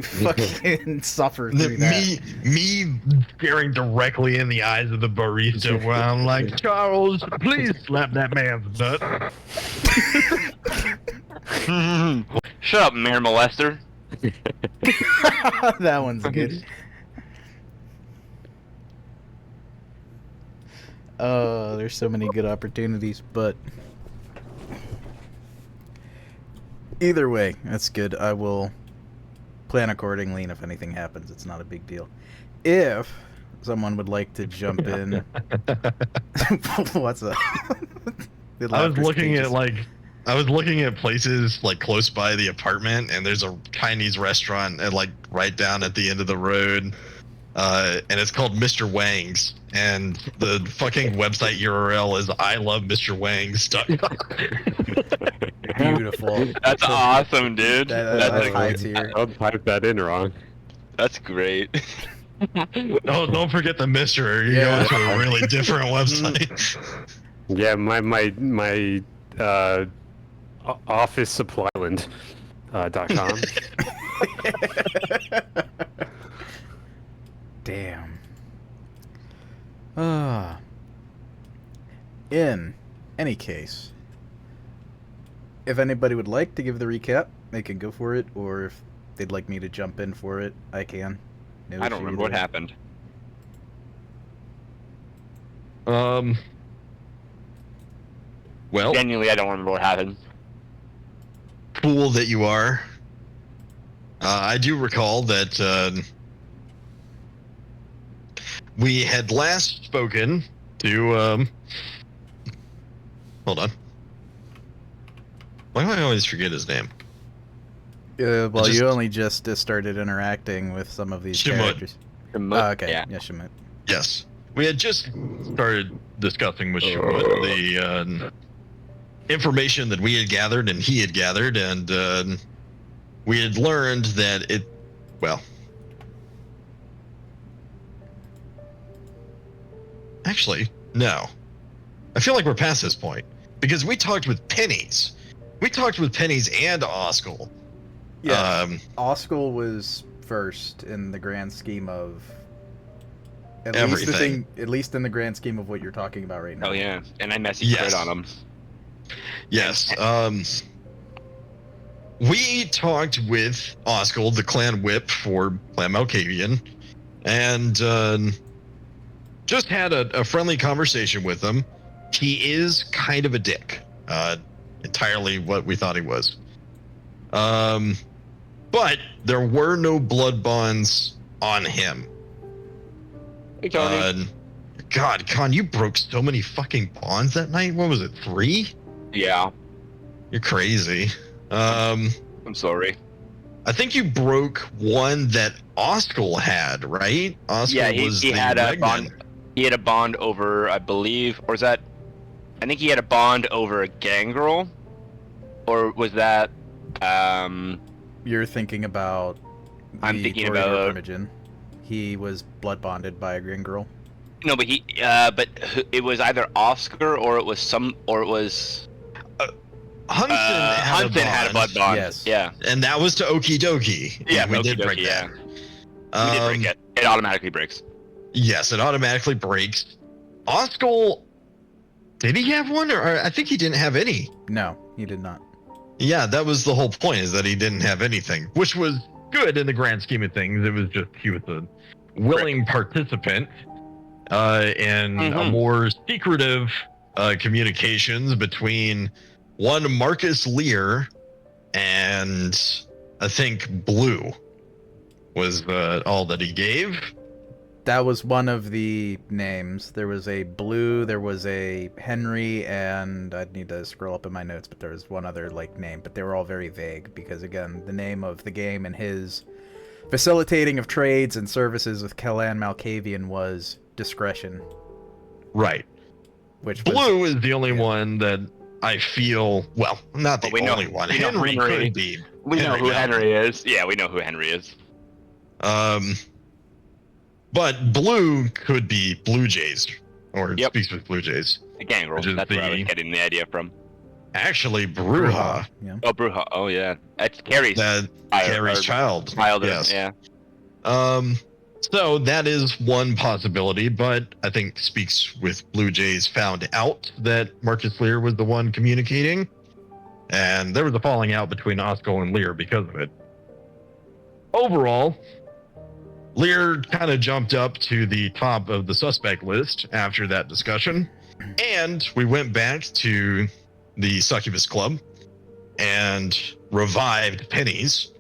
to fucking suffer through that. Me staring directly in the eyes of the barista while I'm like, Charles, please slap that man's nut. Shut up, Mayor Molester. That one's good. There's so many good opportunities, but either way, that's good. I will plan accordingly, and if anything happens, it's not a big deal. If someone would like to jump in, what's up? I was looking at places like close by the apartment, and there's a Chinese restaurant at like right down at the end of the road, and it's called Mr. Wang's, and the fucking website URL is ilovemrwangs.com. Beautiful. That's awesome, dude. That's high tier. I'll type that in wrong. That's great. Don't forget the Mr. You're going to a really different website. Yeah, my office supplyland.com. Damn. In any case, if anybody would like to give the recap, they can go for it, or if they'd like me to jump in for it, I can. No I don't issue remember what either. happened. Well, Genuinely, I don't remember what happened. fool that you are. I do recall that we had last spoken to. Hold on. Why do I always forget his name? Well, you only just started interacting with some of these Shimut. characters. Okay, Yeah. yeah, Shimut. Yes. We had just started discussing with Shimut the information that we had gathered and he had gathered, and we had learned that it. Well. Actually, no. I feel like we're past this point. Because we talked with Pennies. We talked with Pennies and Oskal. Yeah, Oskal was first in the grand scheme of Everything. At least in the grand scheme of what you're talking about right now. Oh yeah, and I messaged Yes. on him. Yes. We talked with Oskal, the clan whip for Clan Malkavian, and just had a friendly conversation with him. He is kind of a dick. Entirely what we thought he was. But there were no blood bonds on him. Hey, Tony. God, Con, you broke so many fucking bonds that night. What was it, 3? Yeah, You're crazy. I'm sorry. I think you broke one that Oskal had, right? Oskal Yeah, was he the had a Regnant. bond. He had a bond over, I believe, or was that? I think he had a bond over a gangrel, or was that? You're thinking about I'm the thinking Toreador about- Primogen. He was blood bonded by a green girl. No, but it was either Oscar or it was Hunson had a blood bond. Yes. Yeah. and that was to Okie Dokie. Yeah, we did Okie break Dokie, that. We did break it. It automatically breaks. Yes, it automatically breaks. Oskal, did he have one, or I think he didn't have any? No, he did not. Yeah, that was the whole point, is that he didn't have anything, which was good in the grand scheme of things. It was just he was a willing participant in a more secretive communications between one Marcus Lear and I think Blue was all that he gave. That was one of the names. There was a Blue, there was a Henry, and I'd need to scroll up in my notes, but there was one other name, but they were all very vague because, again, the name of the game and his facilitating of trades and services with Clan Malkavian was Discretion. Right. Which was, Blue is the only one that I feel, well, not the Well, we know- only one. we know Henry Henry. could be. We know who Mountain. Henry is. Yeah, we know who Henry is. But Blue could be Blue Jays, or Yep. speaks with Blue Jays. The gangrel. Which is That's where I was the- getting the idea from. Actually, Bruja. Yeah. Oh, Bruja. Oh, yeah. That's Carrie's That Carrie's child. Yes. Yeah. So that is one possibility, but I think speaks with Blue Jays found out that Marcus Lear was the one communicating, and there was a falling out between Oscar and Lear because of it. Overall, Lear kind of jumped up to the top of the suspect list after that discussion, and we went back to the Succubus Club and revived Pennies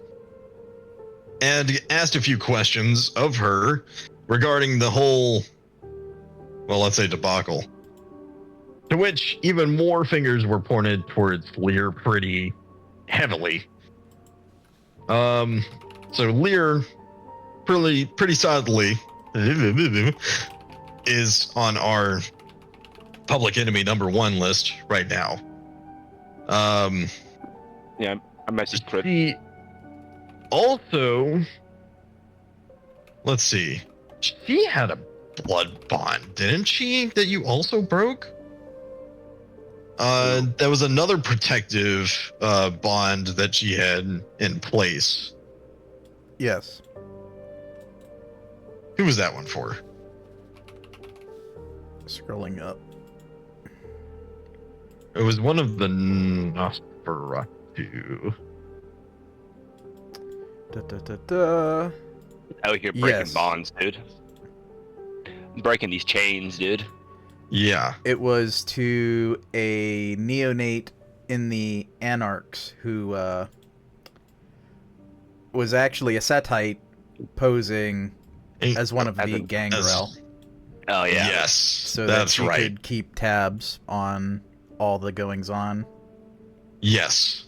and asked a few questions of her regarding the whole, well, let's say debacle. To which even more fingers were pointed towards Lear pretty heavily. So Lear pretty solidly is on our public enemy #1 list right now. Yeah, I messaged Chris. Also, let's see. She had a blood bond, didn't she? That you also broke? That was another protective bond that she had in place. Yes. Who was that one for? Scrolling up. It was one of the Nosferatu. Out here breaking Yes. bonds, dude. Breaking these chains, dude. Yeah. It was to a neonate in the Anarchs who was actually a Setite posing as one of the Gangrel. Oh, yeah. Yes. So that's that she right. could keep tabs on all the goings on. Yes.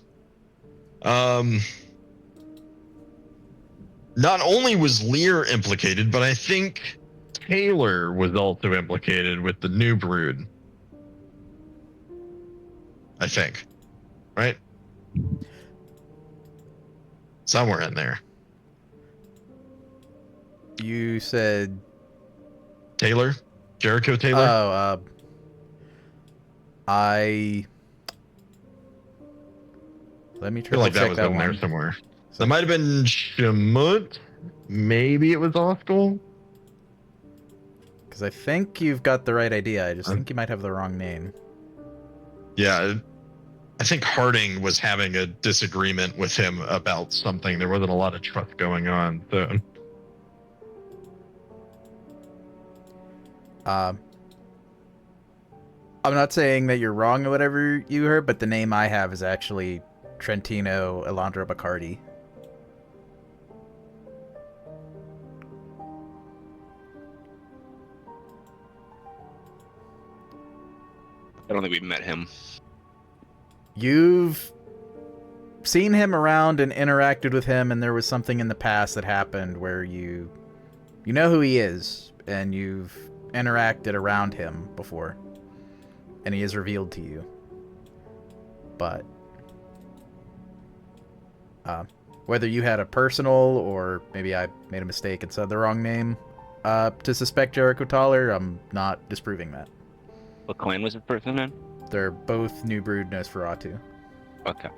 Not only was Lear implicated, but I think Taylor was also implicated with the New Brood. I think. Right? Somewhere in there. You said, Taylor? Jericho Taylor? oh, let me I feel like that check was that in there one. somewhere. That might have been Shamut. Maybe it was Oskel. Because I think you've got the right idea. I just think you might have the wrong name. Yeah, I think Harding was having a disagreement with him about something. There wasn't a lot of trust going on. So. I'm not saying that you're wrong or whatever you heard, but the name I have is actually Trentino Elandro Bacardi. I don't think we've met him. You've seen him around and interacted with him, and there was something in the past that happened where you know who he is, and you've interacted around him before, and he is revealed to you. But whether you had a personal, or maybe I made a mistake and said the wrong name to suspect Jericho Toller, I'm not disproving that. What clan was this person in? They're both New Brood Nosferatu. Okay.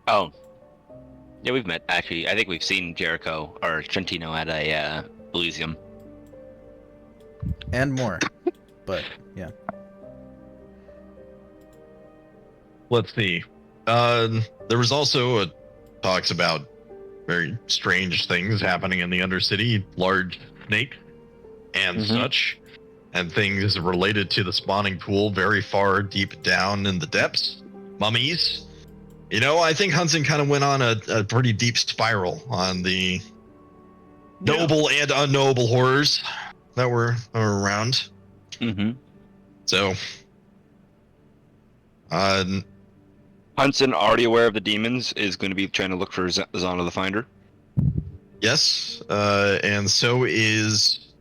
Oh. Yeah, we've met, actually. I think we've seen Jericho or Trentino at a Elysium. And more. But, yeah. Let's see. There was also talks about very strange things happening in the Undercity, large snakes and such, and things related to the spawning pool very far deep down in the depths. Mummies. You know, I think Hudson kind of went on a pretty deep spiral on the noble and unknowable horrors that were around. Mm-hmm. So, Hudson, already aware of the demons, is going to be trying to look for Zana the Finder. yes, and so is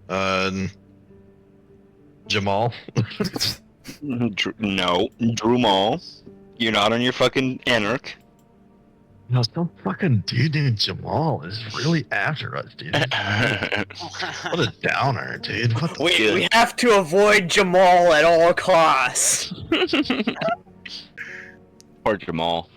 Jamal. No, Drew Mall. You're not on your fucking Anarch. No, some fucking dude named Jamal is really after us, dude. What a downer, dude. What the We have to avoid Jamal at all costs. Poor Jamal.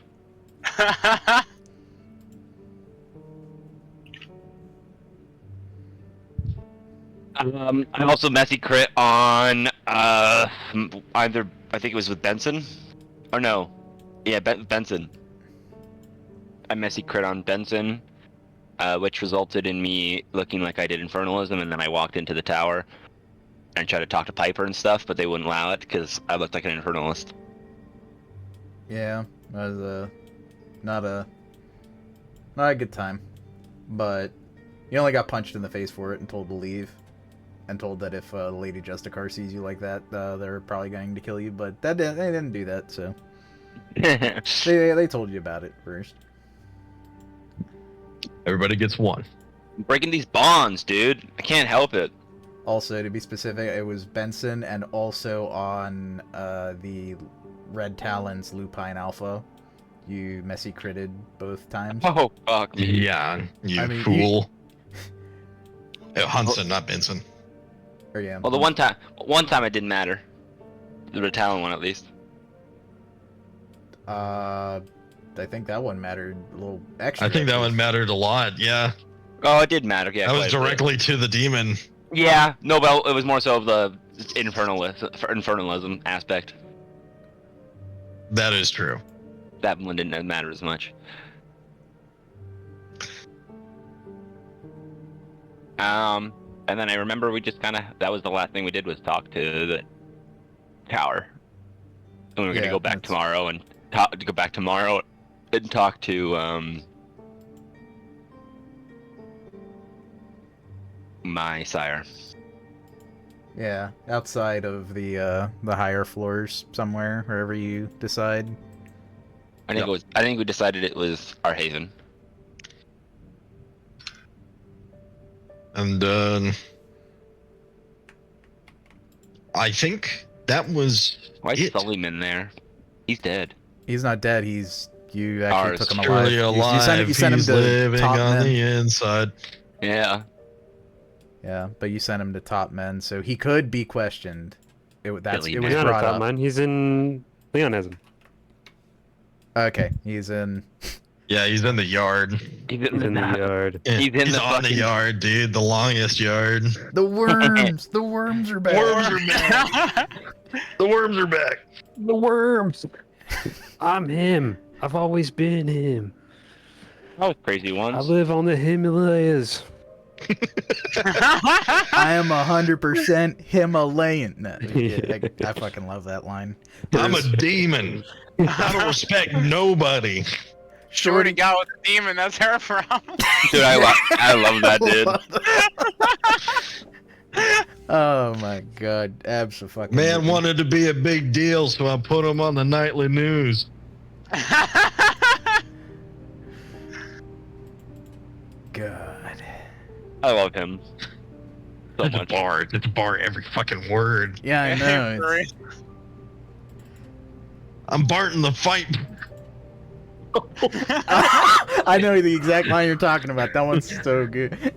I also messy crit on either I think it was with Benson, or no, yeah Benson. I messy crit on Benson, which resulted in me looking like I did infernalism, and then I walked into the tower and tried to talk to Piper and stuff, but they wouldn't allow it because I looked like an infernalist. Yeah, that was not a good time, but you only got punched in the face for it and told to leave, and told that if Lady Justicar sees you like that, they're probably going to kill you. But they didn't do that, so they told you about it first. Everybody gets one. I'm breaking these bonds, dude. I can't help it. Also, to be specific, it was Benson, and also on the Red Talons Lupine Alpha. You messy critted both times. Oh fuck me. Yeah, you fool. Hunson, not Benson. Or yeah. Well, the one time it didn't matter. The Retalon one, at least. I think that one mattered a little extra. I think that one mattered a lot. Yeah. Oh, it did matter. Yeah. That was directly to the demon. Yeah. No, but it was more so of the infernalism aspect. That is true. That one didn't matter as much. And then I remember we just that was the last thing we did was talk to the tower. And we were gonna go back tomorrow and talk to my sire. Yeah, outside of the higher floors somewhere, wherever you decide. I think we decided it was our haven. And I think that was Why is Suleiman there? He's dead. He's not dead. You actually took him alive. Surely alive. You sent him He's to living top on men. the inside. Yeah. Yeah, but you sent him to top men, so he could be questioned. It was He's not a brought top up. man. He's in Leonism. Okay, he's in. Yeah, he's in the yard. He's He's in the yard. He's on the yard, dude. The longest yard. The worms. The worms are back. Worms are back. The worms are back. The worms. I'm him. I've always been him. I was crazy I once. live on the Himalayas. I am 100% Himalayan. No, I fucking love that line. I'm a demon. I don't respect nobody. Shorty got with the demon, that's her problem. Dude, I love that, dude. Oh my god, absolutely. Man wanted to be a big deal, so I put him on the nightly news. God. I love him so It's a much. bar. It's a bar every fucking word. Yeah, I know. it's- I'm Barton the fight. I know the exact line you're talking about. That one's so good.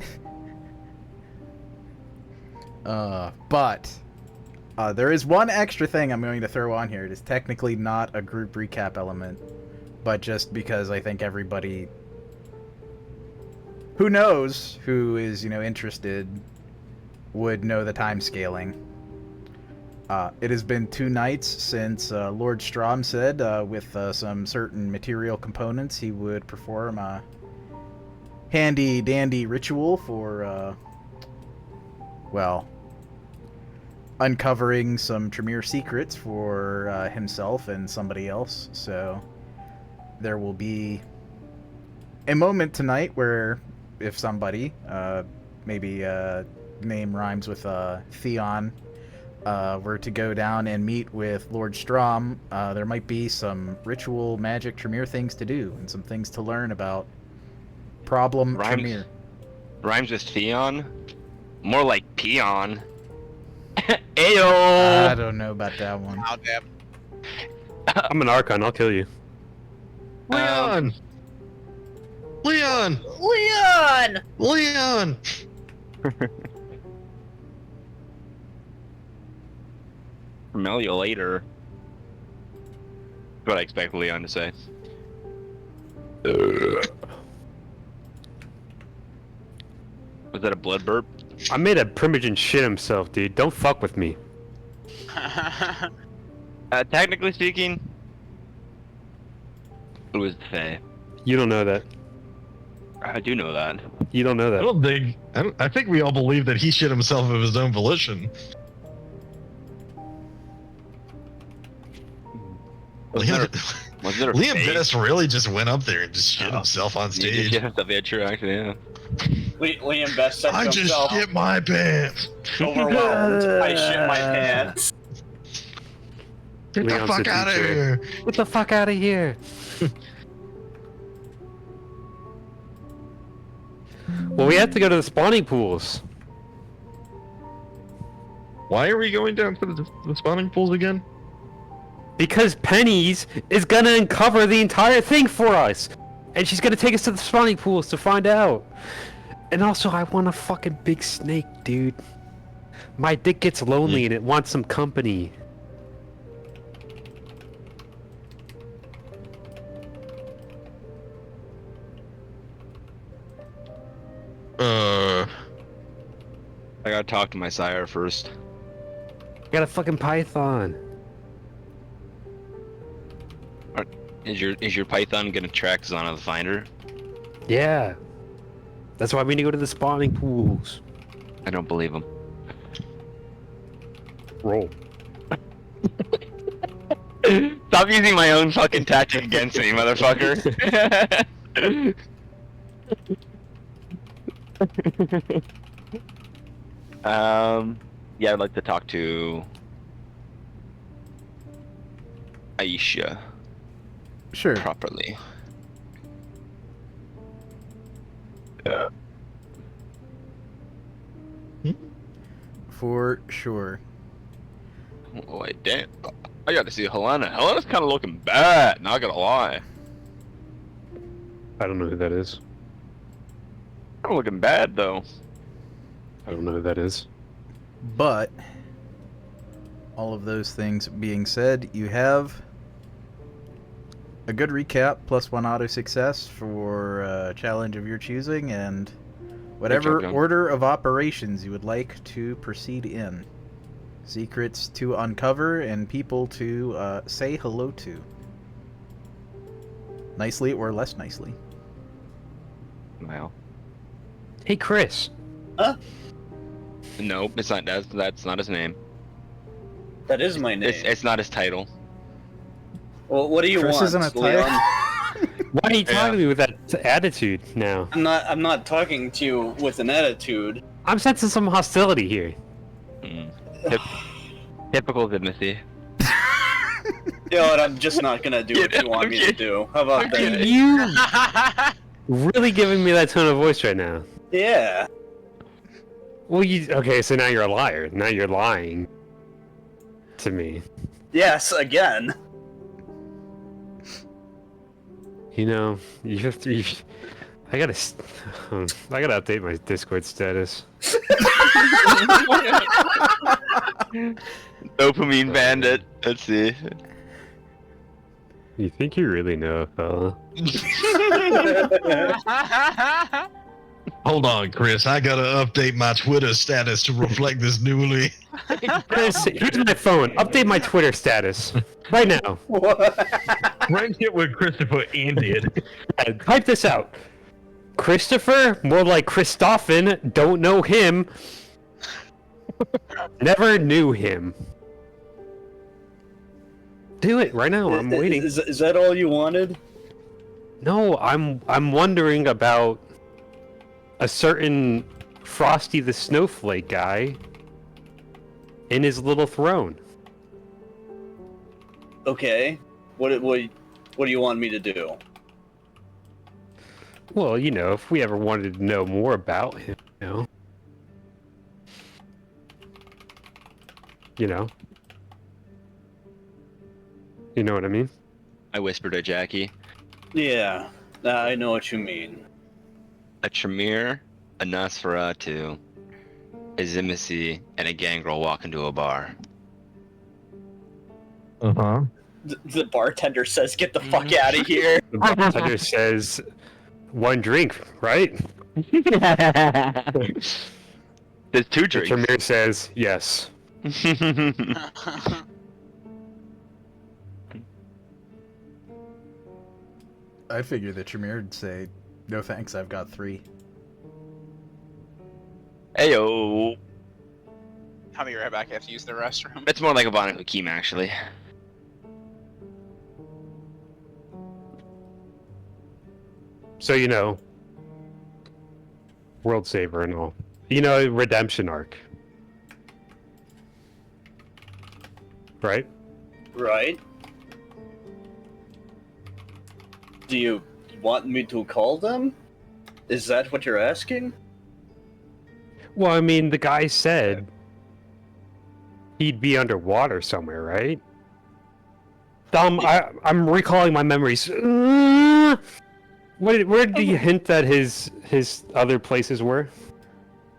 But there is one extra thing I'm going to throw on here. It is technically not a group recap element, but just because I think everybody who knows, who is, interested, would know the time scaling. It has been 2 nights since Lord Strom said with some certain material components he would perform a handy-dandy ritual for, uncovering some Tremere secrets for himself and somebody else. So there will be a moment tonight where if somebody, maybe name rhymes with Theon, were to go down and meet with Lord Strom, there might be some ritual magic Tremere things to do and some things to learn about problem Tremere. Rhymes with Theon? More like peon. Ayo! I don't know about that one. Oh, damn. I'm an Archon. I'll kill you. Leon. Leon! Leon! Leon! Camarilla later. What I expect Leon to say. Was that a blood burp? I made a primogen shit himself, dude. Don't fuck with me. Technically speaking, it was Faye. You don't know that. I do know that. You don't know that. I think we all believe that he shit himself of his own volition. Leon, Was there a Liam Faye? Best really just went up there and just shit himself on He did stage. shit himself, yeah, true, actually, yeah. Liam Best said to I just himself, shit my pants. overwhelmed. I shit my pants. Get the Leon's fuck the out of teacher. here. Get the fuck out of here. Well, we have to go to the spawning pools. Why are we going down to the spawning pools again? Because Penny's is gonna uncover the entire thing for us. And she's gonna take us to the spawning pools to find out. And also, I want a fucking big snake, dude. My dick gets lonely and it wants some company. I gotta talk to my sire first. I got a fucking python. Is your python gonna track Zana the Finder? Yeah. That's why we need to go to the spawning pools. I don't believe him. Roll. Stop using my own fucking tactic against me, motherfucker. Yeah, I'd like to talk to Aisha Sure. properly. For sure. Oh, wait, damn. I gotta see Helena. Helena's kind of looking bad, not gonna lie. I don't know who that is. I'm looking bad, though. I don't know who that is. But all of those things being said, you have a good recap plus 1 auto success for a challenge of your choosing, and whatever John. order of operations you would like to proceed in. Secrets to uncover and people to say hello to. Nicely or less nicely. Wow. Hey, Chris. Nope, it's not. That's not his name. That is my name. It's not his title. Well, what do you Chris want, isn't a Leon? Why are you talking to me with that attitude now? I'm not talking to you with an attitude. I'm sensing some hostility here. Typical Timothy. You know what, I'm just not gonna do what you want me to do. How about Are that? you really giving me that tone of voice right now? Yeah. Well, okay, so now you're a liar. Now you're lying to me. Yes, again. You know, you have to. I gotta update my Discord status. Dopamine bandit. Let's see. You think you really know, fella? Hold on, Chris. I gotta update my Twitter status to reflect this newly. Chris, here's my phone. Update my Twitter status right now. Rank it with Christopher ended. Type this out. Christopher, more like Christoffin, don't know him. Never knew him. Do it right now. I'm waiting. Is that all you wanted? No, I'm wondering about a certain Frosty the Snowflake guy in his little throne. Okay. What do you want me to do? Well, you know, if we ever wanted to know more about him, you know. You know. You know what I mean? I whispered to Jackie. Yeah, I know what you mean. a Tremere, a Nosferatu, a Zimisi, and a Gangrel walk into a bar. Uh-huh. The bartender says, "Get the fuck out of here." The bartender says, "One drink, right?" There's 2 The drinks. Tremere says, "Yes." I figure the Tremere would say, "No thanks, I've got 3." Heyo. I'll be right back. I have to use the restroom. It's more like a Banu Haqim, actually. So world saver and all. Redemption arc. Right? Right? Do you want me to call them? Is that what you're asking? Well, I mean, the guy said he'd be underwater somewhere, right? I'm recalling my memories. Where did he hint that his other places were?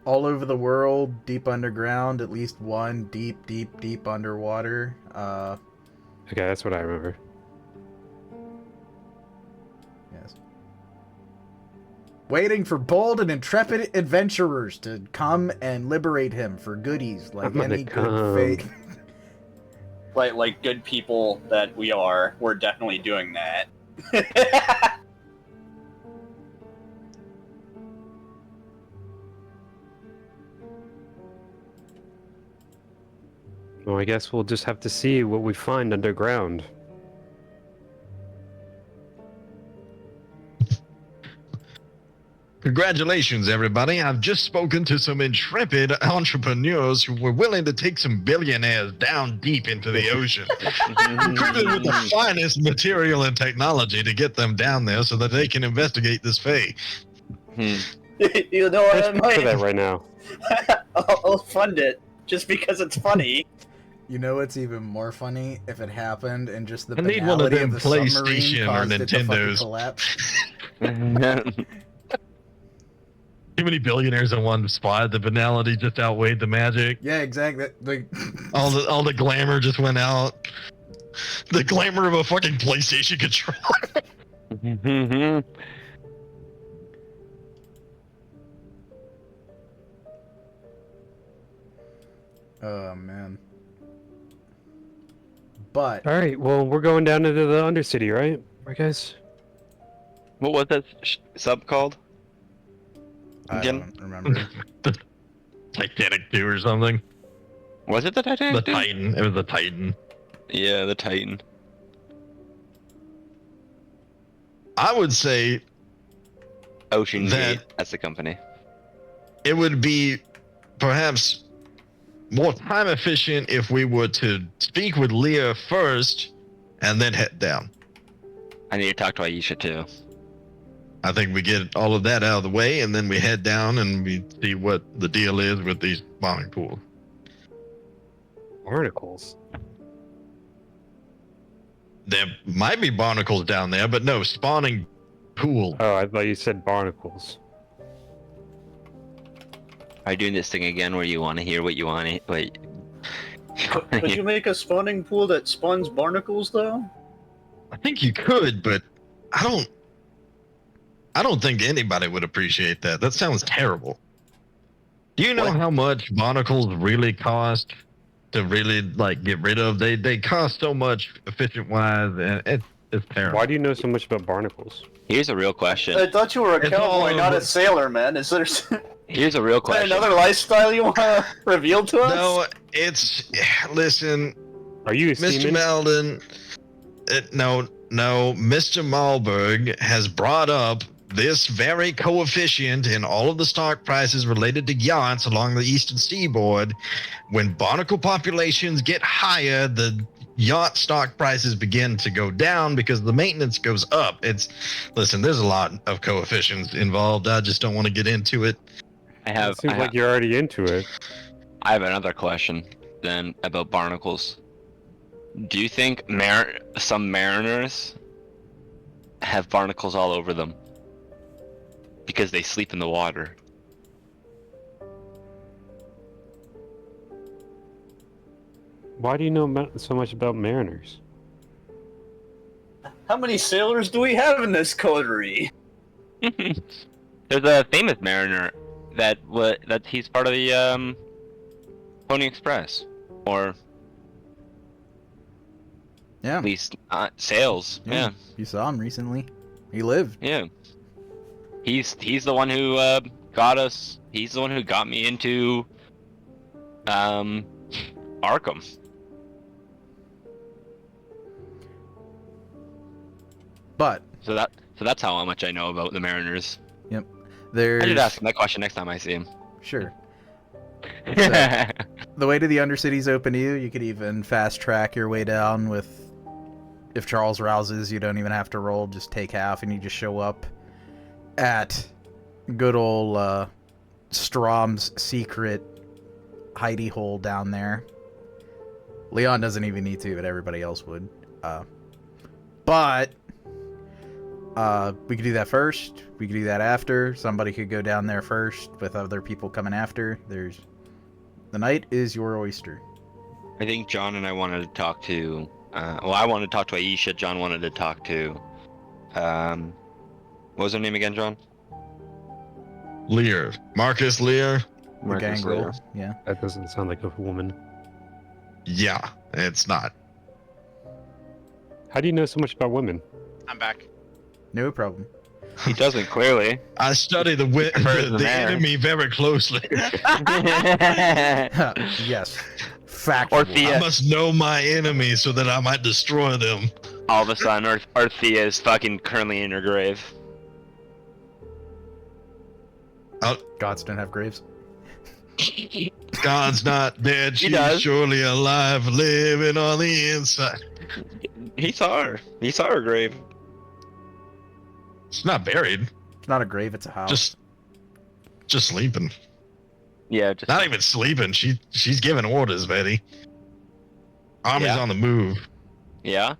All over the world, deep underground, at least one deep underwater. Okay, that's what I remember. Yes. Waiting for bold and intrepid adventurers to come and liberate him for goodies like I'm gonna any come. good fate. Like good people that we are, we're definitely doing that. Well, I guess we'll just have to see what we find underground. Congratulations, everybody. I've just spoken to some intrepid entrepreneurs who were willing to take some billionaires down deep into the ocean. Equipped with the finest material and technology to get them down there so that they can investigate this fate. You know what? Let's picture that right now. I'll fund it just because it's funny. You know what's even more funny? If it happened and just the I need one of banality them the submarine PlayStation or caused it to fucking Nintendos. collapse. Too many billionaires in one spot. The banality just outweighed the magic. Yeah, exactly. Like, All the glamour just went out. The glamour of a fucking PlayStation controller. oh man. But All right, well, we're going down into the Undercity, right? Right, guys? What was that sub called? I Again? don't remember. Titanic 2 or something. Was it the Titanic? The dude? Titan. It was the Titan. Yeah, the Titan. I would say Ocean That- Gate. That's the company. it would be perhaps more time efficient if we were to speak with Leah first and then head down. I need to talk to Aisha too. I think we get all of that out of the way and then we head down and we see what the deal is with these bombing pools. Barnacles. There might be barnacles down there, but no, spawning pool. Oh, I thought you said barnacles. Are you doing this thing again where you want to hear what you want to wait? Could you make a spawning pool that spawns barnacles, though? I think you could, but I don't think anybody would appreciate that. That sounds terrible. Do you know What? how much barnacles really cost to really like get rid of? They cost so much efficient wise, and it's terrible. Why do you know so much about barnacles? Here's a real question. I thought you were a It's all cowboy, not a over. sailor, man. Is there Here's a real question. another lifestyle you want to reveal to us? No, it's listen, Are you a Mr. seaman? Meldon. No, Mr. Malberg has brought up this very coefficient in all of the stock prices related to yachts along the eastern seaboard. When barnacle populations get higher, the yacht stock prices begin to go down because the maintenance goes up. Listen, there's a lot of coefficients involved. I just don't want to get into it. It seems like you're already into it. I have another question then about barnacles. Do you think some mariners have barnacles all over them? Because they sleep in the water. Why do you know so much about mariners? How many sailors do we have in this coterie? There's a famous mariner that he's part of the Pony Express, or Yeah. at least sales. Yeah. You saw him recently. He lived. Yeah. He's the one who got us. He's the one who got me into Arkham. But So that's how much I know about the Mariners. there's I should ask him that question next time I see him. Sure. The way to the Undercity's open to you. You could even fast track your way down with. If Charles rouses, you don't even have to roll. Just take half, and you just show up at good old Strom's secret hidey hole down there. Leon doesn't even need to, but everybody else would. But we could do that first. We could do that after. Somebody could go down there first with other people coming after. The night is your oyster. I think John and I wanted to talk to. I wanted to talk to Aisha. John wanted to talk to. What was her name again, John? Lear. Marcus Lear? The gangrel. Yeah. That doesn't sound like a woman. Yeah, it's not. How do you know so much about women? I'm back. No problem. He doesn't clearly. I study the Prefers the man. enemy very closely. Yes. Factual. Orthea. I must know my enemy so that I might destroy them. All of a sudden, Orthea is fucking currently in her grave. Gods don't have graves. God's not dead, He she's does. surely alive, living on the inside. He saw her. He saw her grave. She's not buried, It's not a grave, it's a house. just sleeping. Yeah, just Not even sleeping. She's giving orders, Betty. Army's Yeah. on the move. yeah.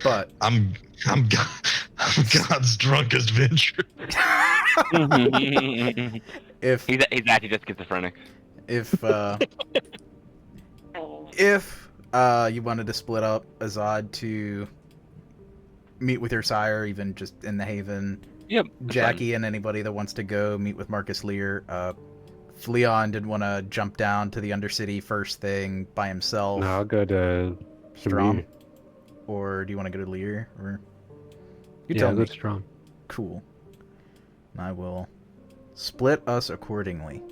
But I'm God's drunkest Ventrue. if he's actually just schizophrenic. if you wanted to split up Azad to meet with your sire, even just in the Haven, Yep. Jackie and anybody that wants to go meet with Marcus Lear. Leon didn't want to jump down to the Undercity first thing by himself. No, I'll go to Strom. Tremere. Or do you want to go to Lear? Or you Yeah, tell I'll me. go strong. Cool. I will split us accordingly.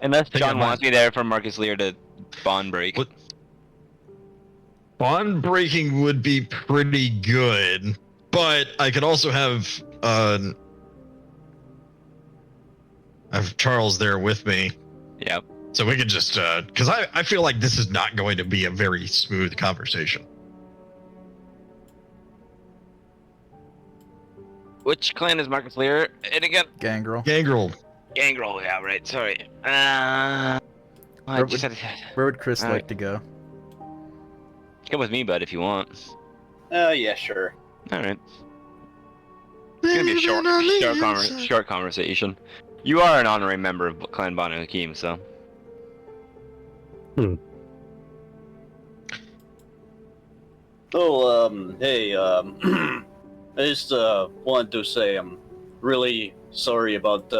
Unless Think I John might- wants me there for Marcus Lear to bond break. What? Bond breaking would be pretty good, but I could also have Charles there with me, Yep. so we could just because I feel like this is not going to be a very smooth conversation. Which clan is Marcus Lear in again? Gangrel. Gangrel, Gangrel, yeah, right. Sorry. Where would Chris Alright. like to go? Come with me, bud, if you want. Yeah, sure. All right. It's gonna be a short conversation. You are an honorary member of Clan Banu Haqim, so. Oh, hey, I just wanted to say I'm really sorry about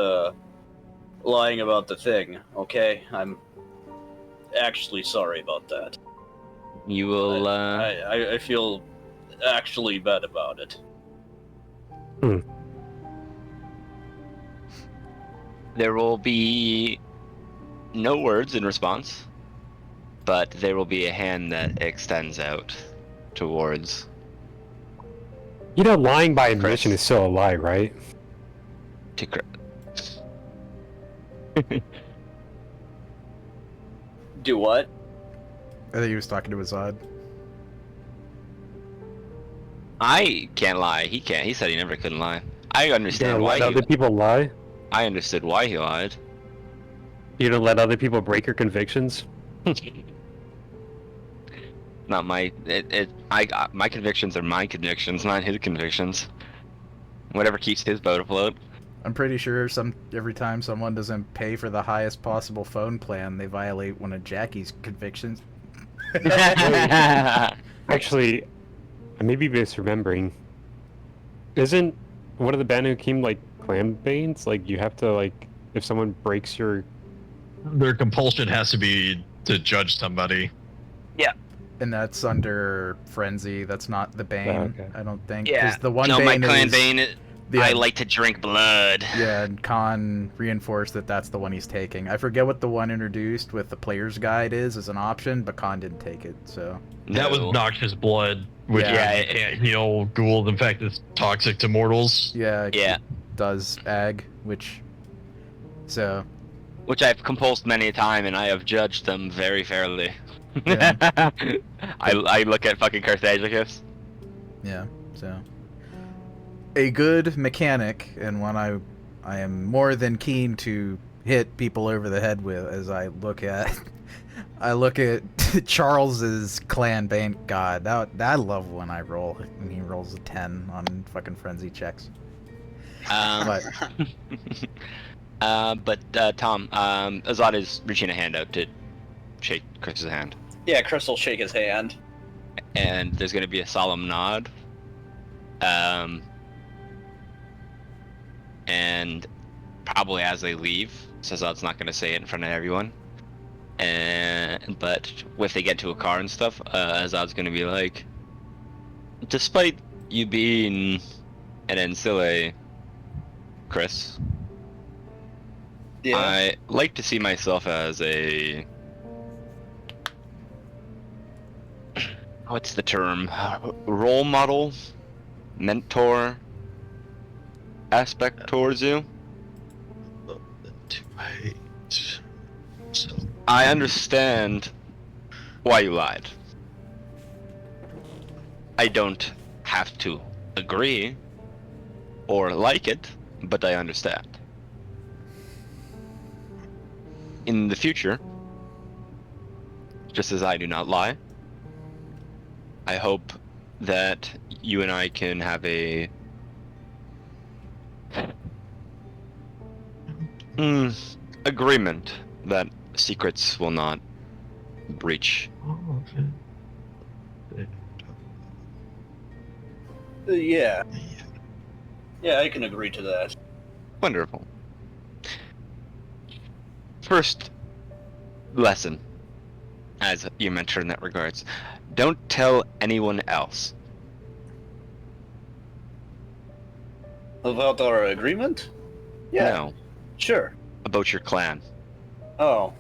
lying about the thing, okay? I'm actually sorry about that. You will. I feel actually bad about it. There will be no words in response, but there will be a hand that extends out towards. You know, lying by Chris. admission is still a lie, right? To Chris. Do what? I think he was talking to Azad. I can't lie. He can't. He said he never couldn't lie. I You understand don't why. let other people lie? I understood why he lied. You don't let other people break your convictions? Not my. My convictions are my convictions, not his convictions. Whatever keeps his boat afloat. I'm pretty sure every time someone doesn't pay for the highest possible phone plan, they violate one of Jackie's convictions. Actually, I may be misremembering. Isn't one of the Banu Haqim like clan banes? Like you have to like if someone breaks your. Their compulsion has to be to judge somebody. And that's under Frenzy. That's not the Bane, okay. I don't think. Yeah. 'Cause the one No, my Bane clan is, bane. Yeah. I like to drink blood. Yeah, and Khan reinforced that that's the one he's taking. I forget what the one introduced with the player's guide is as an option, but Khan didn't take it, so. That was No. Noxious Blood, which Yeah. can't heal ghouls. In fact, it's toxic to mortals. Yeah, it Yeah. does ag, which. So. Which I've compulsed many a time, and I have judged them very fairly. Yeah. I look at fucking cursed gifts. Yeah, so. A good mechanic, and one I am more than keen to hit people over the head with as I look at. I look at Charles's clan bane. God, that I love when I roll when he rolls a 10 on fucking frenzy checks. But Tom, Azad is reaching a hand out to shake Chris's hand, Yeah, Chris will shake his hand. and there's going to be a solemn nod. And probably as they leave, Azad's not going to say it in front of everyone. But if they get to a car and stuff, Azad's going to be like, despite you being an ancilla, Chris, Yeah. I like to see myself as a... What's the term? Role model? Mentor? Aspect towards you? I understand why you lied. I don't have to agree or like it, but I understand. In the future, just as I do not lie, I hope that you and I can have a agreement that secrets will not breach. Yeah. Yeah, I can agree to that. Wonderful. First lesson, as you mentioned in that regards, don't tell anyone else. About our agreement? Yeah, No, sure. about your clan. Oh.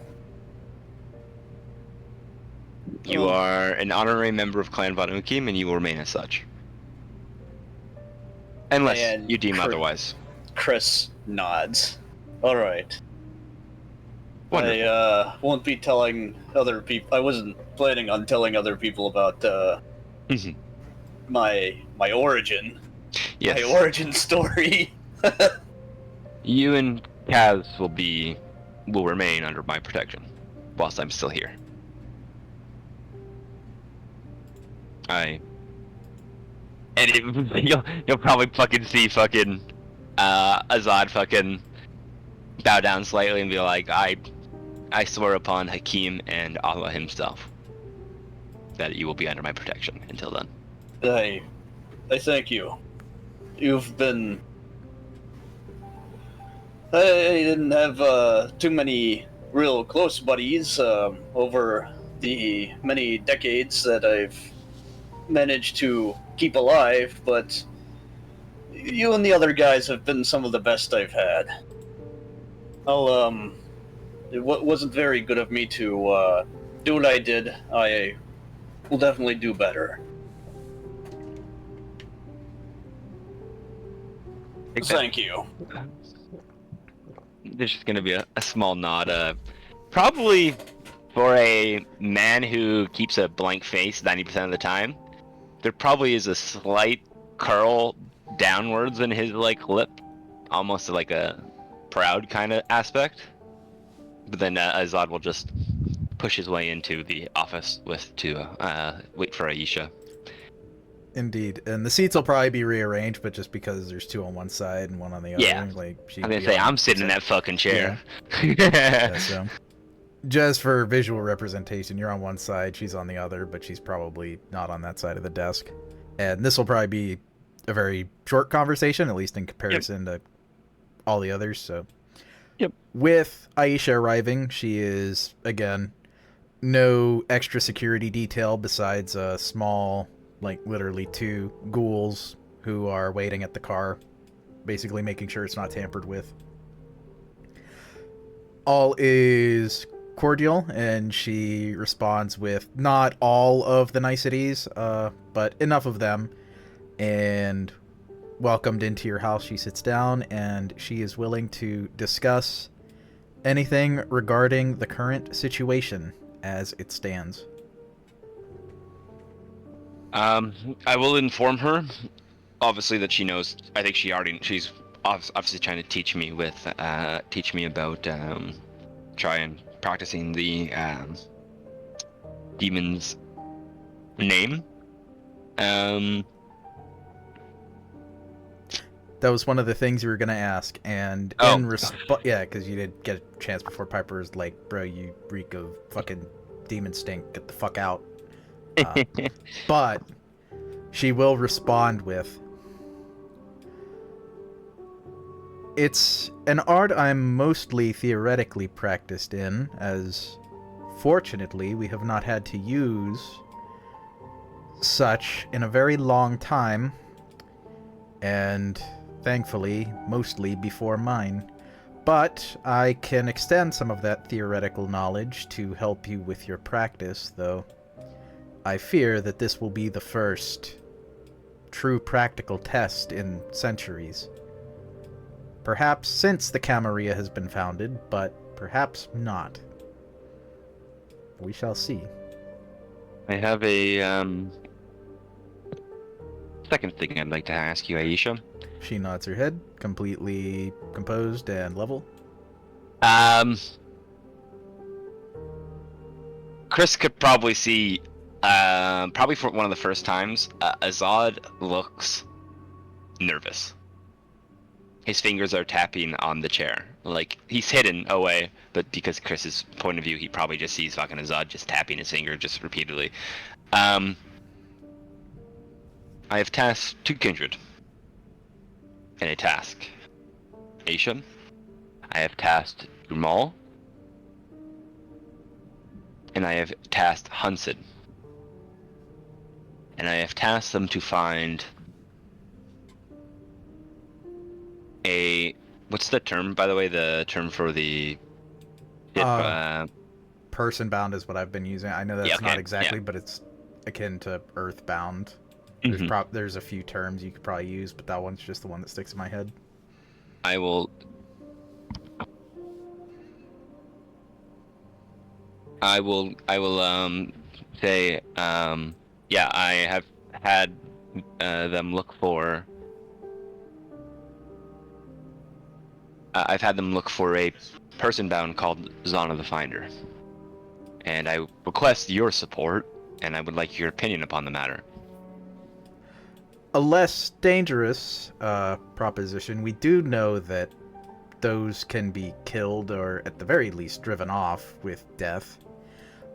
You Oh. are an honorary member of Clan Banu Haqim, and you will remain as such. Unless And you deem otherwise. Chris nods. Alright. Wonderful. I won't be telling other people. I wasn't planning on telling other people about Mhm. my origin. Yes. My origin story. You and Kaz will remain under my protection whilst I'm still here. You'll probably fucking see fucking Azad fucking bow down slightly and be like, I swear upon Hakim and Allah himself that you will be under my protection until then. I thank you. You've been. I didn't have too many real close buddies over the many decades that I've managed to keep alive, but you and the other guys have been some of the best I've had. It wasn't very good of me to do what I did. I will definitely do better. Thank you. There's just gonna be a small nod. Probably for a man who keeps a blank face 90% of the time, there probably is a slight curl downwards in his like lip, almost like a proud kind of aspect. But then Azad will just push his way into the office to wait for Aisha. Indeed. And the seats will probably be rearranged, but just because there's two on one side and one on the other. Yeah. Like, she'd I'm gonna be say, on- I'm sitting in that fucking chair. Yeah, so. Just for visual representation, you're on one side, she's on the other, but she's probably not on that side of the desk. And this will probably be a very short conversation, at least in comparison to all the others, so. Yep. With Aisha arriving, she is, again, no extra security detail besides a small, like literally 2 ghouls who are waiting at the car, basically making sure it's not tampered with. All is cordial, and she responds with not all of the niceties, but enough of them, and welcomed into your house. She sits down, and she is willing to discuss anything regarding the current situation as it stands. I will inform her, obviously, that she knows. I think she's obviously trying to teach me about trying practicing the demon's name. That was one of the things you were gonna ask, and yeah, because you did get a chance before Piper was like, "Bro, you reek of fucking demon stink. Get the fuck out." But she will respond with, "It's an art I'm mostly theoretically practiced in, as fortunately we have not had to use such in a very long time, and thankfully mostly before mine. But I can extend some of that theoretical knowledge to help you with your practice, though I fear that this will be the first true practical test in centuries. Perhaps since the Camarilla has been founded, but perhaps not. We shall see." I have a second thing I'd like to ask you, Aisha. She nods her head, completely composed and level. Chris could probably see, probably for one of the first times, Azad looks nervous. His fingers are tapping on the chair. Like, he's hidden away, but because Chris's point of view, he probably just sees fucking Azad just tapping his finger just repeatedly. I have tasked 2 kindred in a task. Aisha, I have tasked Jamal, and I have tasked Hunsid. And I have tasked them to find what's the term, by the way, the term for the Person bound is what I've been using. I know that's not exactly, but it's akin to earthbound. There's a few terms you could probably use, but that one's just the one that sticks in my head. I will say, I have had them look for I've had them look for a person bound called Zana the Finder, and I request your support, and I would like your opinion upon the matter. A less dangerous proposition. We do know that those can be killed, or at the very least driven off with death.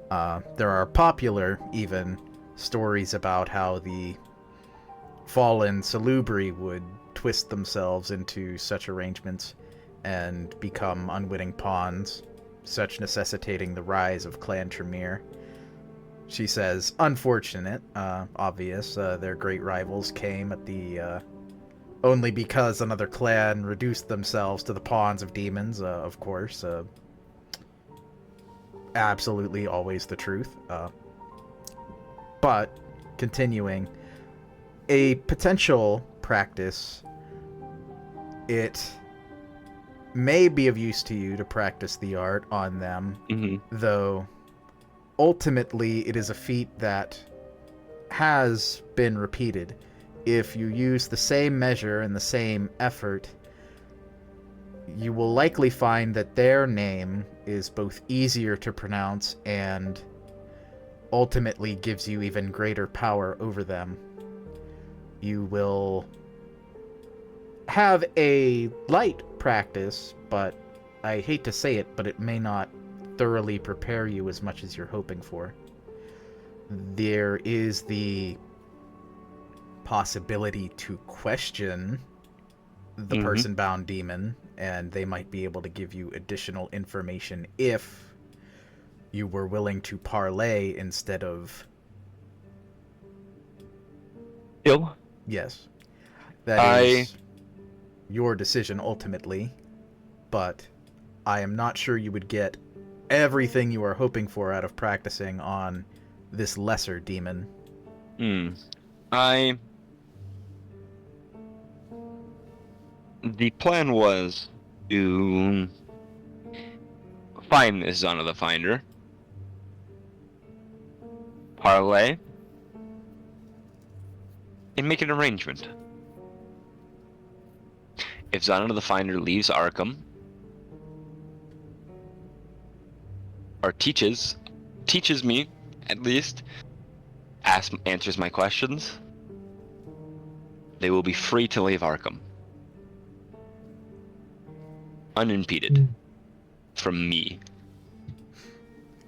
There are popular, even, stories about how the fallen Salubri would twist themselves into such arrangements and become unwitting pawns, such necessitating the rise of Clan Tremere. She says, unfortunate, obvious, their great rivals came at the, only because another clan reduced themselves to the pawns of demons, of course, absolutely always the truth. But, continuing, a potential practice, it may be of use to you to practice the art on them, though ultimately it is a feat that has been repeated. If you use the same measure and the same effort, you will likely find that their name is both easier to pronounce and ultimately gives you even greater power over them. You will have a light practice, but I hate to say it, but it may not thoroughly prepare you as much as you're hoping for. There is the possibility to question the person-bound demon, and they might be able to give you additional information if you were willing to parlay instead of... Ill? Yes. That is your decision ultimately, but I am not sure you would get everything you are hoping for out of practicing on this lesser demon. The plan was to find this Zana the Finder, parlay, and make an arrangement. If Zana the Finder leaves Arkham, or teaches me, at least, answers my questions, they will be free to leave Arkham. Unimpeded. From me.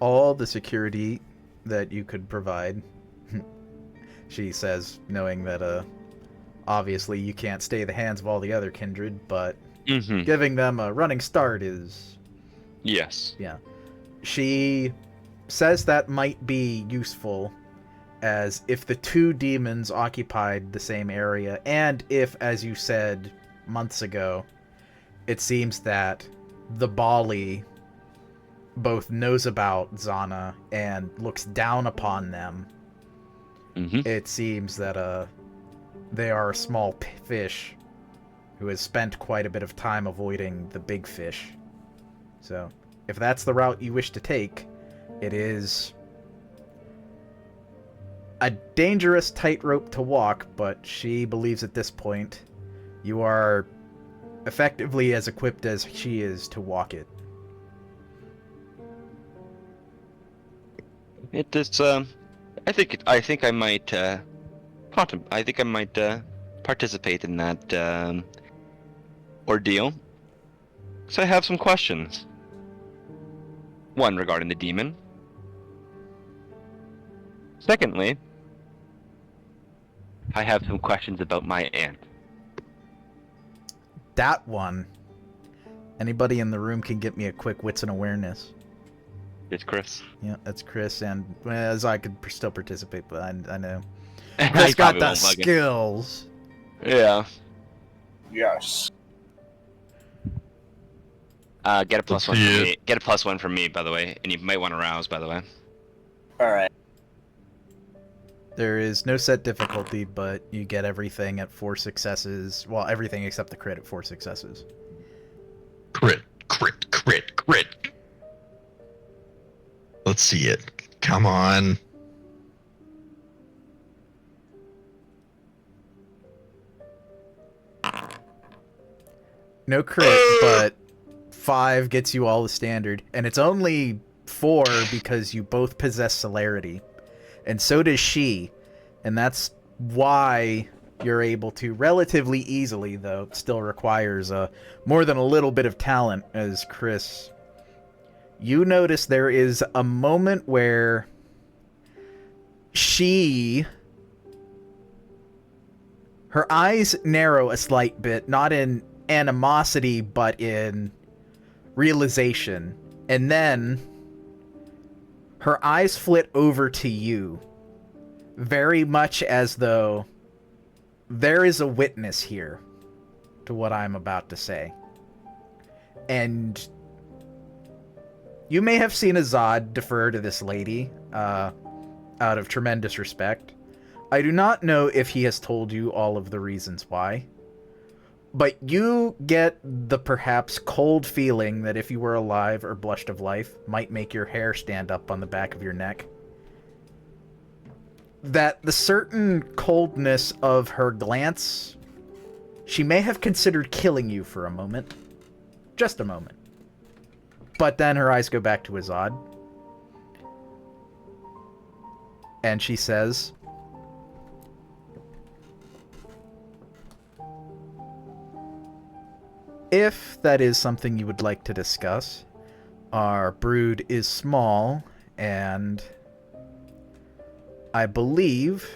All the security that you could provide, she says, knowing that, obviously you can't stay the hands of all the other kindred, but giving them a running start is... Yes. Yeah. She says that might be useful, as if the two demons occupied the same area, and if, as you said months ago, it seems that the Bali both knows about Zana and looks down upon them. It seems that they are a small fish who has spent quite a bit of time avoiding the big fish. So, if that's the route you wish to take, it is a dangerous tightrope to walk, but she believes at this point you are effectively as equipped as she is to walk it. It is. I think I might. I think I might participate in that ordeal. So I have some questions. One regarding the demon. Secondly, I have some questions about my aunt. That one. Anybody in the room can get me a quick wits and awareness. It's Chris. Yeah, that's Chris, and as I could still participate, but I know. I Chris got probably the won't bug it. skills. Yeah. Yes. Get a plus Let's one see for it. me. Get a plus one from me, by the way, and you might want to rouse, by the way. Alright. There is no set difficulty, but you get everything at 4 successes. Well, everything except the crit at 4 successes. Crit, crit, crit, crit. Let's see it. Come on. No crit, but 5 gets you all the standard. And it's only 4 because you both possess celerity. And so does she. And that's why you're able to relatively easily, though it still requires more than a little bit of talent, as Chris. You notice there is a moment where her eyes narrow a slight bit, not in animosity, but in realization. And then her eyes flit over to you, very much as though there is a witness here to what I'm about to say. And you may have seen Azad defer to this lady, out of tremendous respect. I do not know if he has told you all of the reasons why, but you get the perhaps cold feeling that if you were alive or blushed of life, might make your hair stand up on the back of your neck. That the certain coldness of her glance, she may have considered killing you for a moment. Just a moment. But then her eyes go back to Azad. And she says, If that is something you would like to discuss, our brood is small, and I believe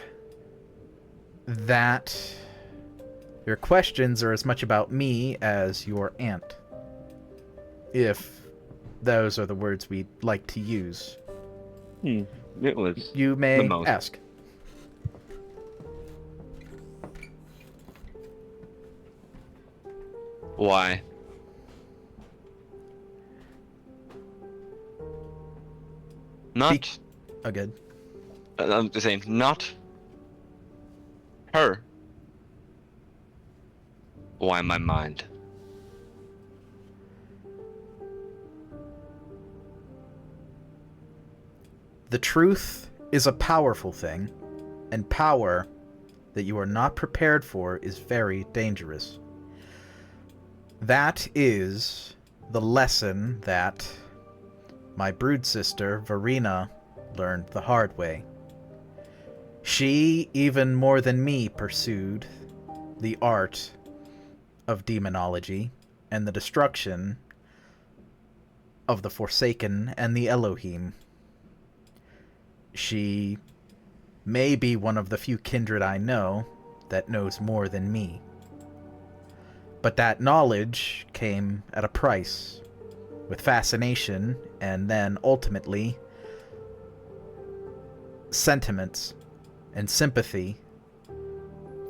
that your questions are as much about me as your aunt. If those are the words we'd like to use. It was You the may most. ask. Why? Not. Oh, good. I'm just saying, not her. Why my mind? The truth is a powerful thing, and power that you are not prepared for is very dangerous. That is the lesson that my brood sister, Verena, learned the hard way. She, even more than me, pursued the art of demonology and the destruction of the Forsaken and the Elohim. She may be one of the few kindred I know that knows more than me. But that knowledge came at a price, with fascination, and then ultimately sentiments and sympathy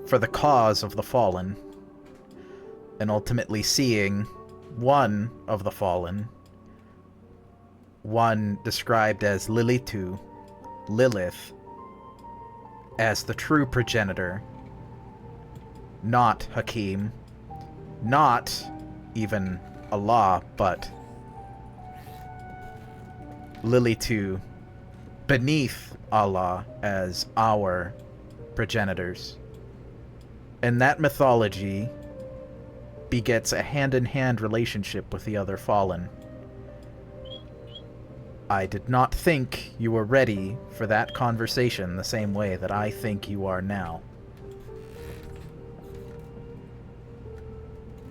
for the cause of the fallen, and ultimately seeing one of the fallen, one described as Lilitu, Lilith, as the true progenitor, not Hakim, not even Allah, but Lilitu beneath Allah as our progenitors. And that mythology begets a hand-in-hand relationship with the other fallen. I did not think you were ready for that conversation the same way that I think you are now.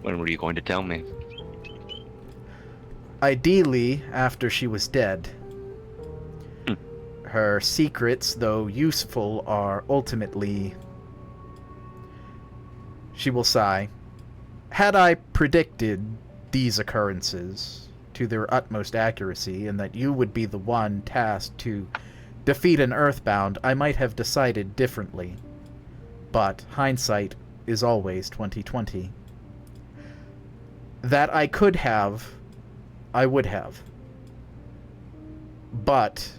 When were you going to tell me? Ideally, after she was dead. Her secrets, though useful, are ultimately... She will sigh. Had I predicted these occurrences to their utmost accuracy, and that you would be the one tasked to defeat an Earthbound, I might have decided differently. But hindsight is always 20/20. That I could have, I would have. But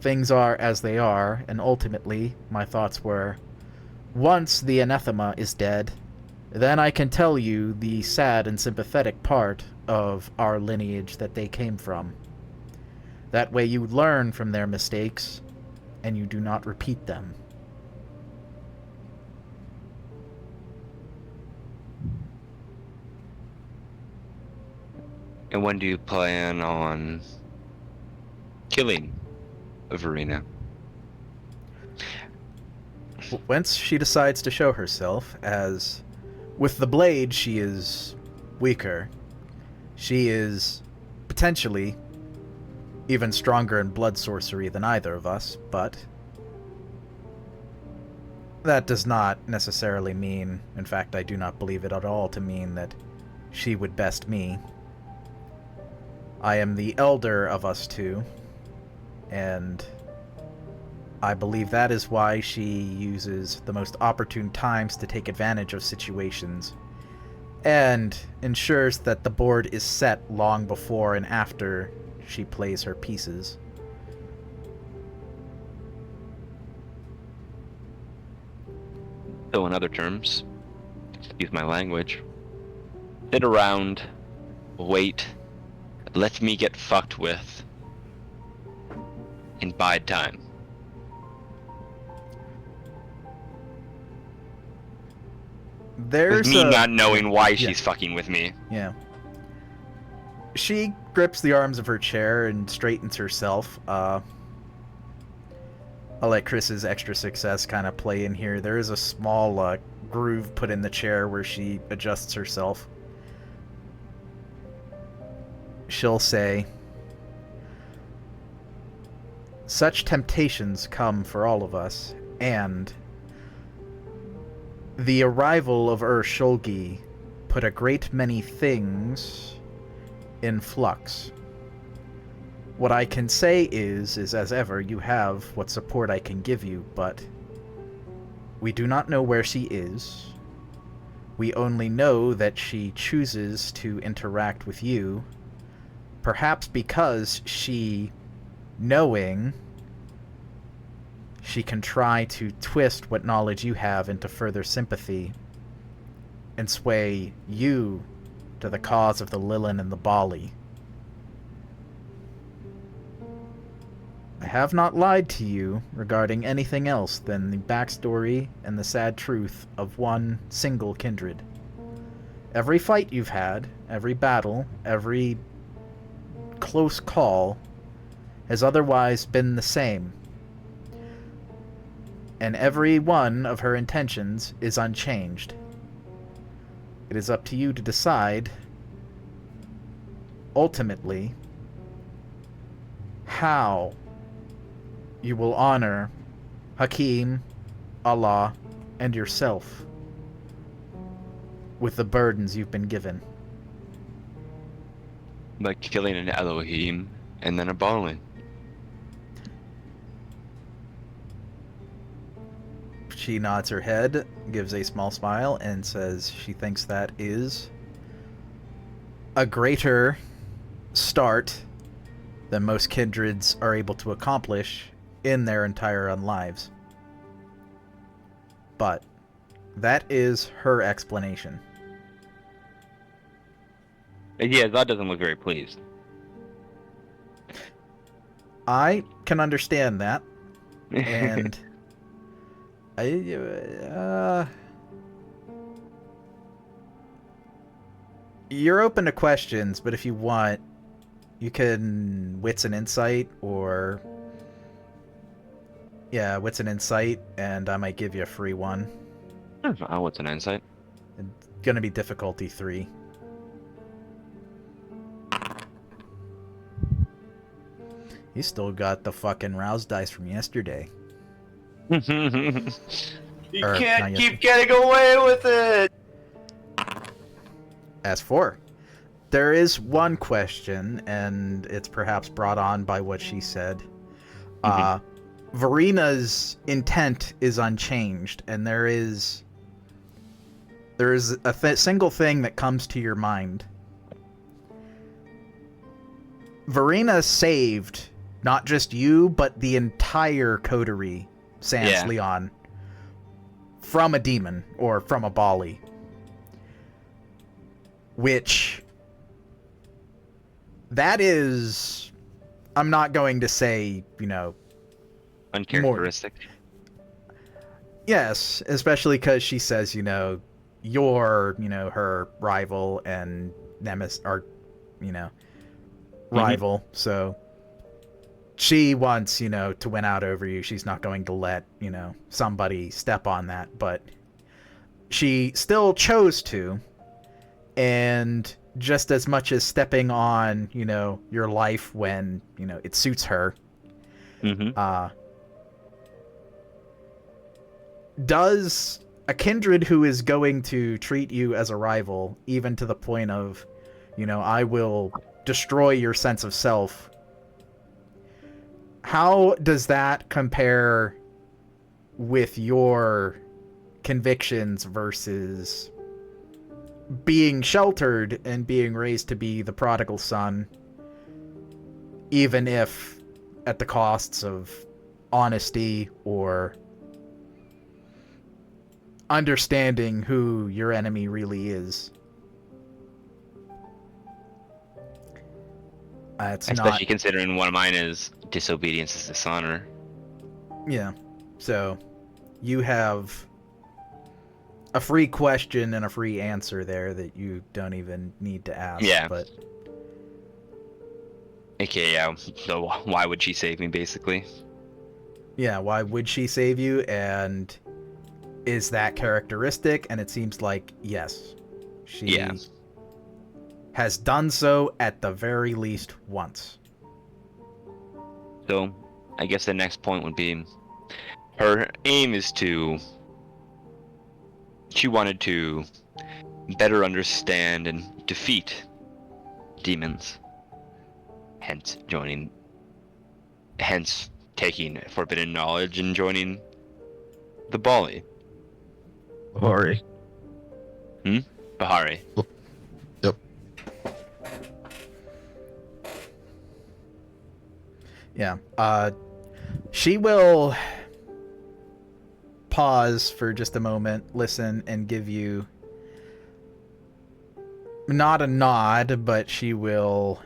things are as they are, and ultimately my thoughts were, once the anathema is dead, then I can tell you the sad and sympathetic part of our lineage that they came from. That way you learn from their mistakes, and you do not repeat them. And when do you plan on killing Verena? Once she decides to show herself, as with the blade she is weaker, she is potentially even stronger in blood sorcery than either of us, but that does not necessarily mean, in fact I do not believe it at all to mean, that she would best me. I am the elder of us two, and I believe that is why she uses the most opportune times to take advantage of situations, and ensures that the board is set long before and after she plays her pieces. So in other terms, excuse my language, sit around, wait, let me get fucked with, and bide time. There's With me a... not knowing why Yeah. she's fucking with me. Yeah. She grips the arms of her chair and straightens herself. I'll let Chris's extra success kind of play in here. There is a small groove put in the chair where she adjusts herself. she'll say, "Such temptations come for all of us, and the arrival of Shulgi put a great many things in flux. What I can say is as ever, you have what support I can give you, but we do not know where she is. We only know that she chooses to interact with you, perhaps because knowing she can try to twist what knowledge you have into further sympathy and sway you to the cause of the Lilin and the Bali. I have not lied to you regarding anything else than the backstory and the sad truth of one single kindred. Every fight you've had, every battle, every close call has otherwise been the same. And every one of her intentions is unchanged. It is up to you to decide, ultimately, how you will honor Haqim, Allah, and yourself with the burdens you've been given. By killing an Elohim and then a Balin. She nods her head, gives a small smile, and says she thinks that is a greater start than most kindreds are able to accomplish in their entire lives. But that is her explanation. Yeah, that doesn't look very pleased. I can understand that, and you're open to questions, but if you want, you can wits and insight, or wits and insight, and I might give you a free one. What's an insight? It's gonna be difficulty 3. You still got the fucking rouse dice from yesterday. You Or, can't not keep getting away with it! As for, there is one question, and it's perhaps brought on by what she said. Verina's intent is unchanged, and there is a single thing that comes to your mind. Verina saved not just you, but the entire coterie, sans Leon, from a demon, or from a Bali. Which, that is, I'm not going to say, uncharacteristic. Yes, especially because she says, you're, her rival and nemesis, or, rival, so she wants, to win out over you. She's not going to let, somebody step on that, but she still chose to, and just as much as stepping on, your life when, it suits her, does a kindred who is going to treat you as a rival, even to the point of, I will destroy your sense of self, how does that compare with your convictions versus being sheltered and being raised to be the prodigal son, even if at the costs of honesty or understanding who your enemy really is? Especially considering one of mine is disobedience is dishonor. Yeah. So, you have a free question and a free answer there that you don't even need to ask. Yeah. But Okay, yeah. So why would she save me, basically? yeah, why would she save you? And is that characteristic? And it seems like yes. She has done so at the very least once. So, I guess the next point would be her aim is to. She wanted to better understand and defeat demons. Hence taking forbidden knowledge and joining the Bali. Bahari. Bahari. Yep. Yeah. She will pause for just a moment, listen, and give you not a nod, but she will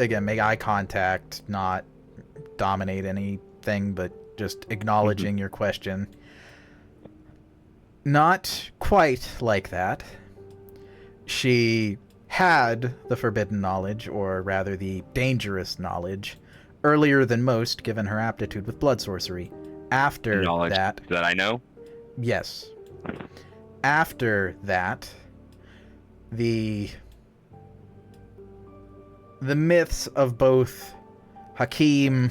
again make eye contact, not dominate anything, but just acknowledging your question. Not quite like that. She had the forbidden knowledge, or rather the dangerous knowledge, earlier than most, given her aptitude with blood sorcery. After Knowledge that I know? Yes. After that, the myths of both Haqim,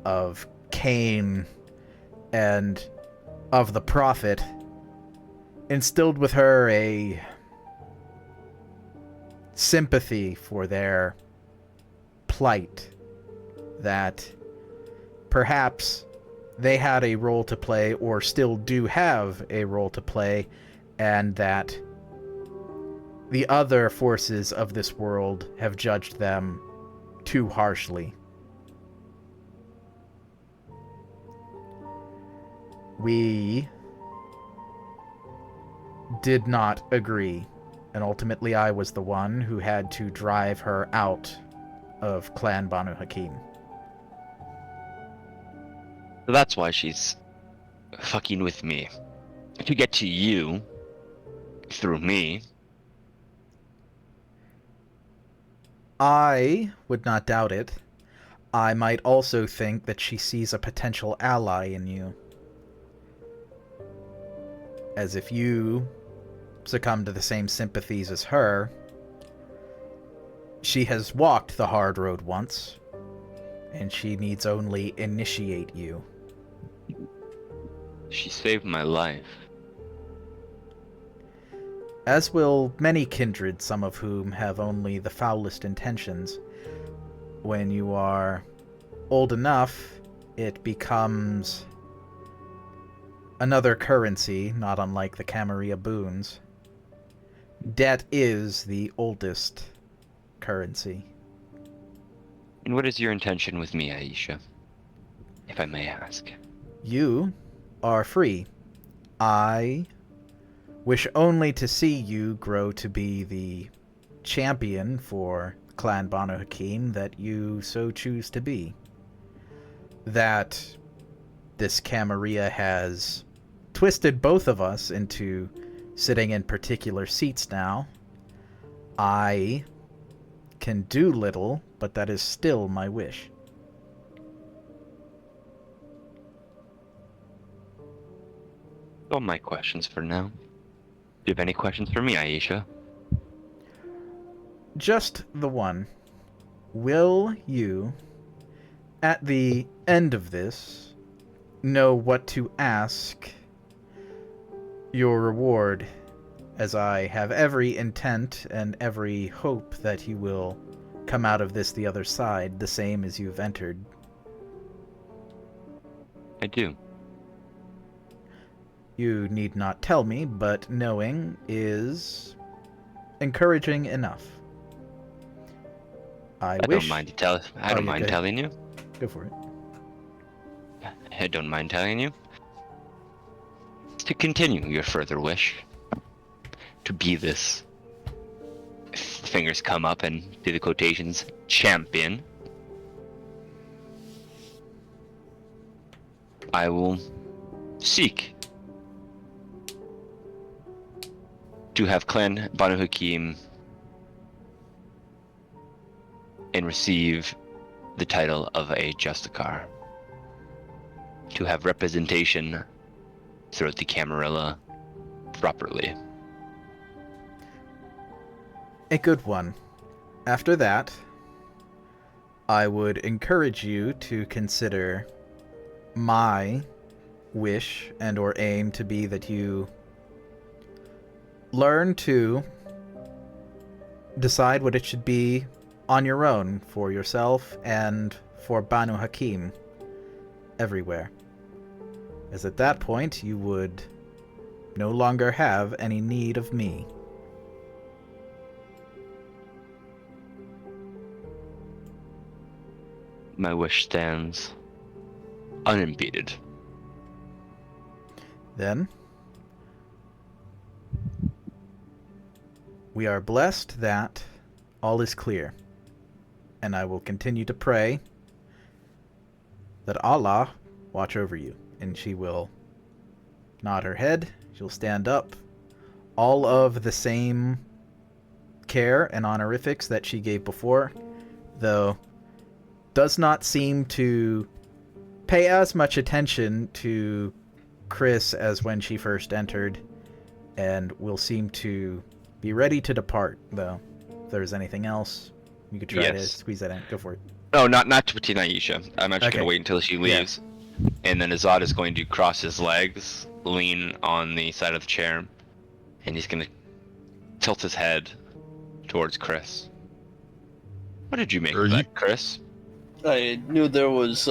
of Cain, and of the Prophet instilled with her a sympathy for their plight, that perhaps they had a role to play, or still do have a role to play, and that the other forces of this world have judged them too harshly. We did not agree, and ultimately I was the one who had to drive her out of Clan Banu Haqim. So that's why she's fucking with me. To get to you through me. I would not doubt it. I might also think that she sees a potential ally in you. As if you succumb to the same sympathies as her, she has walked the hard road once, and she needs only initiate you. She saved my life. As will many kindred, some of whom have only the foulest intentions. When you are old enough, it becomes another currency, not unlike the Camarilla boons. Debt is the oldest currency. And what is your intention with me, Aisha? If I may ask. You are free. I wish only to see you grow to be the champion for Clan Banu Haqim that you so choose to be. That this Camarilla has twisted both of us into sitting in particular seats now. I can do little, but that is still my wish. All my questions for now. Do you have any questions for me, Aisha? Just the one. Will you, at the end of this, know what to ask your reward, as I have every intent and every hope that you will come out of this the other side the same as you've entered? I do. You need not tell me, but knowing is encouraging enough. I wish... don't mind telling you. Go for it. I don't mind telling you. To continue your further wish. To be this, fingers come up and do the quotations, champion. I will seek to have Clan Banu Haqim and receive the title of a Justicar. To have representation throughout the Camarilla properly. a good one. After that, I would encourage you to consider my wish and or aim to be that you learn to decide what it should be on your own for yourself and for Banu Haqim everywhere. As at that point, you would no longer have any need of me. My wish stands unimpeded. Then, we are blessed that all is clear, and I will continue to pray that Allah watch over you. And she will nod her head, she'll stand up, all of the same care and honorifics that she gave before, though does not seem to pay as much attention to Chris as when she first entered, and will seem to be ready to depart, though. If there's anything else, you could try to squeeze that in. Go for it. No, not to Tina Aisha. I'm actually going to wait until she Yeah. leaves. And then Azad is going to cross his legs, lean on the side of the chair, and he's going to tilt his head towards Chris. What did you make of that, Chris? I knew there was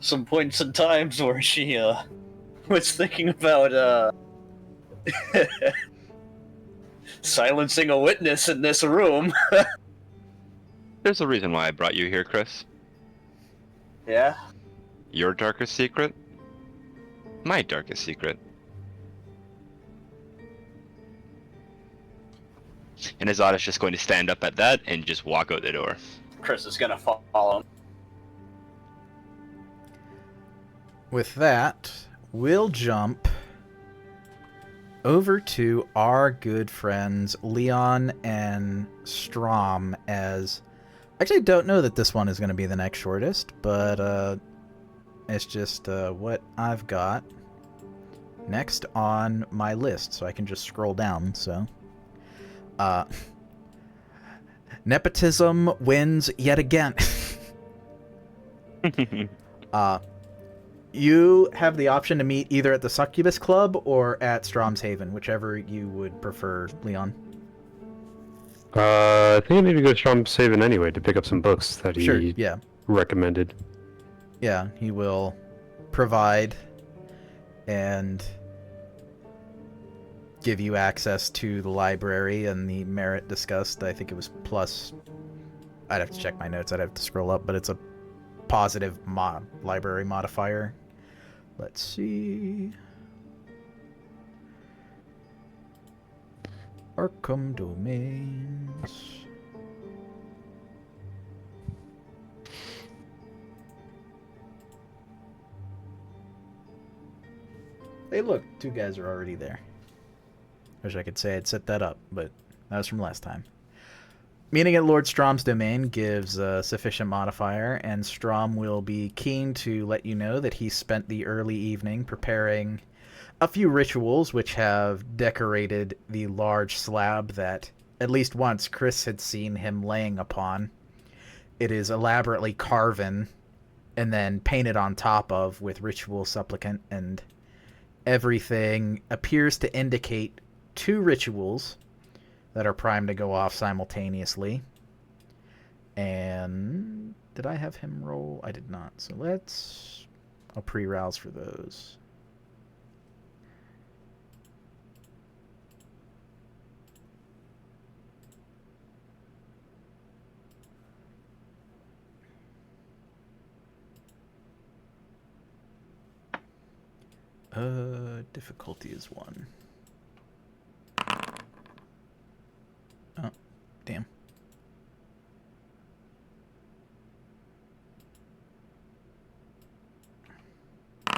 some points and times where she was thinking about silencing a witness in this room. There's a reason why I brought you here, Chris. Yeah? Your darkest secret? My darkest secret. And Azad is just going to stand up at that and just walk out the door. Chris is gonna follow him. With that, we'll jump over to our good friends Leon and Strom, as I actually don't know that this one is going to be the next shortest, but it's just what I've got next on my list, so I can just scroll down. So nepotism wins yet again. You have the option to meet either at the Succubus Club or at Strom's Haven, whichever you would prefer, Leon. I think I need to go to Strom's Haven anyway to pick up some books that Sure, he yeah. recommended. Yeah, he will provide and give you access to the library and the merit discussed. I think it was plus... I'd have to check my notes, I'd have to scroll up, but it's a positive library modifier. Let's see... Arkham Domains... Hey look, two guys are already there. Wish I could say I'd set that up, but that was from last time. Meeting at Lord Strom's domain gives a sufficient modifier, and Strom will be keen to let you know that he spent the early evening preparing a few rituals which have decorated the large slab that at least once Chris had seen him laying upon. It is elaborately carven and then painted on top of with ritual supplicant, and everything appears to indicate 2 rituals that are primed to go off simultaneously. And did I have him roll? I did not. So I'll pre-rouse for those. Difficulty is 1. Oh, damn. Oh,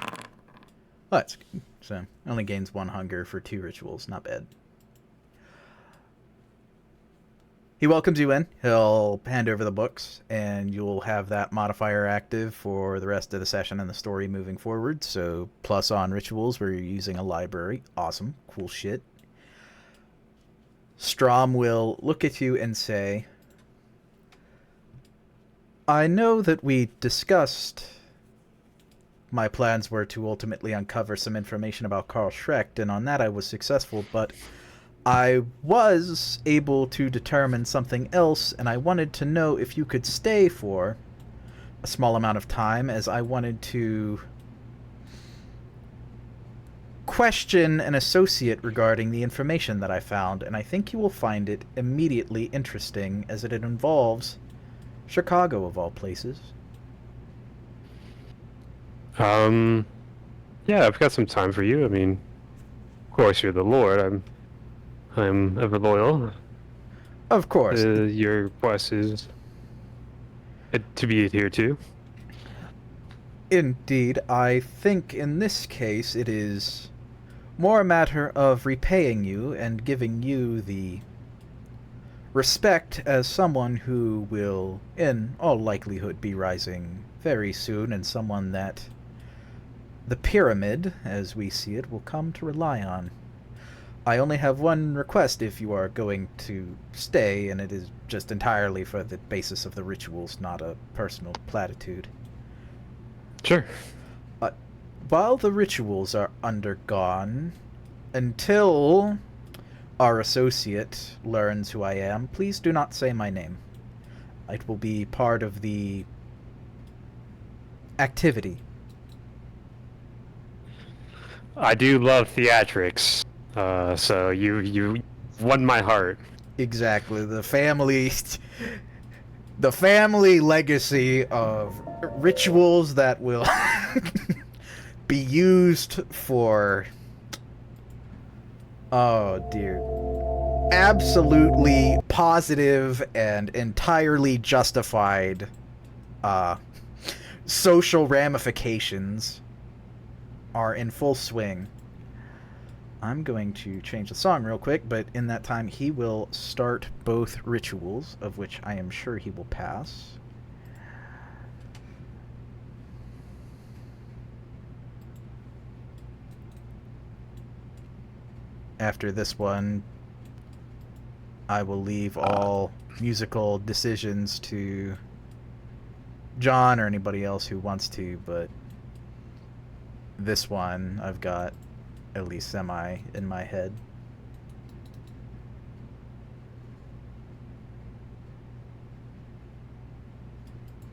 that's good. So, only gains 1 hunger for 2 rituals. Not bad. He welcomes you in. He'll hand over the books, and you'll have that modifier active for the rest of the session and the story moving forward. So, plus on rituals where you're using a library. Awesome. Cool shit. Strom will look at you and say, I know that we discussed my plans were to ultimately uncover some information about Karl Schrecht, and on that I was successful, but I was able to determine something else, and I wanted to know if you could stay for a small amount of time, as I wanted to question an associate regarding the information that I found, and I think you will find it immediately interesting, as it involves Chicago, of all places. Yeah, I've got some time for you. I mean, of course you're the Lord. I'm ever loyal. Of course. Your request is to be adhered to. Indeed, I think in this case it is more a matter of repaying you and giving you the respect as someone who will, in all likelihood, be rising very soon, and someone that the pyramid, as we see it, will come to rely on. I only have one request if you are going to stay, and it is just entirely for the basis of the rituals, not a personal platitude. Sure. While the rituals are undergone, until our associate learns who I am, please do not say my name. It will be part of the activity. I do love theatrics, so you won my heart. Exactly. The family legacy of rituals that will be used for, oh dear, absolutely positive and entirely justified social ramifications are in full swing. I'm going to change the song real quick, but in that time he will start both rituals, of which I am sure he will pass. After this one, I will leave all musical decisions to John or anybody else who wants to, but this one I've got at least semi in my head.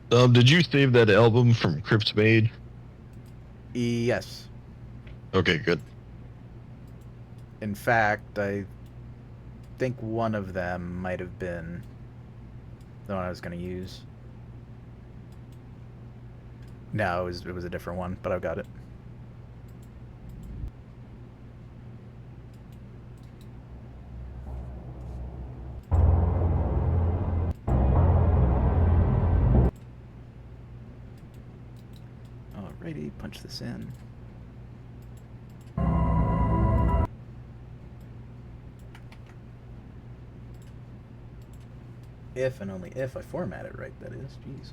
Did you save that album from Crypt Mage? Yes. Okay, good. In fact, I think one of them might have been the one I was going to use. No, it was a different one, but I've got it. Alrighty, punch this in. If and only if I format it right, that is. Jeez.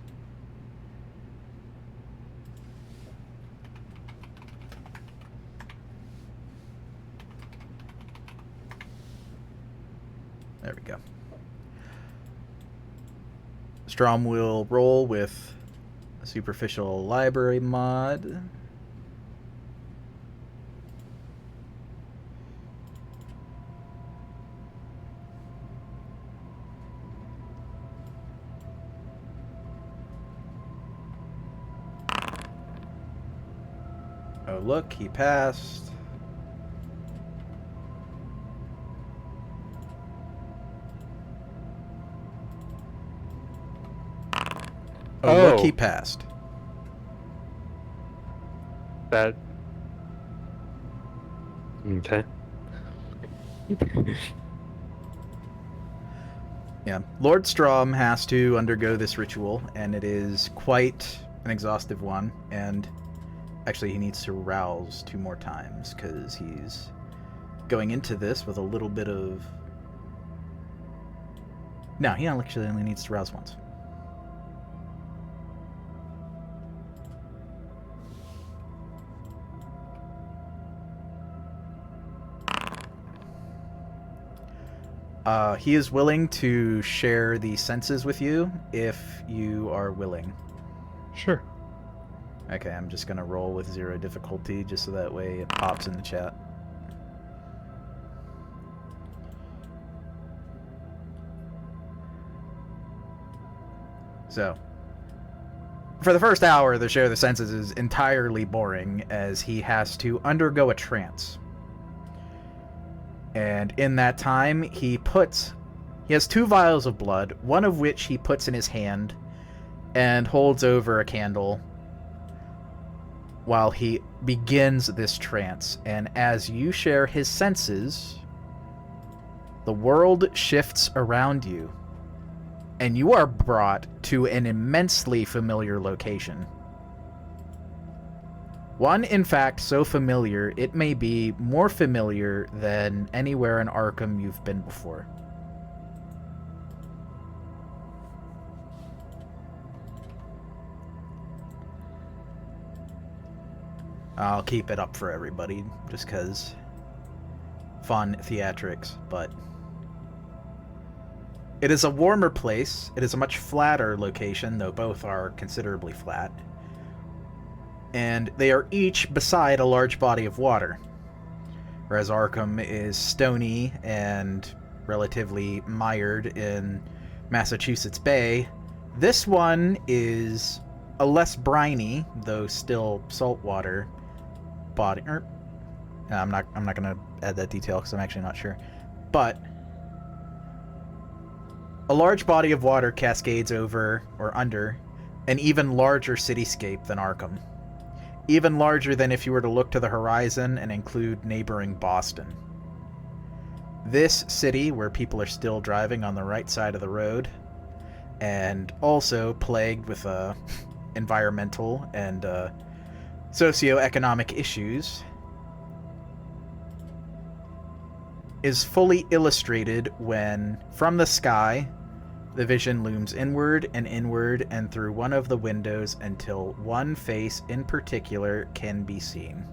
There we go. Strom will roll with a superficial library mod. Oh look, he passed. Oh, look, he passed. That... Okay. Yeah, Lord Strom has to undergo this ritual, and it is quite an exhaustive one, and actually he needs to rouse 2 more times, because he's going into this with a little bit of... No, he actually only needs to rouse once. He is willing to share the senses with you if you are willing. Sure. Okay, I'm just gonna roll with 0 difficulty just so that way it pops in the chat. So, for the first hour, the share the senses is entirely boring as he has to undergo a trance. And in that time, he has 2 vials of blood, one of which he puts in his hand and holds over a candle while he begins this trance. And as you share his senses, the world shifts around you, and you are brought to an immensely familiar location. One, in fact, so familiar, it may be more familiar than anywhere in Arkham you've been before. I'll keep it up for everybody, just because fun theatrics, but it is a warmer place. It is a much flatter location, though both are considerably flat. And they are each beside a large body of water. Whereas Arkham is stony and relatively mired in Massachusetts Bay, this one is a less briny, though still saltwater body. I'm not going to add that detail because I'm actually not sure. But a large body of water cascades over or under an even larger cityscape than Arkham. Even larger than if you were to look to the horizon and include neighboring Boston. This city, where people are still driving on the right side of the road, and also plagued with environmental and socioeconomic issues, is fully illustrated when, from the sky, the vision looms inward and through one of the windows until one face in particular can be seen.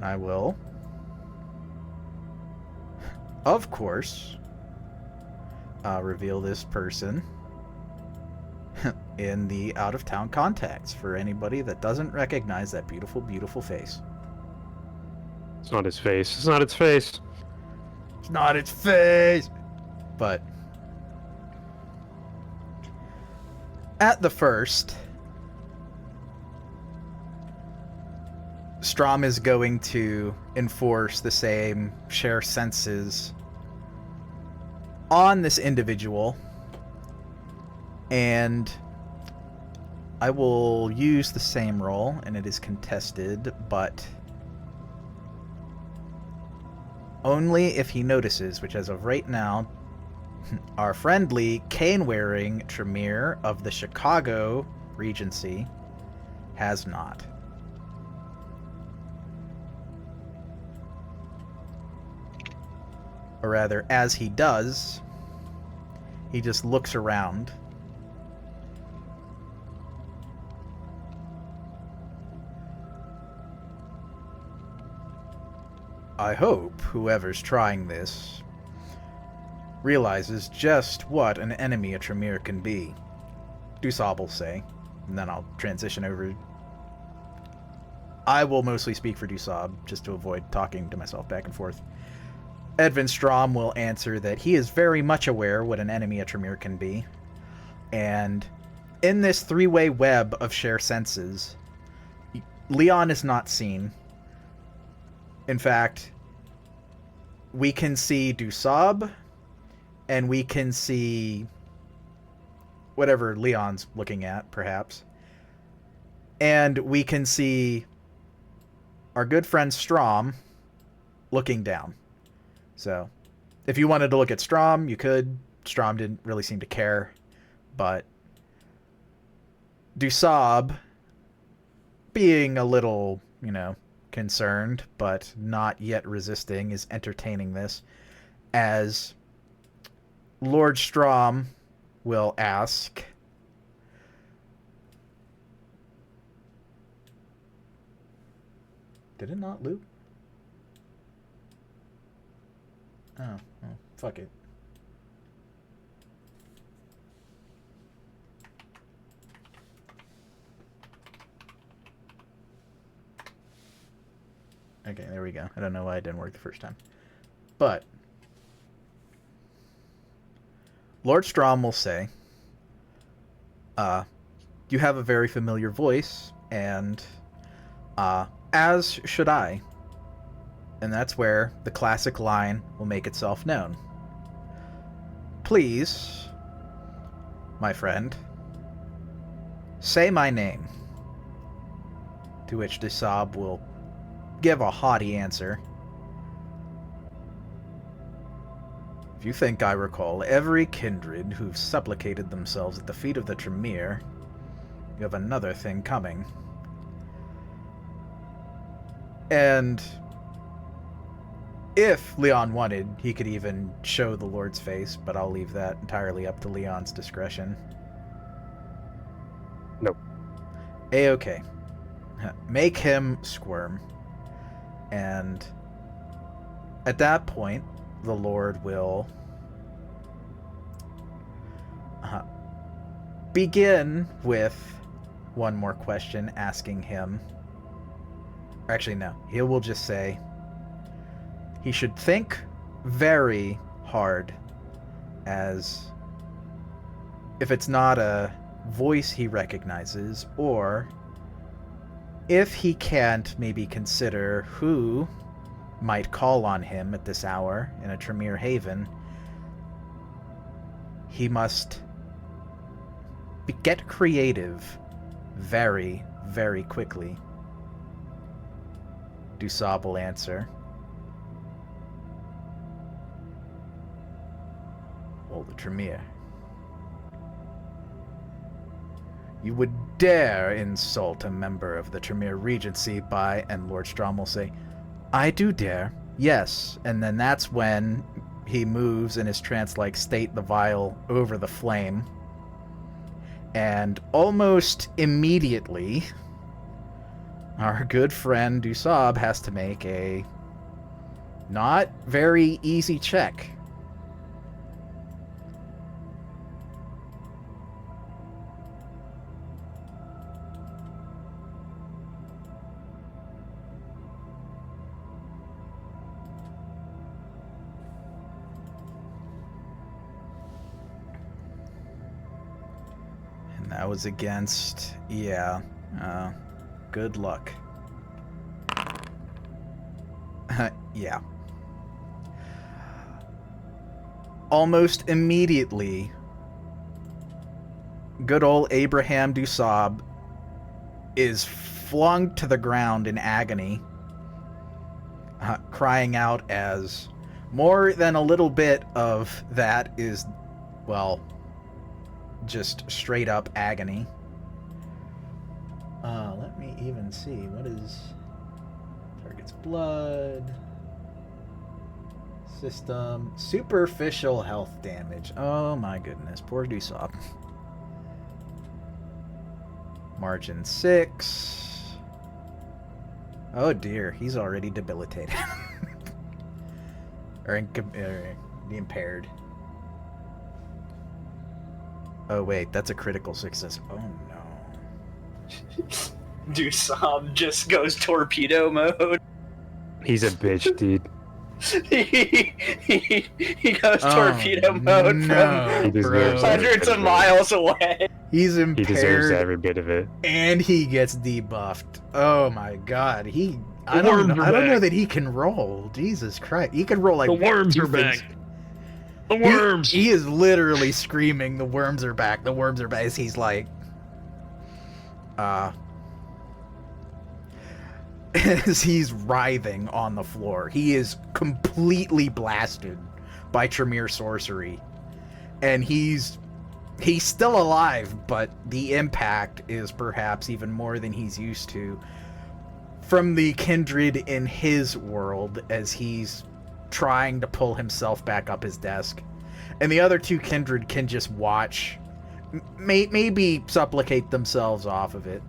I will, of course, reveal this person in the out-of-town contacts for anybody that doesn't recognize that beautiful, beautiful face. It's not his face. It's not its face. It's not its face! But at the first, Strom is going to enforce the same share senses on this individual, and I will use the same roll, and it is contested, but only if he notices, which as of right now, our friendly cane-wearing Tremere of the Chicago Regency has not. Or rather, as he does, he just looks around. I hope whoever's trying this realizes just what an enemy a Tremere can be. Dusab will say, and then I'll transition over. I will mostly speak for Dusab, just to avoid talking to myself back and forth. Edvin Strom will answer that he is very much aware what an enemy a Tremere can be. And in this three-way web of share senses, Leon is not seen. In fact, we can see Dusab, and we can see whatever Leon's looking at, perhaps. And we can see our good friend Strom looking down. So, if you wanted to look at Strom, you could. Strom didn't really seem to care. But Dusab, being a little, concerned, but not yet resisting, is entertaining this, as Lord Strom will ask, Did it not loop? Oh, well, fuck it. Okay, there we go. I don't know why it didn't work the first time. But Lord Strom will say, you have a very familiar voice, and as should I. And that's where the classic line will make itself known. Please, my friend, say my name. To which Dusab will give a haughty answer. If you think I recall every kindred who've supplicated themselves at the feet of the Tremere, you have another thing coming. And if Leon wanted, he could even show the Lord's face, but I'll leave that entirely up to Leon's discretion. Nope. A-okay. Make him squirm. And at that point, the Lord will begin with one more question, asking him... Actually, no. He will just say he should think very hard, as if it's not a voice he recognizes, or if he can't maybe consider who might call on him at this hour in a Tremere haven, he must get creative very, very quickly. Dusab will answer. Oh, the Tremere. You would dare insult a member of the Tremere Regency by... And Lord Strom will say, I do dare, yes. And then that's when he moves in his trance-like state the vial over the flame. And almost immediately, our good friend Dusab has to make a not very easy check. That was against, yeah, good luck. Yeah. Almost immediately, good old Abraham Dusab is flung to the ground in agony, crying out as more than a little bit of that is, well, just straight up agony. Let me even see. What is target's blood? System. Superficial health damage. Oh my goodness. Poor Dusab. Margin 6. Oh dear. He's already debilitated. or impaired. Oh wait, that's a critical success. Oh no. Dusab just goes torpedo mode. He's a bitch, dude. he goes torpedo mode He from deserves hundreds of miles away. He's He impaired. deserves every bit of it. And he gets debuffed. Oh my god. I worms don't are know back. that he can roll. Jesus Christ. He can roll like The worms two are back. things. The worms. He is literally screaming, the worms are back, the worms are back, as he's like, as he's writhing on the floor. He is completely blasted by Tremere sorcery. And he's still alive, but the impact is perhaps even more than he's used to from the kindred in his world as he's trying to pull himself back up his desk. And the other two kindred can just watch, maybe supplicate themselves off of it.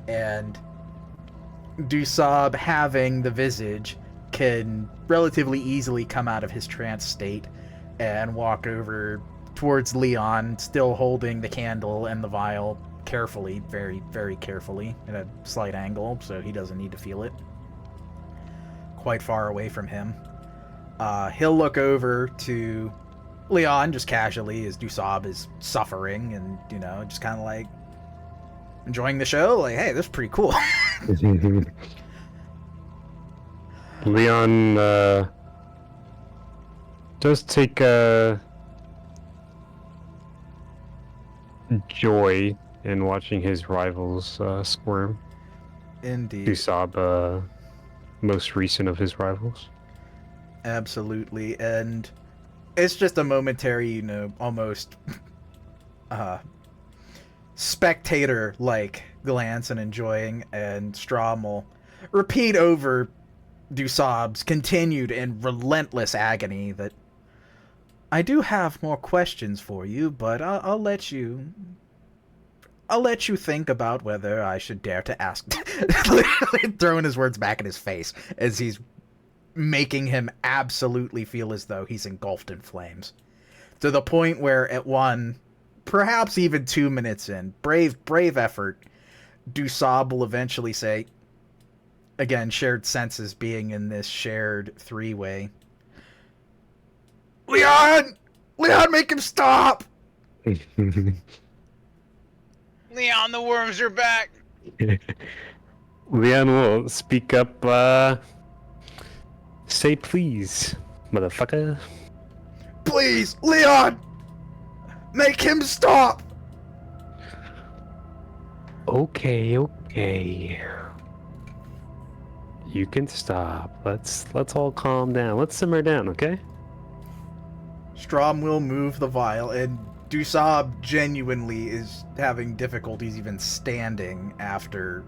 And Dusab, having the visage, can relatively easily come out of his trance state and walk over towards Leon, still holding the candle and the vial carefully, very, very carefully, at a slight angle, so he doesn't need to feel it. Quite far away from him. He'll look over to Leon just casually as Dusab is suffering and, you know, just kind of like enjoying the show. Like, hey, this is pretty cool. Leon does take joy in watching his rivals squirm. Indeed. Dusab, most recent of his rivals. Absolutely, and it's just a momentary, you know, almost spectator-like glance and enjoying, and Strom will repeat over Dusab's continued and relentless agony that I do have more questions for you, but I'll let you think about whether I should dare to ask. Throwing his words back in his face as he's making him absolutely feel as though he's engulfed in flames. To the point where at one, perhaps even 2 minutes in, brave effort, Dusab will eventually say, again, shared senses being in this shared three-way, Leon! Leon, make him stop! Leon, the worms are back! Leon will speak up, say please, motherfucker. Please, Leon! Make him stop! Okay. You can stop. Let's all calm down. Let's simmer down, okay? Strom will move the vial, and Dusab genuinely is having difficulties even standing after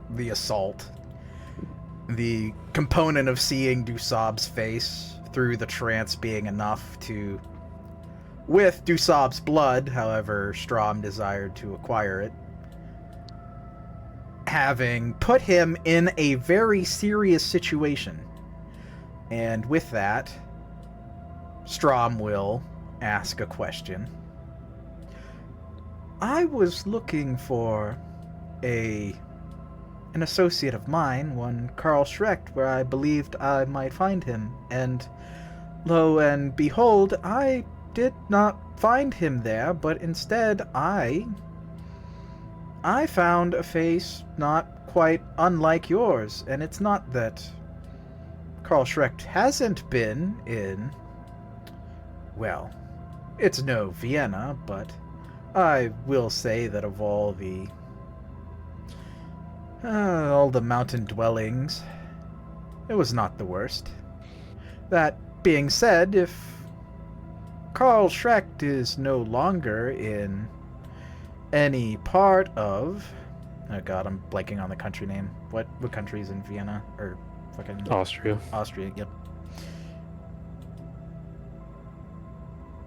the assault. The component of seeing Dusab's face through the trance being enough to... With Dusab's blood, however, Strom desired to acquire it, having put him in a very serious situation. And with that, Strom will ask a question. I was looking for an associate of mine, one Carl Schrecht, where I believed I might find him, and lo and behold, I did not find him there, but instead I found a face not quite unlike yours, and it's not that Carl Schrecht hasn't been in, well, it's no Vienna, but I will say that of all the mountain dwellings, it was not the worst. That being said, if Carl Schrecht is no longer in any part of... Oh god, I'm blanking on the country name. What country is in Vienna? Or fucking... Austria. Austria, yep.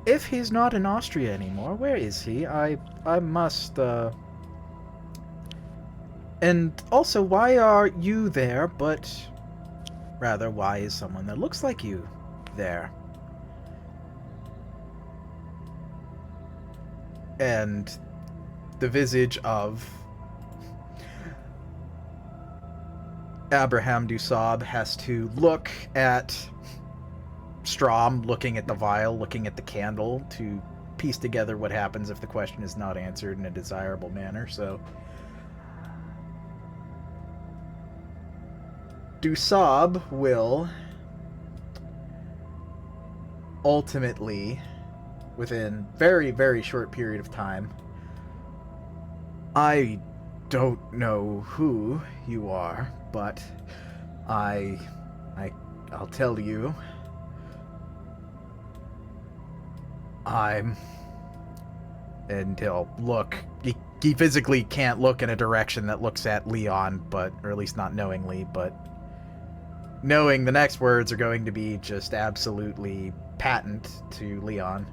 If he's not in Austria anymore, where is he? I must, And also, why are you there, but... Rather, why is someone that looks like you there? And the visage of Abraham Dusab has to look at Strom, looking at the vial, looking at the candle, to piece together what happens if the question is not answered in a desirable manner. So Dusab will ultimately, within very, very short period of time, I don't know who you are, but I'll tell you, and he'll look, he physically can't look in a direction that looks at Leon, but, or at least not knowingly, but knowing the next words are going to be just absolutely patent to Leon.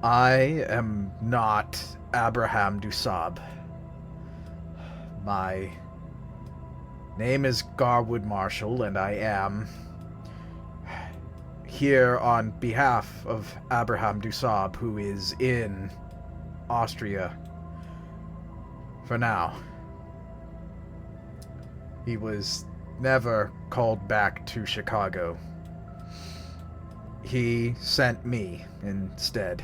I am not Abraham Dusab. My Name is Garwood Marshall, and I am here on behalf of Abraham Dusab, who is in Austria for now. He was never called back to Chicago. He sent me instead.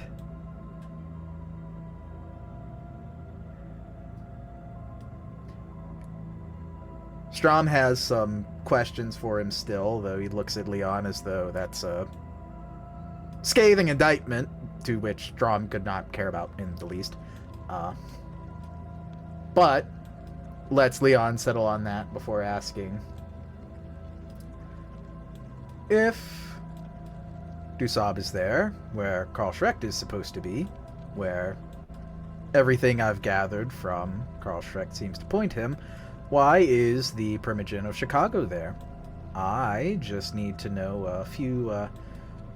Strom has some questions for him still, though he looks at Leon as though that's a scathing indictment, to which Strom could not care about in the least. But lets Leon settle on that before asking if Dusab is there, where Karl Schrecht is supposed to be, where everything I've gathered from Karl Schrecht seems to point him. Why is the Primogen of Chicago there? I just need to know a few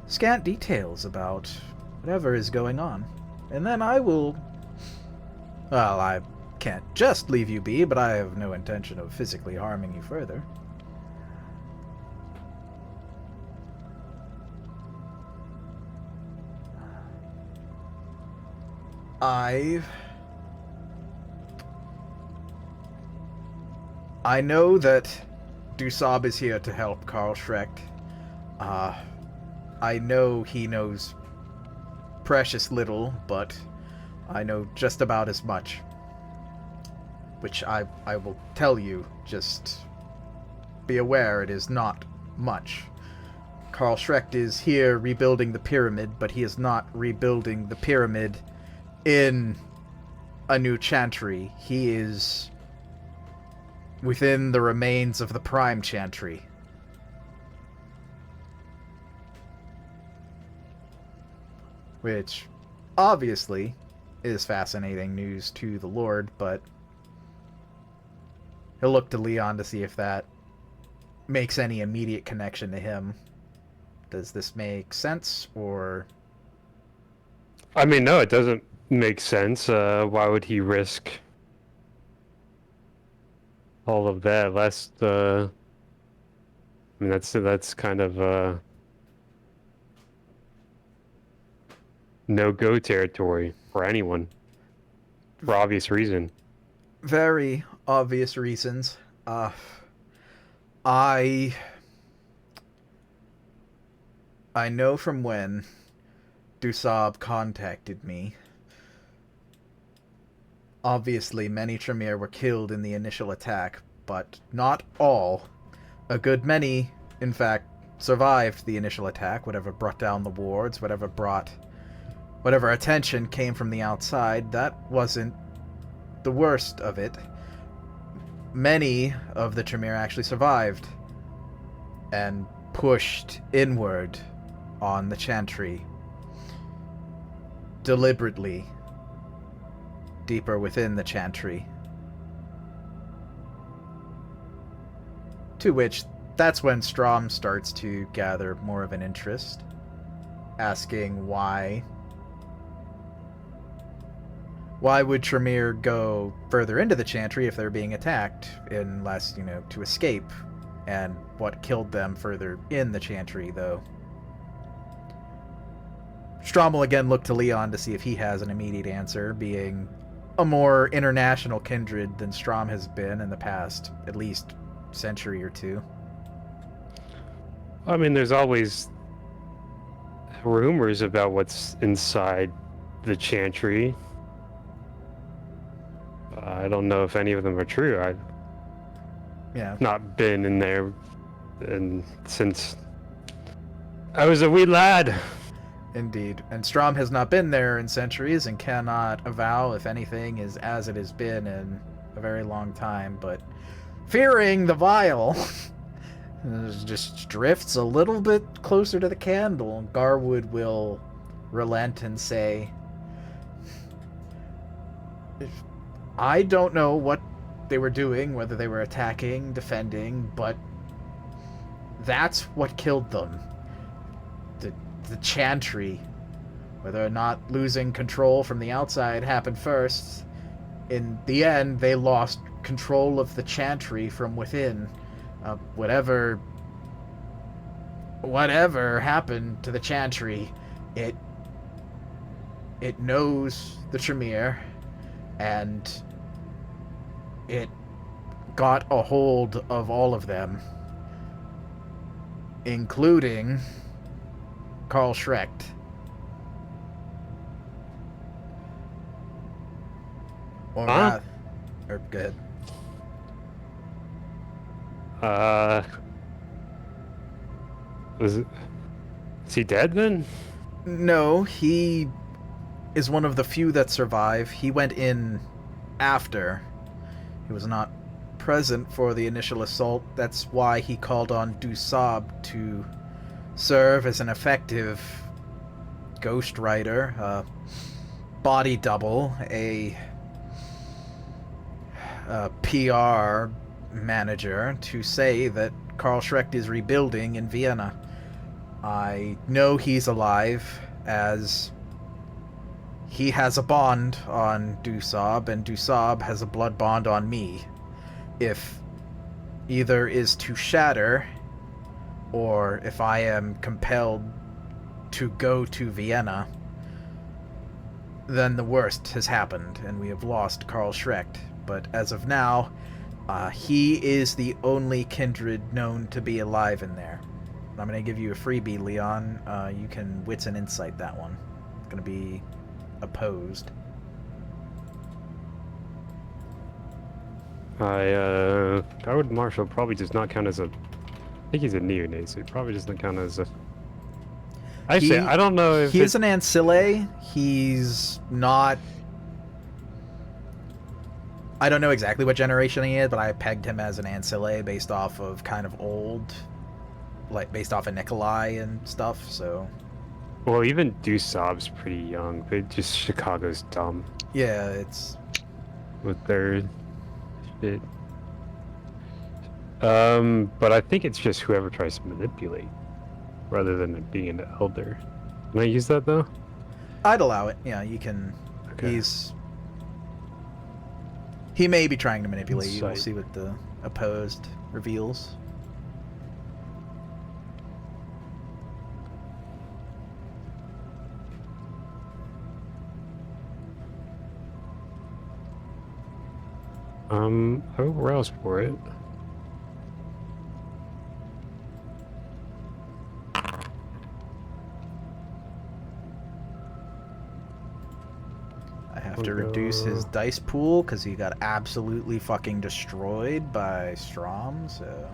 scant details about whatever is going on. And then I will... Well, I can't just leave you be, but I have no intention of physically harming you further. I know that Dusab is here to help Karl Schrecht. I know he knows precious little, but I know just about as much. Which I will tell you, just be aware it is not much. Karl Schrecht is here rebuilding the pyramid, but he is not rebuilding the pyramid in a new chantry. He is within the remains of the Prime Chantry. Which, obviously, is fascinating news to the Lord, but he'll look to Leon to see if that makes any immediate connection to him. Does this make sense, or... I mean, no, it doesn't make sense. Why would he risk all of that? I mean, that's kind of no-go territory for anyone, for obvious reason. Very obvious reasons. I know from when Dusab contacted me. Obviously, many Tremere were killed in the initial attack, but not all. A good many, in fact, survived the initial attack, whatever brought down the wards, whatever attention came from the outside. That wasn't the worst of it. Many of the Tremere actually survived and pushed inward on the Chantry deliberately, deeper within the Chantry. To which, that's when Strom starts to gather more of an interest, asking why would Tremere go further into the Chantry if they're being attacked, unless, to escape, and what killed them further in the Chantry, though. Strom will again look to Leon to see if he has an immediate answer, being a more international kindred than Strom has been in the past, at least, century or two. I mean, there's always rumors about what's inside the Chantry. I don't know if any of them are true. I've not been in there since I was a wee lad. Indeed. And Strom has not been there in centuries and cannot avow if anything is as it has been in a very long time, but fearing the vial just drifts a little bit closer to the candle. Garwood will relent and say, I don't know what they were doing, whether they were attacking, defending, but that's what killed them. The Chantry. Whether or not losing control from the outside happened first, in the end, they lost control of the chantry from within. Whatever happened to the chantry, it knows the Tremere, and it got a hold of all of them, including Carl Schrecht. Or Huh? or good. Is he dead then? No, he is one of the few that survive. He went in after. He was not present for the initial assault. That's why he called on Dusab to serve as an effective ghostwriter, a body double, a PR manager, to say that Carl Schrecht is rebuilding in Vienna. I know he's alive, as he has a bond on Dusab, and Dusab has a blood bond on me. If either is to shatter, or if I am compelled to go to Vienna, then the worst has happened, and we have lost Carl Schrecht. But as of now, he is the only kindred known to be alive in there. I'm going to give you a freebie, Leon. You can wits and insight that one. It's going to be opposed. Howard Marshall probably does not count as a... I think he's a neonate, so he probably doesn't count as a... Actually, I don't know if he's an ancilla. He's not... I don't know exactly what generation he is, but I pegged him as an ancilla based off of kind of old... like, based off of Nikolai and stuff, so... Well, even Dusab's pretty young, but just Chicago's dumb Yeah, it's... with their shit. But I think it's just whoever tries to manipulate, rather than it being an elder. Can I use that, though? I'd allow it. Yeah, you can... Okay. He may be trying to manipulate you. We'll Insight. see what the opposed reveals. I will rouse for it. I have to reduce his dice pool because he got absolutely fucking destroyed by Strom, so...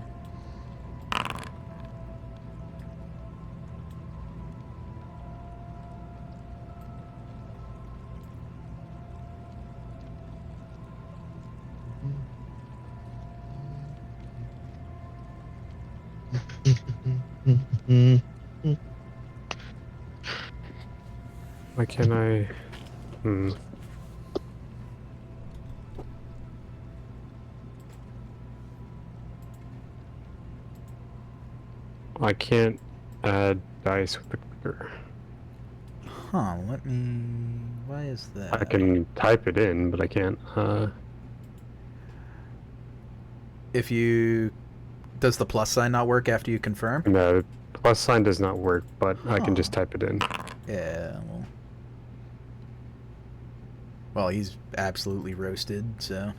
Why can't I... I can't add dice with the clicker. Huh, let me... Why is that? I can type it in, but I can't, If you... Does the plus sign not work after you confirm? No, plus sign does not work, but I can just Huh. type it in. Yeah, well... Well, he's absolutely roasted, so...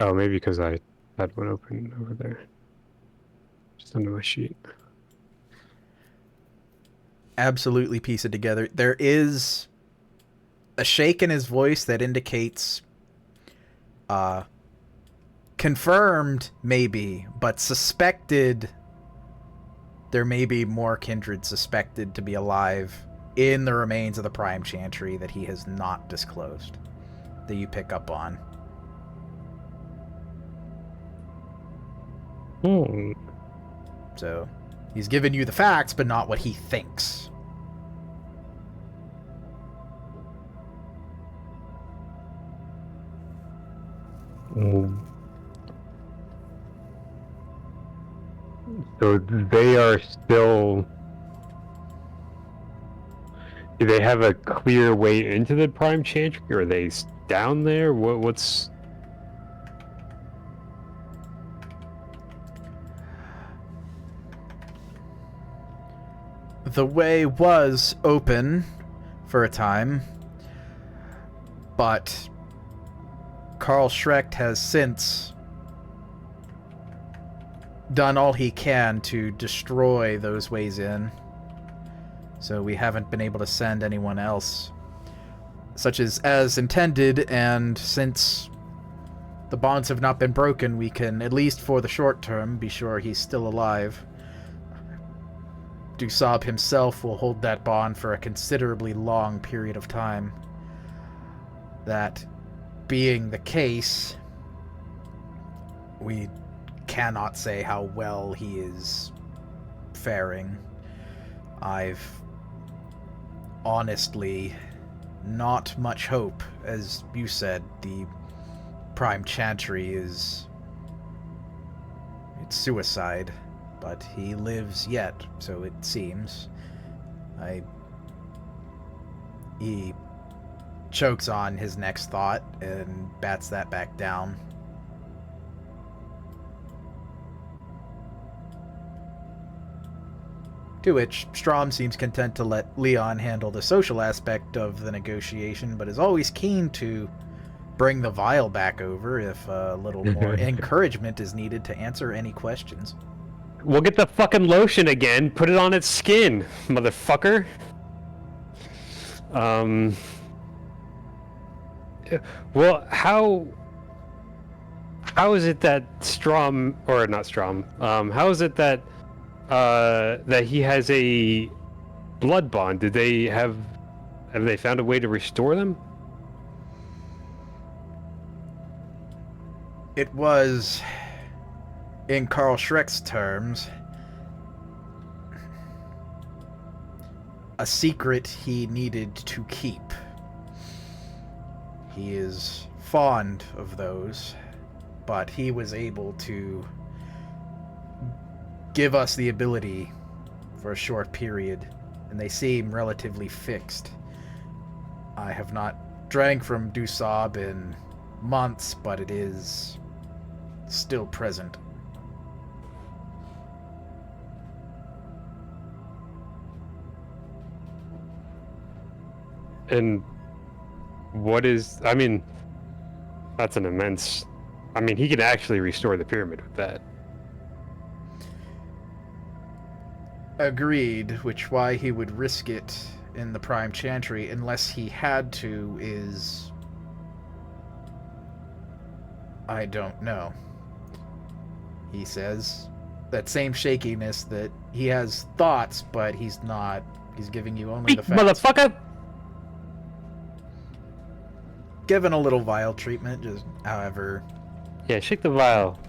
Oh, maybe because I had one open over there. Just under my sheet. Absolutely piece it together. There is a shake in his voice that indicates confirmed maybe, but suspected there may be more kindred suspected to be alive in the remains of the Prime Chantry that he has not disclosed, that you pick up on. So he's given you the facts, but not what he thinks. So they are still... Do they have a clear way into the Prime Chantry, or are they down there? What's... The way was open for a time, but Karl Schrecht has since done all he can to destroy those ways in, so we haven't been able to send anyone else such as intended, and since the bonds have not been broken, we can, at least for the short term, be sure he's still alive. Dusab himself will hold that bond for a considerably long period of time. That being the case, we cannot say how well he is faring. I've honestly not much hope. As you said, the Prime Chantry it's suicide. But he lives yet, so it seems. He chokes on his next thought and bats that back down. To which Strom seems content to let Leon handle the social aspect of the negotiation, but is always keen to bring the vial back over if a little more encouragement is needed to answer any questions. We'll get the fucking lotion again, put it on its skin, motherfucker. Well, how is it that Strom, or not Strom, how is it that that he has a blood bond? Have they found a way to restore them? It was, in Karl Schrecht's terms, a secret he needed to keep. He is fond of those, but he was able to give us the ability for a short period, and they seem relatively fixed. I have not drank from Dusab in months, but it is still present. And what is... I mean, that's an immense... I mean, he can actually restore the pyramid with that. Agreed, which why he would risk it in the Prime Chantry unless he had to is... I don't know. He says that same shakiness that he has thoughts, but he's not. He's giving you only the facts. Motherfucker! Given a little vial treatment, just however. Yeah, shake the vial.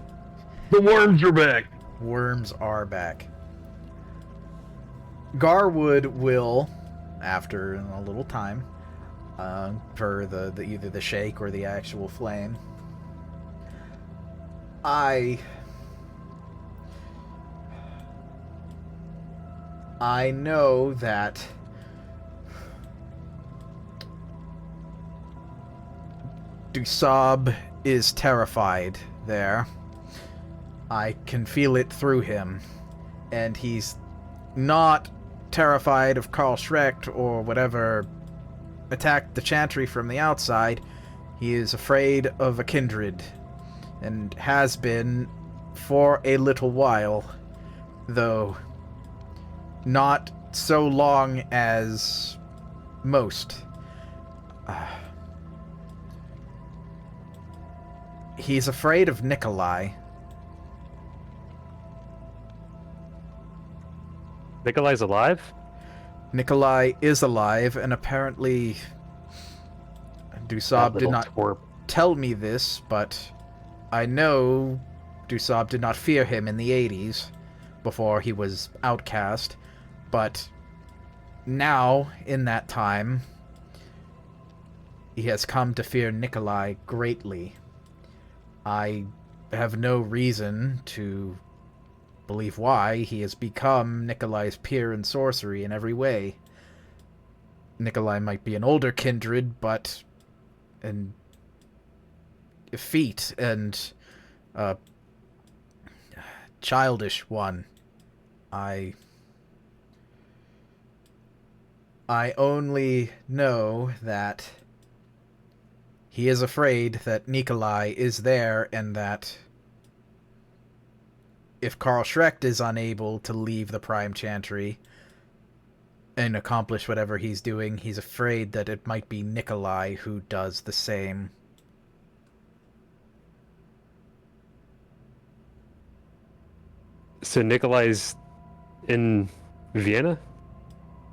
The worms are back. Worms are back. Garwood will, after a little time, for the either the shake or the actual flame. I know that Dusab is terrified there. I can feel it through him, and he's not terrified of Karl Schrecht or whatever attacked the Chantry from the outside. He is afraid of a kindred, and has been for a little while, though not so long as most. He's afraid of Nikolai. Nikolai's alive? Nikolai is alive, and apparently Dusab did not tell me this, but I know Dusab did not fear him in the 80s, before he was outcast, but now, in that time, he has come to fear Nikolai greatly. I have no reason to believe why. He has become Nikolai's peer in sorcery in every way. Nikolai might be an older kindred, but an effete and childish one. I only know that he is afraid that Nikolai is there, and that if Karl Schrecht is unable to leave the Prime Chantry and accomplish whatever he's doing, he's afraid that it might be Nikolai who does the same. So Nikolai's in Vienna?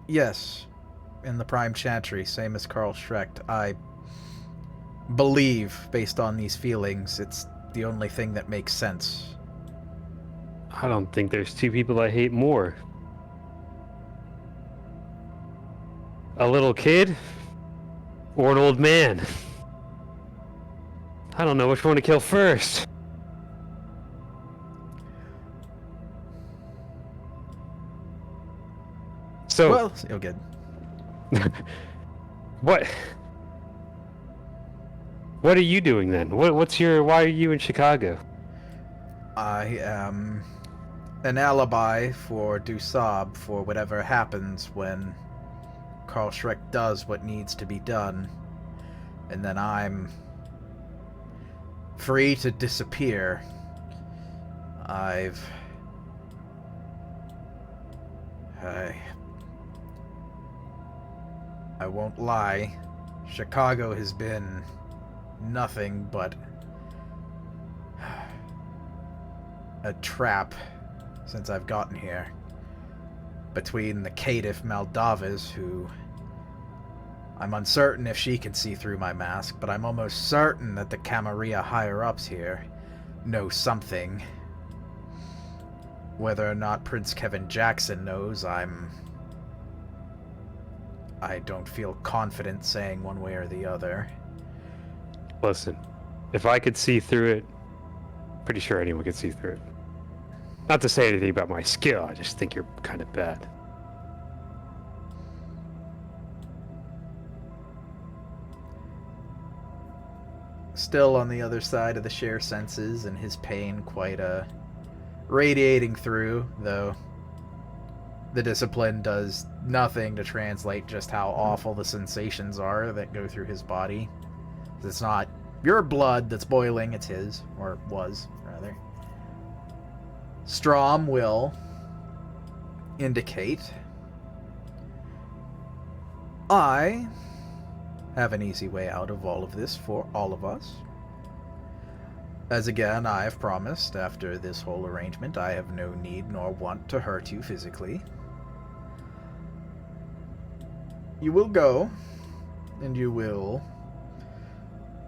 Yes, in the Prime Chantry, same as Karl Schrecht. I believe, based on these feelings, it's the only thing that makes sense. I don't think there's two people I hate more. A little kid or an old man. I don't know which one to kill first. So, Well, oh, good. what are you doing then? Why are you in Chicago? I am an alibi for Dusab for whatever happens when Karl Schrecht does what needs to be done. And then I'm free to disappear. I won't lie. Chicago has been nothing but a trap since I've gotten here. Between the Caitiff Maldavis, who I'm uncertain if she can see through my mask, but I'm almost certain that the Camarilla higher-ups here know something. Whether or not Prince Kevin Jackson knows, I don't feel confident saying one way or the other. Listen, if I could see through it, pretty sure anyone could see through it. Not to say anything about my skill, I just think you're kind of bad. Still on the other side of the share senses, and his pain quite radiating through, though the discipline does nothing to translate just how awful the sensations are that go through his body. It's not your blood that's boiling, it's his, or was, rather. Strom will indicate I have an easy way out of all of this for all of us. As again, I have promised, after this whole arrangement, I have no need nor want to hurt you physically. You will go, and you will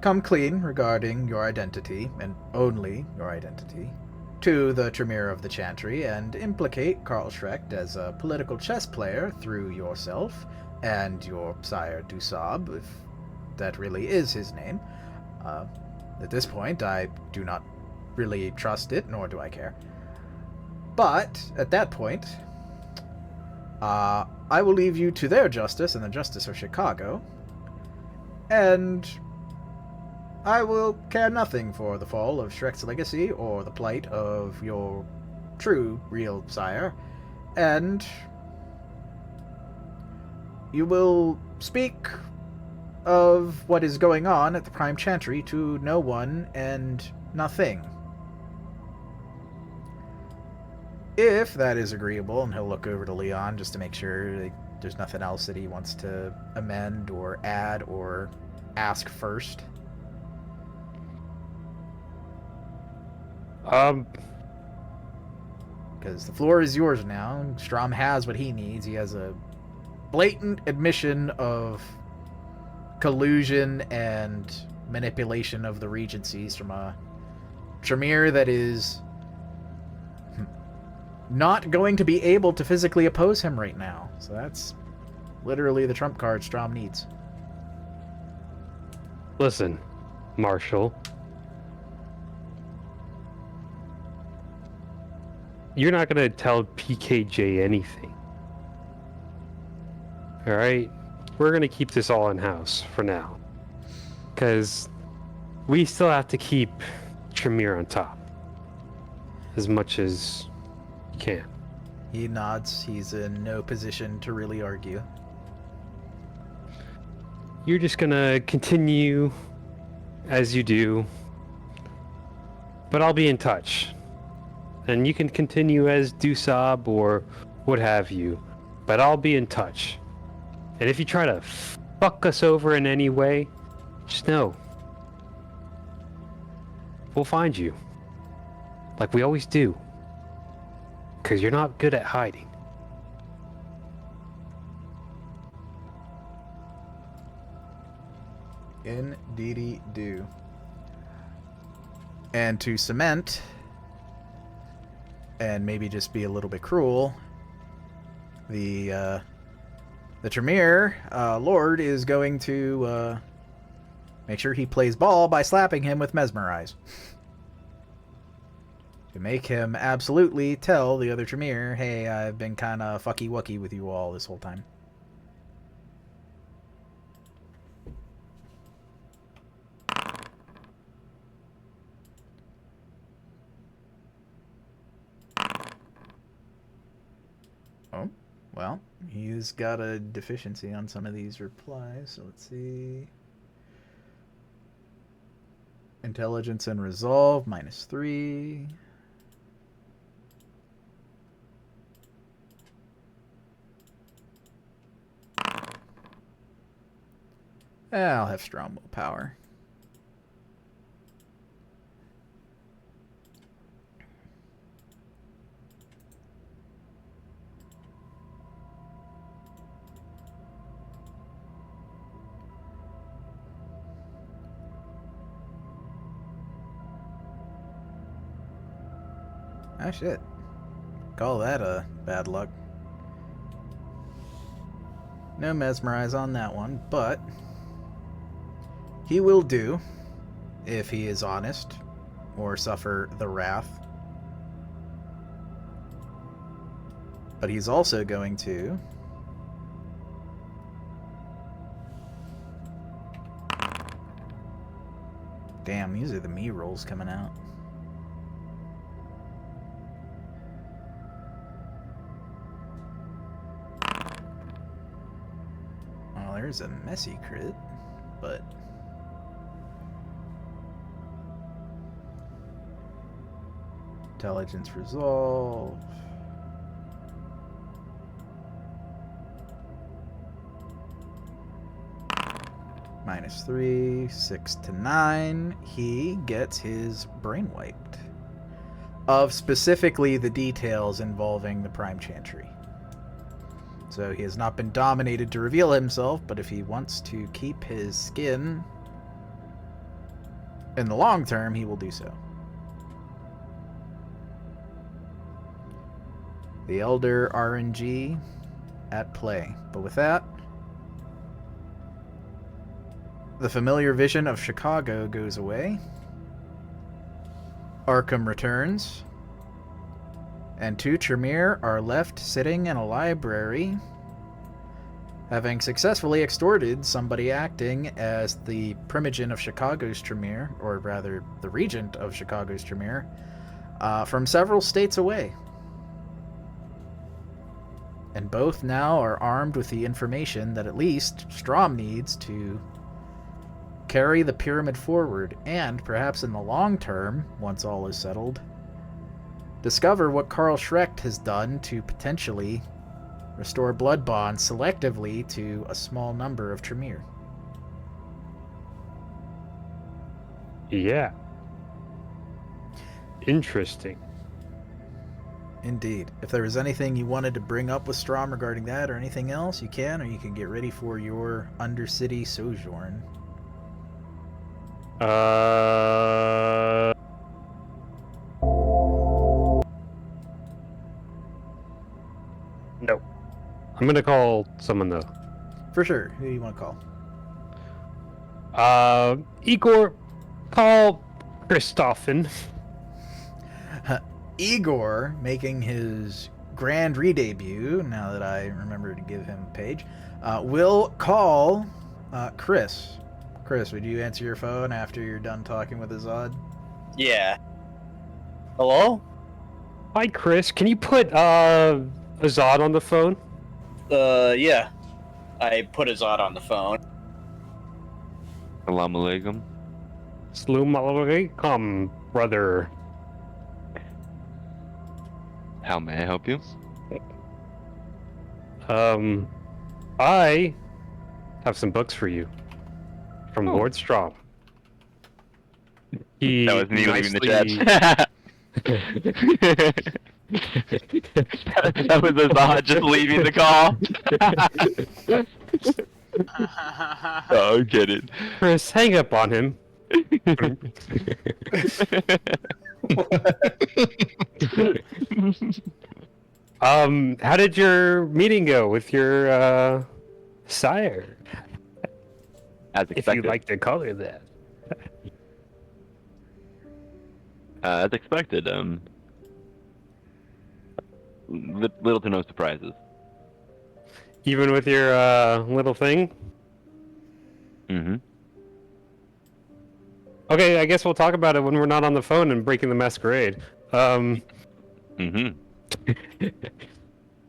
come clean regarding your identity, and only your identity, to the Tremere of the Chantry, and implicate Karl Schrecht as a political chess player through yourself and your sire Dusab, if that really is his name. At this point, I do not really trust it, nor do I care. But, at that point, I will leave you to their justice and the justice of Chicago, and I will care nothing for the fall of Schrecht's legacy or the plight of your true, real sire, and you will speak of what is going on at the Prime Chantry to no one and nothing. If that is agreeable, and he'll look over to Leon just to make sure there's nothing else that he wants to amend or add or ask first. Because the floor is yours now. Strom has what he needs. He has a blatant admission of collusion and manipulation of the regencies from a Tremere that is not going to be able to physically oppose him right now. So that's literally the trump card Strom needs. Listen, Marshall. You're not going to tell PKJ anything. Alright? we're gonna keep this all in-house for now. Because we still have to keep Tremere on top. As much as you can. He nods. He's in no position to really argue. You're just gonna continue as you do. But I'll be in touch. And you can continue as Dusab or what have you. But I'll be in touch. And if you try to fuck us over in any way, just know. We'll find you. Like we always do. Because you're not good at hiding. Indeedy do. And to cement, and maybe just be a little bit cruel, the Tremere Lord is going to make sure he plays ball by slapping him with Mesmerize. To make him absolutely tell the other Tremere, hey, I've been kind of fucky-wucky with you all this whole time. Oh, well, he's got a deficiency on some of these replies, so let's see. Intelligence and resolve, -3. I'll have strong willpower. Ah, shit. Call that a bad luck. No mesmerize on that one, but he will do if he is honest or suffer the wrath. But he's also going to damn, these are the me rolls coming out. Well, there's a messy crit, but intelligence resolve. -3, 6 to 9. He gets his brain wiped. Of specifically the details involving the Prime Chantry. So he has not been dominated to reveal himself, but if he wants to keep his skin in the long term, he will do so. The Elder RNG at play. But with that, the familiar vision of Chicago goes away. Arkham returns. And two Tremere are left sitting in a library, having successfully extorted somebody acting as the primogen of Chicago's Tremere, or rather, the regent of Chicago's Tremere, from several states away. And both now are armed with the information that at least Strom needs to carry the pyramid forward, and perhaps in the long term, once all is settled, discover what Karl Schrecht has done to potentially restore blood bonds selectively to a small number of Tremere. Yeah. Interesting. Indeed. If there was anything you wanted to bring up with Strom regarding that or anything else, you can, or you can get ready for your Undercity sojourn. No. I'm gonna call someone though. For sure. Who do you want to call? Igor, call Christophin. Igor making his grand re-debut, now that I remember to give him a page. We'll call Chris. Chris, would you answer your phone after you're done talking with Azad? Yeah. Hello? Hi, Chris. Can you put Azad on the phone? Yeah. I put Azad on the phone. Assalamu alaikum. Assalamu alaikum, brother. How may I help you? I have some books for you from Lord Strom. That was me leaving the nicely- chat. That was Azad just leaving the call. Oh, get it. Chris, hang up on him. How did your meeting go with your sire? As If expected. you'd like to color that. As expected. Little to no surprises. Even with your little thing? Mm-hmm. Okay, I guess we'll talk about it when we're not on the phone and breaking the masquerade. Mm-hmm.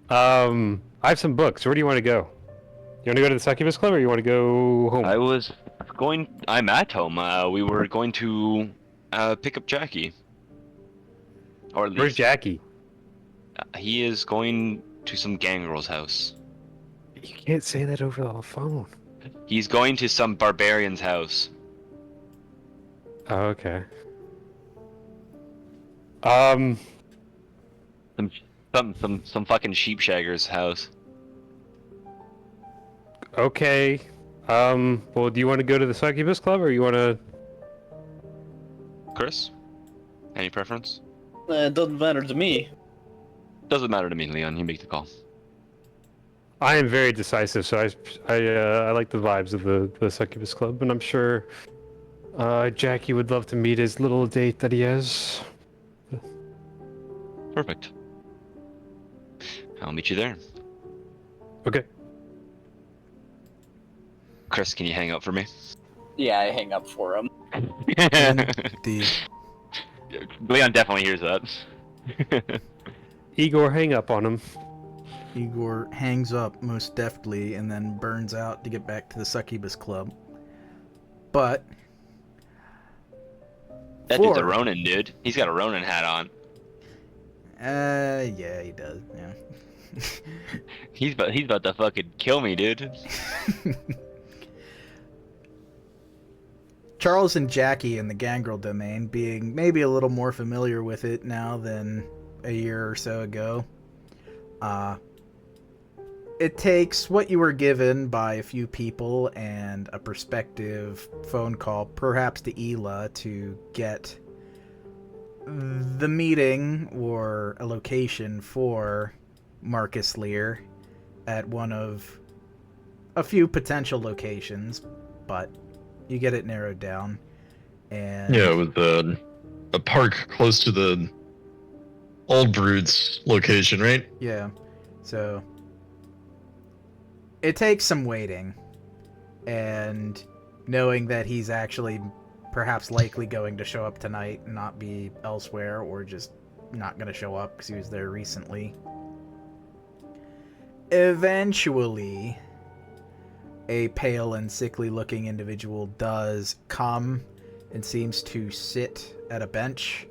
I have some books. Where do you want to go? You want to go to the Succubus Club or you want to go home? I'm at home. We were going to pick up Jackie. Or at Where's least Jackie? he is going to some gangrel's house. You can't say that over the phone. He's going to some barbarian's house. Oh, okay. Some fucking sheepshagger's house. Okay. Well, do you want to go to the Succubus Club or you want to... Chris? Any preference? It doesn't matter to me. Doesn't matter to me, Leon. You make the call. I am very decisive, so I like the vibes of the Succubus Club, and I'm sure Jackie would love to meet his little date that he has. Perfect. I'll meet you there. Okay. Chris, can you hang up for me? Yeah, I hang up for him. The Leon definitely hears that. Igor, hang up on him. Igor hangs up most deftly and then burns out to get back to the Succubus Club. But That dude's a Ronin, dude. He's got a Ronin hat on. Yeah, he does. Yeah. He's about to fucking kill me, dude. Charles and Jackie in the Gangrel domain, being maybe a little more familiar with it now than a year or so ago. It takes what you were given by a few people and a prospective phone call, perhaps to Ela, to get the meeting or a location for Marcus Lear at one of a few potential locations, but you get it narrowed down. And Yeah, it was a park close to the Old Brood's location, right? yeah, so it takes some waiting and knowing that he's actually perhaps likely going to show up tonight and not be elsewhere, or just not going to show up because he was there recently. Eventually, a pale and sickly looking individual does come and seems to sit at a bench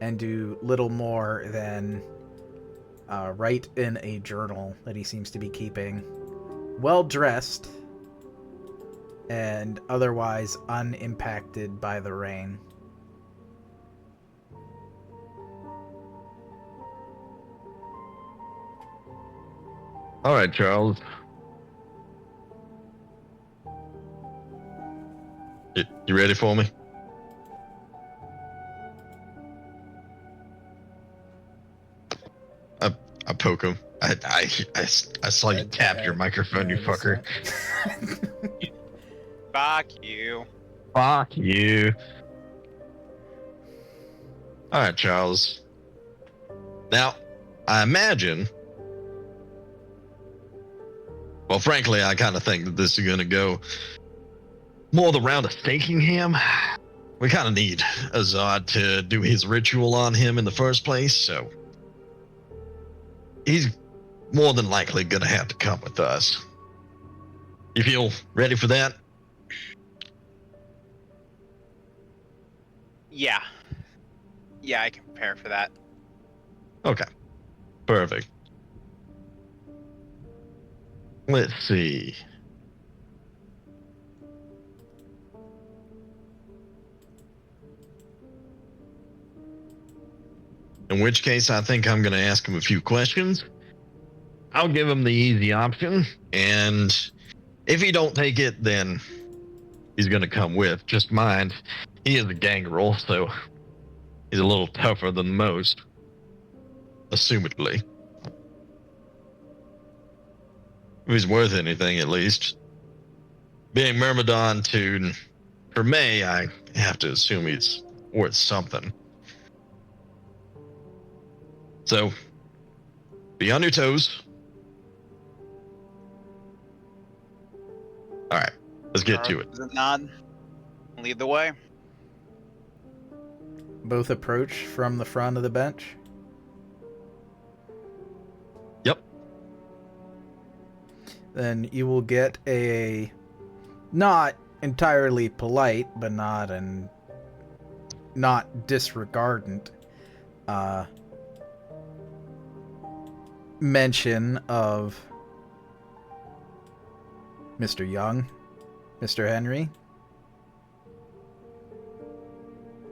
and do little more than write in a journal that he seems to be keeping. Well dressed and otherwise unimpacted by the rain. All right, Charles. You ready for me? I poke him. I saw you tap your microphone, you fucker. Fuck you. Fuck you. All right, Charles. Now, I imagine Well, frankly, I kind of think that this is going to go more the round of staking him. We kind of need Azad to do his ritual on him in the first place, so he's more than likely going to have to come with us. You feel ready for that? Yeah. Yeah, I can prepare for that. Okay. Perfect. Let's see. In which case, I think I'm going to ask him a few questions. I'll give him the easy option, and if he don't take it, then he's going to come with. Just mind, he is a gangrel, so he's a little tougher than most. Assumedly. If he's worth anything, at least. Being Myrmidon to Tremere, I have to assume he's worth something. So, be on your toes. Alright, let's get to it. Nod. Lead the way. Both approach from the front of the bench. Yep. Then you will get a not entirely polite, but not disregardant mention of Mr. Young, Mr. Henry.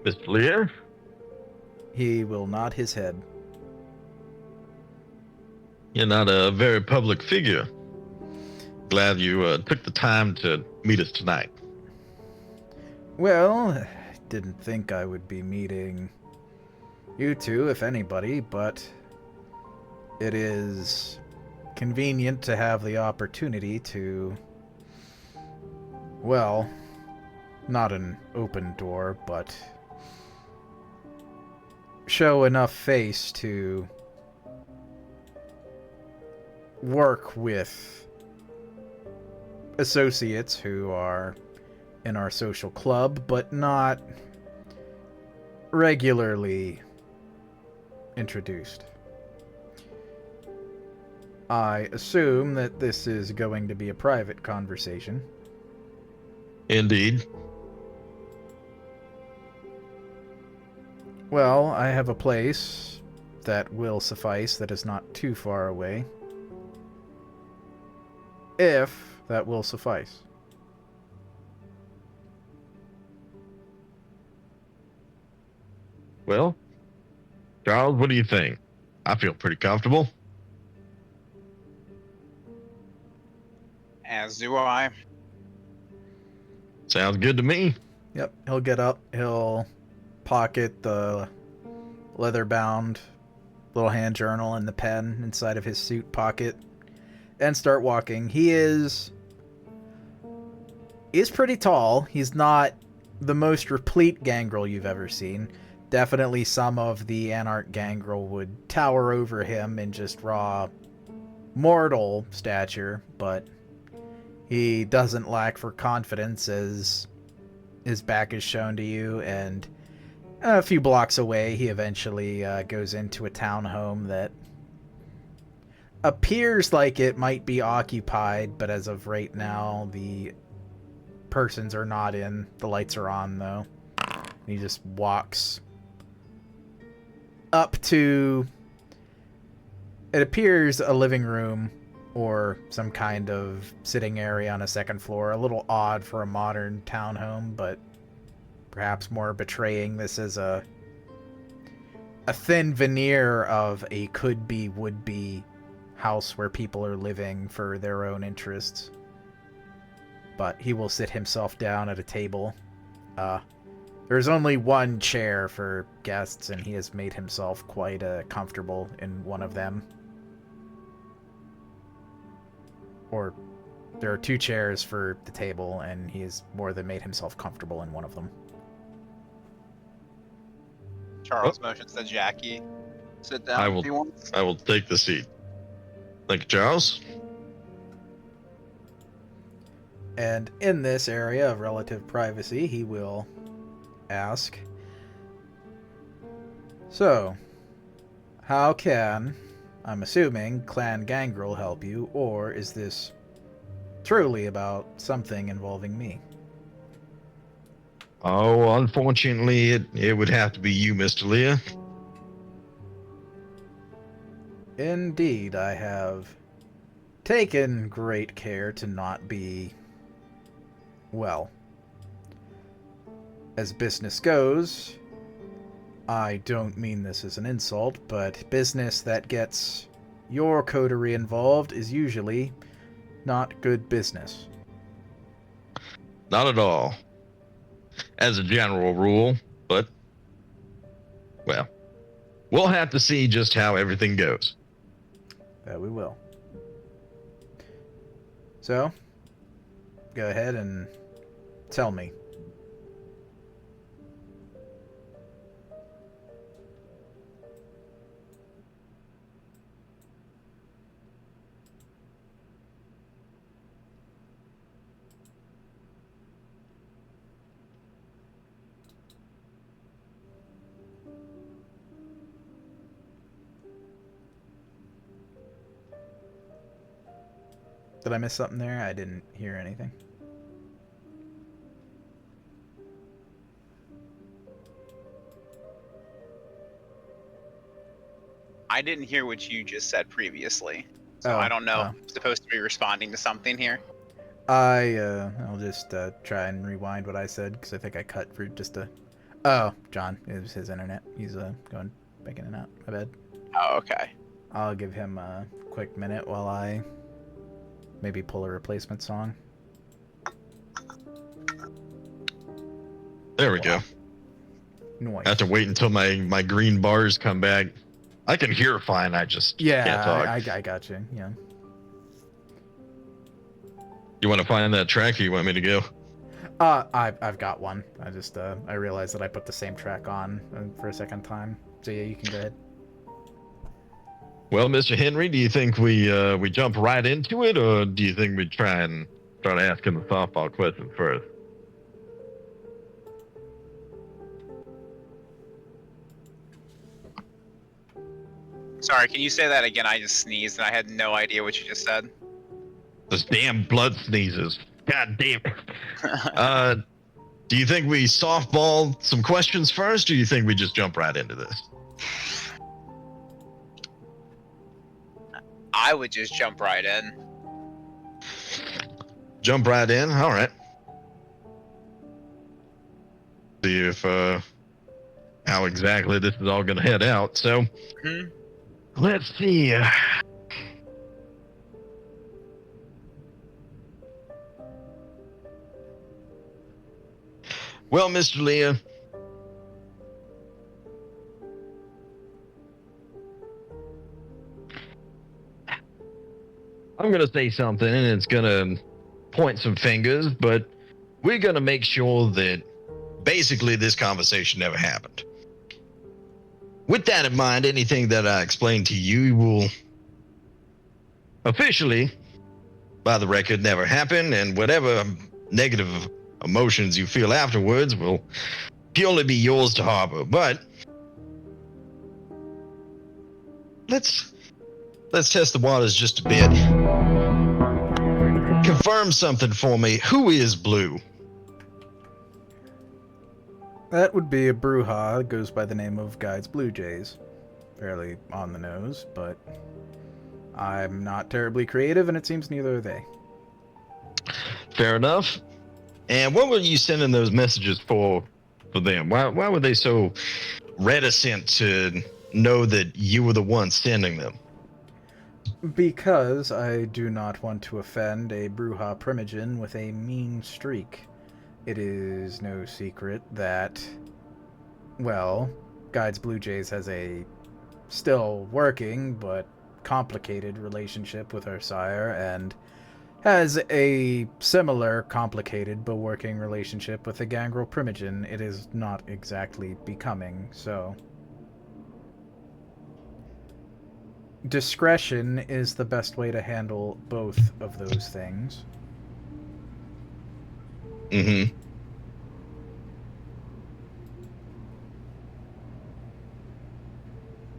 Mr. Lear? He will nod his head. You're not a very public figure. Glad you took the time to meet us tonight. Well, I didn't think I would be meeting you two, if anybody, but it is convenient to have the opportunity to, well, not an open door, but show enough face to work with associates who are in our social club, but not regularly introduced. I assume that this is going to be a private conversation. Indeed. Well, I have a place that will suffice that is not too far away. If that will suffice. Well, Charles, what do you think? I feel pretty comfortable. As do I. Sounds good to me. Yep, he'll get up, he'll pocket the leather-bound little hand journal and the pen inside of his suit pocket and start walking. He's pretty tall. He's not the most replete gangrel you've ever seen. Definitely some of the Anarch gangrel would tower over him in just raw mortal stature, but he doesn't lack for confidence as his back is shown to you, and a few blocks away he eventually goes into a townhome that appears like it might be occupied, but as of right now the persons are not in. The lights are on though. He just walks up to, it appears, a living room or some kind of sitting area on a second floor. A little odd for a modern townhome, but perhaps more betraying this as a thin veneer of a could-be, would-be house where people are living for their own interests. But he will sit himself down at a table. There's only one chair for guests, and he has made himself quite comfortable in one of them. Or there are two chairs for the table, and he has more than made himself comfortable in one of them. Charles motions to Jackie. Sit down if you want. I will take the seat. Thank you, Charles. And in this area of relative privacy, he will ask, so, how can, I'm assuming, Clan Gangrel help you, or is this truly about something involving me? Oh, unfortunately, it would have to be you, Mr. Leah. Indeed, I have taken great care to not be, well, as business goes, I don't mean this as an insult, but business that gets your coterie involved is usually not good business. Not at all. As a general rule, but, well, we'll have to see just how everything goes. That we will. So, go ahead and tell me. Did I miss something there? I didn't hear anything. I didn't hear what you just said previously, so Oh, I don't know. oh. I'm supposed to be responding to something here. I'll just try and rewind what I said, because I think I cut for just a... Oh, John. It was his internet. He's going back in and out. My bad. Oh, okay. I'll give him a quick minute while I maybe pull a replacement song. There we go. Noise. I have to wait until my green bars come back. I can hear fine, I just can't talk. I got you. Yeah. You want to find that track or you want me to go? I've got one. I just I realized that I put the same track on for a second time. So yeah, you can go ahead. Well, Mr. Henry, do you think we jump right into it, or do you think we try to ask him the softball question first? Sorry, can you say that again? I just sneezed and I had no idea what you just said. Those damn blood sneezes. God damn it. Do you think we softball some questions first, or do you think we just jump right into this? I would just jump right in. Jump right in? All right. See if how exactly this is all going to head out. So, let's see. Well, Mr. Leah, I'm going to say something, and it's going to point some fingers, but we're going to make sure that basically this conversation never happened. With that in mind, anything that I explain to you will officially, by the record, never happen, and whatever negative emotions you feel afterwards will purely be yours to harbor. But let's test the waters just a bit. Confirm something for me. Who is Blue? That would be a Bruja. It goes by the name of Guide's Blue Jays. Fairly on the nose, but I'm not terribly creative, and it seems neither are they. Fair enough. And what were you sending those messages for them? Why were they so reticent to know that you were the one sending them? Because I do not want to offend a Bruja Primogen with a mean streak. It is no secret that, well, Guide's Blue Jays has a still working but complicated relationship with her sire, and has a similar complicated but working relationship with the Gangrel Primogen. It is not exactly becoming, so discretion is the best way to handle both of those things. Mm-hmm.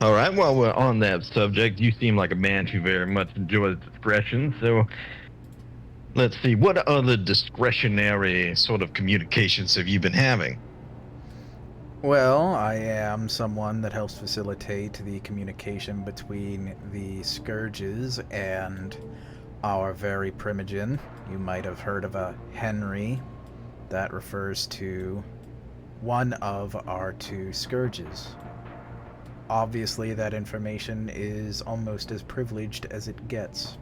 All right, while we're on that subject, you seem like a man who very much enjoys discretion, so let's see, what other discretionary sort of communications have you been having? Well, I am someone that helps facilitate the communication between the Scourges and our very primogen. You might have heard of a Henry. That refers to one of our two Scourges. Obviously, that information is almost as privileged as it gets.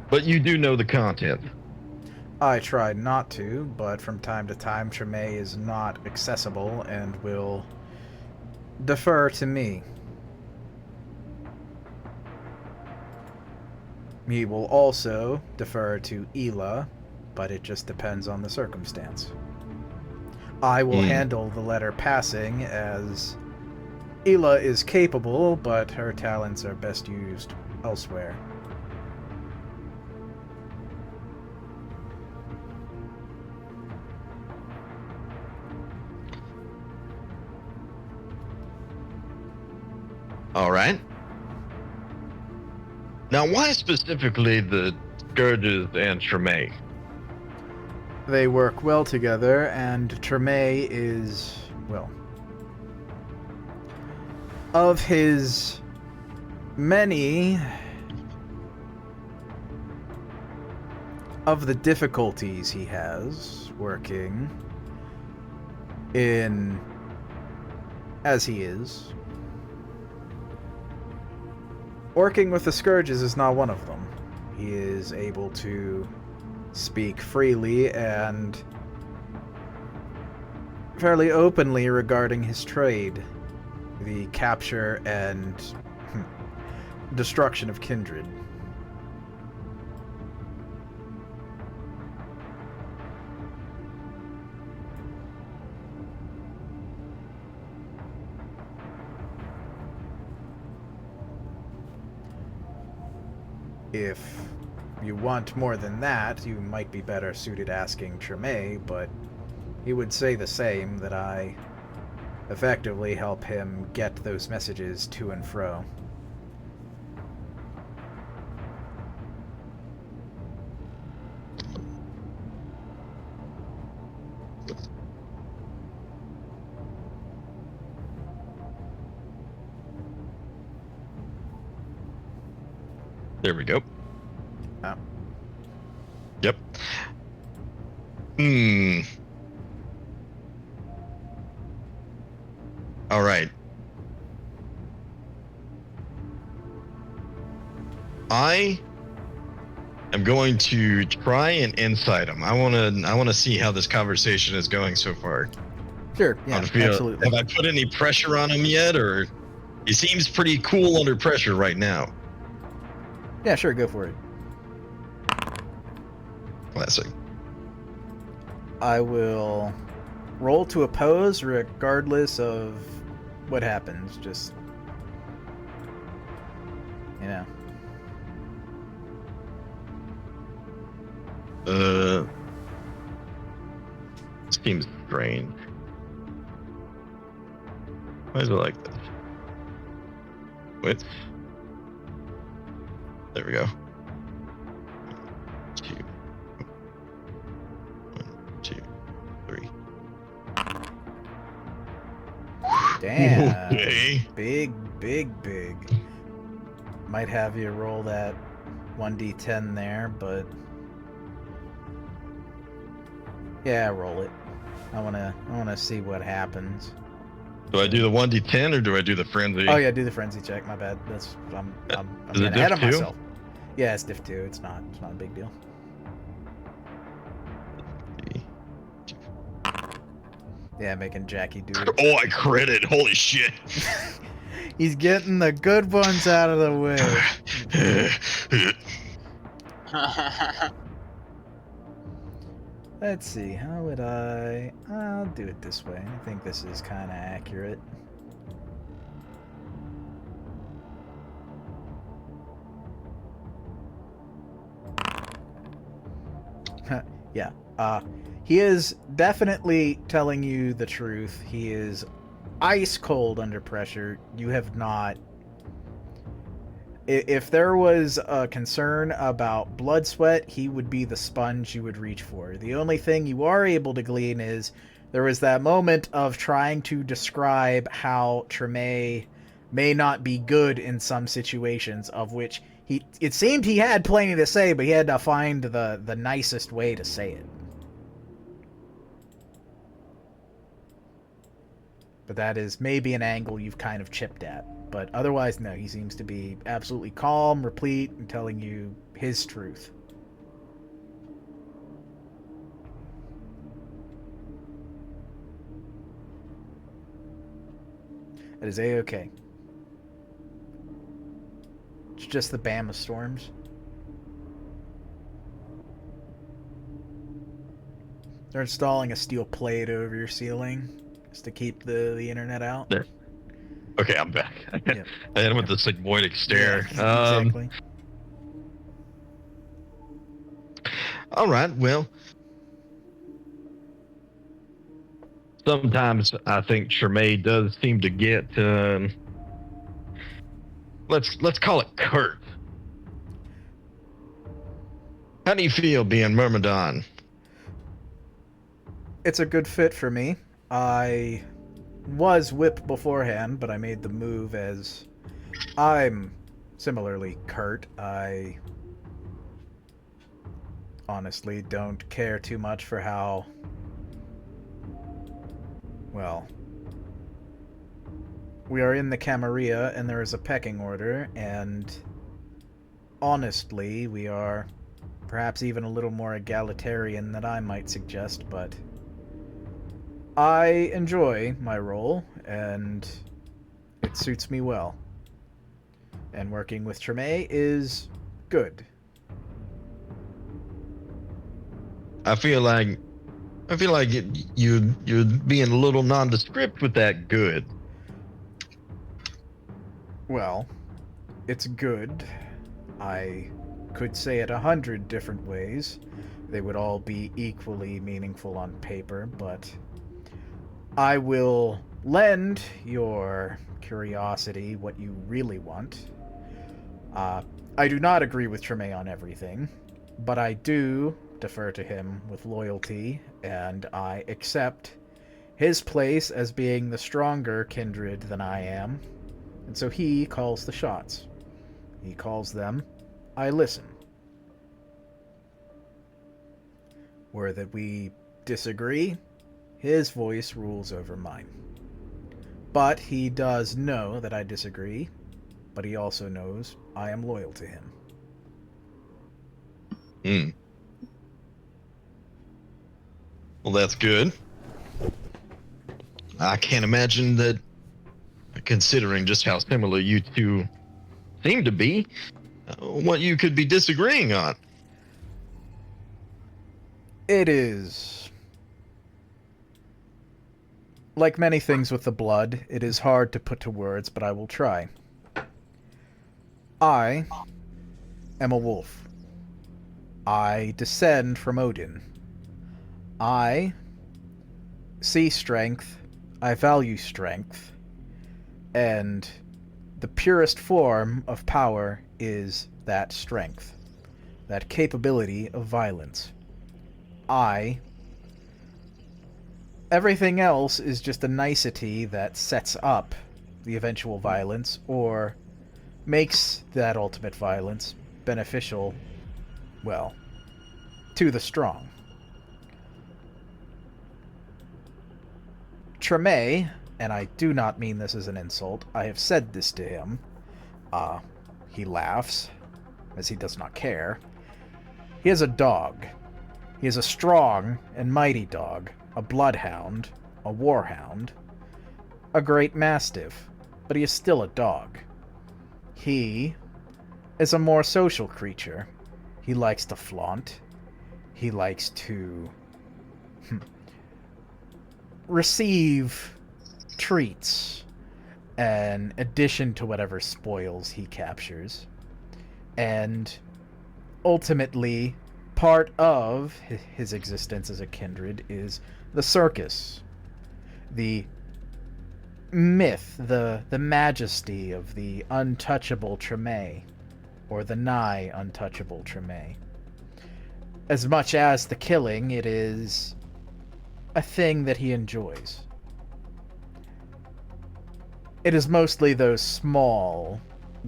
But you do know the content. I try not to, but from time to time Tremere is not accessible and will defer to me. He will also defer to Ela, but it just depends on the circumstance. I will handle the letter passing, as Ela is capable, but her talents are best used elsewhere. All right. Now, why specifically the Scourges and Tremere? They work well together, and Tremere is, well, of his many of the difficulties he has working in as he is, working with the Scourges is not one of them. He is able to speak freely and fairly openly regarding his trade, the capture and destruction of kindred. If you want more than that, you might be better suited asking Tremere, but he would say the same, that I effectively help him get those messages to and fro. There we go. Oh. Yep. All right. I am going to try and insight him. I wanna see how this conversation is going so far. Sure, yeah, absolutely. Have I put any pressure on him yet, or he seems pretty cool under pressure right now? Yeah, sure, go for it. Classic. I will roll to oppose regardless of what happens, just, you know. Seems strange. Why is it like this? Wait. There we go. 2, 1, 2, 3. Damn. Okay. Big. Might have you roll that 1d10 there, but yeah, roll it. I wanna see what happens. Do I do the 1d10 or do I do the frenzy? Oh yeah, do the frenzy check. My bad. I'm Is it getting ahead diff of 2? myself. Yeah, it's diff 2. It's not a big deal. Yeah, making Jackie do it. Oh, I critted. Holy shit. He's getting the good ones out of the way. Let's see, how would I'll do it this way. I think this is kind of accurate. Yeah. He is definitely telling you the truth. He is ice cold under pressure. You have not. If there was a concern about blood sweat, he would be the sponge you would reach for. The only thing you are able to glean is there was that moment of trying to describe how Tremere may not be good in some situations, of which it seemed he had plenty to say, but he had to find the nicest way to say it. But that is maybe an angle you've kind of chipped at. But otherwise, no, he seems to be absolutely calm, replete, and telling you his truth. That is A-okay. It's just the Bama storms. They're installing a steel plate over your ceiling just to keep the internet out. There. Okay, I'm back. Yep. I hit him with the sigmoidic stare. Yeah, exactly. All right, well. Sometimes I think Tremere does seem to get, let's call it curt. How do you feel being Myrmidon? It's a good fit for me. I was whipped beforehand, but I made the move as I'm similarly curt. I honestly don't care too much for how, well, we are in the Camarilla and there is a pecking order, and honestly, we are perhaps even a little more egalitarian than I might suggest, but I enjoy my role, and it suits me well. And working with Tremere is good. I feel like you're being a little nondescript with that good. Well, it's good. I could say it 100 different ways. They would all be equally meaningful on paper, but I will lend your curiosity what you really want. I do not agree with Tremere on everything, but I do defer to him with loyalty, and I accept his place as being the stronger kindred than I am, and so he calls the shots. He calls them, I listen. Were that we disagree, his voice rules over mine. But he does know that I disagree, but he also knows I am loyal to him. Well, that's good. I can't imagine that, considering just how similar you two seem to be, what you could be disagreeing on. It is, like many things with the blood, it is hard to put to words, but I will try. I am a wolf. I descend from Odin. I see strength, I value strength, and the purest form of power is that strength, that capability of violence. Everything else is just a nicety that sets up the eventual violence, or makes that ultimate violence beneficial, well, to the strong. Tremere, and I do not mean this as an insult, I have said this to him. He laughs, as he does not care. He is a dog. He is a strong and mighty dog, a bloodhound, a warhound, a great mastiff, but he is still a dog. He is a more social creature. He likes to flaunt. He likes to receive treats in addition to whatever spoils he captures. And ultimately, part of his existence as a kindred is the circus. The myth, the majesty of the untouchable Tremere, or the nigh untouchable Tremere. As much as the killing, it is a thing that he enjoys. It is mostly those small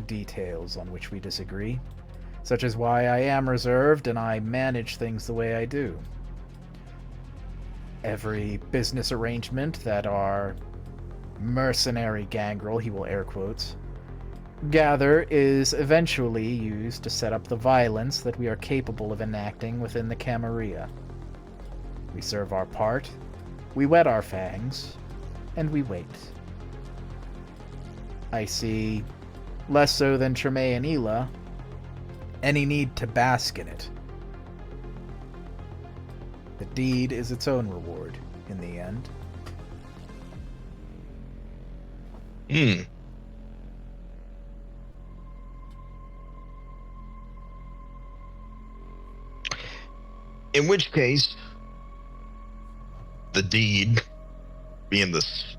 details on which we disagree, such as why I am reserved and I manage things the way I do. Every business arrangement that our mercenary gangrel, he will air quotes, gather is eventually used to set up the violence that we are capable of enacting within the Camarilla. We serve our part, we whet our fangs, and we wait. I see, less so than Tremere and Ela, any need to bask in it. The deed is its own reward, in the end. In which case, the deed being this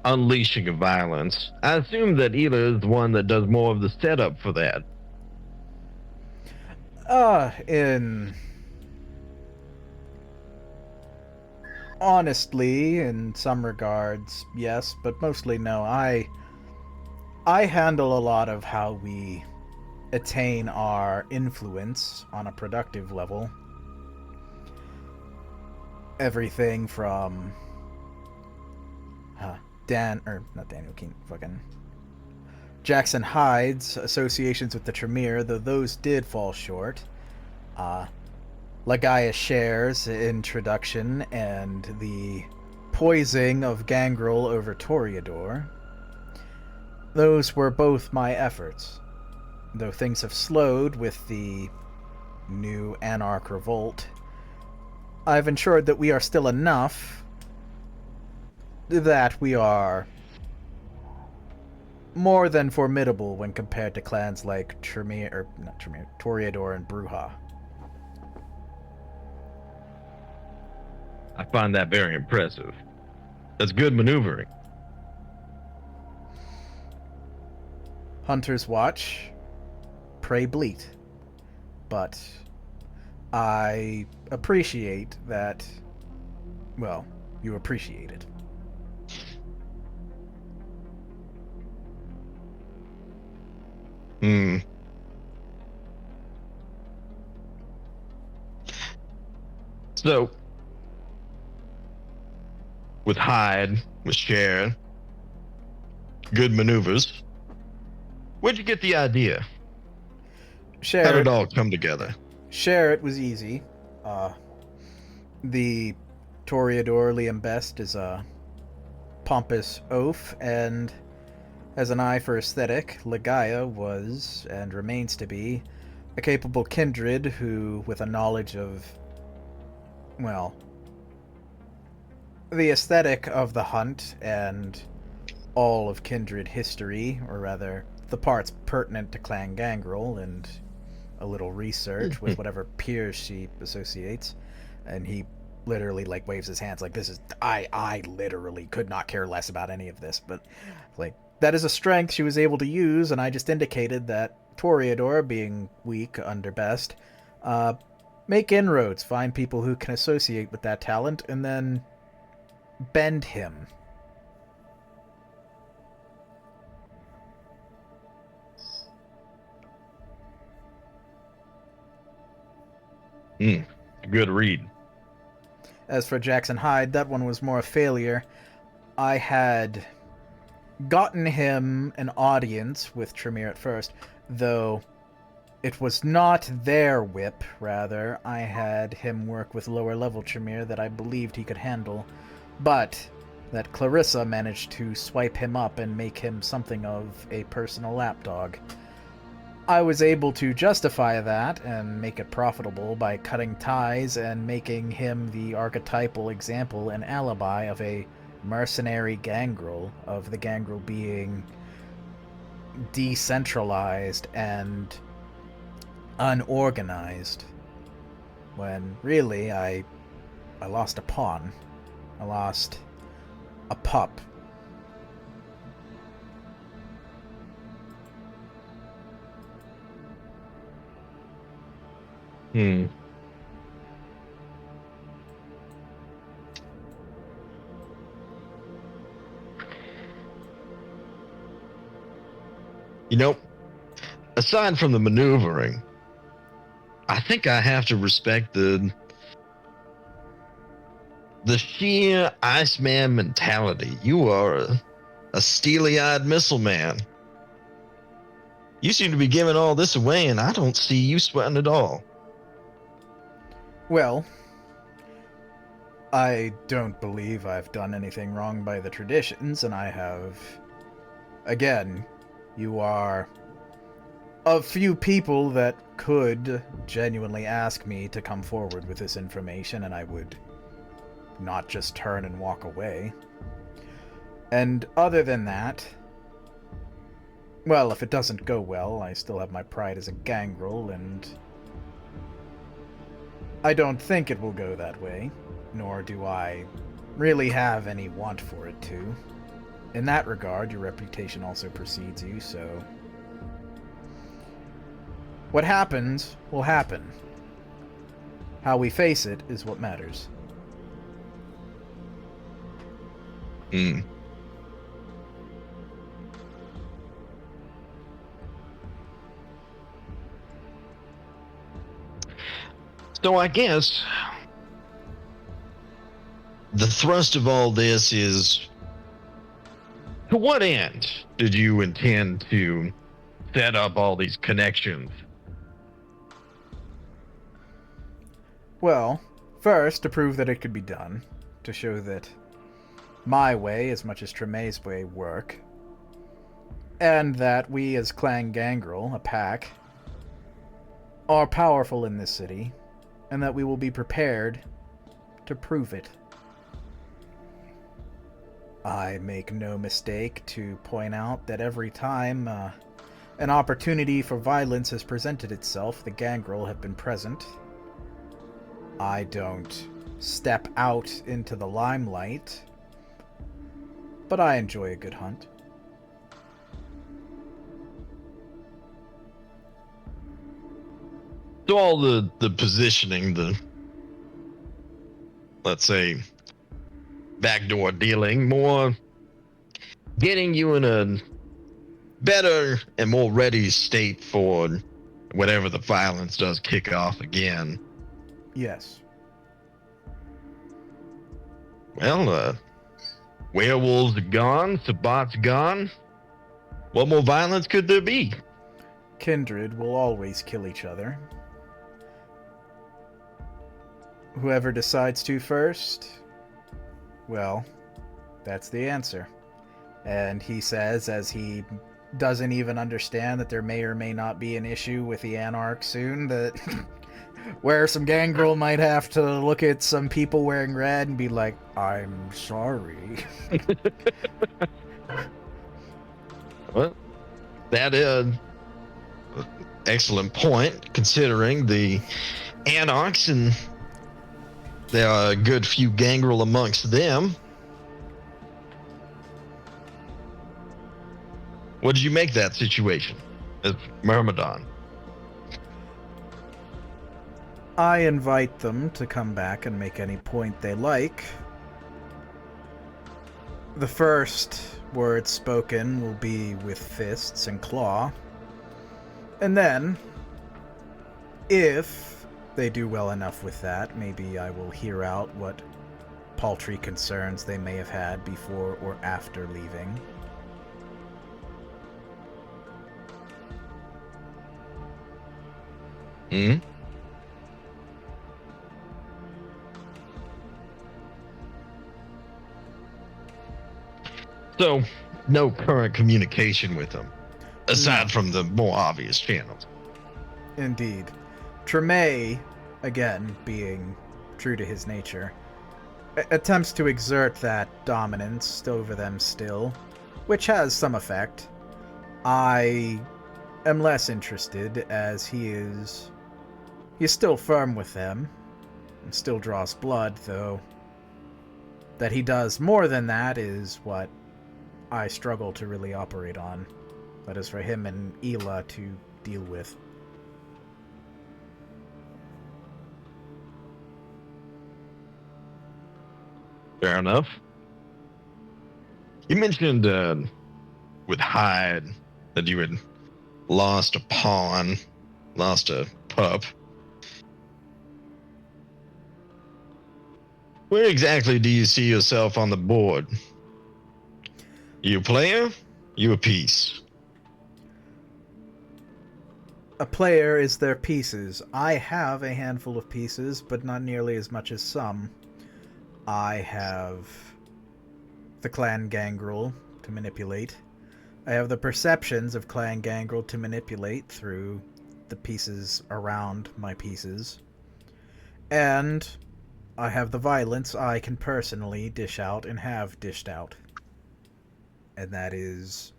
unleashing of violence, I assume that Ela is the one that does more of the setup for that. Honestly, in some regards, yes, but mostly no. I handle a lot of how we attain our influence on a productive level. Everything from Jackson Hyde's associations with the Tremere, though those did fall short. Lagaya Share's introduction and the poisoning of Gangrel over Toreador. Those were both my efforts. Though things have slowed with the new Anarch Revolt, I've ensured that we are still enough that we are more than formidable when compared to clans like Toreador and Bruja. I find that very impressive. That's good maneuvering. Hunters watch, prey bleat. But I appreciate that, well, you appreciate it. So, with Hyde, with Cher, good maneuvers, where'd you get the idea? How did it all come together? Share it was easy. The Toreador Liam Best is a pompous oaf, and has an eye for aesthetic. Lagaya was, and remains to be, a capable kindred who, with a knowledge of, well, the aesthetic of the hunt and all of kindred history, or rather, the parts pertinent to Clan Gangrel, and a little research with whatever peers she associates, and he literally like waves his hands like this is I literally could not care less about any of this, but like that is a strength she was able to use, and I just indicated that Toreador, being weak under best, make inroads, find people who can associate with that talent, and then bend him. Good read. As for Jackson Hyde, that one was more a failure. I had gotten him an audience with Tremere at first, though it was not their whip, rather. I had him work with lower level Tremere that I believed he could handle, but that Clarissa managed to swipe him up and make him something of a personal lapdog. I was able to justify that and make it profitable by cutting ties and making him the archetypal example and alibi of a mercenary gangrel, of the gangrel being decentralized and unorganized. When really I lost a pawn. I lost a pup. Hmm. You know, aside from the maneuvering, I think I have to respect the sheer Iceman mentality. You are a steely-eyed missile man. You seem to be giving all this away, and I don't see you sweating at all. Well, I don't believe I've done anything wrong by the traditions, and I have... Again, you are a few people that could genuinely ask me to come forward with this information, and I would not just turn and walk away. And other than that, well, if it doesn't go well, I still have my pride as a gangrel, and I don't think it will go that way, nor do I really have any want for it to. In that regard, your reputation also precedes you, so what happens will happen. How we face it is what matters. Hmm. So I guess the thrust of all this is, to what end did you intend to set up all these connections? Well, first, to prove that it could be done, to show that my way, as much as Tremere's way, work, and that we as Clan Gangrel, a pack, are powerful in this city, and that we will be prepared to prove it. I make no mistake to point out that every time an opportunity for violence has presented itself, the Gangrel have been present. I don't step out into the limelight, but I enjoy a good hunt. So all the positioning, the, let's say, backdoor dealing, more getting you in a better and more ready state for whatever the violence does kick off again. Yes. Well, werewolves are gone, Sabat's gone. What more violence could there be? Kindred will always kill each other. Whoever decides to first, well, that's the answer. And he says, as he doesn't even understand that there may or may not be an issue with the Anarch soon, that where some gangrel might have to look at some people wearing red and be like, I'm sorry. Well, that is excellent point, considering the Anarchs, and there are a good few gangrel amongst them. What did you make that situation as Myrmidon? I invite them to come back and make any point they like. The first word spoken will be with fists and claw. And then, if they do well enough with that, maybe I will hear out what paltry concerns they may have had before or after leaving. Hmm? So, no current communication with them, aside from the more obvious channels. Indeed. Tremere, again, being true to his nature, attempts to exert that dominance over them still, which has some effect. I am less interested, as he's still firm with them, and still draws blood, though that he does more than that is what I struggle to really operate on. That is for him and Ela to deal with. Fair enough. You mentioned with Hyde that you had lost a pawn, lost a pup. Where exactly do you see yourself on the board? You a player? You a piece? A player is their pieces. I have a handful of pieces, but not nearly as much as some. I have the clan gangrel to manipulate. I have the perceptions of clan gangrel to manipulate through the pieces around my pieces. And I have the violence I can personally dish out and have dished out. And that is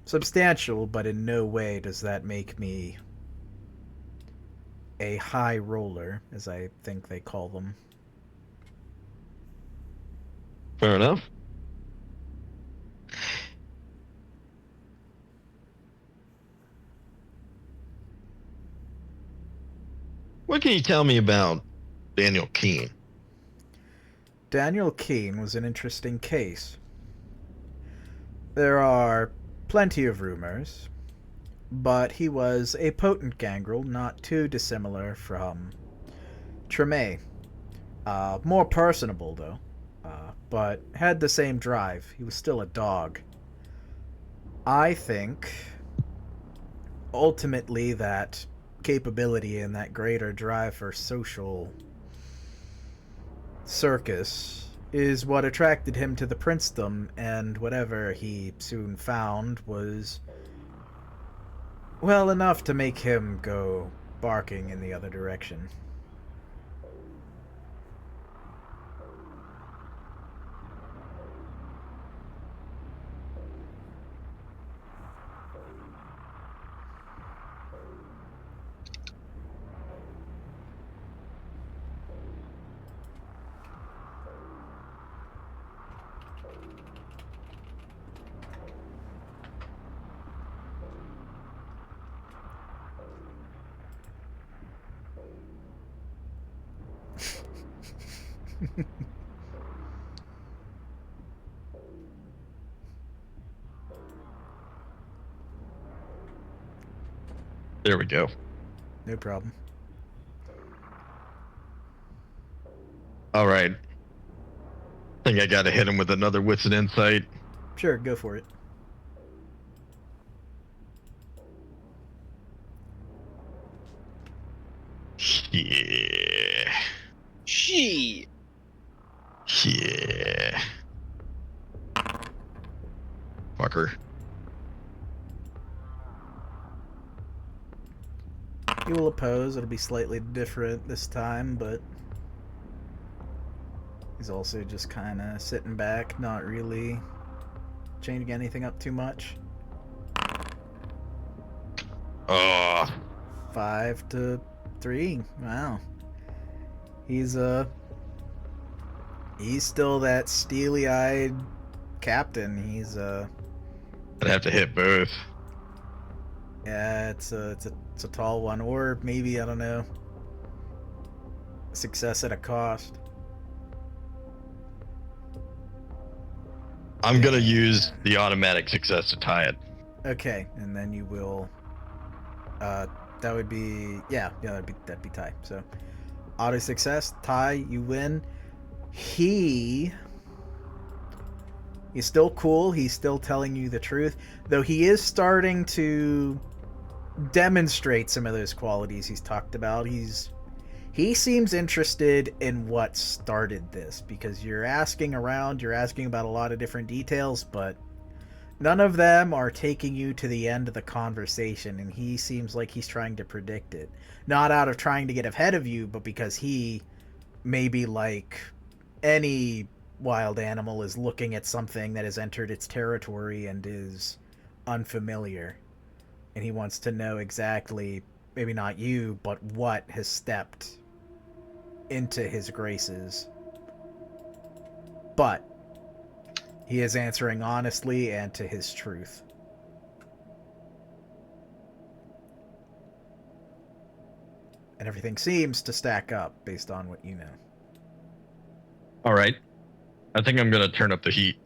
substantial, but in no way does that make me a high roller, as I think they call them. Fair enough. What can you tell me about Daniel Keene? Daniel Keene was an interesting case. There are plenty of rumors, but he was a potent gangrel, not too dissimilar from Tremere. More personable, though, but had the same drive. He was still a dog. I think, ultimately, that capability and that greater drive for social circus is what attracted him to the princedom, and whatever he soon found was well enough to make him go barking in the other direction. There we go. No problem. All right. Think I gotta hit him with another wits and insight. Sure, go for it. Yeah. She. Yeah. Fucker. He will oppose. It'll be slightly different this time, but he's also just kind of sitting back, not really changing anything up too much. Oh. 5-3. Wow. He's still that steely-eyed captain. He's I'd have to hit both. yeah, it's a tall one, or maybe, I don't know, success at a cost. I'm gonna use the automatic success to tie it. Okay, and then you will that would be that'd be tie. So auto success, tie, you win. He's still cool, he's still telling you the truth, though he is starting to demonstrate some of those qualities he's talked about. He seems interested in what started this, because you're asking around, you're asking about a lot of different details, but none of them are taking you to the end of the conversation, and he seems like he's trying to predict it. Not out of trying to get ahead of you, but because he, maybe like any wild animal, is looking at something that has entered its territory and is unfamiliar. And he wants to know exactly, maybe not you, but what has stepped into his graces. But he is answering honestly and to his truth. And everything seems to stack up based on what you know. All right. I think I'm going to turn up the heat.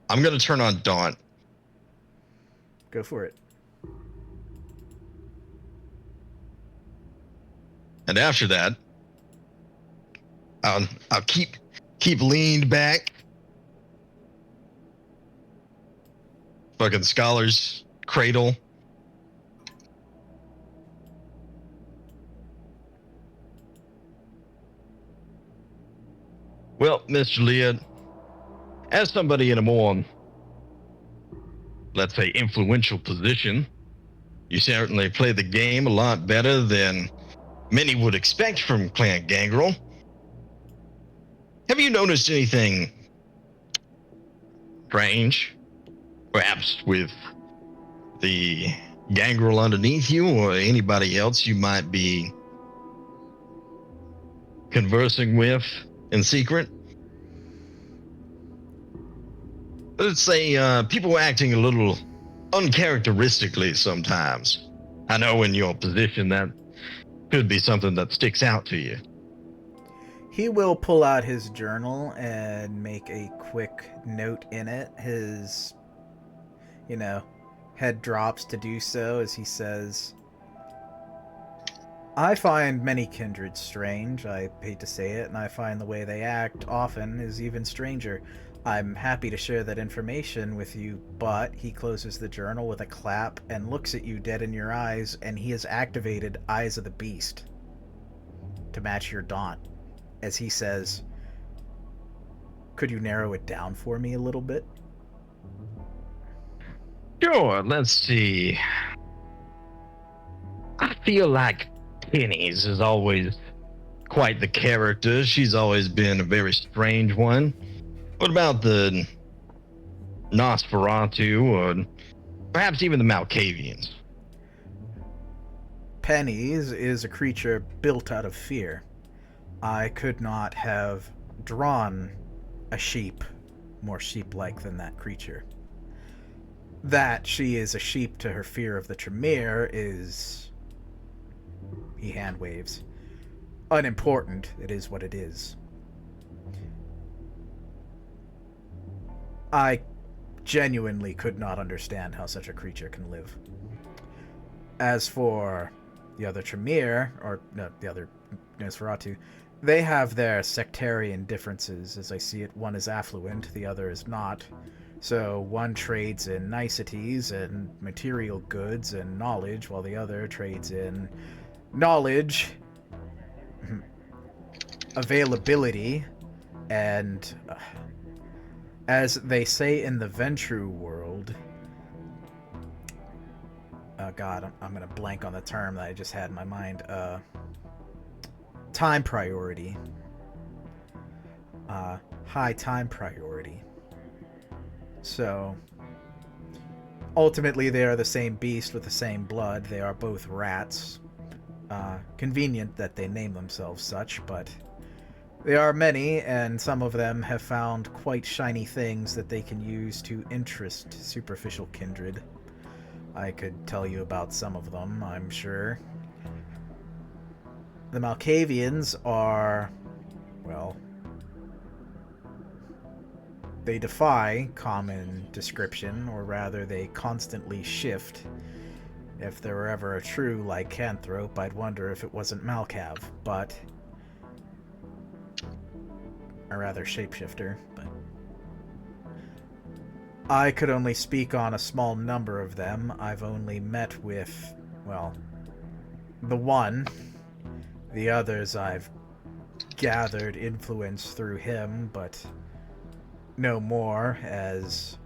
I'm going to turn on Dawn. Go for it. And after that, I'll keep leaned back. Fucking scholar's cradle. Well, Mr. Leah, as somebody in a more, let's say, influential position, you certainly play the game a lot better than many would expect from Clan Gangrel. Have you noticed anything strange? Perhaps with the Gangrel underneath you or anybody else you might be conversing with in secret? Let's say people acting a little uncharacteristically sometimes. I know in your position that could be something that sticks out to you. He will pull out his journal and make a quick note in it. His, head drops to do so as he says, I find many kindred strange, I hate to say it, and I find the way they act often is even stranger. I'm happy to share that information with you, but he closes the journal with a clap and looks at you dead in your eyes, and he has activated Eyes of the Beast to match your daunt, as he says, could you narrow it down for me a little bit? Sure, let's see. I feel like Penny's is always quite the character. She's always been a very strange one. What about the Nosferatu or perhaps even the Malkavians? Penny's is a creature built out of fear. I could not have drawn a sheep more sheep-like than that creature. That she is a sheep to her fear of the Tremere is... He hand waves. Unimportant, it is what it is. I genuinely could not understand how such a creature can live. As for the other Tremere, or no, the other Nosferatu, they have their sectarian differences. As I see it, one is affluent, the other is not. So one trades in niceties and material goods and knowledge, while the other trades in knowledge, availability, and as they say in the Ventrue world, oh god, I'm gonna blank on the term that I just had in my mind, time priority. High time priority. So, ultimately they are the same beast with the same blood. They are both rats. Convenient that they name themselves such, but there are many, and some of them have found quite shiny things that they can use to interest superficial kindred. I could tell you about some of them, I'm sure. The Malkavians are, well, they defy common description, or rather they constantly shift. If there were ever a true lycanthrope, I'd wonder if it wasn't Malkav, but... or rather shapeshifter, but... I could only speak on a small number of them. I've only met with, well, the one. The others I've gathered influence through him, but no more, as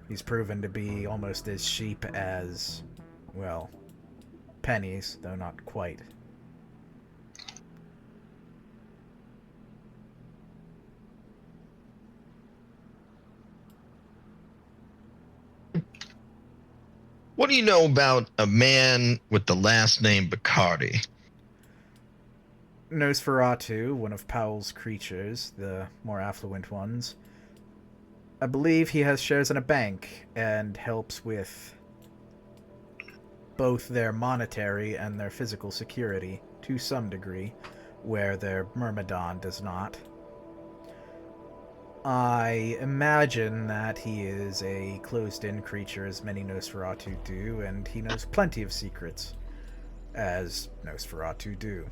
he's proven to be almost as sheep as, well, Penny's, though not quite. What do you know about a man with the last name Bacardi? Nosferatu, one of Powell's creatures, the more affluent ones. I believe he has shares in a bank and helps with both their monetary and their physical security, to some degree, where their Myrmidon does not. I imagine that he is a closed-in creature, as many Nosferatu do, and he knows plenty of secrets, as Nosferatu do.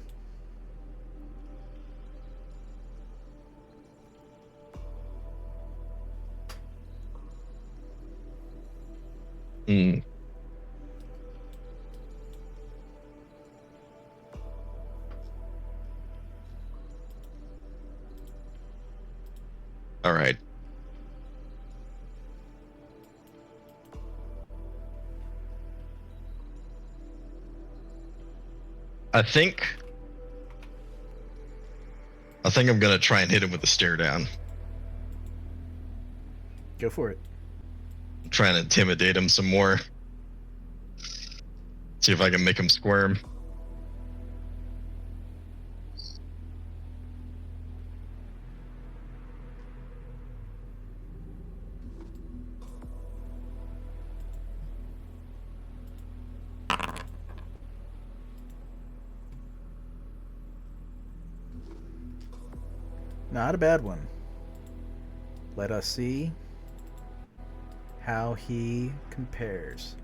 Hmm. All right. I think I'm gonna try and hit him with a stare down. Go for it. Trying to intimidate him some more. See if I can make him squirm. Not a bad one. Let us see how he compares.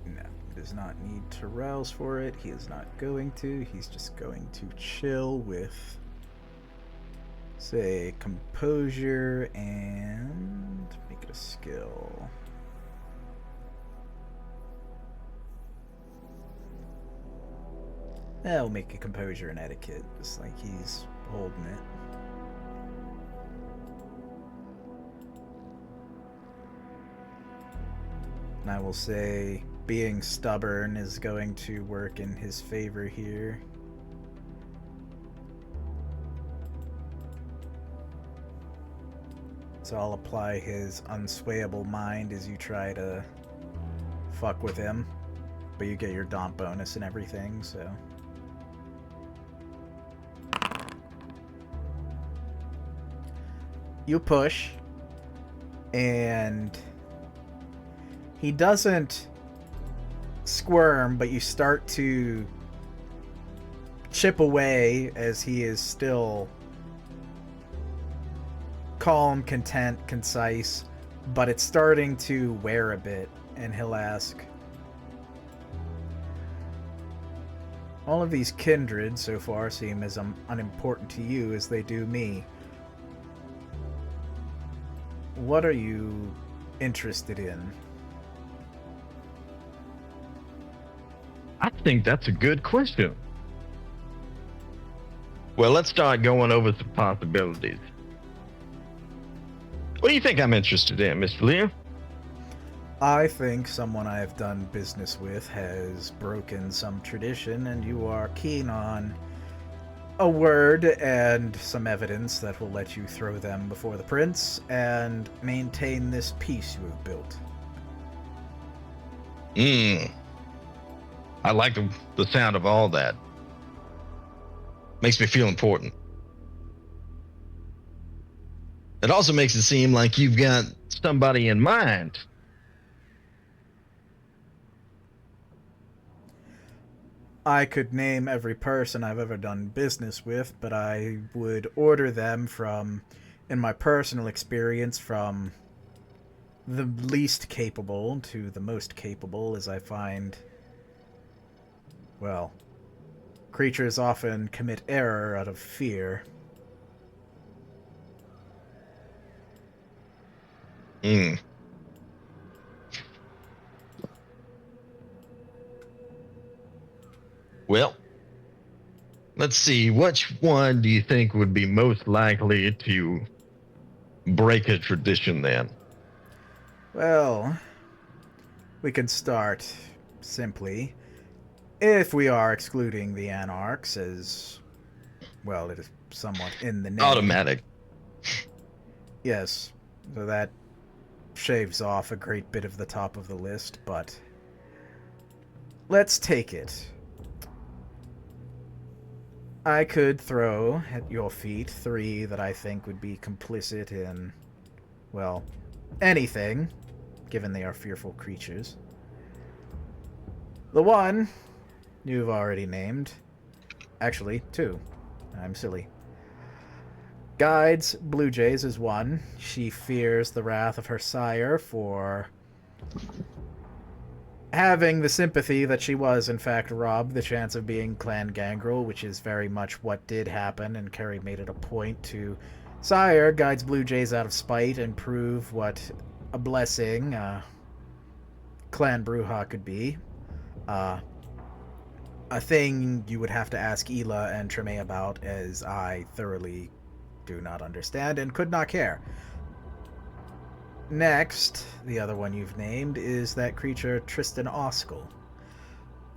No, he does not need to rouse for it. He is not going to. He's just going to chill with, say, composure and make it a skill. We'll make a composure and etiquette, just like he's holding it. And I will say being stubborn is going to work in his favor here. So I'll apply his unswayable mind as you try to fuck with him. But you get your Daunt bonus and everything, so... You push, and he doesn't squirm, but you start to chip away as he is still calm, content, concise, but it's starting to wear a bit, and he'll ask, all of these kindred so far seem as unimportant to you as they do me. What are you interested in? I think that's a good question. Well, let's start going over some possibilities. What do you think I'm interested in, Mr. Lear? I think someone I have done business with has broken some tradition, and you are keen on a word and some evidence that will let you throw them before the prince and maintain this peace you have built. I like the sound of all that. Makes me feel important. It also makes it seem like you've got somebody in mind. I could name every person I've ever done business with, but I would order them from, in my personal experience, from the least capable to the most capable, as I find, well, creatures often commit error out of fear. Well, let's see. Which one do you think would be most likely to break a tradition then? Well, we can start simply. If we are excluding the Anarchs, as, well, it is somewhat in the name. Automatic. Yes, so that shaves off a great bit of the top of the list, but let's take it. I could throw at your feet 3 that I think would be complicit in, well, anything, given they are fearful creatures. The one you've already named. Actually, 2. I'm silly. Guides Blue Jays is 1. She fears the wrath of her sire for having the sympathy that she was, in fact, robbed the chance of being Clan Gangrel, which is very much what did happen, and Carrie made it a point to sire Guides Blue Jays out of spite and prove what a blessing Clan Bruja could be. A thing you would have to ask Ela and Tremere about, as I thoroughly do not understand and could not care. Next, the other one you've named is that creature Tristan Oskell.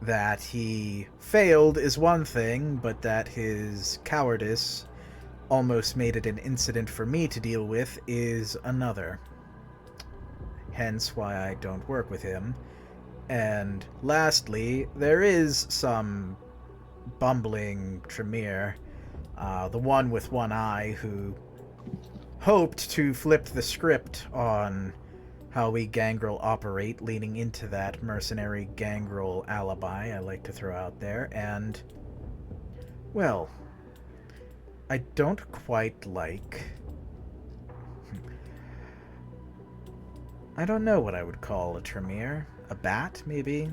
That he failed is one thing, but that his cowardice almost made it an incident for me to deal with is another. Hence why I don't work with him. And lastly, there is some bumbling Tremere, the one with one eye who hoped to flip the script on how we Gangrel operate, leaning into that mercenary Gangrel alibi I like to throw out there, and, well, I don't quite like... I don't know what I would call a Tremere. A bat, maybe?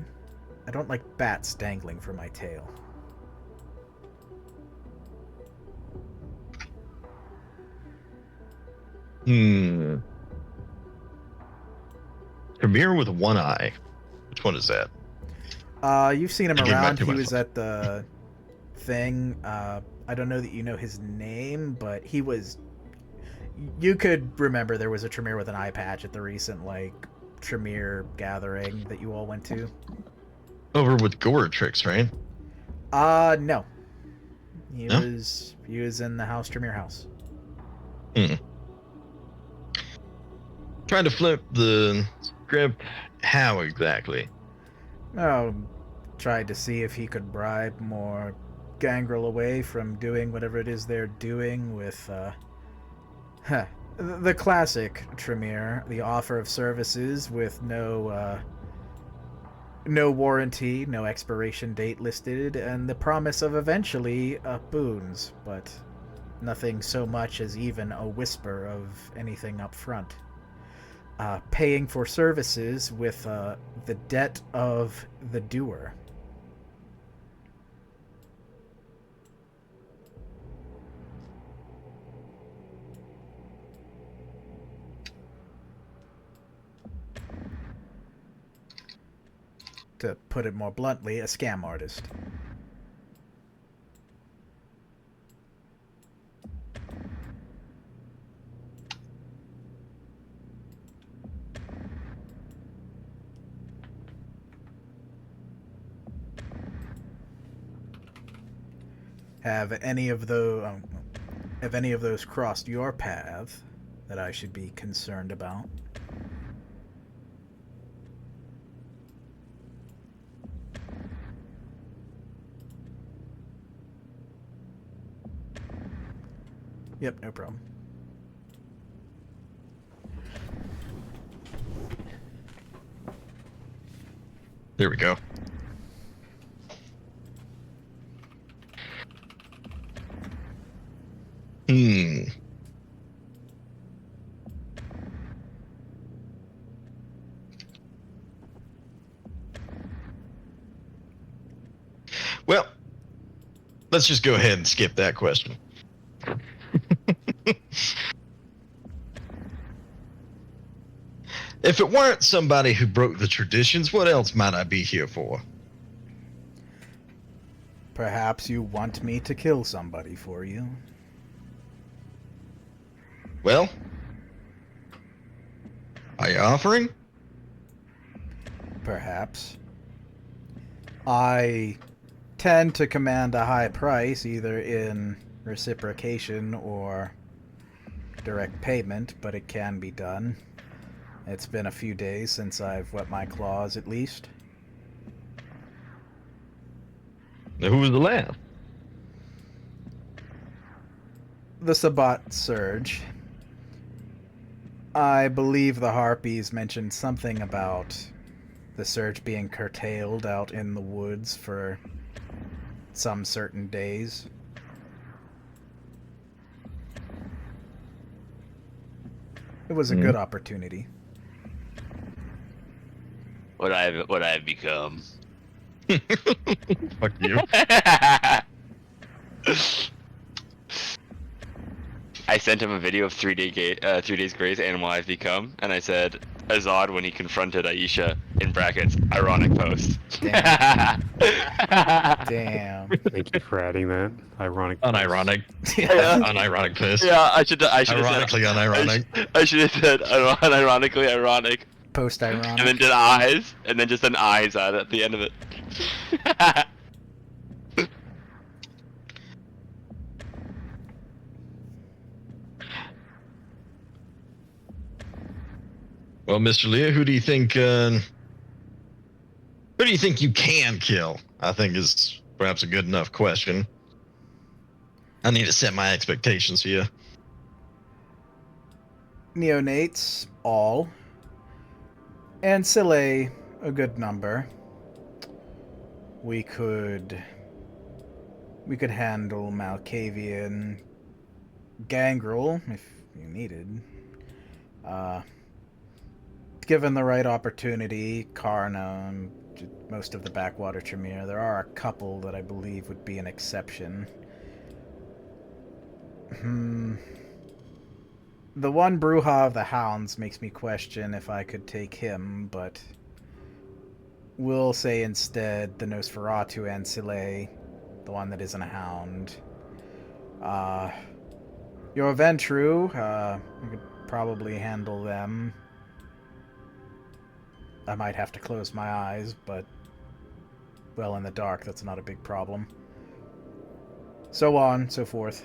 I don't like bats dangling from my tail. Tremere with one eye. Which one is that? You've seen him I gave that around. to He was myself. at the thing. I don't know that you know his name, but he was... You could remember there was a Tremere with an eye patch at the recent, Tremere gathering that you all went to. Over with Goretrix, right? No. He No? was in the house, Tremere house. Trying to flip the script. How exactly? Oh, tried to see if he could bribe more Gangrel away from doing whatever it is they're doing with, the classic Tremere, the offer of services with no warranty, no expiration date listed, and the promise of eventually boons, but nothing so much as even a whisper of anything up front. Paying for services with the debt of the doer. To put it more bluntly, a scam artist. Have any of those crossed your path that I should be concerned about? Yep, no problem. There we go. Well, let's just go ahead and skip that question. If it weren't somebody who broke the traditions, what else might I be here for? Perhaps you want me to kill somebody for you. Well, are you offering? Perhaps. I tend to command a high price, either in reciprocation or direct payment, but it can be done. It's been a few days since I've wet my claws, at least. Now, who was the last? The Sabbat Surge. I believe the Harpies mentioned something about the Surge being curtailed out in the woods for some certain days. It was a good opportunity. What I have become. Fuck you. I sent him a video of 3 days grace animal I've become, and I said Azad when he confronted Aisha in brackets ironic post. Damn. Damn. Thank you for adding that. Ironic. Unironic. Yeah. Unironic piss. Yeah, I should have Ironically unironic. I should have said unironically ironic, Post-ironic. and then did eyes, and then just an eyes at the end of it. Well, Mr. Leah, who do you think you can kill? I think is perhaps a good enough question. I need to set my expectations here. Neonates, all. Ancilla, a good number. We could handle Malkavian Gangrel if you needed. Given the right opportunity, Karna, and most of the backwater Tremere, there are a couple that I believe would be an exception. The one Bruja of the Hounds makes me question if I could take him, but we'll say instead the Nosferatu Ancilla, the one that isn't a hound. Your Ventrue, you could probably handle them. I might have to close my eyes, but, well, in the dark, that's not a big problem. So on, so forth.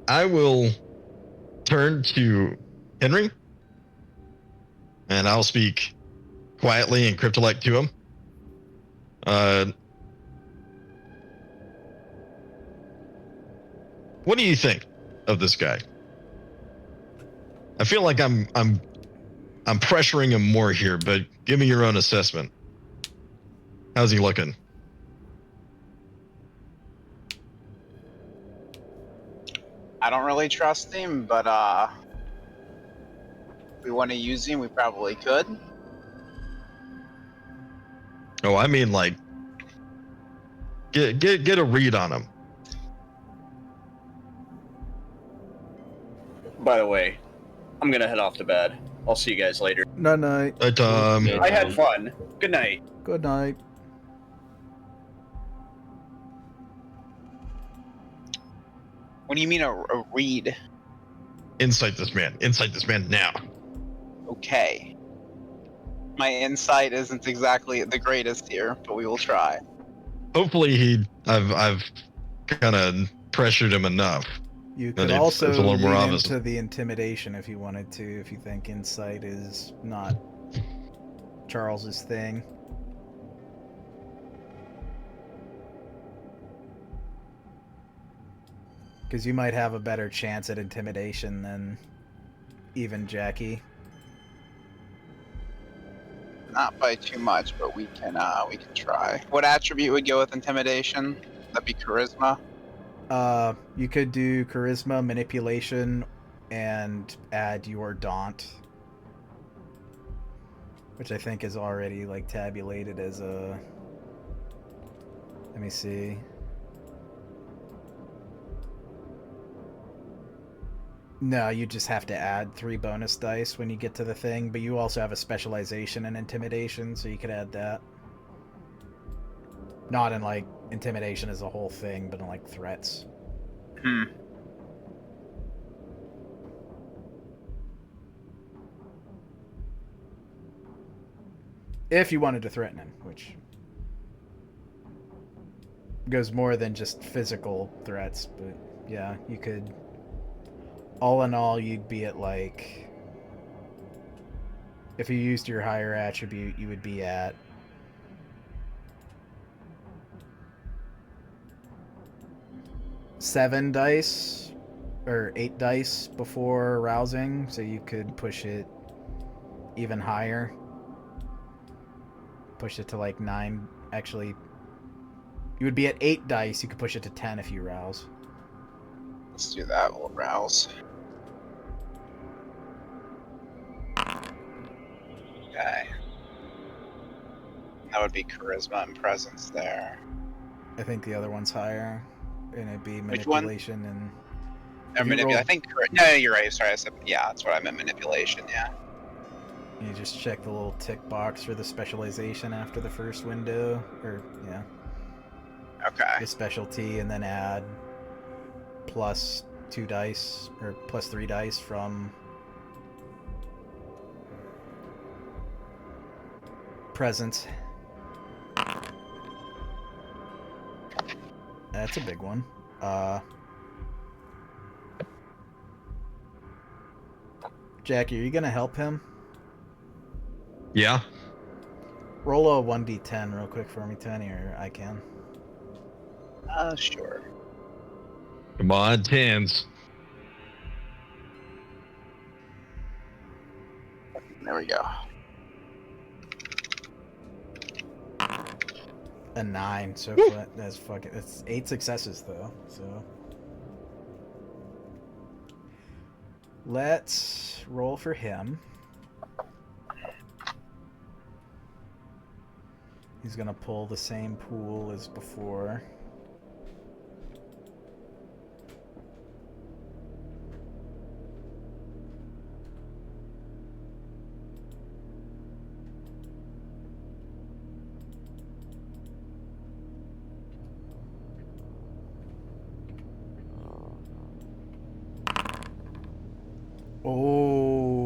I will turn to Henry, and I'll speak quietly and cryptolite to him. What do you think of this guy? I feel like I'm pressuring him more here, but give me your own assessment. How's he looking? I don't really trust him, but if we want to use him, we probably could. Oh, I mean, like, get a read on him. By the way, I'm gonna head off to bed. I'll see you guys later. Night night. I had fun. Good night. Good night. What do you mean a read? Incite this man. Incite this man now. Okay. My insight isn't exactly the greatest here, but we will try. Hopefully I've kind of pressured him enough. You Then could it's also a little more lean obvious. into the intimidation if you wanted to, if you think insight is not Charles's thing. Because you might have a better chance at intimidation than even Jackie. Not by too much, but we can try. What attribute would go with intimidation? That'd be charisma. You could do charisma, manipulation, and add your daunt, which I think is already like tabulated as a. Let me see. No, you just have to add 3 bonus dice when you get to the thing, but you also have a specialization in intimidation, so you could add that. Not in like intimidation is a whole thing, but like threats. Hmm. If you wanted to threaten him, which goes more than just physical threats, but yeah, you could. All in all, you'd be at like. If you used your higher attribute, you would be at. 7 dice or 8 dice before rousing, so you could push it even higher. Push it to like 9. Actually, you would be at 8 dice. You could push it to 10 if you rouse. Let's do that. We'll rouse. Okay. That would be charisma and presence there. I think the other one's higher, and it'd be Which one? manipulation and. Or If you roll- I think. No, you're right. Sorry, I said. Yeah, that's what I meant. Manipulation. Yeah. You just check the little tick box for the specialization after the first window, or yeah, Okay. the specialty, and then add plus 2 dice or plus 3 dice from presence. That's a big one. Jackie, are you gonna help him? Yeah. Roll a 1d10 real quick for me, Tony, or I can. Sure. Come on, 10s. There we go. A 9, so that's fucking. It's 8 successes though, so. Let's roll for him. He's gonna pull the same pool as before.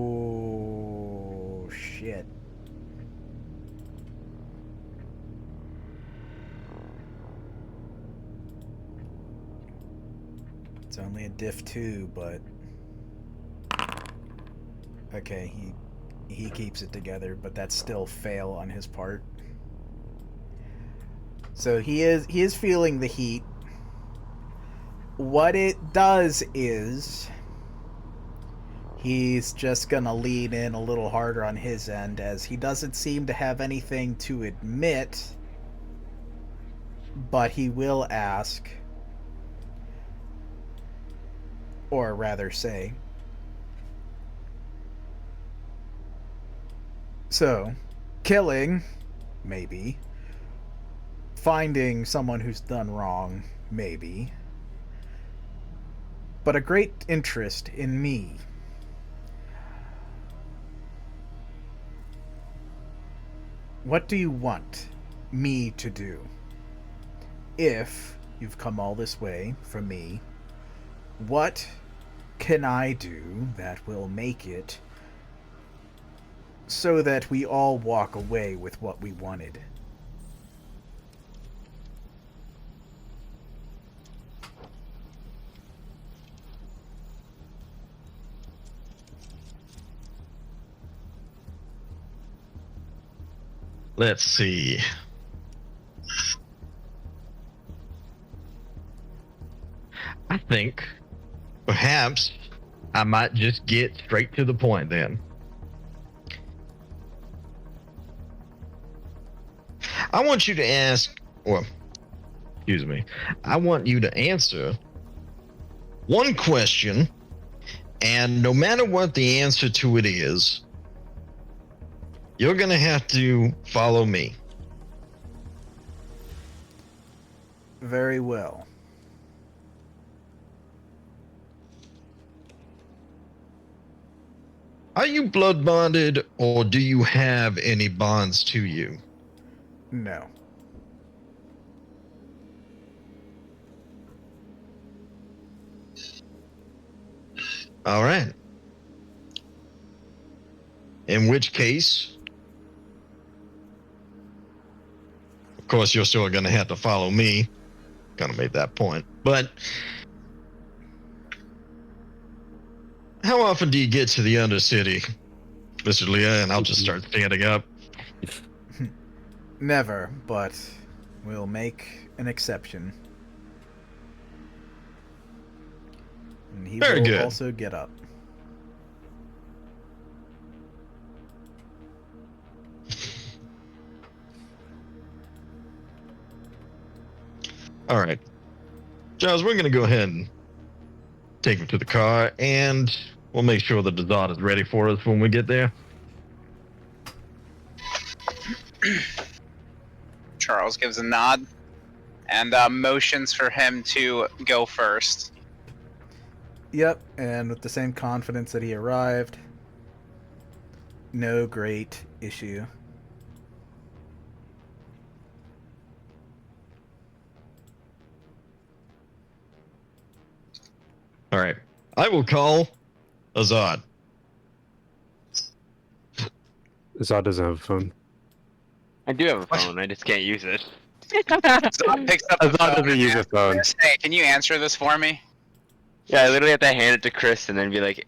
Oh, shit. It's only a diff 2, but okay, he keeps it together, but that's still fail on his part. So he is feeling the heat. What it does is he's just gonna lean in a little harder on his end, as he doesn't seem to have anything to admit, but he will ask, or rather say, so, killing, maybe, finding someone who's done wrong, maybe, but a great interest in me. What do you want me to do? If you've come all this way for me, what can I do that will make it so that we all walk away with what we wanted? Let's see. I think perhaps I might just get straight to the point then. I want you to ask, well, excuse me. I want you to answer one question, and no matter what the answer to it is, you're going to have to follow me. Very well. Are you blood bonded, or do you have any bonds to you? No. All right. In which case, of course, you're still going to have to follow me. Gonna make that point. But how often do you get to the Undercity, Mr. Leah? And I'll just start standing up. Never, but we'll make an exception. And he Very will good. also get up. All right. Giles, we're going to go ahead and take him to the car, and we'll make sure that Azad is ready for us when we get there. Charles gives a nod and motions for him to go first. Yep, and with the same confidence that he arrived, no great issue. All right. I will call Azad. Azad doesn't have a phone. I do have a phone. I just can't use it. Zod picks up the Azad phone doesn't and use a asks phone. Chris, "Hey, can you answer this for me?" Yeah, I literally have to hand it to Chris and then be like,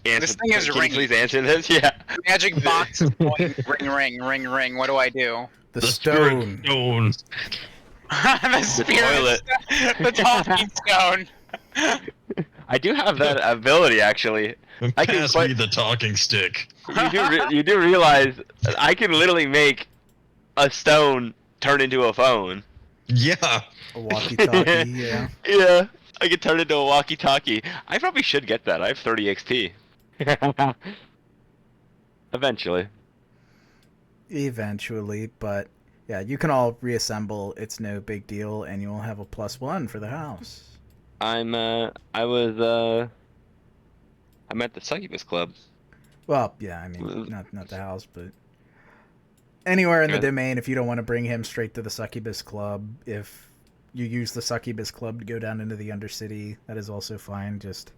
This thing is can you ringing. please answer this? Yeah. Magic box is going ring, ring, ring, ring. What do I do? The spirit stone. stone. The spirit, the talking stone. I do have that ability, actually. I can Pass quite- me the talking stick. You do realize I can literally make a stone turn into a phone. Yeah. A walkie-talkie, yeah. Yeah, I can turn it into a walkie-talkie. I probably should get that. I have 30 XP. Eventually. Eventually, but yeah, you can all reassemble. It's no big deal, and you'll have a +1 for the house. I'm at the Succubus Club. Well, yeah, I mean, not the house, but anywhere in the Good. domain. If you don't want to bring him straight to the Succubus Club, if you use the Succubus Club to go down into the Undercity, that is also fine. Just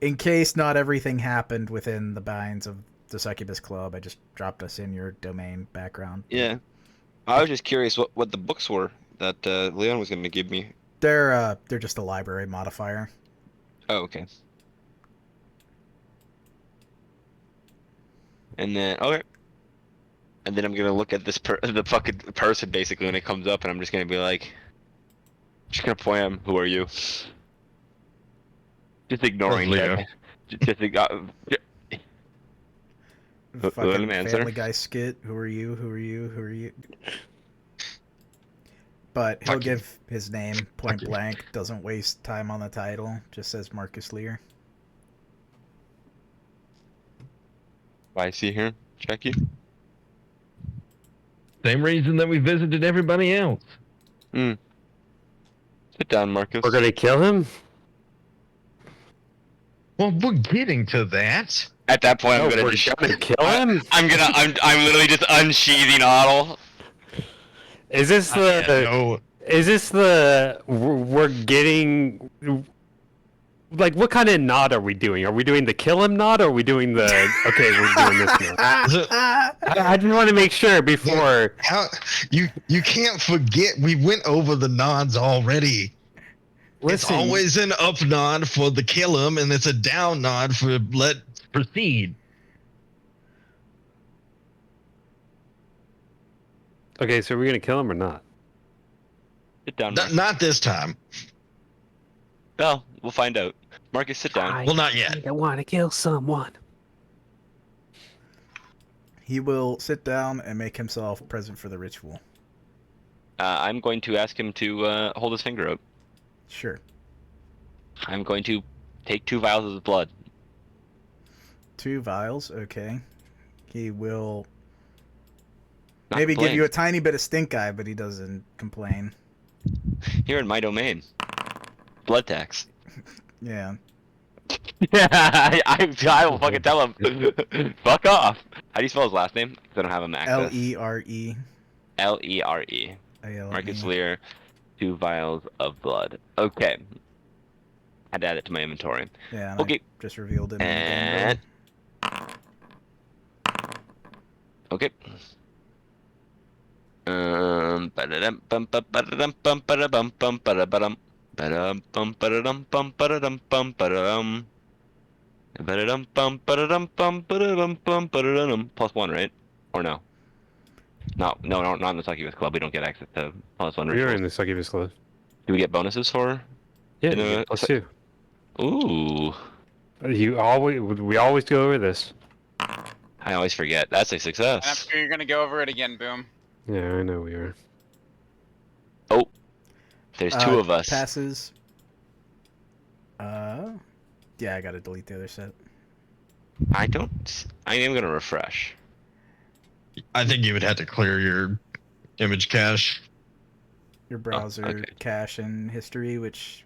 in case not everything happened within the binds of the Succubus Club, I just dropped us in your domain background. Yeah. I was just curious what the books were that Leon was going to give me. They're just a library modifier. Oh, okay. And then okay. And then I'm gonna look at this the fucking person basically when it comes up, and I'm just gonna be like, just gonna point at him. Who are you? Just ignoring Leo. him. Just let Fucking him answer. Family Guy skit. Who are you? Who are you? Who are you? But he'll Fuck you. give his name point Fuck you. blank. Doesn't waste time on the title. Just says Marcus Lear. Why is he here? Check you. Same reason that we visited everybody else. Sit down, Marcus. We're gonna kill him? Well, we're getting to that. At that point, I'm No, gonna we're just gonna kill him? I'm literally just unsheathing Otto. Is this the... No. Is this the... We're getting... Like, what kind of nod are we doing? Are we doing the kill him nod, or are we doing the... Okay, we're doing this nod. I just want to make sure before... How you can't forget we went over the nods already. Listen, It's always an up nod for the kill him, and it's a down nod for let's proceed. Okay, so are we gonna kill him or not? Sit down. Not this time. Well, we'll find out. Marcus, sit down. Well, not yet. I want to kill someone. He will sit down and make himself present for the ritual. I'm going to ask him to hold his finger out. Sure. I'm going to take 2 vials of blood. 2 vials, okay. He will Not maybe give complain. you a tiny bit of stink eye, but he doesn't complain. Here in my domain. Blood tax. Yeah. Yeah, I will fucking tell him. Fuck off. How do you spell his last name? 'Cause I don't have him access. L-E-R-E. L-E-R-E. A-L-E. Marcus Lear, 2 vials of blood. Okay. Had to add it to my inventory. Yeah, and Okay. I just revealed him in the And game. okay. Ba-da-dum, bum, ba-da-dum, bum, ba-da-bum, bum, ba-da-ba-dum. Ba-dum, bum, ba-da-dum, bum, ba-da-dum, bum, ba-da-dum. Ba-da-dum, bum, ba-da-dum, bum, ba-da-dum, bum, ba-da-dum. +1, right? Or no? No, not in the Succubus Club. We don't get access to +1 We are rituals. in the Succubus Club. Do we get bonuses for? Yeah, In you a- get +2. Ooh, We always go over this. I always forget. That's a And I'm success. sure you're gonna go over it again, Boom. Yeah, I know we are. Oh, there's two of us. Passes. Yeah, I gotta delete the other set. I am gonna refresh. I think you would have to clear your image cache. Your browser okay. cache and history, which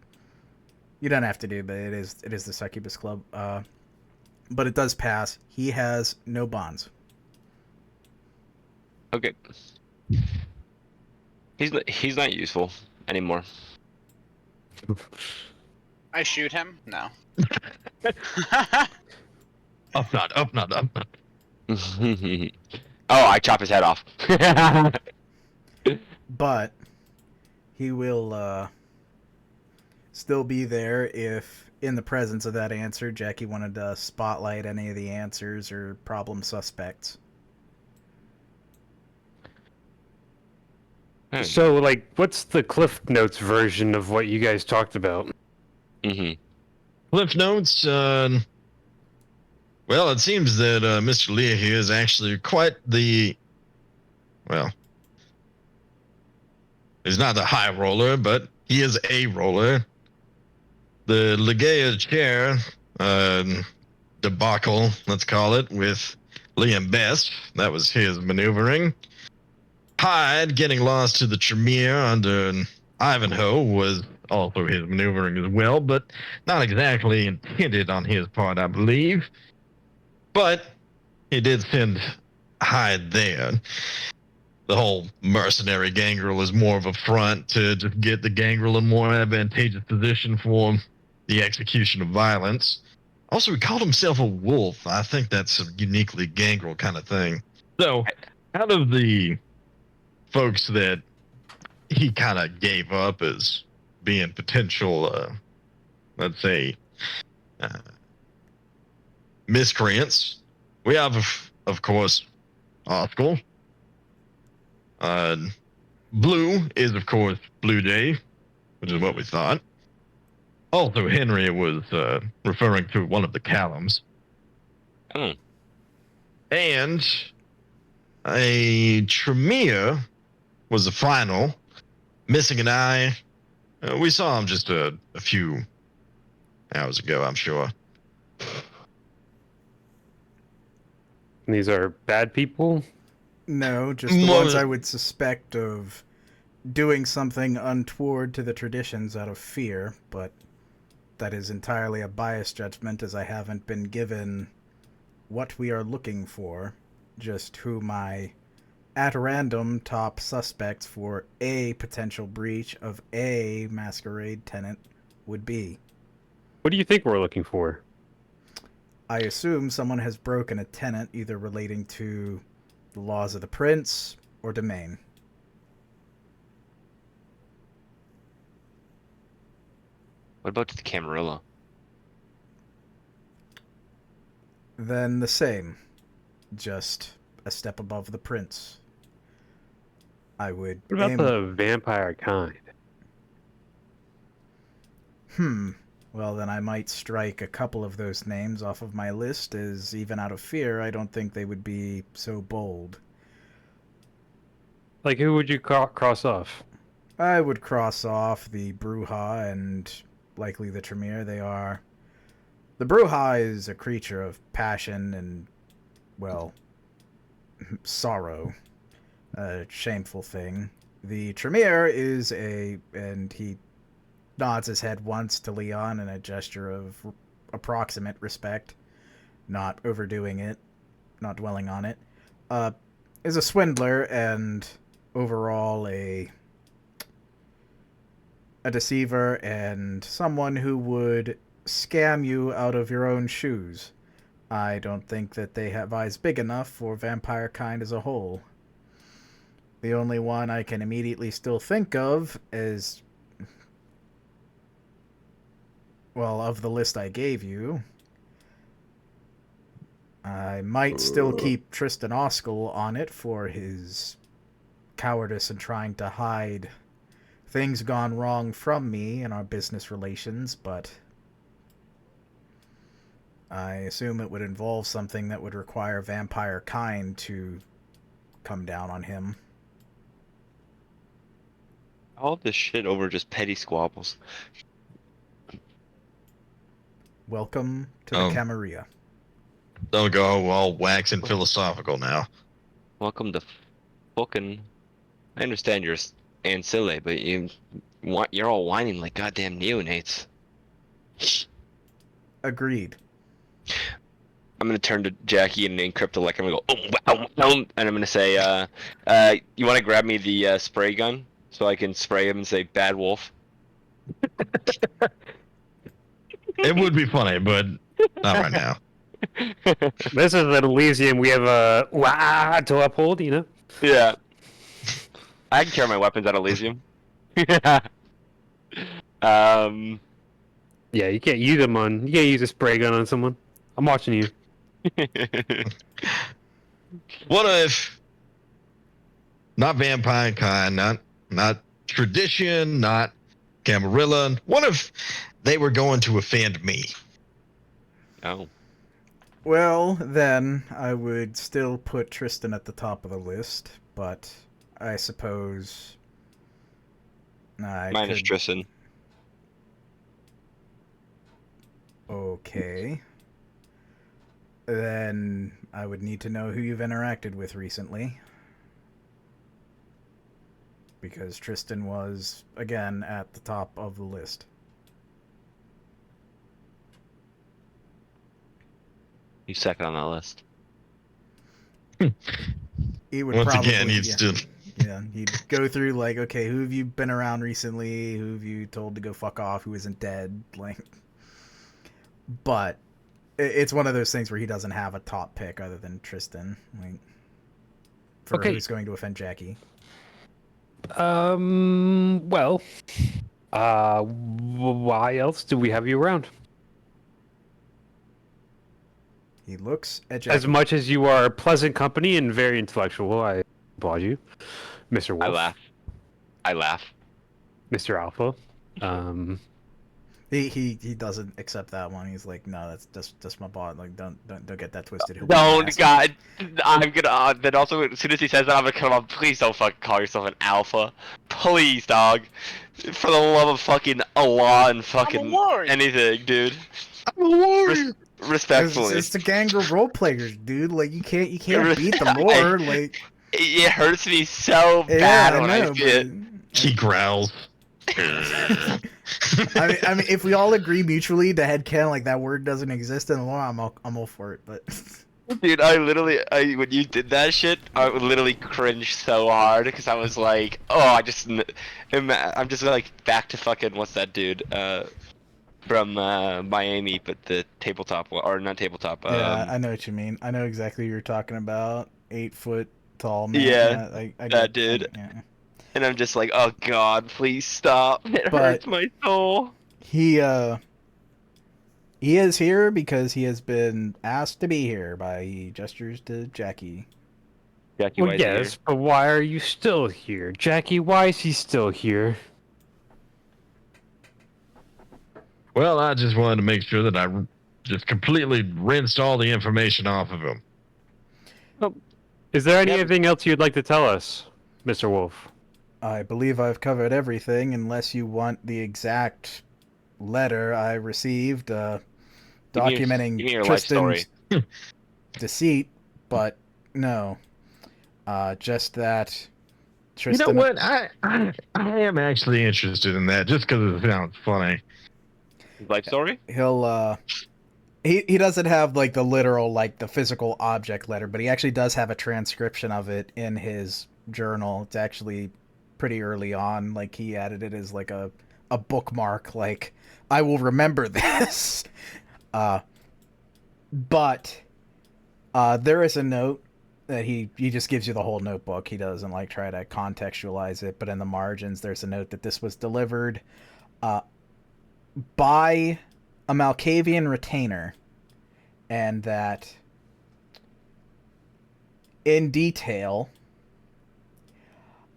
you don't have to do, but it is the Succubus Club. But it does pass. He has no bonds. Okay. He's not useful anymore. I shoot him? No. Up not, up not, up not. Oh, I chop his head off. But he will still be there if, in the presence of that answer, Jackie wanted to spotlight any of the answers or problem suspects. So, like, what's the Cliff Notes version of what you guys talked about? Cliff notes, well, it seems that Mr. Leah here is actually quite the, well, he's not a high roller, but he is a roller. The Legea chair debacle, let's call it, with Liam Best, that was his maneuvering. Hyde getting lost to the Tremere under Ivanhoe was also his maneuvering as well, but not exactly intended on his part, I believe. But he did send Hyde there. The whole mercenary gangrel is more of a front to just get the gangrel in more advantageous position for the execution of violence. Also, he called himself a wolf. I think that's a uniquely gangrel kind of thing. So, out of the folks that he kind of gave up as being potential, let's say, miscreants, we have, of course, Oscar. Blue is, of course, Blue Day, which is what we thought. Also, Henry was referring to one of the Callums. Oh. And a Tremere was the final. Missing an eye. We saw him just a few hours ago, I'm sure. And these are bad people? No, just the More- ones I would suspect of doing something untoward to the traditions out of fear, but that is entirely a biased judgment, as I haven't been given what we are looking for, just who my at random top suspects for a potential breach of a masquerade tenant would be. What do you think we're looking for? I assume someone has broken a tenant either relating to the laws of the prince or domain. What about the Camarilla? Then the same, just a step above the prince. I would What about aim... the vampire kind? Well, then I might strike a couple of those names off of my list, as even out of fear, I don't think they would be so bold. Like, who would you cross off? I would cross off the Bruja and likely the Tremere. They are... The Bruja is a creature of passion and, well, sorrow. A shameful thing. The Tremere is and he nods his head once to Leon in a gesture of approximate respect, not overdoing it, not dwelling on it, is a swindler and overall a a deceiver and someone who would scam you out of your own shoes. I don't think that they have eyes big enough for vampire kind as a whole. The only one I can immediately still think of is, well, of the list I gave you, I might still keep Tristan Oskell on it for his cowardice in trying to hide things gone wrong from me in our business relations, but I assume it would involve something that would require vampire kind to come down on him. All this shit over just petty squabbles. Welcome to the Camarilla. Don't go all wax and philosophical now. Welcome to fucking. I understand you're ancilla, but you're all whining like goddamn neonates. Agreed. I'm gonna turn to Jackie and encrypt like I'm gonna go, oh, wow, wow, and I'm gonna say, you want to grab me the spray gun so I can spray him and say bad wolf? It would be funny, but not right now. This is an Elysium. We have a to uphold, you know. Yeah. I can carry my weapons at Elysium. Yeah, you can't use them on. You can't use a spray gun on someone. I'm watching you. What if not vampire kind, not tradition, not Camarilla? What if they were going to offend me? Oh. Well, then I would still put Tristan at the top of the list, but I suppose Minus Tristan. Okay. Then I would need to know who you've interacted with recently. Because Tristan was, again, at the top of the list. He's second on that list. He would Once probably, again, he's still... Yeah, he'd go through, like, okay, who have you been around recently? Who have you told to go fuck off? Who isn't dead? Like... But it's one of those things where he doesn't have a top pick other than Tristan, like, for who's going to offend Jackie. Well, why else do we have you around? He looks at Jackie. As much as you are pleasant company and very intellectual, I applaud you, Mr. Wolf. I laugh. Mr. Alpha. He doesn't accept that one. He's like, no, that's just my bot. Like, don't get that twisted. Don't, God. I'm gonna. Then also, as soon as he says that, I'm gonna come on. Please don't fucking call yourself an alpha. Please, dog. For the love of fucking Allah and fucking anything, dude. I'm a warrior. Respectfully. It's the gang of role players, dude. Like, you can't beat the lore. Like, it hurts me so bad when I see it. He growls. I mean, if we all agree mutually to headcanon, like, that word doesn't exist in the lore, I'm all for it. But dude, when you did that shit, I would literally cringe so hard because I was like, I'm just like back to fucking what's that dude from Miami, but the tabletop or not tabletop. Yeah, I know what you mean. I know exactly what you're talking about. 8 foot tall man. Yeah, I that dude. Yeah. And I'm just like, oh God, please stop. It hurts my soul. He is here because he has been asked to be here by he gestures to Jackie. Jackie, well, yes, but why are you still here? Jackie, why is he still here? Well, I just wanted to make sure that I just completely rinsed all the information off of him. Oh. Is there anything else you'd like to tell us, Mr. Wolf? I believe I've covered everything, unless you want the exact letter I received documenting Tristan's deceit, but no. Just that Tristan... You know what? I am actually interested in that, just because it sounds funny. Life story? He'll, he doesn't have, like, the literal, like, the physical object letter, but he actually does have a transcription of it in his journal. It's actually... pretty early on, like, he added it as like a a bookmark, like, I will remember this. But there is a note that he just gives you the whole notebook. He doesn't like try to contextualize it, but in the margins there's a note that this was delivered by a Malkavian retainer, and that in detail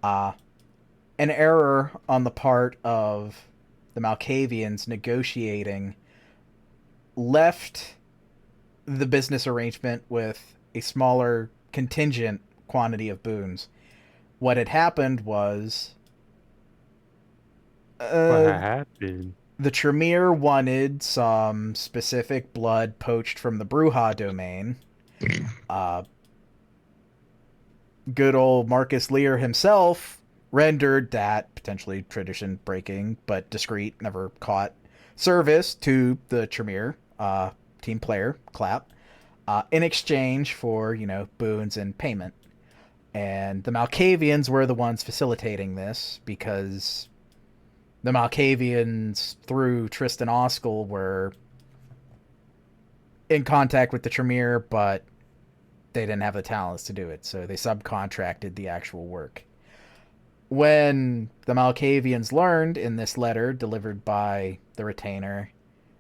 an error on the part of the Malkavians negotiating left the business arrangement with a smaller contingent quantity of boons. What had happened was What happened? the Tremere wanted some specific blood poached from the Bruja domain. Good old Marcus Lear himself rendered that potentially tradition breaking but discreet, never caught service to the Tremere team player, Clap, in exchange for, boons and payment. And the Malkavians were the ones facilitating this, because the Malkavians, through Tristan Oskell, were in contact with the Tremere, but they didn't have the talents to do it, so they subcontracted the actual work. When the Malkavians learned in this letter delivered by the retainer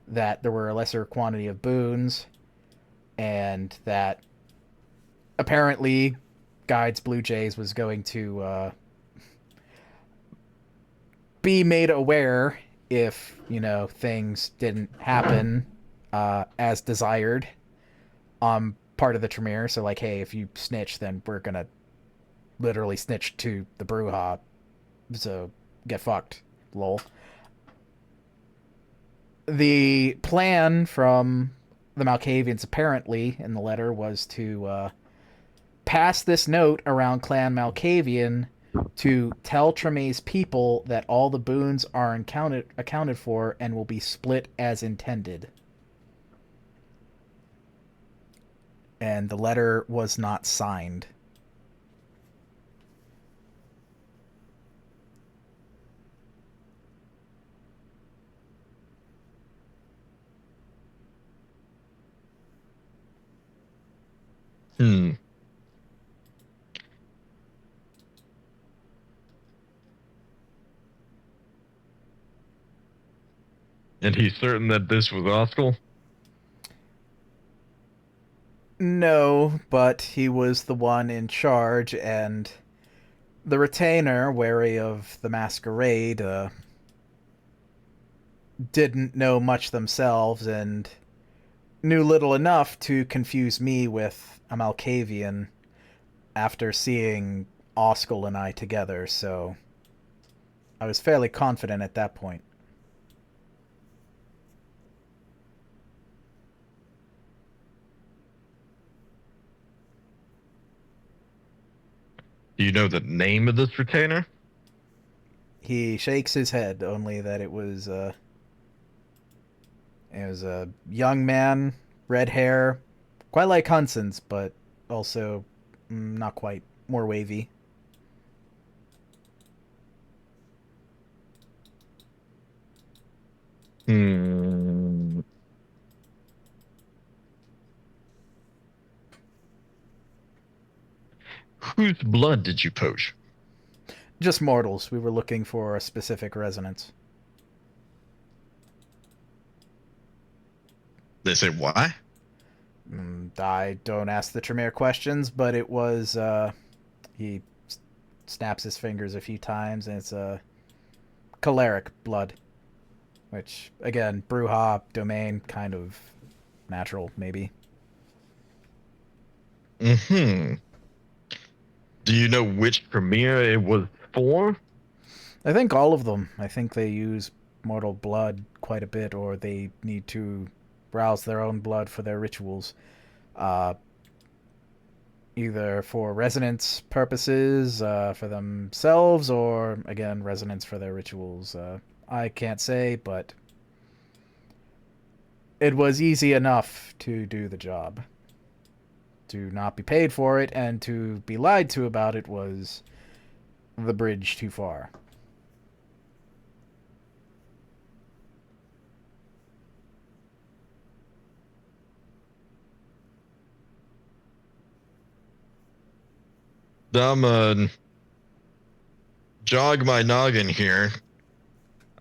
that there were a lesser quantity of boons, and that apparently Guides Blue Jays was going to be made aware if, things didn't happen as desired on part of the Tremere. So, like, hey, if you snitch, then we're going to literally snitch to the Bruja. So, get fucked. Lol. The plan from the Malkavians, apparently, in the letter, was to pass this note around Clan Malkavian to tell Tremere's people that all the boons are accounted for and will be split as intended. And the letter was not signed. And he's certain that this was Oskell? No, but he was the one in charge, and the retainer, wary of the masquerade, didn't know much themselves, and knew little enough to confuse me with a Malkavian after seeing Oskell and I together, so I was fairly confident at that point. Do you know the name of this retainer? He shakes his head, only that it was a young man, red hair, quite like Hunson's, but also not quite, more wavy. Whose blood did you poach? Just mortals. We were looking for a specific resonance. They say why? I don't ask the Tremere questions, but it was, he snaps his fingers a few times, and it's choleric blood. Which, again, Bruja domain, kind of natural, maybe. Do you know which Tremere it was for? I think all of them. I think they use mortal blood quite a bit, or they need to rouse their own blood for their rituals. Either for resonance purposes, for themselves, or, again, resonance for their rituals. I can't say, but it was easy enough to do the job. To not be paid for it, and to be lied to about it, was the bridge too far. Jog my noggin here.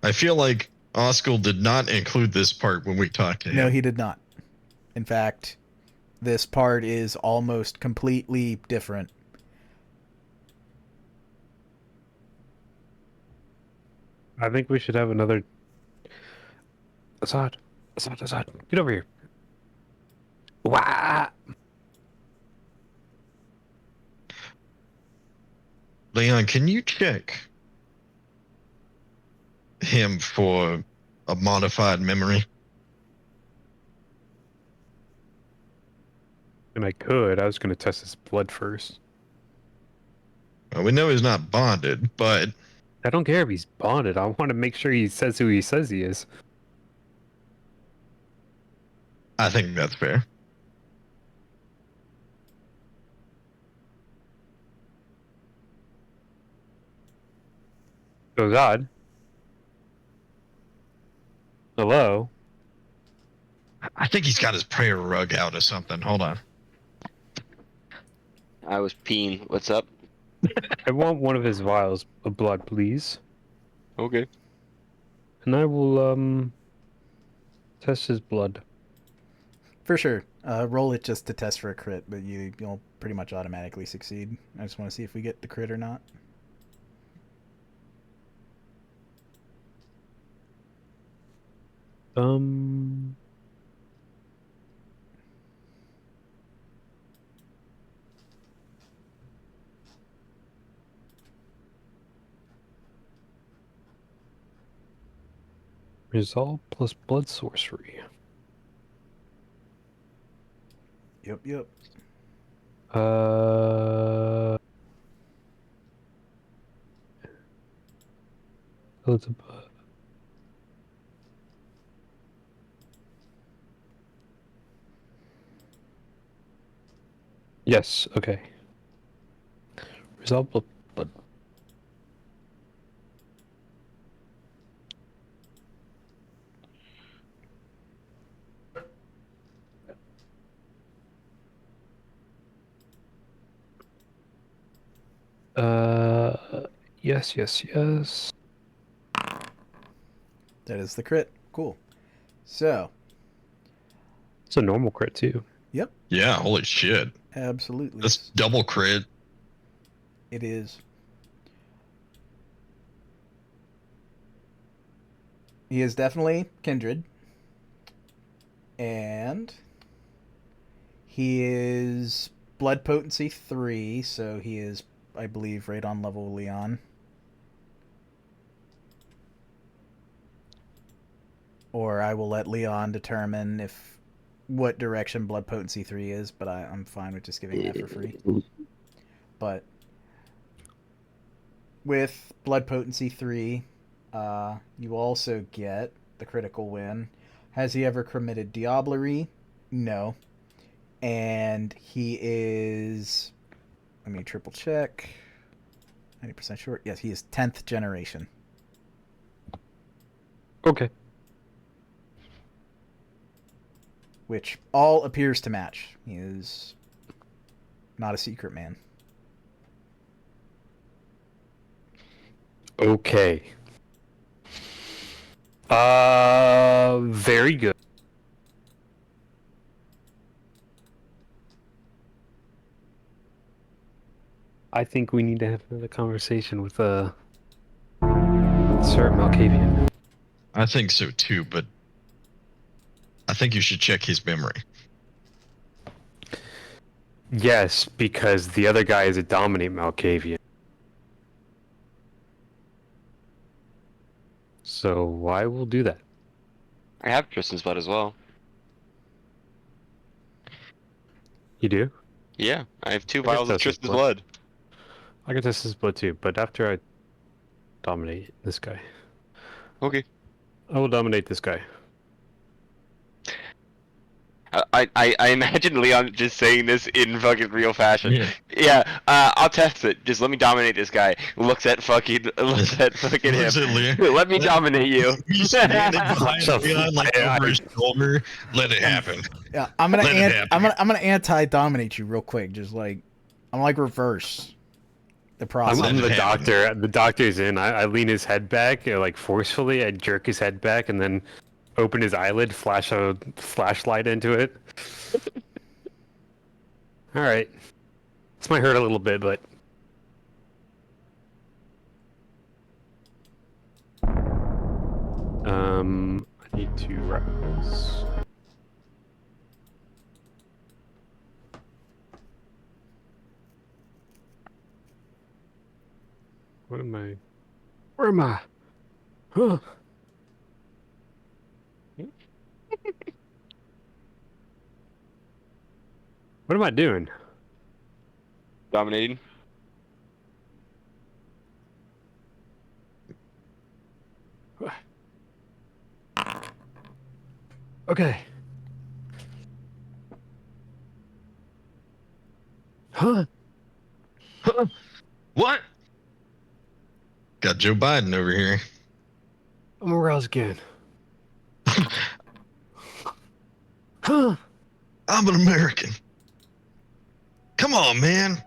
I feel like Oscar did not include this part when we talked to him. No, he did not. In fact, this part is almost completely different. I think we should have another. Azad, get over here. Wah! Leon, can you check him for a modified memory? And I could. I was going to test his blood first. Well, we know he's not bonded, but I don't care if he's bonded. I want to make sure he says who he says he is. I think that's fair. Azad? Hello? I think he's got his prayer rug out or something. Hold on. I was peeing. What's up? I want one of his vials of blood, please. Okay. And I will, test his blood. For sure. Roll it just to test for a crit, but you'll pretty much automatically succeed. I just want to see if we get the crit or not. Resolve plus blood sorcery. Yep. Elizabeth. Yes, okay. Resolve blood. Yes. That is the crit. Cool. So. It's a normal crit too. Yep. Yeah, holy shit. Absolutely. That's double crit. It is. He is definitely kindred. And he is blood potency 3, so he is, I believe, right on level with Leon. Or I will let Leon determine what direction blood potency 3 is, but I'm fine with just giving that for free. But with blood potency 3, you also get the critical win. Has he ever committed diablerie? No. And he is... Let me triple check. 90% short. Yes, he is 10th generation. Okay. Which all appears to match. He is not a secret man. Okay. Very good. I think we need to have another conversation with Sir Malkavian. I think so too, but I think you should check his memory. Yes, because the other guy is a dominate Malkavian. So I will do that. I have Tristan's blood as well. You do? Yeah, I have 2 I guess vials of that's his Tristan's blood. I can test his blood too, but after I dominate this guy. Okay. I will dominate this guy. I imagine Leon just saying this in fucking real fashion. Yeah. Yeah, I'll test it. Just let me dominate this guy. Looks at fucking him. Looks at Leon. Let me dominate you. He's standing behind So, Leon, like over his shoulder. Let it happen. Yeah, I'm gonna Let it happen. I'm gonna anti-dominate you real quick. Just like I'm like reverse. the process. I'm the Imagine having- doctor. The doctor's in. I lean his head back, like forcefully. I jerk his head back, and then open his eyelid, flash a flashlight into it. All right. This might hurt a little bit, but I need to rouse. What am I? Where am I? Huh? What am I doing? Dominating. Okay. Huh? What? Got Joe Biden over here. I'm aroused again. Huh? I'm an American. Come on, man.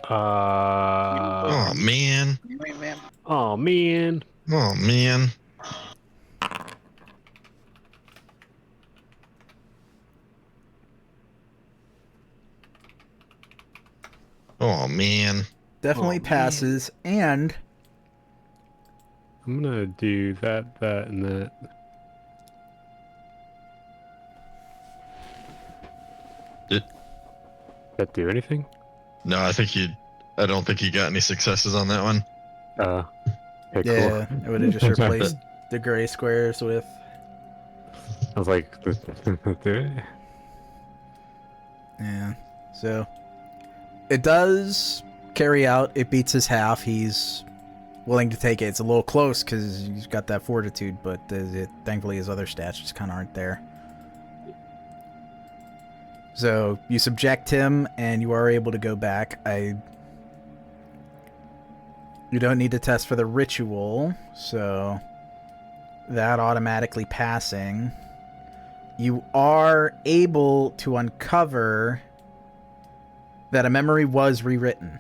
Oh man. Wait, man. Oh man. Oh man. Oh man. Definitely Oh, passes, and I'm gonna do that, and that. Did That do anything? no? I don't think you got any successes on that one. Okay, yeah, cool. it would have just replaced the gray squares with. I was like, Yeah, so it does carry out. It beats his half. He's willing to take it. It's a little close because he's got that fortitude, but thankfully his other stats just kind of aren't there. So you subject him, and you are able to go back. You don't need to test for the ritual, so that automatically passing. You are able to uncover that a memory was rewritten.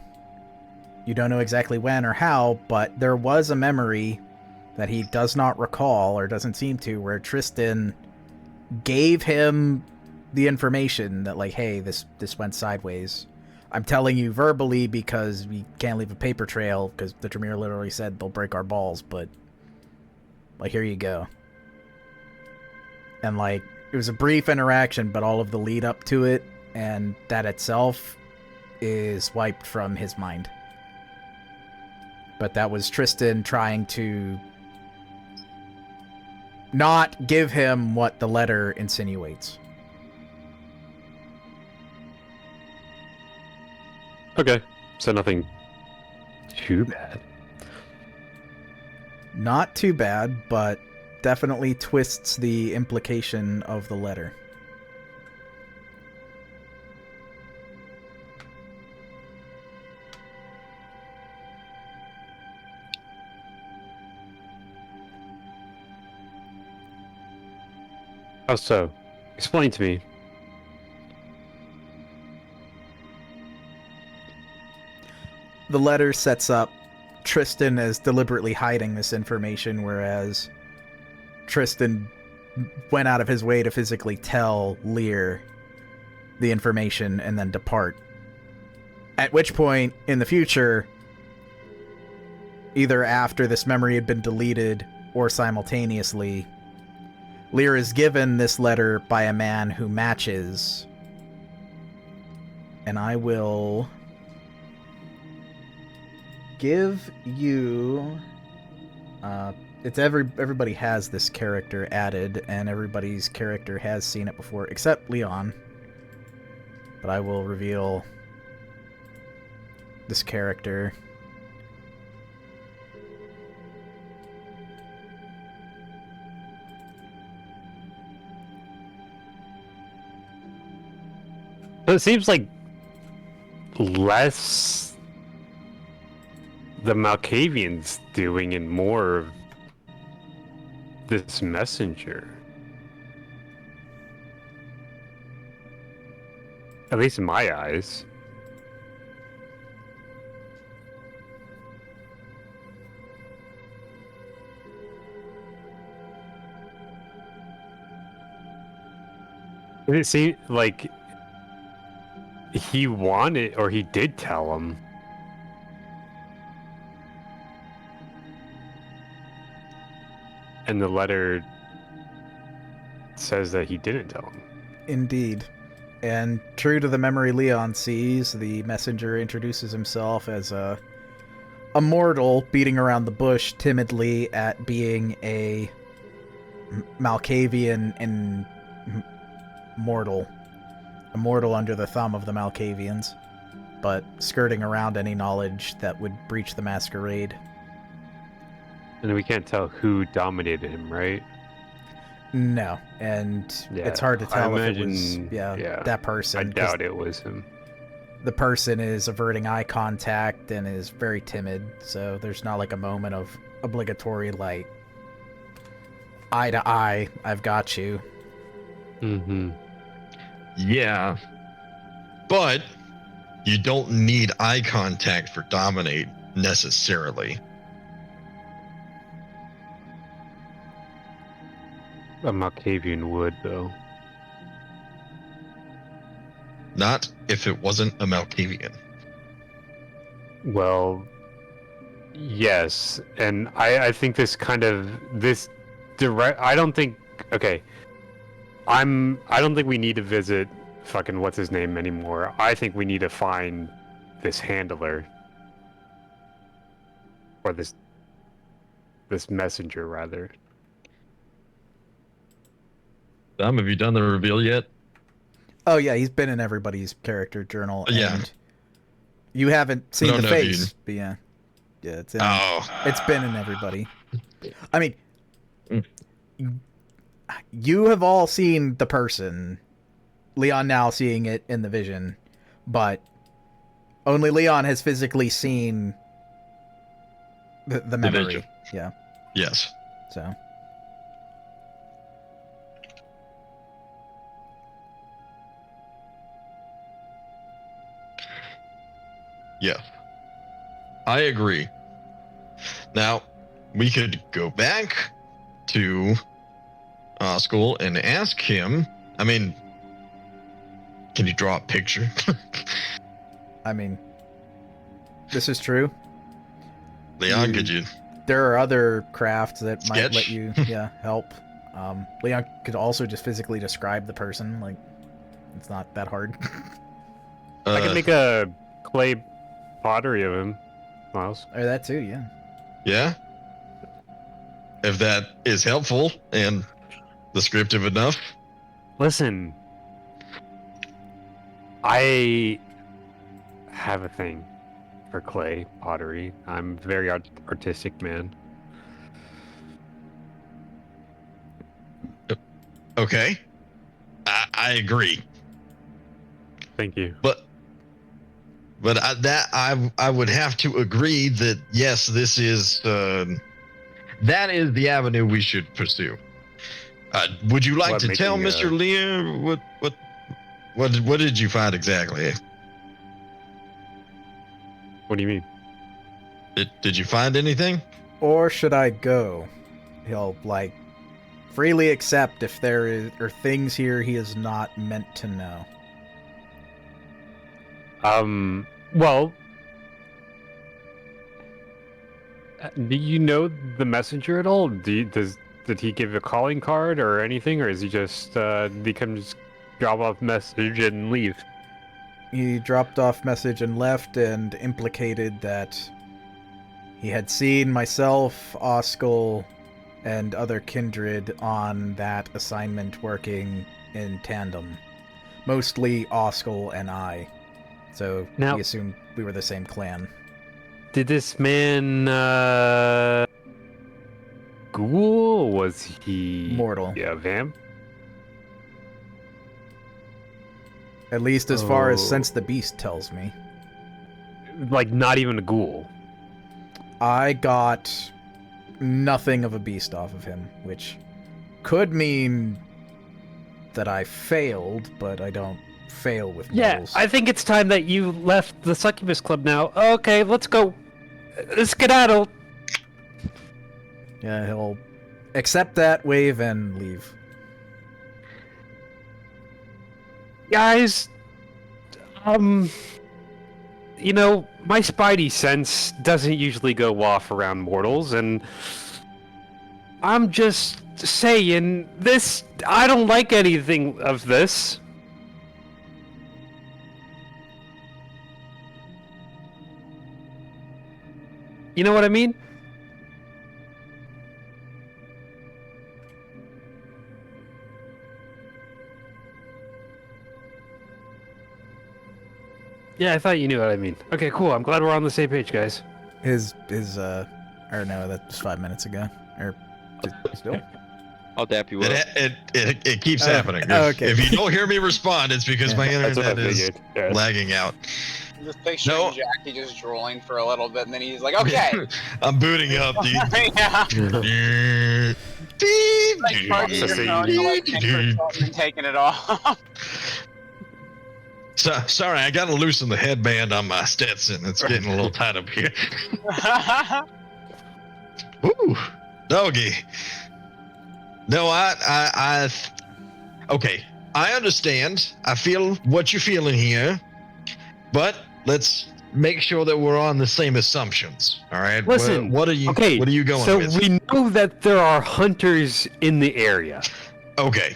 You don't know exactly when or how, but there was a memory that he does not recall, or doesn't seem to, where Tristan gave him the information that, like, hey, this went sideways. I'm telling you verbally because we can't leave a paper trail, because the Tremere literally said they'll break our balls, but, like, here you go. And, like, it was a brief interaction, but all of the lead up to it, and that itself is wiped from his mind. But that was Tristan trying to not give him what the letter insinuates. okay, so nothing too bad. Not too bad, but definitely twists the implication of the letter. How so? Explain to me. The letter sets up Tristan as deliberately hiding this information, whereas Tristan went out of his way to physically tell Lear the information and then depart. At which point, in the future, either after this memory had been deleted or simultaneously, Lear is given this letter by a man who matches. And I will give you it's everybody has this character added, and everybody's character has seen it before except Leon, but I will reveal this character. So it seems like less the Malkavians doing and more of this messenger. At least in my eyes. It seemed like he wanted, or he did tell him. And the letter says that he didn't tell him. Indeed. And true to the memory Leon sees, the messenger introduces himself as a mortal beating around the bush timidly at being a Malkavian and mortal. A mortal under the thumb of the Malkavians, but skirting around any knowledge that would breach the masquerade. And we can't tell who dominated him, right? No, and Yeah, it's hard to I tell if it was imagine- that person. I 'cause doubt it was him. the person is averting eye contact and is very timid, so there's not like a moment of obligatory, like, eye to eye, I've got you. Mm-hmm. Yeah. But you don't need eye contact for dominate necessarily. A Malkavian would, though. Not if it wasn't a Malkavian. Well, yes, and I think this kind of this direct. I don't think. Okay, I don't think we need to visit fucking what's his name anymore. I think we need to find this handler or this messenger rather. Dom, have you done the reveal yet? Oh yeah, he's been in everybody's character journal. Yeah. And you haven't seen don't the know if you- face, but yeah. Yeah, it's in, Oh. it's been in everybody. I mean, Mm. you have all seen the person. Leon now seeing it in the vision, but only Leon has physically seen the memory. vision. Yeah, Yes. so. Yeah. I agree. Now, we could go back to school and ask him. I mean, can you draw a picture? I mean, this is true. Leon, could you? There are other crafts that might Sketch? let you, help. Leon could also just physically describe the person. Like, it's not that hard. I can make a clay pottery of him, Miles. Or that too, yeah. Yeah. If that is helpful and descriptive enough. Listen, I have a thing for clay pottery. I'm a very artistic man. Okay. I agree. Thank you. But I would have to agree that yes, this is that is the avenue we should pursue. Would you like What, to tell making Mr. Lear what did you find exactly? What do you mean? Did you find anything? Or should I go? He'll, like, freely accept if there are things here he is not meant to know. Well, do you know the messenger at all? Did he give a calling card or anything, or is he just did he come just drop off message and leave? He dropped off message and left and implicated that he had seen myself, Oskel, and other kindred on that assignment working in tandem. Mostly Oskel and I. So Now- he assumed we were the same clan. Did this man ghoul? Was he Mortal. Yeah, vamp. At least as far as Oh. Sense the Beast tells me. Like not even a ghoul. I got nothing of a beast off of him, which could mean that I failed, but I don't fail with Yeah, mortals. I think it's time that you left the Succubus Club now. Okay, let's go. Skedaddle. Yeah, he'll accept that, wave, and leave. Guys, you know, my spidey sense doesn't usually go off around mortals, and I'm just saying this. I don't like anything of this. You know what I mean? Yeah, I thought you knew what I mean. Okay, cool. I'm glad we're on the same page, guys. Or no, that was 5 minutes ago. Or still? I'll dap you up. It keeps happening. Okay. If you don't hear me respond, it's because my That's what I internet is figured. Yeah. lagging out. Just picturing No. Jackie just drooling for a little bit, and then he's like, "Okay." I'm booting up, dude. Yeah. Like parking your phone to like 10% and taking it off. So, sorry, I gotta loosen the headband on my Stetson. It's getting a little tight up here. Ooh, doggy. No, okay. I understand. I feel what you're feeling here, but let's make sure that we're on the same assumptions. All right. Listen. What are you? Okay. What are you going so with? we know that there are hunters in the area. Okay.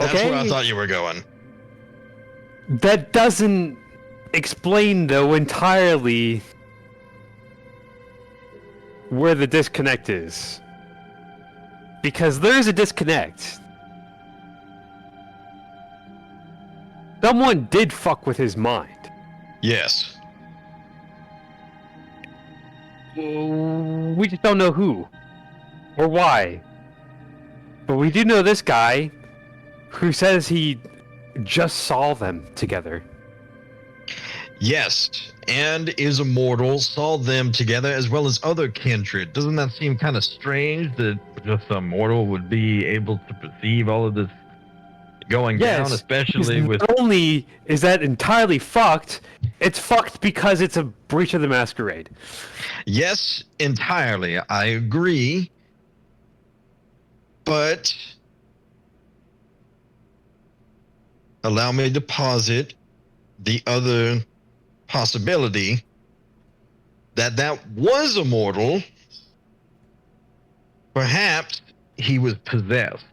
That's Okay. where I thought you were going. That doesn't explain, though, entirely where the disconnect is. Because there is a disconnect. Someone did fuck with his mind. Yes. We just don't know who. Or why. But we do know this guy who says he just saw them together. Yes, and is immortal, saw them together as well as other kindred. Doesn't that seem kind of strange that just a mortal would be able to perceive all of this going down, especially with... Not only is that entirely fucked, it's fucked because it's a breach of the masquerade. Yes, entirely. I agree. But allow me to posit the other possibility that was a mortal. Perhaps he was possessed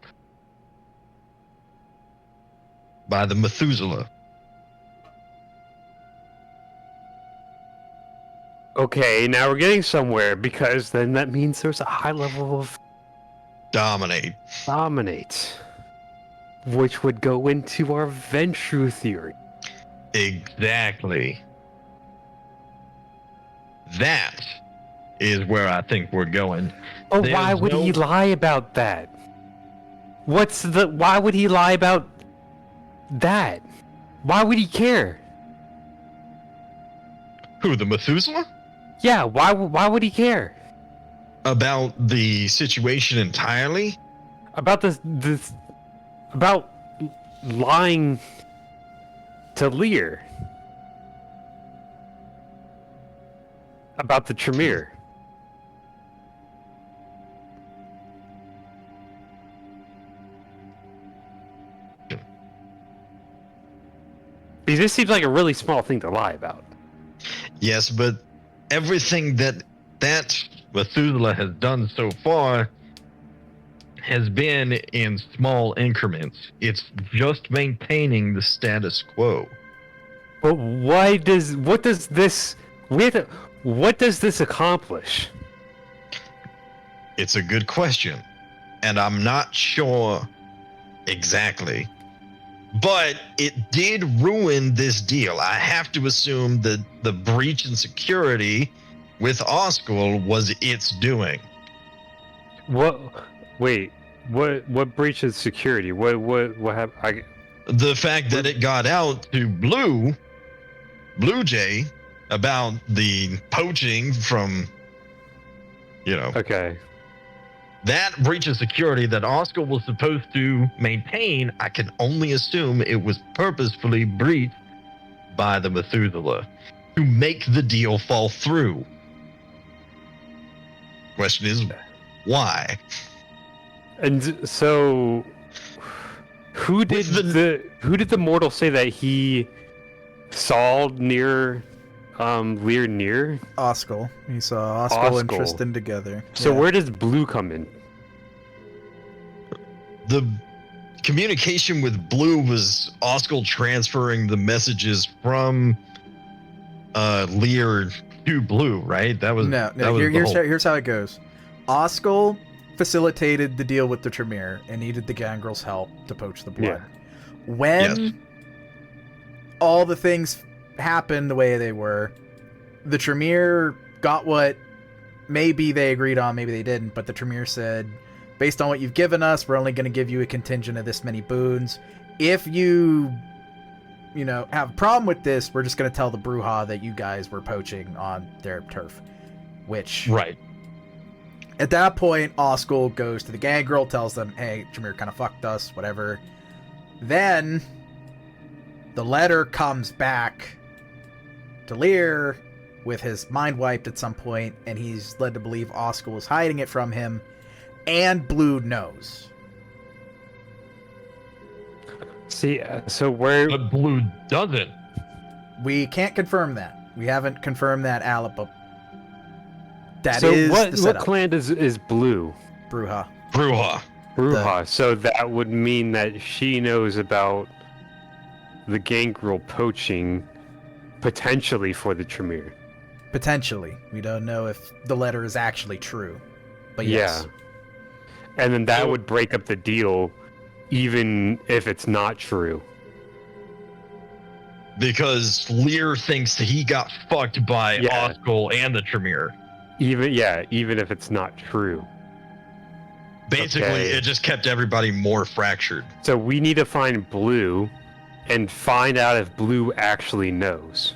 by the Methuselah. Okay, now we're getting somewhere, because then that means there's a high level of Dominate. which would go into our Ventrue theory. Exactly. That is where I think we're going. Oh, There's why would he lie about that? Why would he lie about that? Why would he care? Who, the Methuselah? Yeah, why would he care? About the situation entirely? About about lying to Lear. About the Tremere. Because this seems like a really small thing to lie about. Yes, but everything that Methuselah has done so far has been in small increments. It's just maintaining the status quo. But what does this accomplish? It's a good question, and I'm not sure exactly. But it did ruin this deal. I have to assume that the breach in security with Oscar was its doing. What breach of security? What happened? The fact that it got out to Blue Jay about the poaching from, Okay. that breach of security that Oscar was supposed to maintain, I can only assume it was purposefully breached by the Methuselah to make the deal fall through. Question is, why? And so, Who did the mortal say that he saw near Lear near? Oskel. He saw Oskel and Oskel. Tristan together. So Yeah. where does Blue come in? The communication with Blue was Oskel transferring the messages from Lear to Blue, right? That was No. that was the Here's, whole- here's how it goes. Oskel facilitated the deal with the Tremere and needed the Gangrel's help to poach the blood. When Yes. all the things happened the way they were, the Tremere got what maybe they agreed on, maybe they didn't, but the Tremere said, based on what you've given us, we're only going to give you a contingent of this many boons. If you have a problem with this, we're just going to tell the Bruja that you guys were poaching on their turf. Which, right. at that point, Oskel goes to the Gangrel, tells them, hey, Tremere kind of fucked us, whatever. Then, the letter comes back to Lear with his mind wiped at some point, and he's led to believe Oskel was hiding it from him, and Blue knows. See, so where? But Blue doesn't. We can't confirm that. We haven't confirmed that alibi. That So is what? the What setup. clan is Blue? Bruja. Bruja. Bruja. So that would mean that she knows about the Gangrel poaching, potentially for the Tremere. Potentially. We don't know if the letter is actually true. But yes. Yeah. And then that So- would break up the deal, even if it's not true. Because Lear thinks that he got fucked by Yeah. Oskel and the Tremere. Even if it's not true. Basically, Okay. it just kept everybody more fractured. So we need to find Blue and find out if Blue actually knows.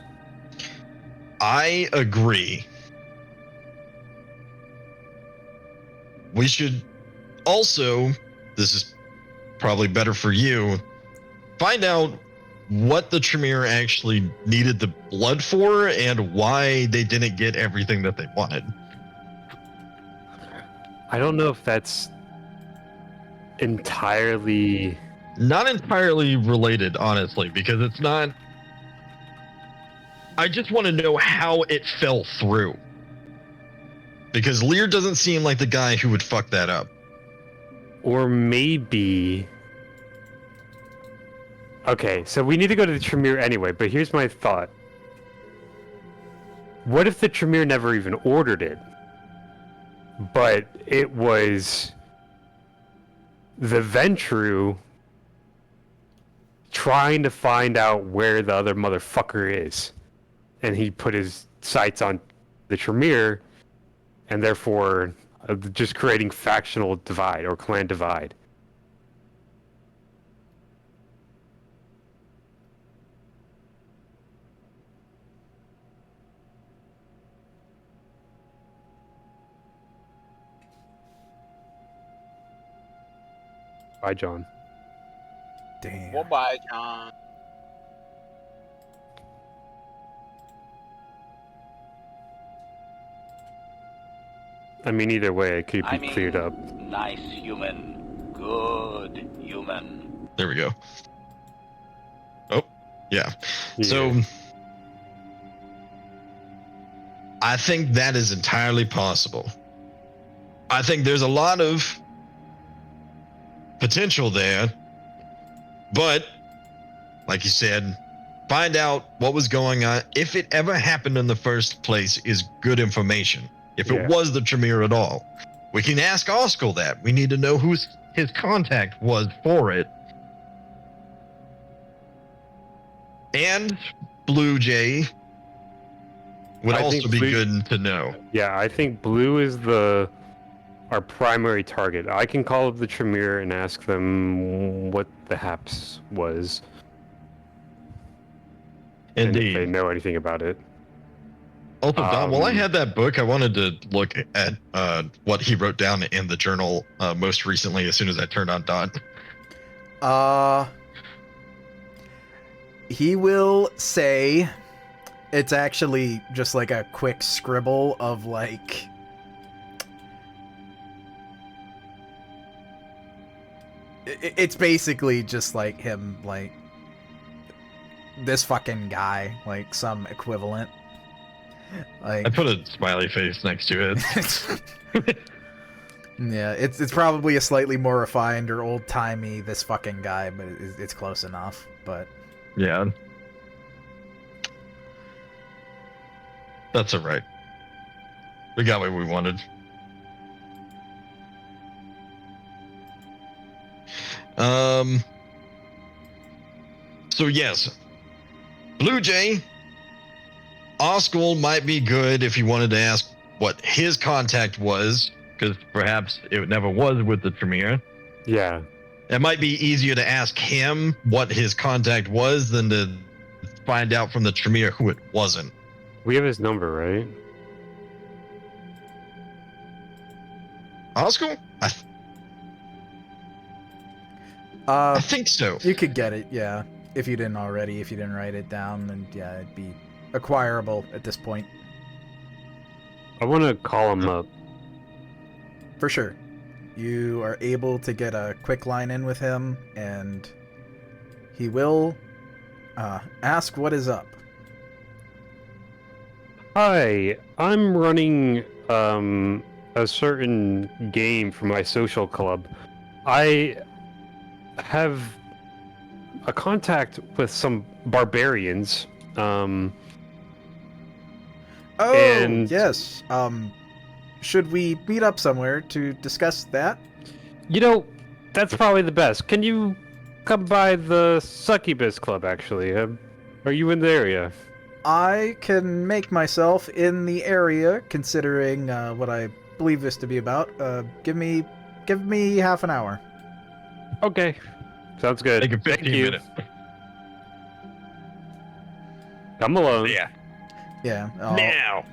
I agree. We should also, this is probably better for you, find out what the Tremere actually needed the blood for and why they didn't get everything that they wanted. I don't know if that's entirely. Not entirely related, honestly, because it's not. I just want to know how it fell through. Because Lear doesn't seem like the guy who would fuck that up. Or maybe. Okay, so we need to go to the Tremere anyway, but here's my thought. What if the Tremere never even ordered it? But it was the Ventrue trying to find out where the other motherfucker is. And he put his sights on the Tremere, and therefore just creating factional divide or clan divide. Bye, John. Damn. Well, bye, John. I mean, either way, it could be I mean, cleared up. nice human. Good human. There we go. Oh, yeah. So I think that is entirely possible. I think there's a lot of potential there, but like you said, find out what was going on. If it ever happened in the first place is good information. If Yeah. it was the Tremere at all, we can ask Oskel that. We need to know who his contact was for it. And Blue Jay would I also think be Blue- good to know. Yeah, I think Blue is our primary target. I can call up the Tremere and ask them what the haps was. And if they Indeed. know anything about it. Also, Don, while I Um, had that book, I wanted to look at what he wrote down in the journal most recently as soon as I turned on Don. He will say it's actually just like a quick scribble of like It's basically just like him, like this fucking guy, like some equivalent. Like I put a smiley face next to it. yeah, it's probably a slightly more refined or old timey this fucking guy, but it's close enough. But Yeah. That's alright. We got what we wanted. So yes, Blue Jay, Oscar might be good if you wanted to ask what his contact was, because perhaps it never was with the Tremere. Yeah. It might be easier to ask him what his contact was than to find out from the Tremere who it wasn't. We have his number, right? Oscar? I think so. You could get it, yeah, if you didn't already. If you didn't write it down, then yeah, it'd be acquirable at this point. I want to call him up. For sure. You are able to get a quick line in with him, and he will ask what is up. Hi, I'm running a certain game for my social club. I have a contact with some barbarians. Oh, and- yes. Should we meet up somewhere to discuss that? You know, that's probably the best. Can you come by the Succubus Club, actually? Are you in the area? I can make myself in the area, considering what I believe this to be about. Give me half an hour. Okay. Sounds good. Take a Thank 15 you. minute. Come alone. Yeah. Yeah. Now.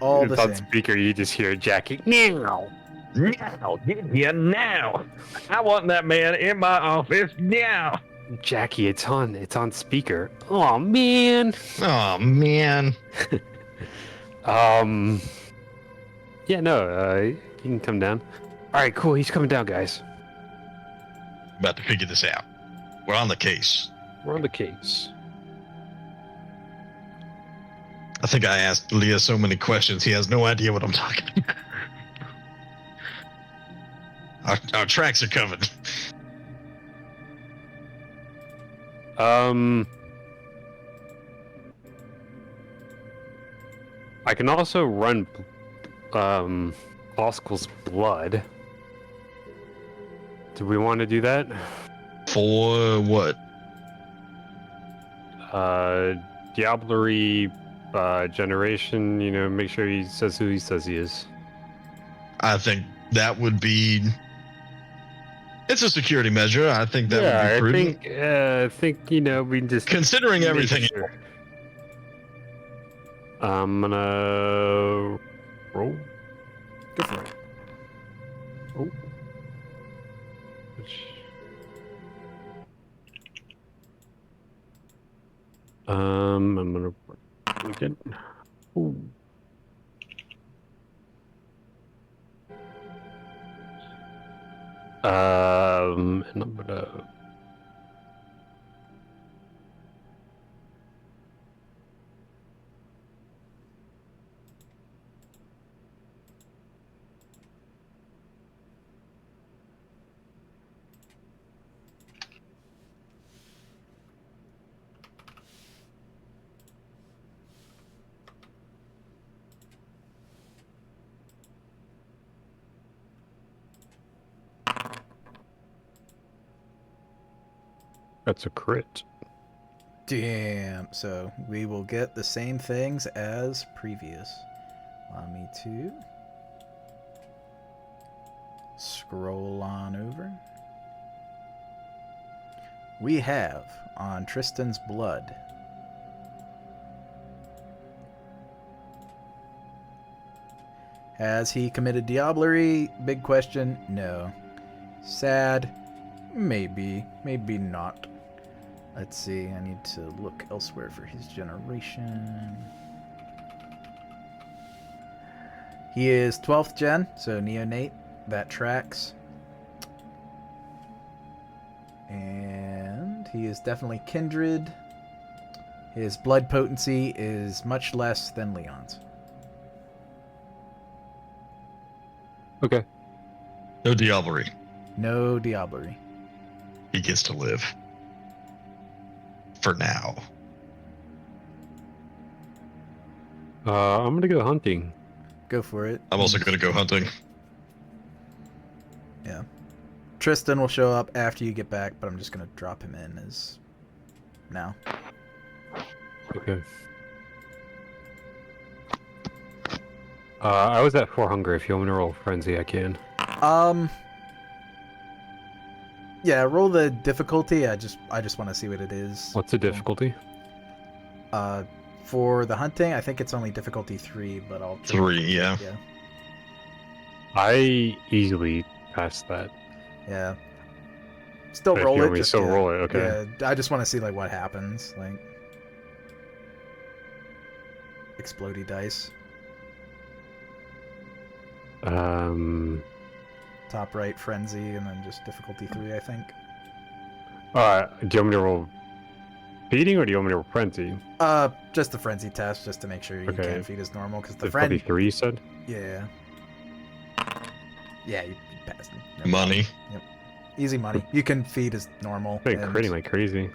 All the It's on same. speaker, you just hear Jackie. Meow. Now. Yeah, now. I want that man in my office now. Jackie, it's on speaker. Oh man. Oh, man. Yeah, no, you can come down. All right, cool. He's coming down, guys. About to figure this out. We're on the case. We're on the case. I think I asked Leah so many questions, he has no idea what I'm talking about. Our tracks are covered. I can also run Oscul's blood. Do we want to do that? For what? Diablerie generation, you know, make sure he says who he says he is. I think that would be... It's a security measure. I think that would be prudent. I think, you know, we just... Considering make everything... sure. I'm gonna... roll. Go for it. Oh. I'm gonna again. Ooh. And I'm gonna. That's a crit. Damn. So we will get the same things as previous. Allow me to scroll on over. We have on Tristan's blood. Has he committed diablerie? Big question. No. Sad. Maybe. Maybe not. Let's see. I need to look elsewhere for his generation. He is 12th gen, so neonate. That tracks. And he is definitely kindred. His blood potency is much less than Leon's. Okay. No diablerie. No diablerie. He gets to live. For now. I'm gonna go hunting. Go for it. I'm also going to go hunting. Yeah. Tristan will show up after you get back, but I'm just going to drop him in as now. Okay. I was at 4 hunger. If you want me to roll frenzy, I can. Yeah, roll the difficulty. I just want to see what it is. What's the difficulty? For the hunting, I think it's only difficulty 3, but I'll 3, yeah. Yeah. I easily passed that. Yeah. Still If roll you it. want me to still roll it, okay. Yeah, I just want to see like what happens, like explodey dice. Top right frenzy, and then just difficulty 3, I think. Do you want me to roll feeding, or do you want me to roll frenzy? Just the frenzy test, just to make sure you Okay. can feed as normal, because the Difficulty friend. 3, you said? Yeah. Yeah, you passed. No Money. problem. Yep. Easy money. You can feed as normal. Been and critting like crazy.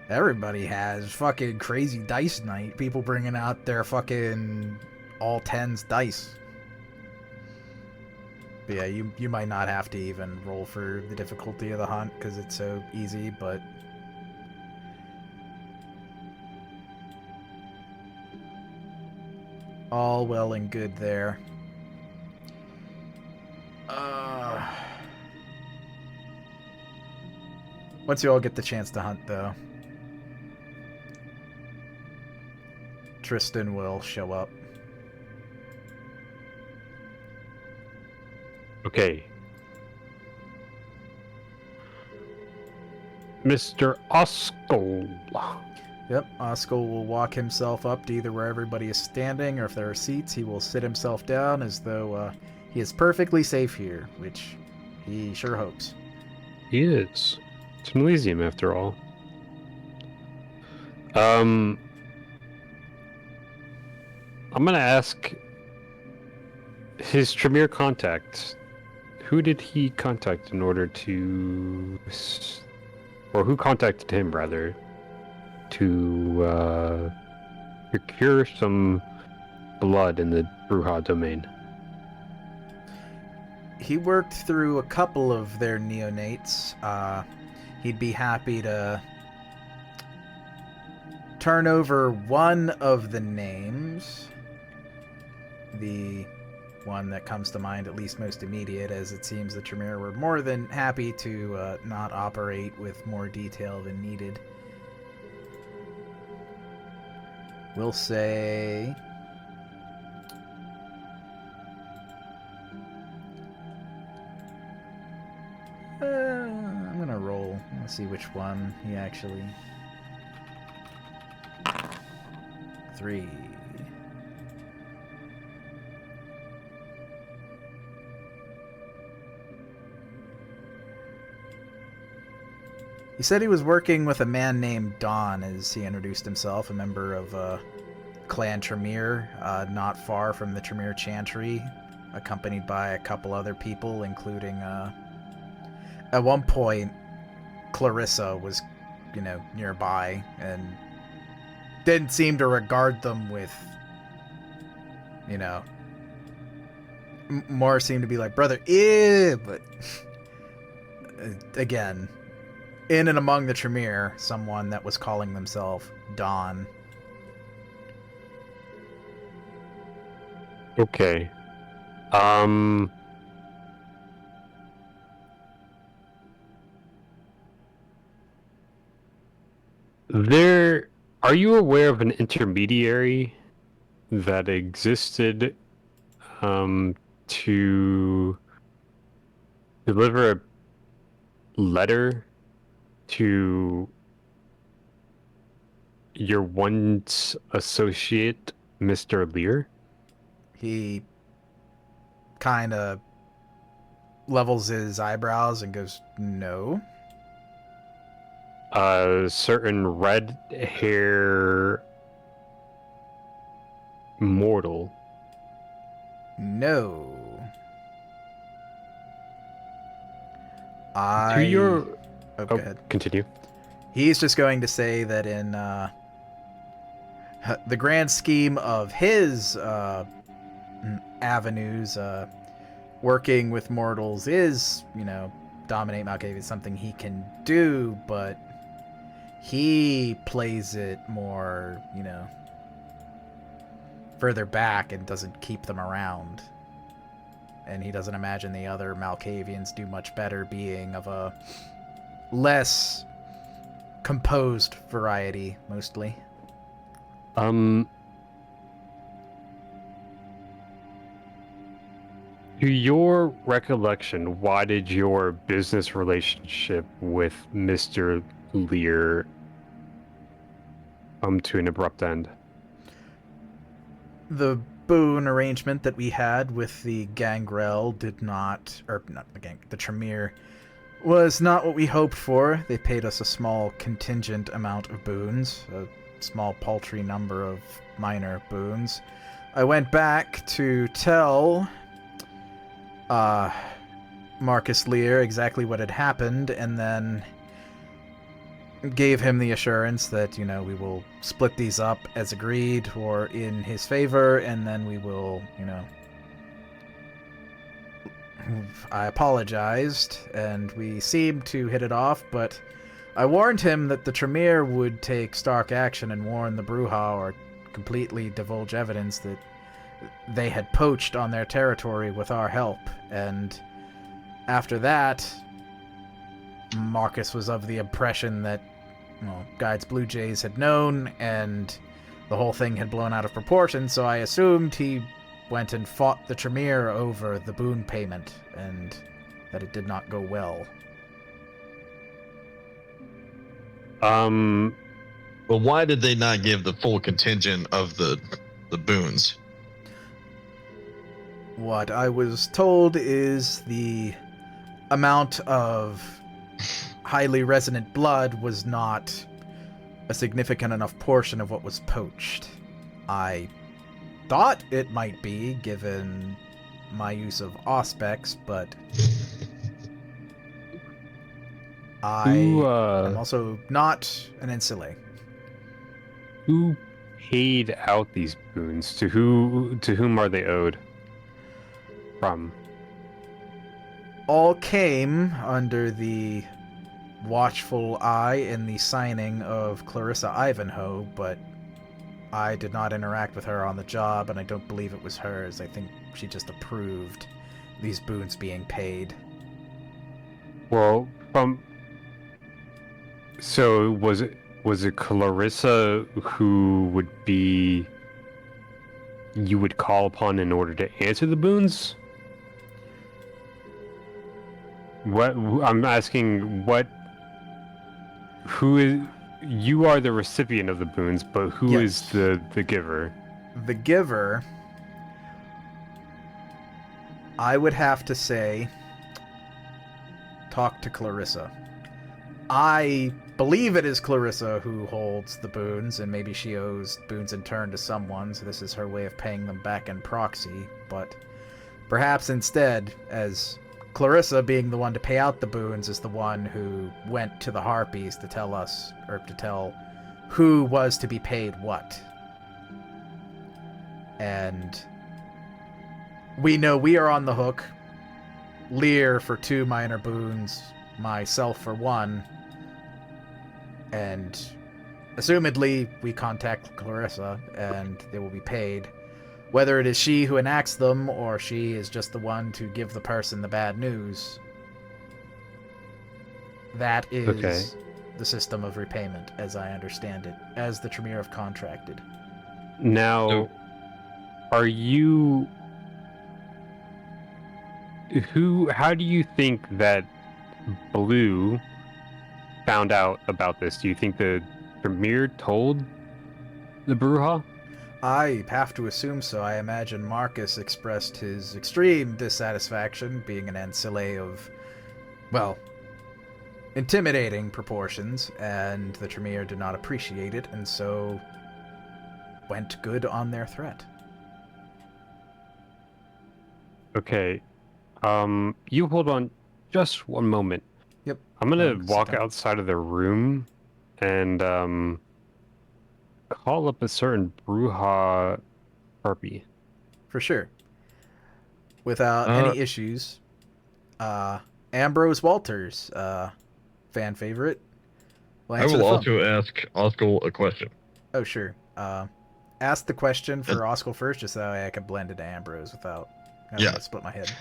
Everybody has fucking crazy dice night. People bringing out their fucking all 10s dice. But yeah, you might not have to even roll for the difficulty of the hunt because it's so easy, but all well and good there. Once you all get the chance to hunt, though, Tristan will show up. Okay. Mr. Oskol. Yep, Oskol will walk himself up to either where everybody is standing, or if there are seats, he will sit himself down as though he is perfectly safe here, which he sure hopes. He is. It's an Elysium, after all. I'm gonna ask his Tremere contact. Who did he contact in order to... Or who contacted him, rather, to procure some blood in the Bruja domain? He worked through a couple of their neonates. He'd be happy to turn over one of the names. The one that comes to mind, at least most immediate, as it seems the Tremere were more than happy to not operate with more detail than needed. We'll say... I'm gonna roll. Let's see which one he actually... 3. He said he was working with a man named Don, as he introduced himself, a member of Clan Tremere, not far from the Tremere Chantry, accompanied by a couple other people, including, at one point, Clarissa was, nearby, and didn't seem to regard them with, more seemed to be like, brother, but, again... In and among the Tremere, someone that was calling themselves Don. Okay. Are you aware of an intermediary that existed to deliver a letter to your once associate, Mr. Lear? He kind of levels his eyebrows and goes, no. a certain red hair mortal. No. To your... Oh, go ahead. Continue. He's just going to say that in the grand scheme of his avenues, working with mortals is, dominate Malkavi is something he can do, but he plays it more, further back and doesn't keep them around. And he doesn't imagine the other Malkavians do much better, being of a less composed variety, mostly. To your recollection, why did your business relationship with Mr. Lear come to an abrupt end? The boon arrangement that we had with the Gangrel the Tremere, was not what we hoped for. They paid us a small contingent amount of boons, a small paltry number of minor boons. I went back to tell Marcus Lear exactly what had happened, and then gave him the assurance that, we will split these up as agreed or in his favor, and then we will, I apologized, and we seemed to hit it off, but I warned him that the Tremere would take stark action and warn the Bruja or completely divulge evidence that they had poached on their territory with our help, and after that, Marcus was of the impression that, Guide's Blue Jays had known, and the whole thing had blown out of proportion, so I assumed he went and fought the Tremere over the boon payment, and that it did not go well. Well, why did they not give the full contingent of the boons? What I was told is the amount of highly resonant blood was not a significant enough portion of what was poached. I thought it might be, given my use of auspex, but I am also not an ancilla. Who paid out these boons? To whom are they owed? From? All came under the watchful eye in the signing of Clarissa Ivanhoe, but I did not interact with her on the job, and I don't believe it was hers. I think she just approved these boons being paid. Well, so was it Clarissa who you would call upon in order to answer the boons? I'm asking who is, you are the recipient of the boons, but who is the giver? The giver, I would have to say, talk to Clarissa. I believe it is Clarissa who holds the boons, and maybe she owes boons in turn to someone, so this is her way of paying them back in proxy, but perhaps instead, as Clarissa, being the one to pay out the boons, is the one who went to the Harpies to tell us, or to tell who was to be paid what. And we know we are on the hook. Lear for 2 minor boons, myself for 1. And assumedly, we contact Clarissa, and they will be paid. Whether it is she who enacts them, or she is just the one to give the person the bad news, that is the system of repayment, as I understand it, as the Tremere have contracted. Now, how do you think that Blue found out about this? Do you think the Tremere told the Bruja? I have to assume so. I imagine Marcus expressed his extreme dissatisfaction, being an ancilla of, well, intimidating proportions, and the Tremere did not appreciate it, and so went good on their threat. Okay. You hold on just one moment. Yep. I'm gonna Sit walk down. outside of the room and call up a certain Bruja Harpy. For sure. Without any issues. Ambrose Walters, fan favorite. I will also ask Oscar a question. Oh, sure. Ask the question for Oscar first, just so that way I can blend into Ambrose without having to split my head.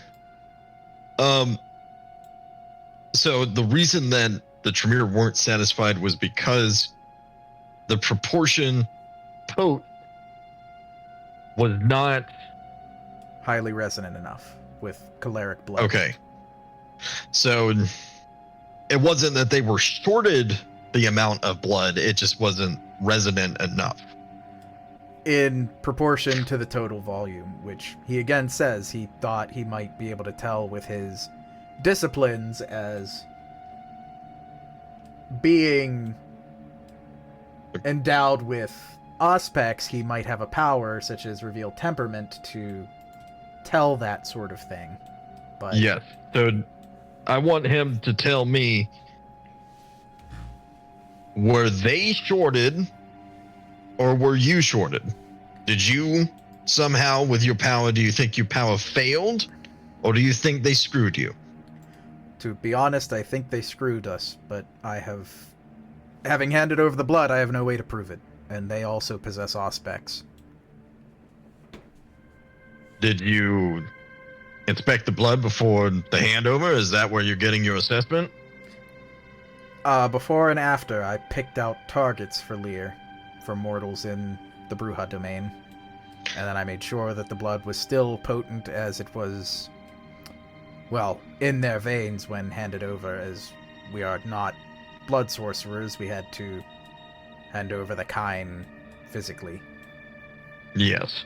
So the reason that the Tremere weren't satisfied was because the proportion pote was not highly resonant enough with choleric blood. Okay. So it wasn't that they were shorted the amount of blood, it just wasn't resonant enough. In proportion to the total volume, which he again says he thought he might be able to tell with his disciplines as being endowed with aspects, he might have a power such as reveal temperament to tell that sort of thing. But yes, so I want him to tell me, were they shorted or were you shorted? Did you somehow, with your power, do you think your power failed, or do you think they screwed you? To be honest, I think they screwed us, but having handed over the blood, I have no way to prove it, and they also possess aspects. Did you inspect the blood before the handover? Is that where you're getting your assessment? Before and after, I picked out targets for Lear, for mortals in the Bruja domain, and then I made sure that the blood was still potent as it was, well, in their veins when handed over, as we are not blood sorcerers. We had to hand over the kind physically. Yes.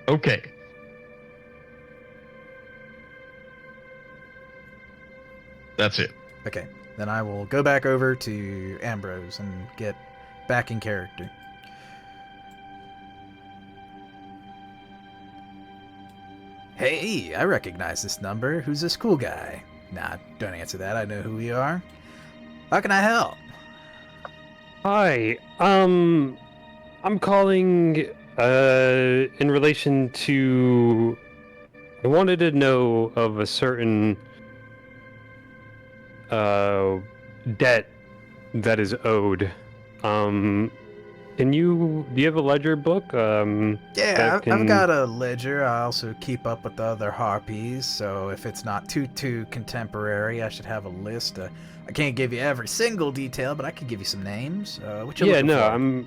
Okay. That's it. Okay, then I will go back over to Ambrose and get back in character. Hey, I recognize this number. Who's this cool guy? Nah, don't answer that. I know who you are. How can I help? Hi, I'm calling in relation to, I wanted to know of a certain debt that is owed. Do you have a ledger book? Yeah, I've got a ledger. I also keep up with the other harpies, so if it's not too contemporary, I should have a list. I can't give you every single detail, but I could give you some names. What you looking for?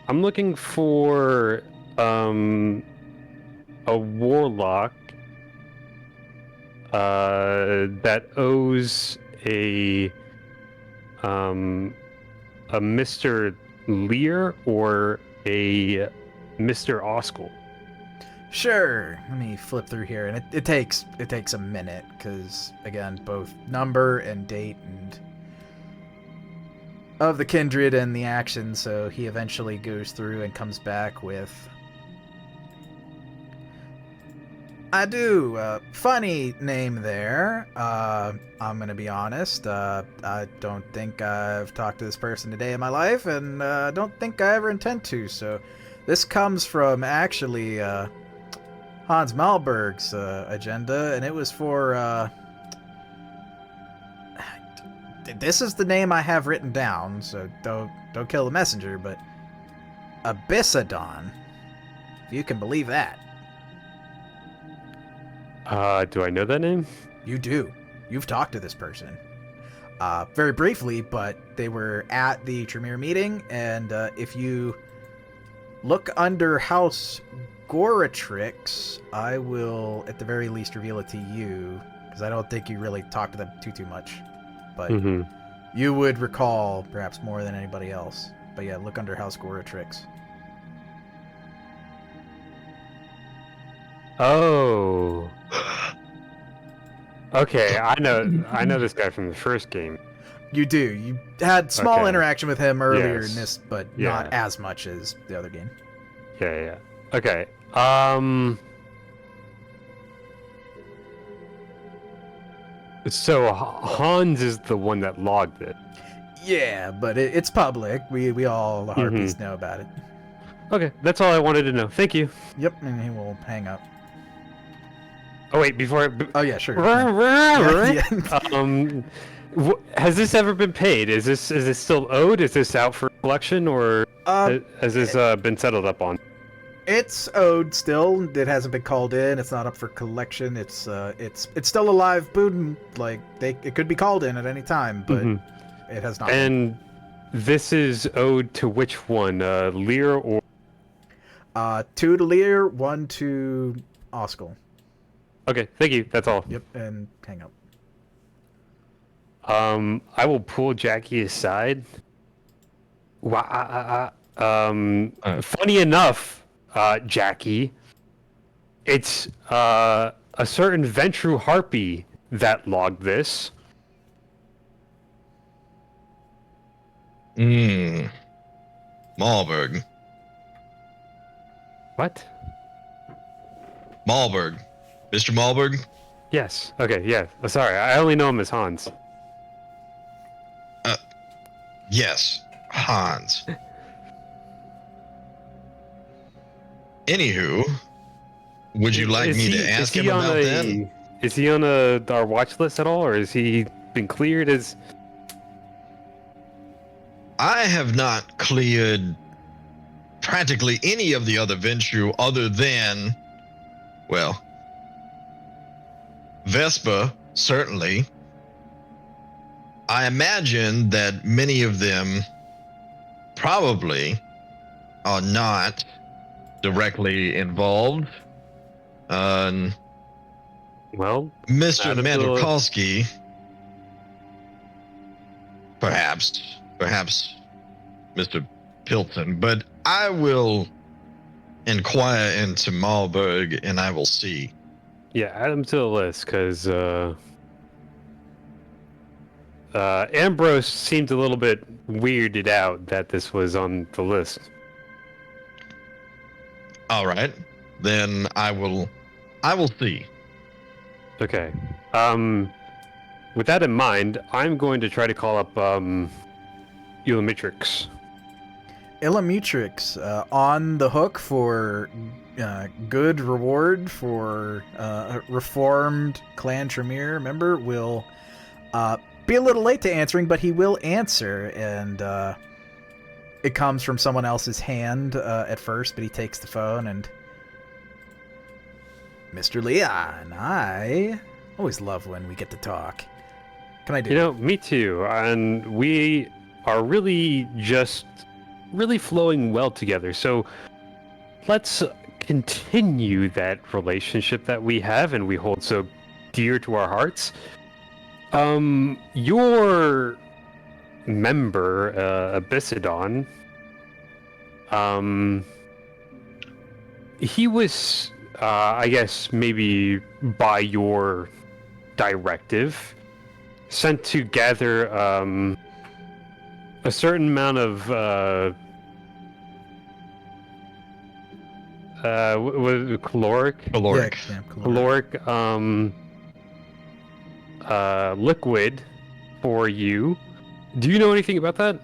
I'm looking for a warlock that owes a Mr. Lear or a Mr. Oskel. Sure. Let me flip through here, and it takes a minute because again, both number and date and of the kindred and the action. So he eventually goes through and comes back with, I do. Funny name there. I'm gonna be honest. I don't think I've talked to this person a day in my life, and I don't think I ever intend to. So, this comes from actually Hans Malberg's agenda, and it was for. This is the name I have written down, so don't kill the messenger. But Abyssadon, if you can believe that. Do I know that name? You do. You've talked to this person. Very briefly, but they were at the Tremere meeting, and if you look under House Goratrix, I will at the very least reveal it to you, because I don't think you really talked to them too much. But you would recall perhaps more than anybody else. But yeah, look under House Goratrix. Oh. Okay, I know this guy from the first game. You do. You had small Okay. interaction with him earlier Yes. in this, but Yeah. not as much as the other game. Yeah. Okay. So Hans is the one that logged it. Yeah, but it's public. We all the harpies know about it. Okay, that's all I wanted to know. Thank you. Yep, and he will hang up. Oh wait, before. Oh yeah, sure. Yeah. Yeah. Has this ever been paid? Is this still owed? Is this out for collection, or has this been settled up on? It's owed still. It hasn't been called in. It's not up for collection. It's still a live boon. Like it could be called in at any time, but it has not. And this is owed to which one? Lear or? 2 to Lear, 1 to Oskel. Okay, thank you. That's all. Yep, and hang up. I will pull Jackie aside. Funny enough, Jackie, it's a certain Ventrue harpy that logged this. Malberg. What? Malberg. Mr. Malberg? Yes. Okay, yeah. Sorry, I only know him as Hans. Yes, Hans. Anywho, would you like me to ask him about that? Is he on our watch list at all, or has he been cleared as... I have not cleared practically any of the other Ventrue other than, well, Vespa, certainly. I imagine that many of them probably are not directly involved. Well, Mr. Mandrakowski, perhaps Mr. Pilton, but I will inquire into Malberg and I will see. yeah, add him to the list, because Ambrose seemed a little bit weirded out that this was on the list. All right, then I will see. Okay. With that in mind, I'm going to try to call up Eulametrix. Ilamutrix on the hook for good reward for reformed clan Tremere member will be a little late to answering, but he will answer, and it comes from someone else's hand at first, but he takes the phone and... Mr. Leon, I always love when we get to talk. Can I do? You know, me too. And we are really flowing well together. So let's continue that relationship that we have and we hold so dear to our hearts. Your member, Abyssidon, he was, I guess maybe by your directive, sent to gather a certain amount of was it caloric? Caloric. Yeah, caloric. Liquid for you. Do you know anything about that?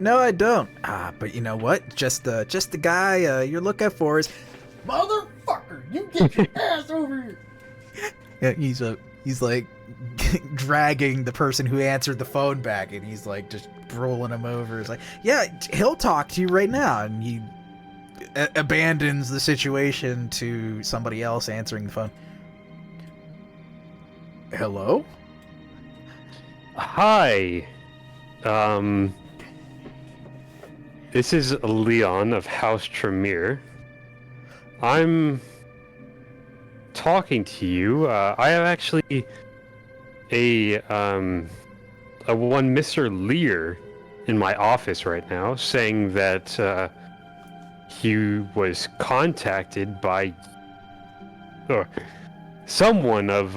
No, I don't. But you know what? Just the guy you're looking for is... Motherfucker, you get your ass over here! Yeah, he's like dragging the person who answered the phone back, and he's like just rolling him over. It's like, yeah, he'll talk to you right now, and he abandons the situation to somebody else answering the phone. Hello? Hi. This is Leon of House Tremere. I'm talking to you. I have actually a one Mr. Lear in my office right now, saying that he was contacted by someone of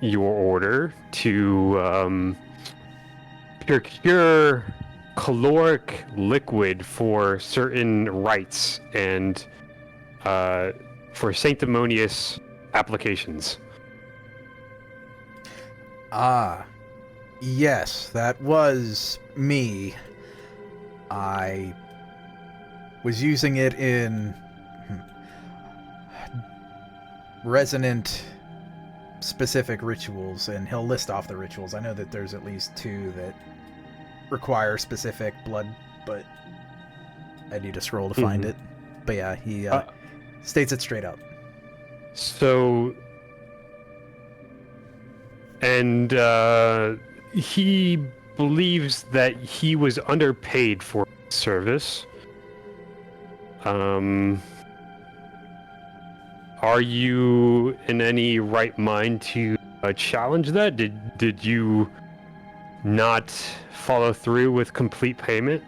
your order to procure caloric liquid for certain rites and for sanctimonious applications. Ah, yes, that was me. I was using it in resonant specific rituals, and he'll list off the rituals. I know that there's at least 2 that require specific blood, but I need to scroll to find it. But yeah, he states it straight up. So, and he believes that he was underpaid for service. Are you in any right mind to challenge that? Did you not follow through with complete payment?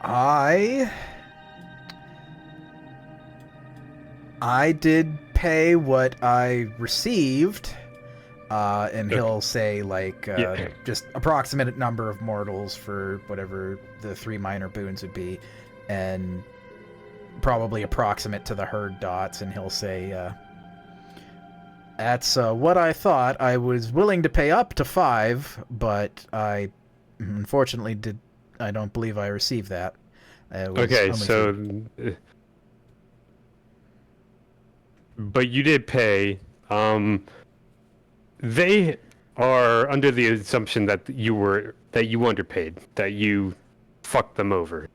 I did pay what I received, and he'll say like just approximate number of mortals for whatever the 3 minor boons would be, and probably approximate to the herd dots, and he'll say that's what I thought. I was willing to pay up to 5, but I unfortunately I don't believe I received that. Okay, so 2. But you did pay. They are under the assumption that you underpaid, that you fucked them over.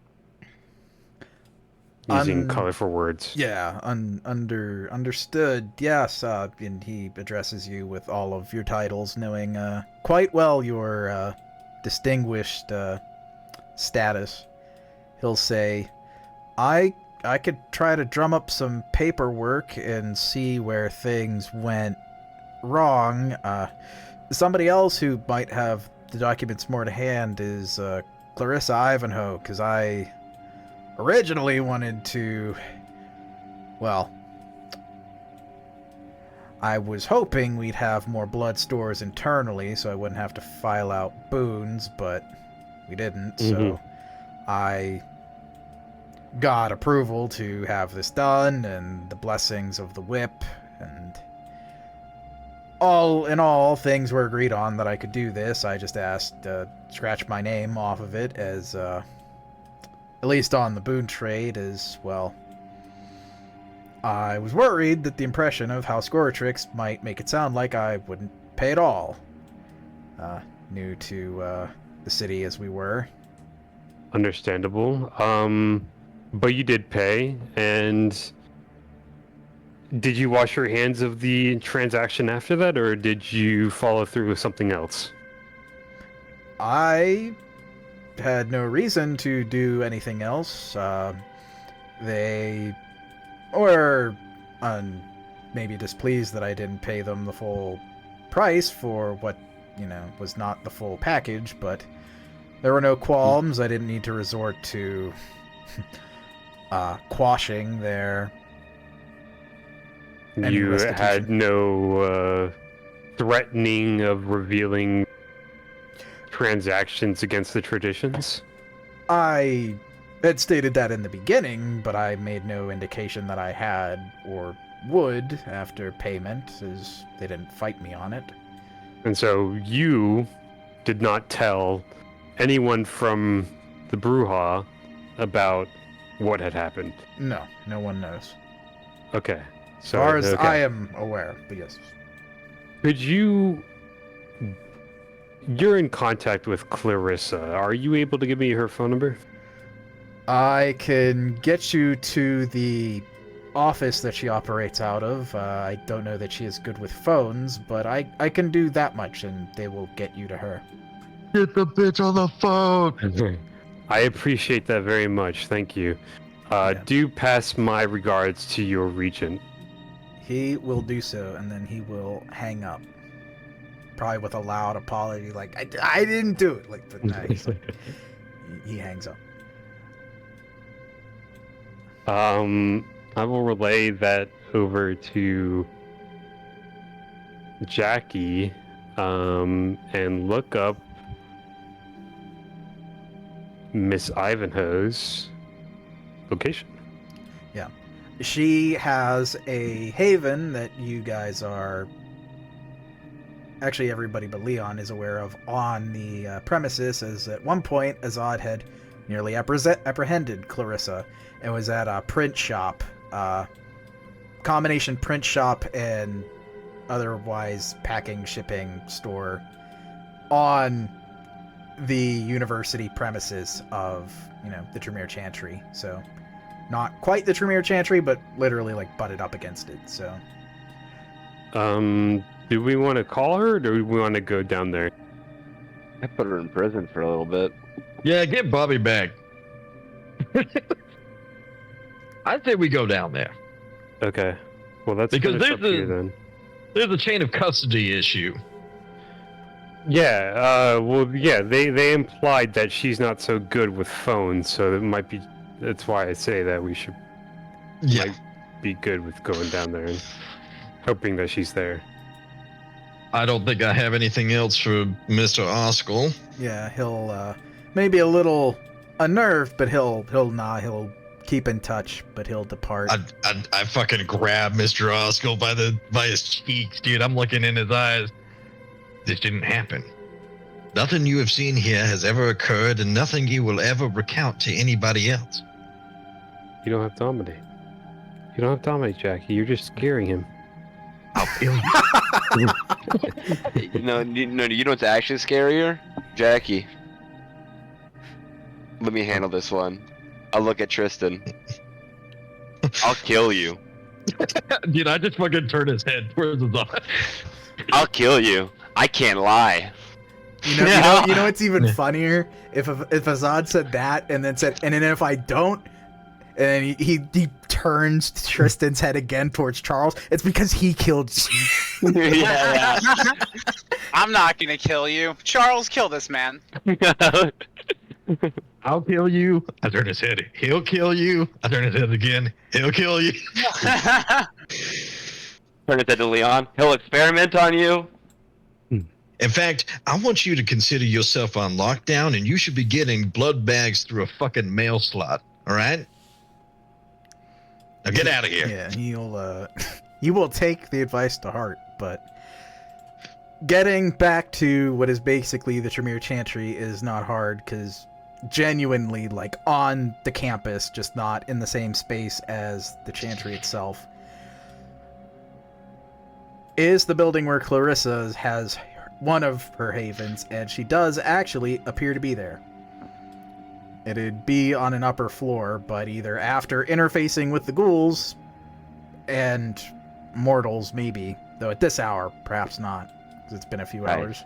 Using colorful words. Yeah, understood. Yes, and he addresses you with all of your titles, knowing quite well your distinguished status. He'll say, I could try to drum up some paperwork and see where things went wrong. Somebody else who might have the documents more to hand is Clarissa Ivanhoe, because I originally wanted to, well, I was hoping we'd have more blood stores internally so I wouldn't have to file out boons, but we didn't, so I got approval to have this done, and the blessings of the whip, and all in all, things were agreed on that I could do this. I just asked to scratch my name off of it as, at least on the boon trade, as well. I was worried that the impression of House Goratrix might make it sound like I wouldn't pay at all. New to the city as we were. Understandable. But you did pay, and did you wash your hands of the transaction after that, or did you follow through with something else? I had no reason to do anything else. They were maybe displeased that I didn't pay them the full price for what, was not the full package, but there were no qualms. I didn't need to resort to quashing their You had no threatening of revealing transactions against the traditions? I had stated that in the beginning, but I made no indication that I had or would after payment, as they didn't fight me on it. And so you did not tell anyone from the Bruja about what had happened? No, no one knows. Okay. So, as far as I am aware, but yes. Could you... You're in contact with Clarissa. Are you able to give me her phone number? I can get you to the office that she operates out of. I don't know that she is good with phones, but I can do that much, and they will get you to her. Get the bitch on the phone! I appreciate that very much. Thank you. Do pass my regards to your regent. He will do so, and then he will hang up. Probably with a loud apology, like, I didn't do it. But no, he hangs up. I will relay that over to Jackie, and look up Miss Ivanhoe's location. She has a haven that you guys are... Actually, everybody but Leon is aware of on the premises, as at one point Azad had nearly apprehended Clarissa and was at a print shop, combination print shop and otherwise packing, shipping store on the university premises of, the Tremere Chantry. So, not quite the Tremere Chantry, but literally like butted up against it. So, do we want to call her, or do we want to go down there? I put her in prison for a little bit. Yeah, get Bobby back. I'd say we go down there. Okay. Well, that's Because finish up here then. There's a chain of custody issue. Yeah. They implied that she's not so good with phones, so it might be. That's why I say that we should might be good with going down there and hoping that she's there. I don't think I have anything else for Mr. Oskell. yeah, he'll maybe a little unnerved, but he'll keep in touch, but he'll depart. I fucking grab Mr. Oskell by his cheeks, dude. I'm looking in his eyes. This didn't happen. Nothing you have seen here has ever occurred, and nothing you will ever recount to anybody else. You don't have to dominate. You don't have to dominate, Jackie. You're just scaring him. I'll kill you. You know what's actually scarier? Jackie. Let me handle this one. I'll look at Tristan. I'll kill you. Dude, I just fucking turn his head towards his eye. I'll kill you. I can't lie. You know what's even funnier? If Azad said that and then said, and then if I don't, and then he turns Tristan's head again towards Charles, it's because he killed you. Yeah. I'm not gonna kill you. Charles, kill this man. I'll kill you. I turn his head. He'll kill you. I turn his head again. He'll kill you. Turn it to Leon. He'll experiment on you. In fact, I want you to consider yourself on lockdown, and you should be getting blood bags through a fucking mail slot. All right? Now get out of here. Yeah, he will take the advice to heart, but getting back to what is basically the Tremere Chantry is not hard, because genuinely, like, on the campus, just not in the same space as the Chantry itself, is the building where Clarissa has one of her havens, and she does actually appear to be there. It'd be on an upper floor, but either after interfacing with the ghouls and mortals, maybe, though at this hour, perhaps not, because it's been a few hours.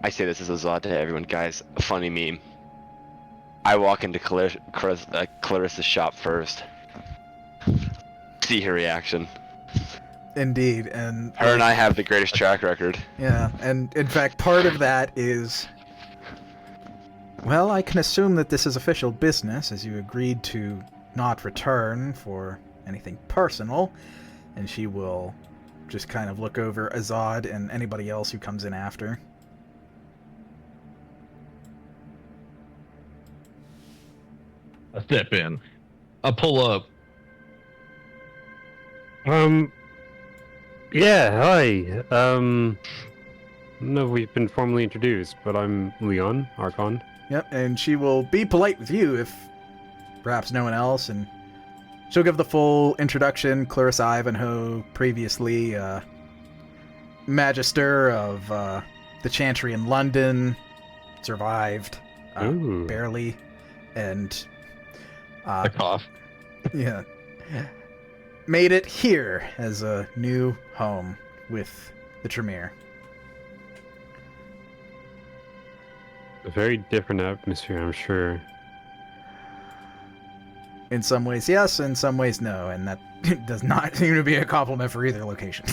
I say this as a Zod to everyone, guys. A funny meme. I walk into Clarissa's shop first. See her reaction. Indeed, and Her and I have the greatest track record. yeah, and in fact, part of that is, well, I can assume that this is official business, as you agreed to not return for anything personal, and she will just kind of look over Azad and anybody else who comes in after. I step in. I pull up. Yeah, hi. No, we've been formally introduced, but I'm Leon, Archon. Yep, and she will be polite with you if perhaps no one else, and she'll give the full introduction. Clarissa Ivanhoe, previously Magister of the Chantry in London, survived Ooh. barely, and I cough. yeah, made it here as a new home with the Tremere. A very different atmosphere, I'm sure. In some ways, yes. In some ways, no. And that does not seem to be a compliment for either location.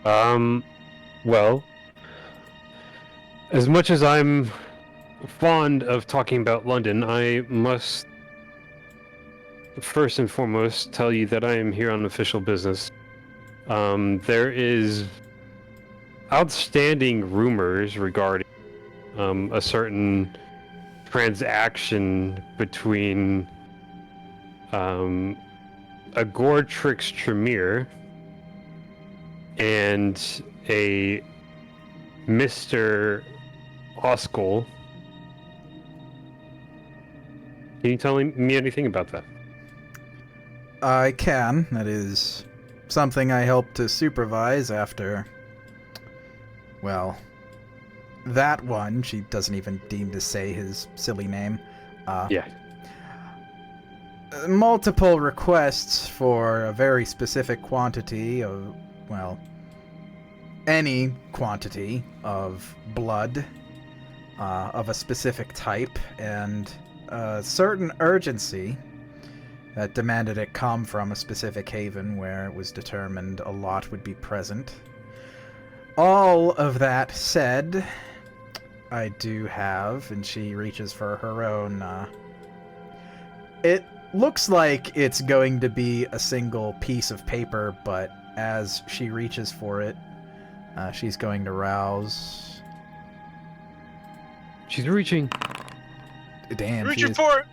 Well, as much as I'm fond of talking about London, I must first and foremost tell you that I am here on official business. There is outstanding rumors regarding a certain transaction between a Goretrix Tremere and a Mr. Oskol. Can you tell me anything about that? I can. That is something I helped to supervise after, well, that one. She doesn't even deign to say his silly name. Yeah. Multiple requests for a very specific quantity of, well, any quantity of blood of a specific type, and a certain urgency that demanded it come from a specific haven where it was determined a lot would be present. All of that said, I do have, and she reaches for her own, it looks like it's going to be a single piece of paper, but as she reaches for it, she's going to rouse. She's reaching. Damn, Reaching for it!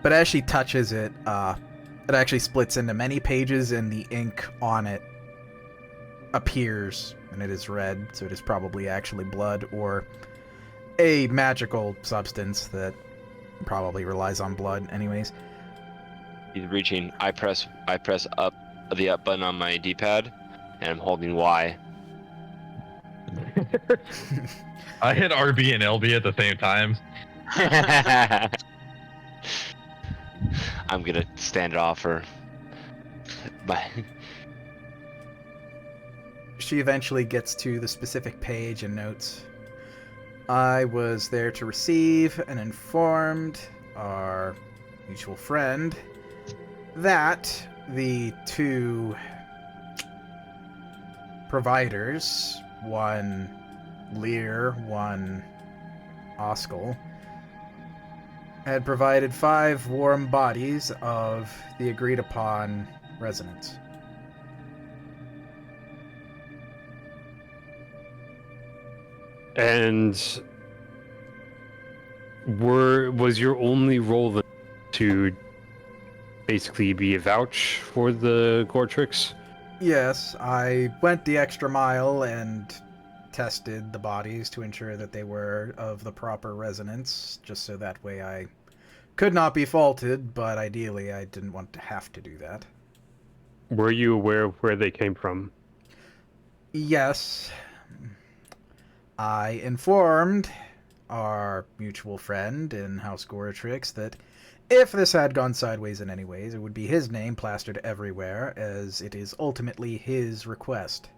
But as she touches it, it actually splits into many pages, and the ink on it appears, and it is red, so it is probably actually blood, or a magical substance that probably relies on blood anyways. He's reaching. I press up the up button on my D-pad, and I'm holding Y. I hit RB and LB at the same time. I'm gonna stand it off her. Bye. She eventually gets to the specific page and notes, I was there to receive and informed our mutual friend that the two providers, one Lear, one Oskol, had provided 5 warm bodies of the agreed upon resonance. And was your only role to basically be a vouch for the Goretrix? Yes, I went the extra mile and tested the bodies to ensure that they were of the proper resonance, just so that way I could not be faulted, but ideally I didn't want to have to do that. Were you aware of where they came from? Yes. I informed our mutual friend in House Goretrix that if this had gone sideways in any ways, it would be his name plastered everywhere, as it is ultimately his request.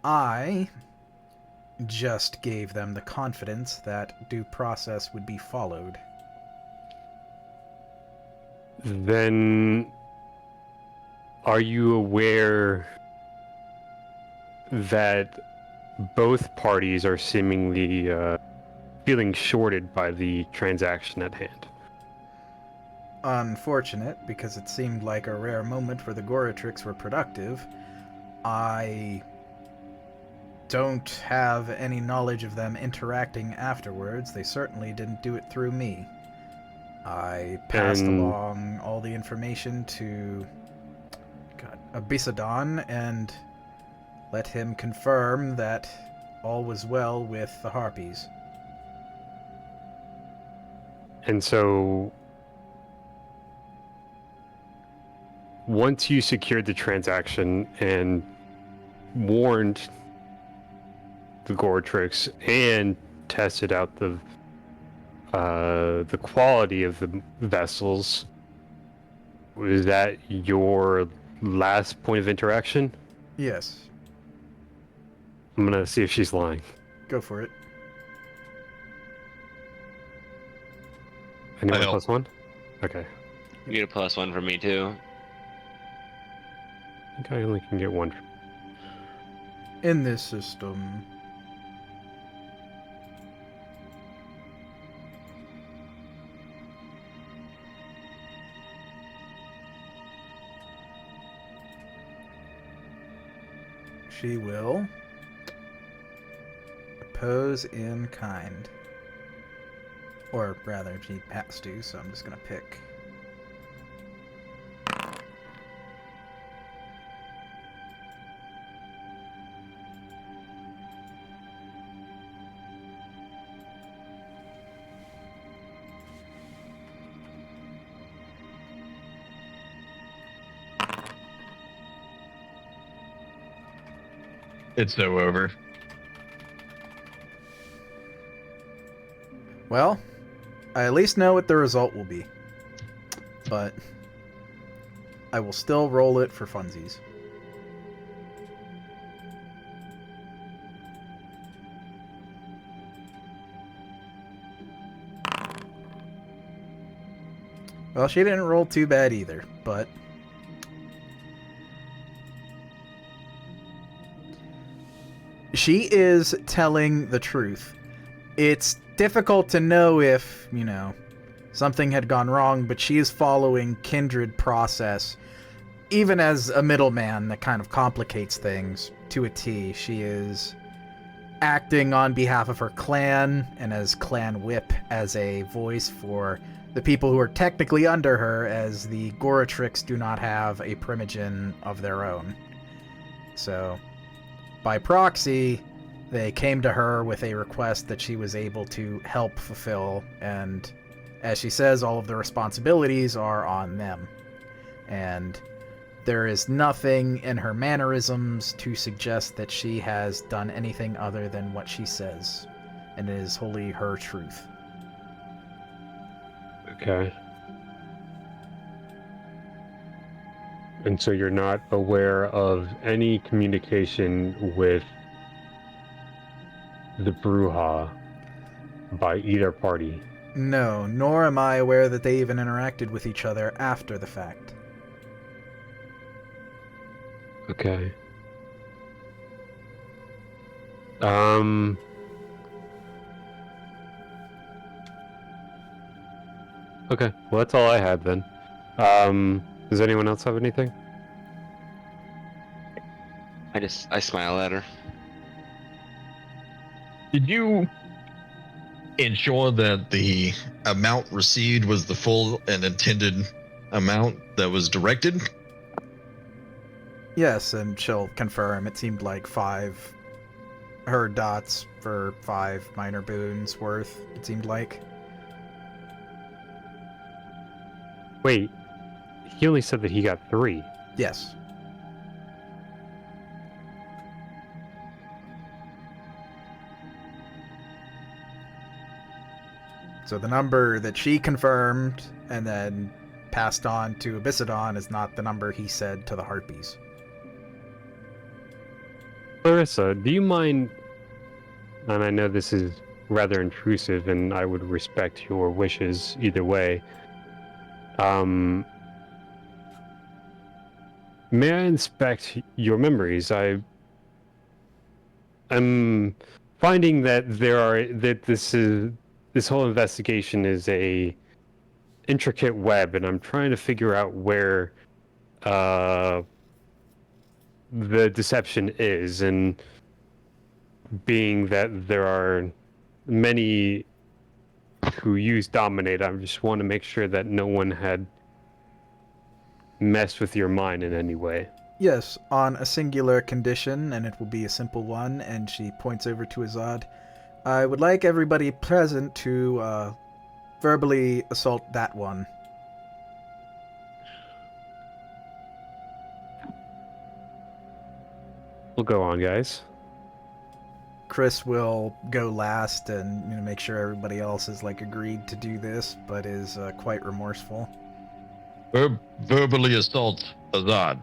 I just gave them the confidence that due process would be followed. Then, are you aware that both parties are seemingly feeling shorted by the transaction at hand? Unfortunate, because it seemed like a rare moment where the Goretrix were productive. I don't have any knowledge of them interacting afterwards. They certainly didn't do it through me. I passed along all the information to Abisadon and let him confirm that all was well with the Harpies. And so, once you secured the transaction and warned the Goretrix and tested out the quality of the vessels, was that your last point of interaction? Yes. I'm gonna see if she's lying. Go for it. Anyone I know. +1? Okay. You get a +1 for me too. I think I only can get 1. In this system, she will oppose in kind. Or rather, she has to, so I'm just gonna pick. It's so over. Well, I at least know what the result will be. But I will still roll it for funsies. Well, she didn't roll too bad either, but she is telling the truth. It's difficult to know if, something had gone wrong, but she is following kindred process. Even as a middleman, that kind of complicates things to a T. She is acting on behalf of her clan, and as clan whip, as a voice for the people who are technically under her, as the Goratrix do not have a primogen of their own. So, by proxy, they came to her with a request that she was able to help fulfill, and as she says, all of the responsibilities are on them. And there is nothing in her mannerisms to suggest that she has done anything other than what she says, and it is wholly her truth. Okay. And so you're not aware of any communication with the Bruja by either party? No, nor am I aware that they even interacted with each other after the fact. Okay. Okay, well that's all I had then. Does anyone else have anything? I smile at her. Did you ensure that the amount received was the full and intended amount that was directed? Yes, and she'll confirm. It seemed like 5 her dots for 5 minor boons worth, it seemed like. Wait, he only said that he got 3. Yes. So the number that she confirmed and then passed on to Abyssadon is not the number he said to the Harpies. Clarissa, do you mind, and I know this is rather intrusive and I would respect your wishes either way, may I inspect your memories? I'm finding that this whole investigation is a intricate web, and I'm trying to figure out where the deception is, and being that there are many who use Dominate, I just want to make sure that no one had messed with your mind in any way. Yes, on a singular condition, and it will be a simple one, and she points over to Azad. I would like everybody present to verbally assault that one. We'll go on, guys. Chris will go last and make sure everybody else is agreed to do this, but is quite remorseful. Verbally assault Azad.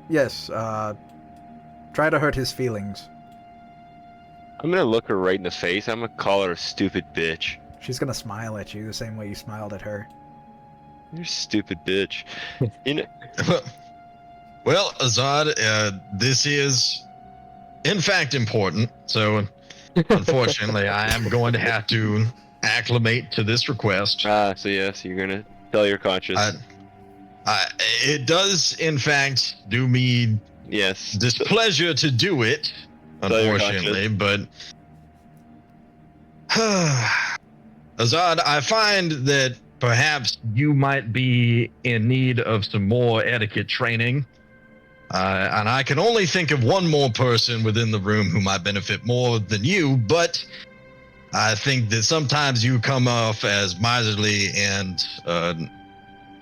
Yes, try to hurt his feelings. I'm gonna look her right in the face. I'm gonna call her a stupid bitch. She's gonna smile at you the same way you smiled at her. You're a stupid bitch. Well, Azad, this is, in fact, important. So, unfortunately, I am going to have to acclimate to this request. So yes, you're gonna tell your conscience. It does, in fact, do me Yes. displeasure to do it, unfortunately, but Azad, I find that perhaps you might be in need of some more etiquette training. And I can only think of one more person within the room who might benefit more than you, but I think that sometimes you come off as miserly and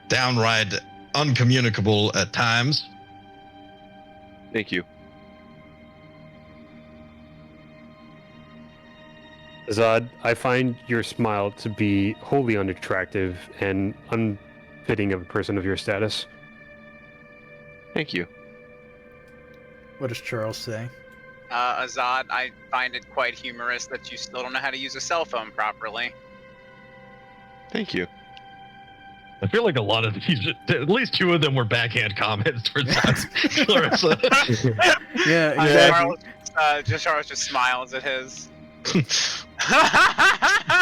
downright uncommunicable at times. Thank you. Azad, I find your smile to be wholly unattractive and unfitting of a person of your status. Thank you. What does Charles say? Azad, I find it quite humorous that you still don't know how to use a cell phone properly. Thank you. I feel like a lot of these, at least two of them were backhand comments towards Clarissa. Yeah, exactly. Charles just smiles at his.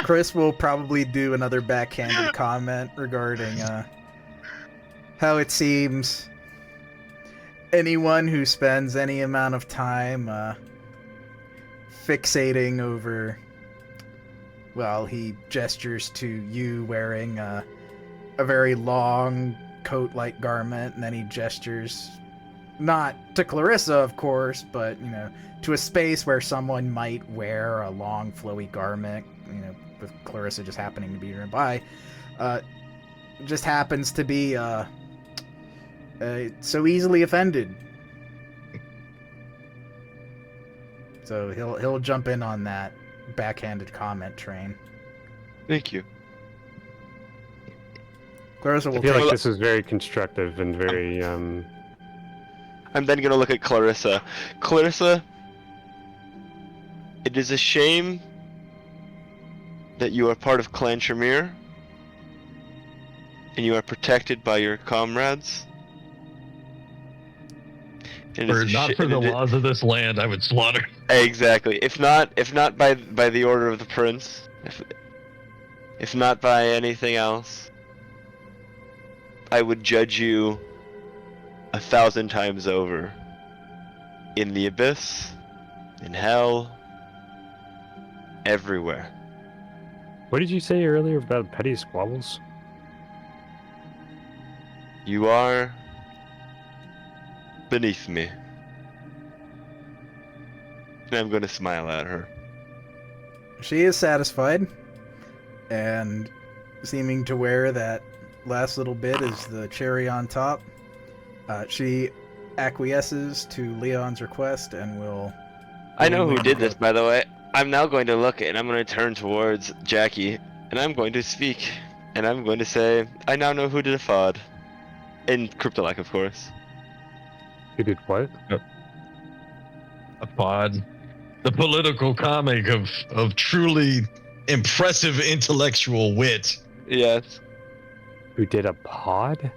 Chris will probably do another backhanded comment regarding how it seems anyone who spends any amount of time fixating over, well, he gestures to you wearing a very long coat-like garment, and then he gestures not to Clarissa, of course, but, you know, to a space where someone might wear a long, flowy garment, you know, with Clarissa just happening to be nearby, just happens to be so easily offended. So he'll jump in on that backhanded comment train. Thank you. Clarissa will I feel take like this is very constructive and very I'm then gonna look at Clarissa. Clarissa, it is a shame that you are part of Clan Tremere and you are protected by your comrades. Not for the laws of this land, I would slaughter. Exactly. If not by the order of the prince, if not by anything else, I would judge you 1,000 times over. In the abyss, in hell, everywhere. What did you say earlier about petty squabbles? You are beneath me. And I'm gonna smile at her. She is satisfied, and seeming to wear that last little bit as the cherry on top. She acquiesces to Leon's request and will... I know who did this, by the way. I'm now going to look and I'm going to turn towards Jackie and I'm going to speak and I'm going to say, I now know who did a FOD. In Cryptolak, of course. Who did what? A pod. The political comic of truly impressive intellectual wit. Yes. Who did a pod?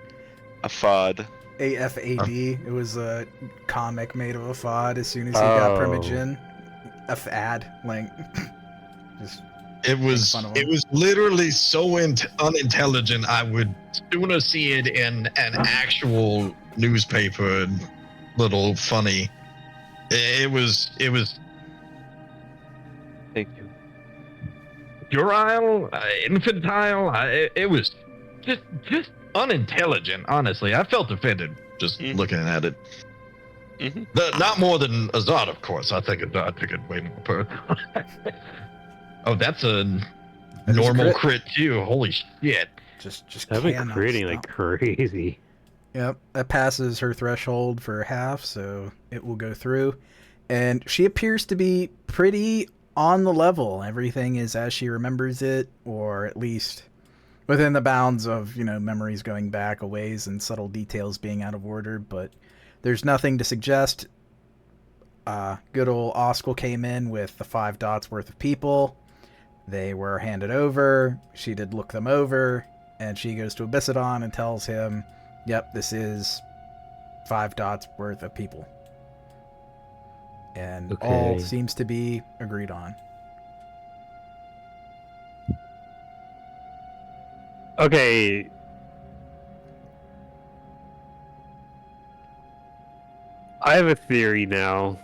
A FOD. AFAD. It was a comic made of a FOD as soon as he got Primogen. A fad. Like, just... It was literally so unintelligent. I would sooner see it in an actual newspaper, little funny. It was. Thank you. Puerile, infantile. It was just unintelligent. Honestly, I felt offended just looking at it. Not more than Azad, of course. I think Azad took it way more personal. Oh, that's a normal crit too. Holy shit! Just I've been creating like crazy. Yep, that passes her threshold for half, so it will go through. And she appears to be pretty on the level. Everything is as she remembers it, or at least within the bounds of, you know, memories going back a ways and subtle details being out of order. But there's nothing to suggest. Good old Oskel came in with the 5 dots worth of people. They were handed over. She did look them over, and she goes to Abyssadon and tells him, yep, this is 5 dots worth of people. And all seems to be agreed on. Okay. I have a theory now.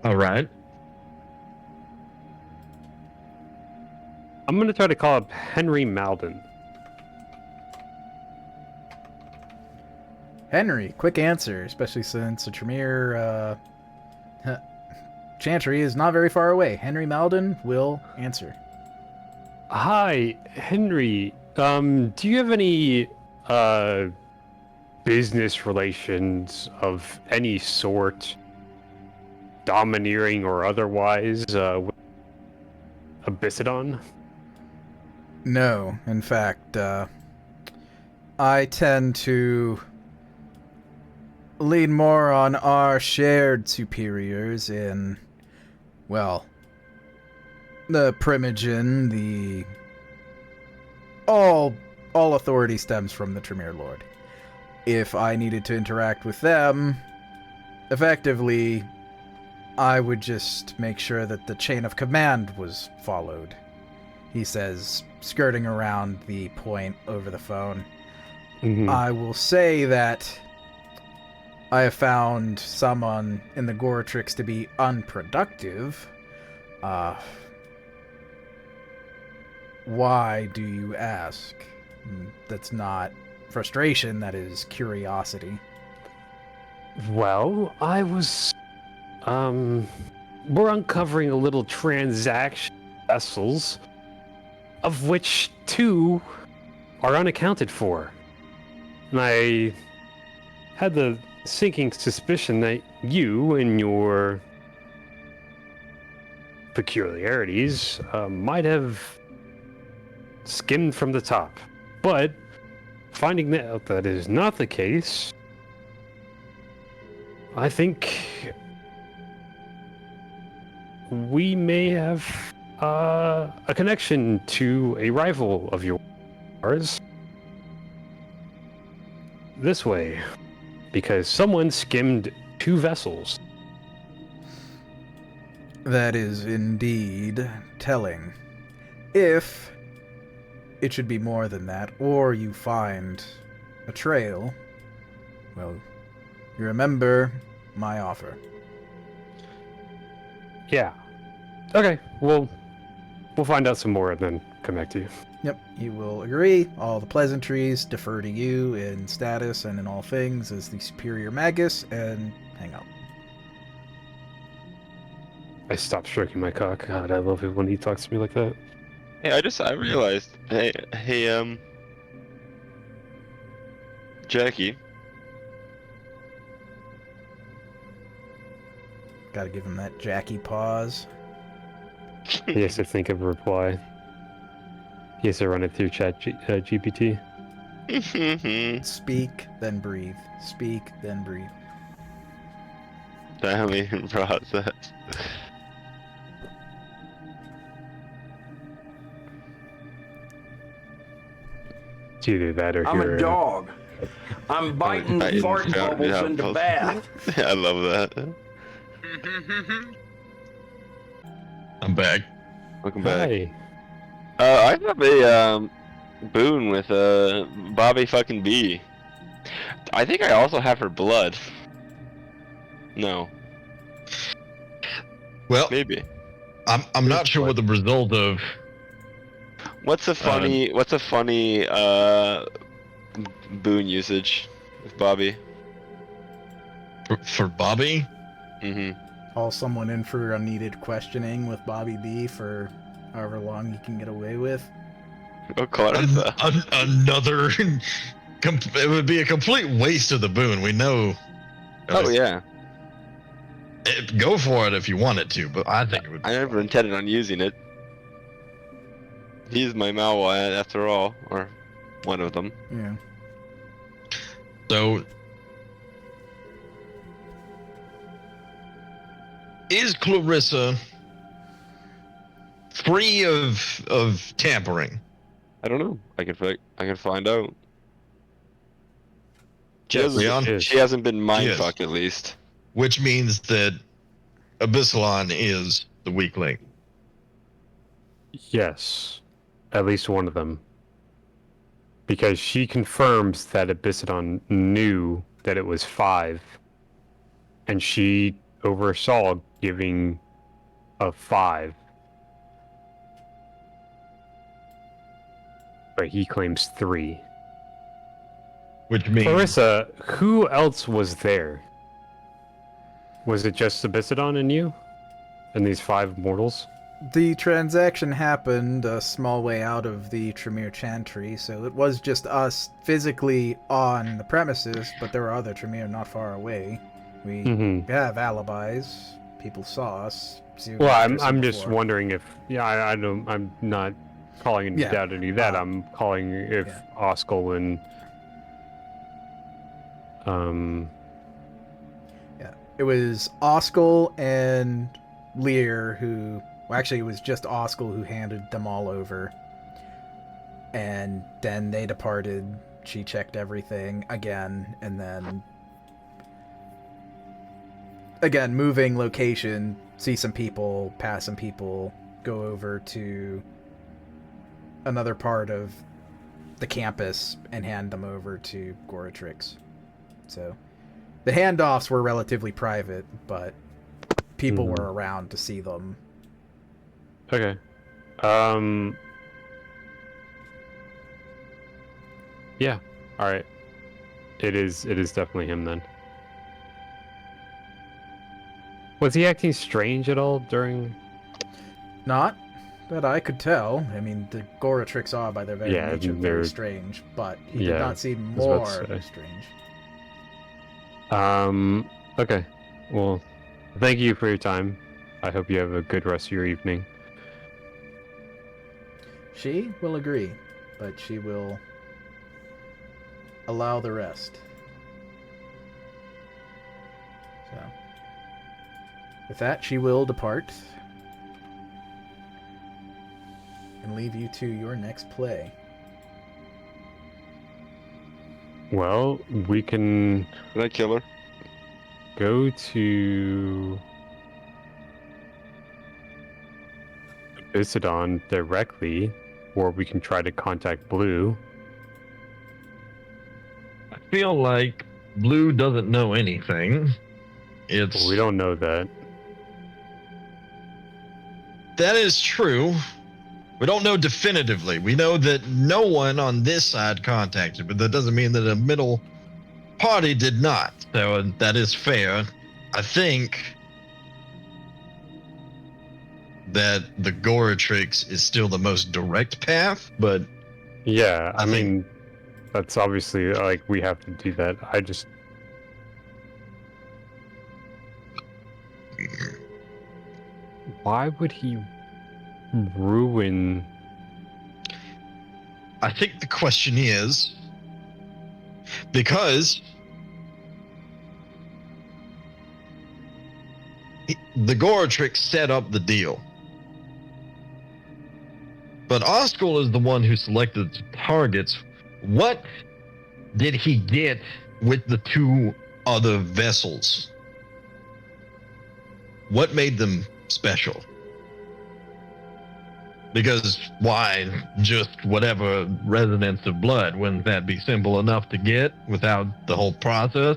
All right. I'm gonna try to call up Henry Malden. Henry, quick answer, especially since the Tremere Chantry is not very far away. Henry Malden will answer. Hi, Henry. Do you have any business relations of any sort, domineering or otherwise, with Abyssodon? No, in fact, I tend to lean more on our shared superiors in, well, the Primogen, the... All authority stems from the Tremere Lord. If I needed to interact with them, effectively, I would just make sure that the chain of command was followed. He says, skirting around the point over the phone. I will say that I have found someone in the Goretrix to be unproductive. Why do you ask? That's not frustration, that is curiosity. Well, I was... we're uncovering a little transaction vessels, of which 2 are unaccounted for. And I had the sinking suspicion that you and your peculiarities might have skimmed from the top. But finding out that is not the case, I think we may have a connection to a rival of yours this way, because someone skimmed 2 vessels. That is indeed telling. If it should be more than that, or you find a trail, well, you remember my offer. Yeah. Okay, we'll find out some more and then come back to you. Yep, you will agree. All the pleasantries defer to you in status and in all things as the superior magus, and hang up. I stopped stroking my cock. God, I love it when he talks to me like that. Hey, I realized. Hey, Jackie. Gotta give him that Jackie pause. He has to think of a reply. He has to run it through GPT. Speak, then breathe. Speak, then breathe. Damn, even process. It's either that or I'm you're a dog. I'm biting fart bubbles into bath. Yeah, I love that. I'm back. Welcome back. Hi. I have a boon with Bobby fucking B. I think I also have her blood. No. Well, Maybe. I'm not sure what the result of. What's a funny boon usage with Bobby? For Bobby? Call someone in for unneeded questioning with Bobby B for however long you can get away with. Oh, Clarissa. Another. It would be a complete waste of the boon. We know. Oh yeah. Go for it if you wanted to, but I think it would. I never intended on using it. He's my Malwa after all, or one of them. Yeah. So, is Clarissa free of tampering? I don't know. I can find out. Leon? She hasn't been mindfucked, at least. Which means that Abyssalon is the weak link. Yes. At least one of them. Because she confirms that Abyssadon knew that it was 5, and she oversaw giving a 5. But he claims 3. Which means Clarissa, who else was there? Was it just Abyssadon and you? And these 5 mortals? The transaction happened a small way out of the Tremere Chantry, so it was just us physically on the premises, but there were other Tremere not far away. We have alibis. People saw us. Well, I'm just wondering if I don't. I'm not calling into doubt any of that. I'm calling if Oskel and it was Oskel and Lear who. Well, actually, it was just Oskel who handed them all over. And then they departed. She checked everything again, and then... Again, moving location, see some people, pass some people, go over to another part of the campus and hand them over to Goratrix. So, the handoffs were relatively private, but people were around to see them. Okay. Yeah. All right. It is definitely him then. Was he acting strange at all during? Not that I could tell. I mean, the Goratrix are by their very nature very strange, but he did not seem more strange. Okay. Well, thank you for your time. I hope you have a good rest of your evening. She will agree, but she will allow the rest. So, with that, she will depart and leave you to your next play. Well, we can... Did I kill her? Go to... Abyssadon directly, or we can try to contact Blue. I feel like Blue doesn't know anything. It's... We don't know that. That is true. We don't know definitively. We know that no one on this side contacted, but that doesn't mean that a middle party did not. So that is fair. I think that the Goratrix is still the most direct path, but yeah, I mean, that's obviously like we have to do that. I just why would he ruin? I think the question is because the Goratrix set up the deal. But Oskel is the one who selected the targets. What did he get with the 2 other vessels? What made them special? Because why just whatever resonance of blood? Wouldn't that be simple enough to get without the whole process?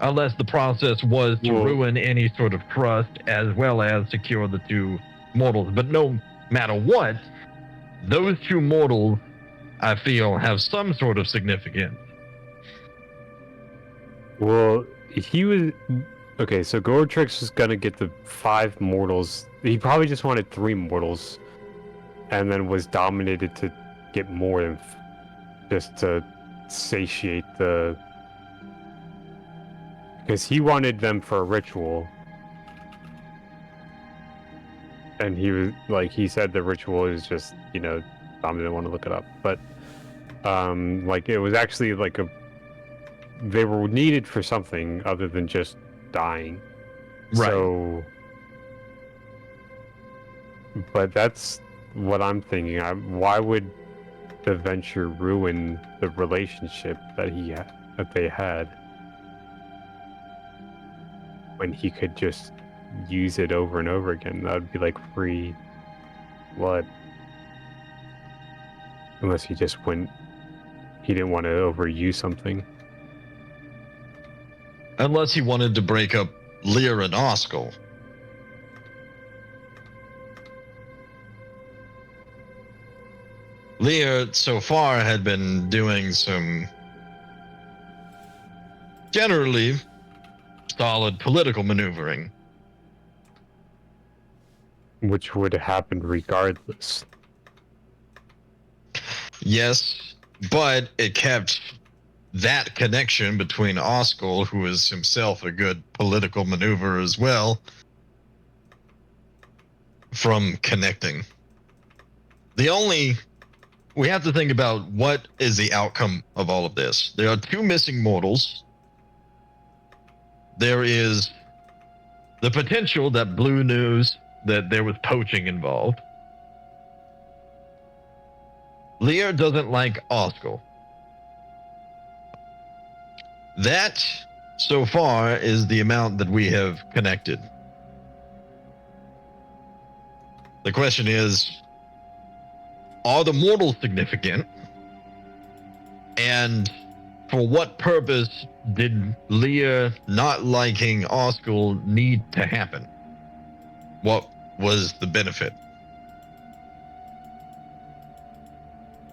Unless the process was to ruin any sort of trust as well as secure the 2 mortals. But no matter what, those 2 mortals, I feel, have some sort of significance. Well, he was... Okay, so Goratrix was gonna get the 5 mortals. He probably just wanted 3 mortals. And then was dominated to get more than... just to satiate the... Because he wanted them for a ritual. And he was like, he said the ritual is just, you know, Tom didn't want to look it up, but like it was actually like they were needed for something other than just dying. Right. So, but that's what I'm thinking. Why would the venture ruin the relationship that they had when he could just use it over and over again? That would be like free blood. Unless he just went He didn't want to overuse something. Unless he wanted to break up Lear and Oskel. Lear, so far, had been doing some generally solid political maneuvering. Which would have happened regardless. Yes, but it kept that connection between Oskel, who is himself a good political maneuverer as well, from connecting. We have to think about what is the outcome of all of this. There are 2 missing mortals. There is the potential that Blue knows that there was poaching involved. Lear doesn't like Oskel. That, so far, is the amount that we have connected. The question is, are the mortals significant? And for what purpose did Lear not liking Oskel need to happen? What was the benefit?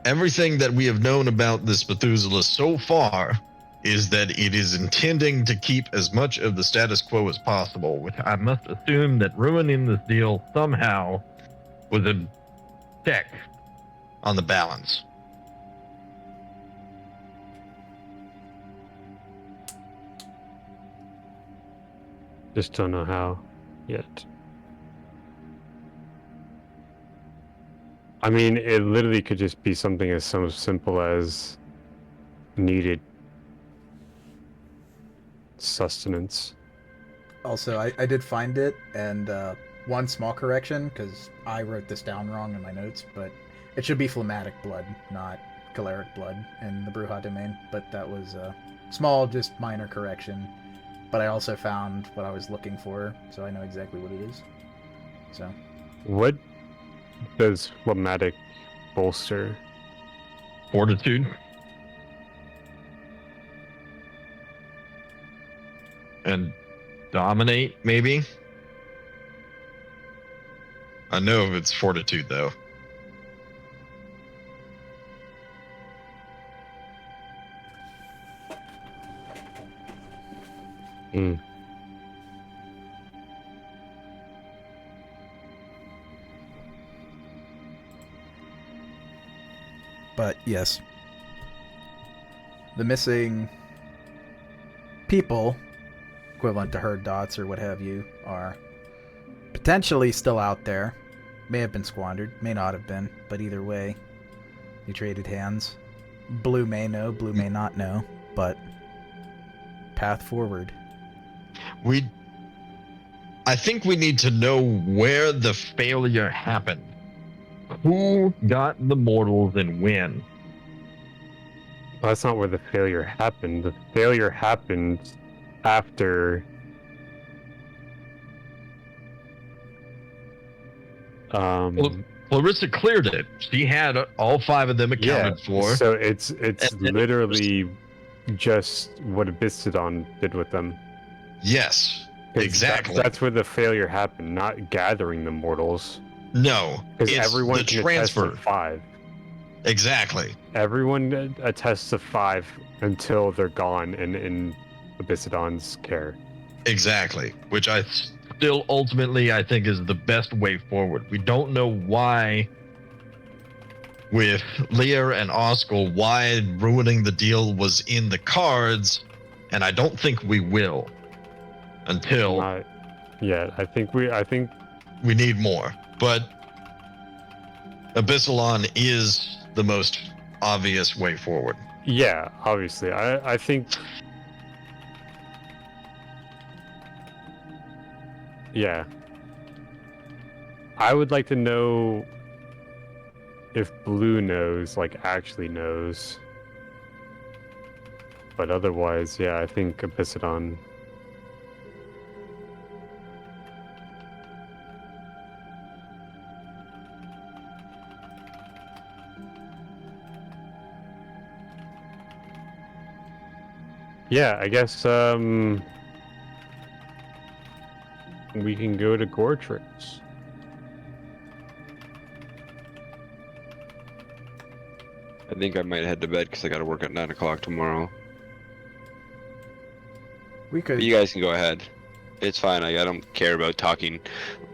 Everything that we have known about this Methuselah so far is that it is intending to keep as much of the status quo as possible, which I must assume that ruining this deal somehow was a check on the balance. Just don't know how yet. I mean, it literally could just be something as so simple as needed sustenance. Also, I did find it, and one small correction, because I wrote this down wrong in my notes, but it should be phlegmatic blood, not choleric blood in the Bruja domain, but that was a small, just minor correction. But I also found what I was looking for, so I know exactly what it is. So. What does phlegmatic bolster? Fortitude. And dominate, maybe? I know it's fortitude, though. Hmm. But yes, the missing people, equivalent to herd dots or what have you, are potentially still out there. May have been squandered, may not have been, but either way, they traded hands. Blue may know, Blue may not know, but path forward. I think we need to know where the failure happened. Who got the mortals and when? Well, that's not where the failure happened. The failure happened after Clarissa cleared it. She had all 5 of them accounted for. So it's literally just what Abyssidon did with them. Yes, exactly. That's where the failure happened, not gathering the mortals. No, because it's everyone the can transfer. attest to 5. Exactly. Everyone attests to 5 until they're gone and in Abyssidon's care. Exactly, which I still ultimately I think is the best way forward. We don't know why, with Lear and Oskel, why ruining the deal was in the cards, and I don't think we will until. I think we need more, but Abyssalon is the most obvious way forward. Yeah, obviously. I think. Yeah. I would like to know if Blue knows, like, actually knows. But otherwise, yeah, I think Abyssidon. Yeah, I guess we can go to Gortrix. I think I might head to bed because I got to work at 9 o'clock tomorrow. We could. But you guys can go ahead. It's fine. I don't care about talking.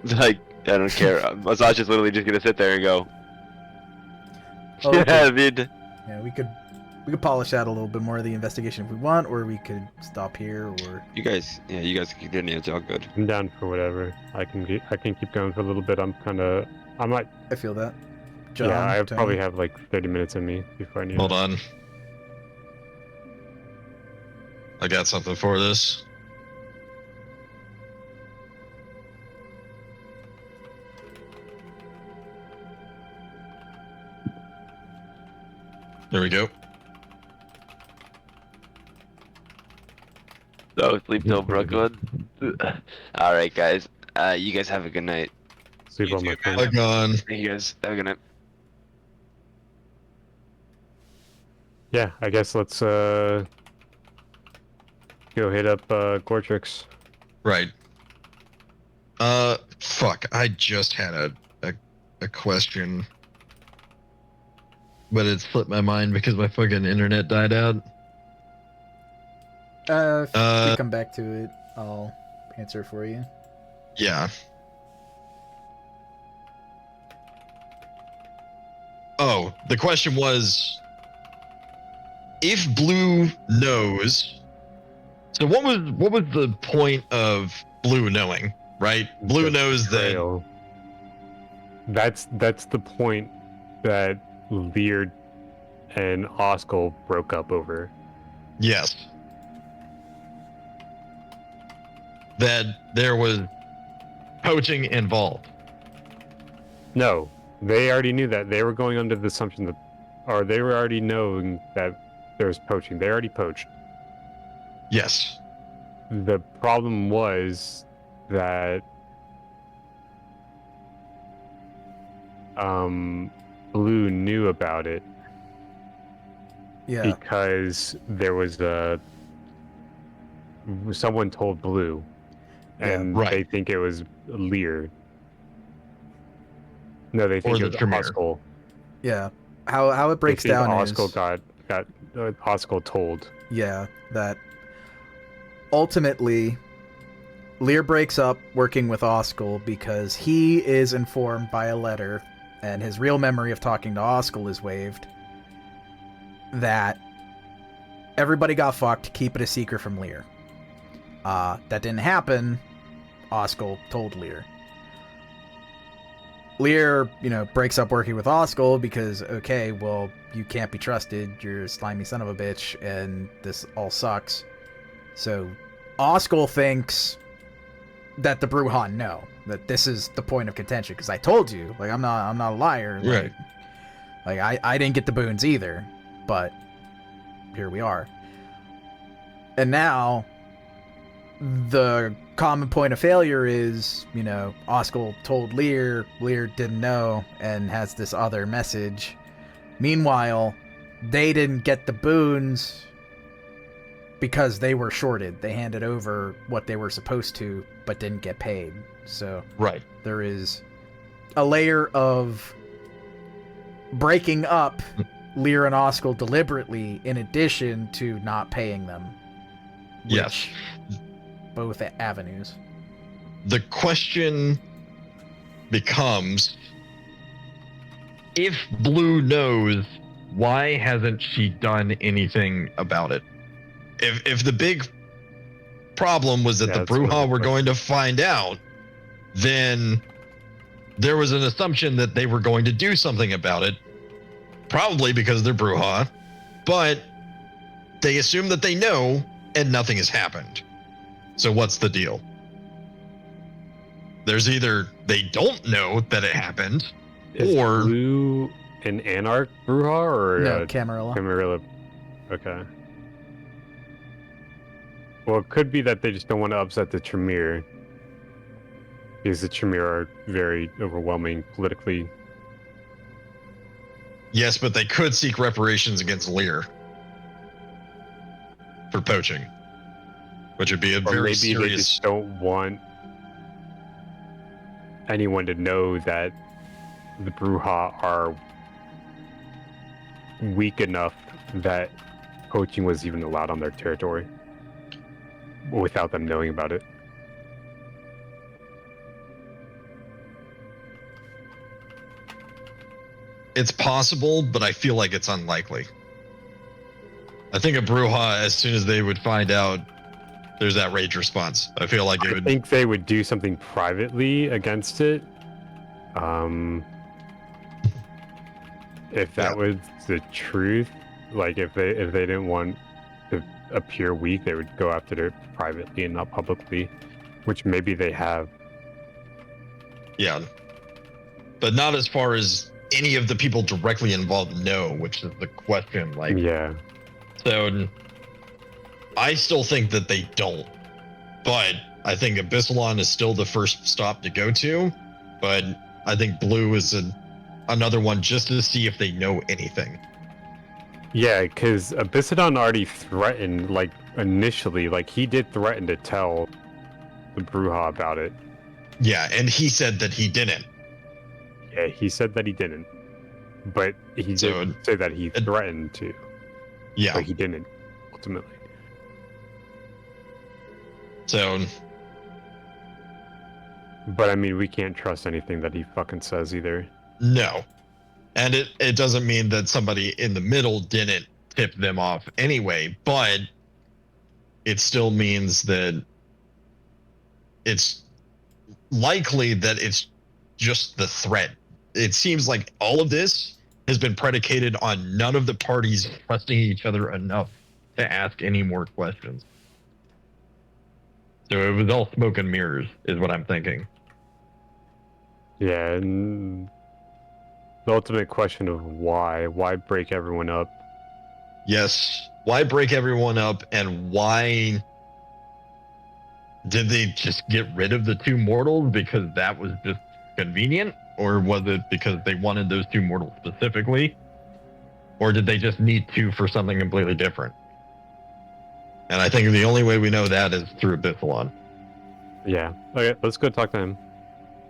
Like, I don't care. Azad's just literally just gonna sit there and go. Oh, Yeah, okay. I mean, Yeah, we could polish out a little bit more of the investigation if we want, or we could stop here, or you guys can continue. It's all good. I'm down for whatever. I can keep going for a little bit. I might. I feel that. John, Yeah, I Tony? probably have like 30 minutes in me before I need. Hold on. I got something for this. There we go. So sleep till Brooklyn. All right, guys. You guys have a good night. Sleep You on my too, phone. man. Like on. You guys have a good night. Yeah, I guess let's go hit up Gortrix. Right. Fuck. I just had a question. But it slipped my mind because my fucking internet died out. If we come back to it, I'll answer for you. Yeah. Oh, the question was, if Blue knows. So what was the point of Blue knowing, right? Blue knows that. Trail. That's the point that Lear and Oskal broke up over. Yes. That there was poaching involved. No, they already knew that. They were going under the assumption that, or they were already knowing that there was poaching. They already poached. Yes. The problem was that Blue knew about it Yeah. because there was someone told Blue, and right. they think it was Lear. No, they think Or it was the Tremere. Oskal. Yeah. How it breaks They think down is Oskal got Oskal told. yeah, that ultimately Lear breaks up working with Oskal because he is informed by a letter, and his real memory of talking to Oskal is waived, that everybody got fucked, keep it a secret from Lear. That didn't happen. Oskal told Lear. Lear, breaks up working with Oskal because, okay, well, you can't be trusted, you're a slimy son of a bitch, and this all sucks. So, Oskal thinks that the Bruhan know that this is the point of contention, because I told you, like, I'm not a liar. Right. Like, I didn't get the boons either, but here we are. And now, the common point of failure is, Oskal told Lear didn't know, and has this other message. Meanwhile, they didn't get the boons because they were shorted. They handed over what they were supposed to, but didn't get paid. So Right. there is a layer of breaking up Lear and Oskal deliberately, in addition to not paying them. Yes. Both avenues. The question becomes, if Blue knows, why hasn't she done anything about it? If the big problem was that the that's what Bruja the were question- going to find out, then there was an assumption that they were going to do something about it, probably because they're Bruja, but they assume that they know and nothing has happened. So what's the deal? There's either they don't know that it happened, Is or Blue an Anarch Bruja or No, Camarilla. Camarilla? Okay. Well, it could be that they just don't want to upset the Tremere, because the Tremere are very overwhelming politically. yes, but they could seek reparations against Lear for poaching, which would be a Or very maybe they serious. just don't want anyone to know that the Bruja are weak enough that poaching was even allowed on their territory without them knowing about it. It's possible, but I feel like it's unlikely. I think a Bruja, as soon as they would find out, there's that rage response. I feel like it I would. think they would do something privately against it. If that was the truth, like if they didn't want to appear weak, they would go after it privately and not publicly, which maybe they have. Yeah, but not as far as any of the people directly involved know, which is the question. Like, Yeah. so I still think that they don't, but I think Abyssalon is still the first stop to go to. But I think Blue is another one just to see if they know anything. Yeah, because Abyssadon already threatened, like, initially, like, he did threaten to tell the Bruja about it. Yeah, and he said that he didn't. Yeah, he said that he didn't. But he So, did say that he threatened to. Yeah. But he didn't, ultimately. So, But, I mean, we can't trust anything that he fucking says either. no. And it doesn't mean that somebody in the middle didn't tip them off anyway, but it still means that it's likely that it's just the threat. It seems like all of this has been predicated on none of the parties trusting each other enough to ask any more questions. So it was all smoke and mirrors, is what I'm thinking. Yeah, and the ultimate question of why break everyone up? Yes. Why break everyone up, and why did they just get rid of the two mortals because that was just convenient? Or was it because they wanted those two mortals specifically? Or did they just need two for something completely different? And I think the only way we know that is through Abyssalon. Yeah. Okay, let's go talk to him.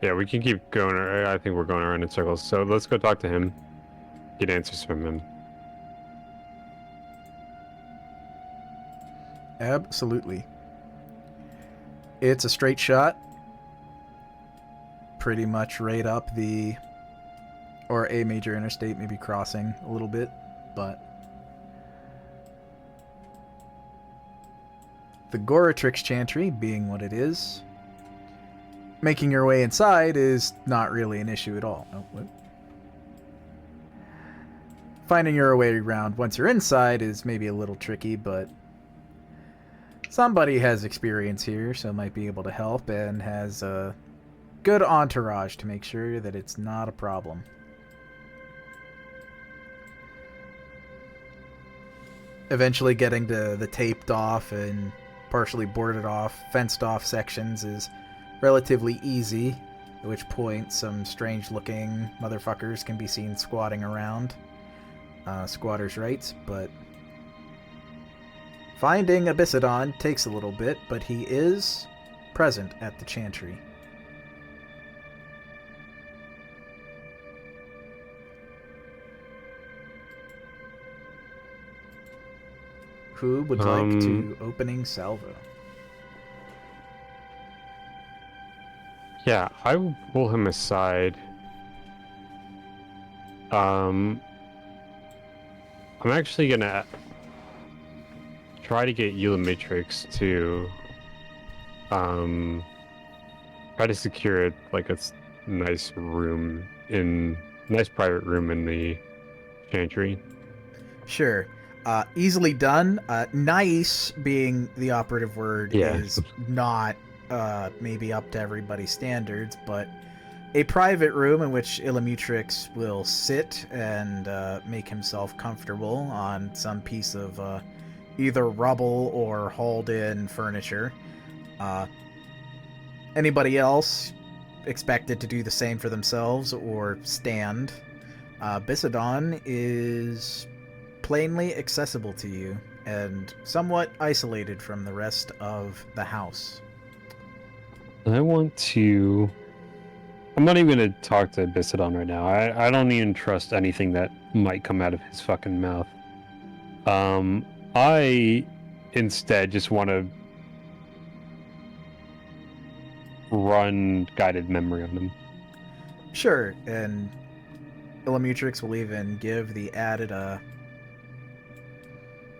Yeah, we can keep going. I think we're going around in circles. So let's go talk to him. Get answers from him. Absolutely. It's a straight shot. Pretty much right up or a major interstate, maybe crossing a little bit, but the Goratrix Chantry being what it is, making your way inside is not really an issue at all. Oh, what? Finding your way around once you're inside is maybe a little tricky, but somebody has experience here, so might be able to help, and has a good entourage to make sure that it's not a problem. Eventually getting to the taped off and partially boarded off, fenced off sections is relatively easy, at which point some strange looking motherfuckers can be seen squatting around. Squatters' rights, but finding Abyssadon takes a little bit, but he is present at the Chantry. Who would like to opening salvo? Yeah, I will pull him aside. I'm actually gonna try to get Eulatrix to try to secure like a nice private room in the Chantry. Sure. Easily done. Nice being the operative word is not maybe up to everybody's standards, but a private room in which Eulatrix will sit and make himself comfortable on some piece of either rubble or hauled-in furniture. Anybody else expected to do the same for themselves or stand. Abyssadon is plainly accessible to you. and somewhat isolated from the rest of the house. I want to... I'm not even going to talk to Abyssodon right now. I don't even trust anything that might come out of his fucking mouth. I instead just want to run guided memory on him. Sure, and Illumitrix will even give the added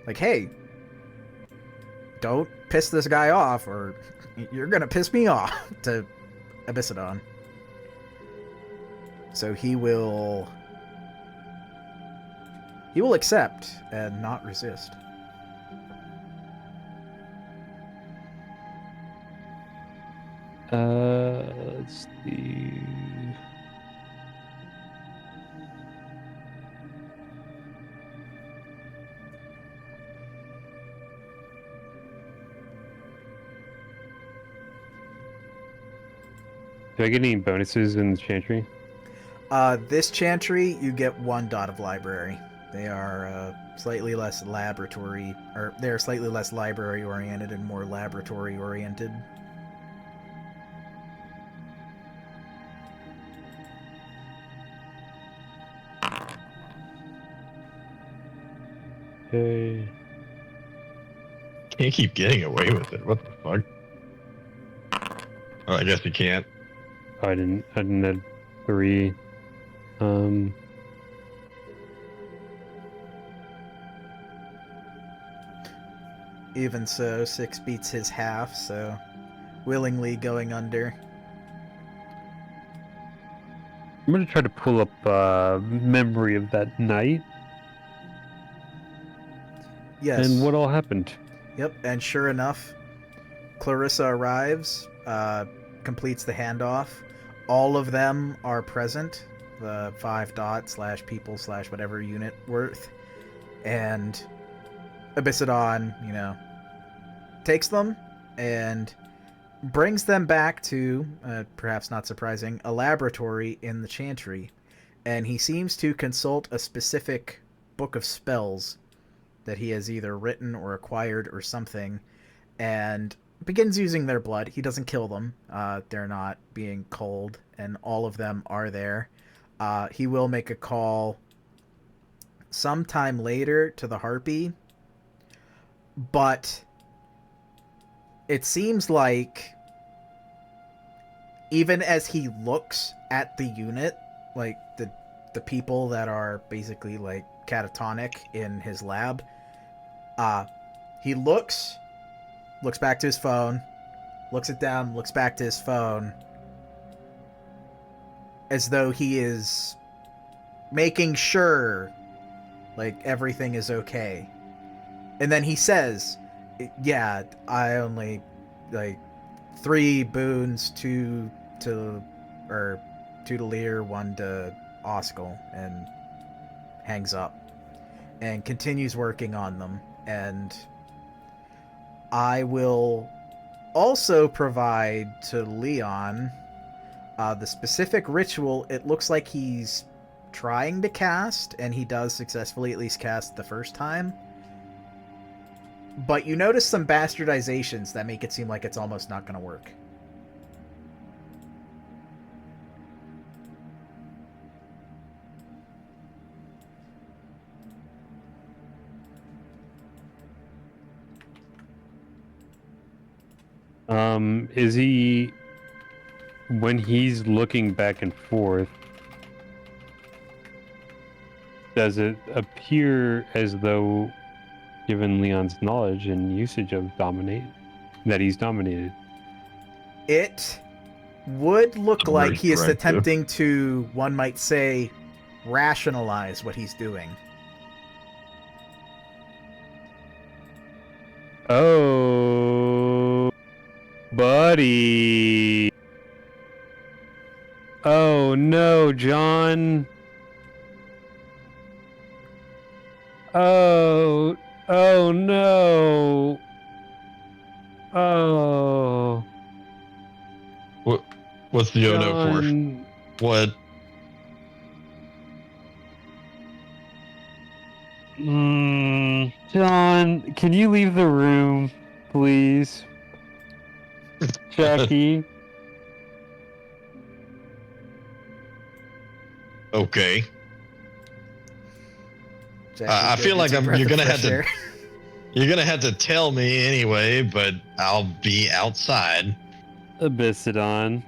like, hey, don't piss this guy off or you're gonna piss me off to Abyssodon. So he will accept and not resist. Let's see. Do I get any bonuses in the Chantry? This Chantry, you get 1 dot of library. They are slightly less laboratory, or they're slightly less library oriented and more laboratory oriented. Okay. Can't keep getting away with it. What the fuck? Oh, I guess you can't. I didn't add 3. Even so, 6 beats his half, so willingly going under. I'm gonna try to pull up memory of that night. Yes. And what all happened. Yep, and sure enough, Clarissa arrives, completes the handoff. All of them are present, the 5 dot / people / whatever unit worth. And Abyssodon, takes them and brings them back to, perhaps not surprising, a laboratory in the Chantry. And he seems to consult a specific book of spells that he has either written or acquired or something, and begins using their blood. He doesn't kill them. They're not being cold, and all of them are there. He will make a call sometime later to the Harpy, but it seems like even as he looks at the unit, like the people that are basically like catatonic in his lab, he looks back to his phone, looks it down, looks back to his phone, as though he is making sure like everything is okay. And then he says, yeah, I only like 3 boons, 2 to Lear, 1 to Oskel, and hangs up and continues working on them. And I will also provide to Leon the specific ritual it looks like he's trying to cast, and he does successfully at least cast the first time. But you notice some bastardizations that make it seem like it's almost not going to work. Is he, when he's looking back and forth, does it appear as though, given Leon's knowledge and usage of dominate, that he's dominated? It would look like he is attempting to, one might say, rationalize what he's doing. Oh, buddy. Oh no, John. Oh no. Oh. What's the Yono for? What? John, can you leave the room, please? Jackie. Okay. Jackie, I go feel get like some breath you're of gonna have fresh to air. you're gonna have to tell me anyway, but I'll be outside. Abyssadon.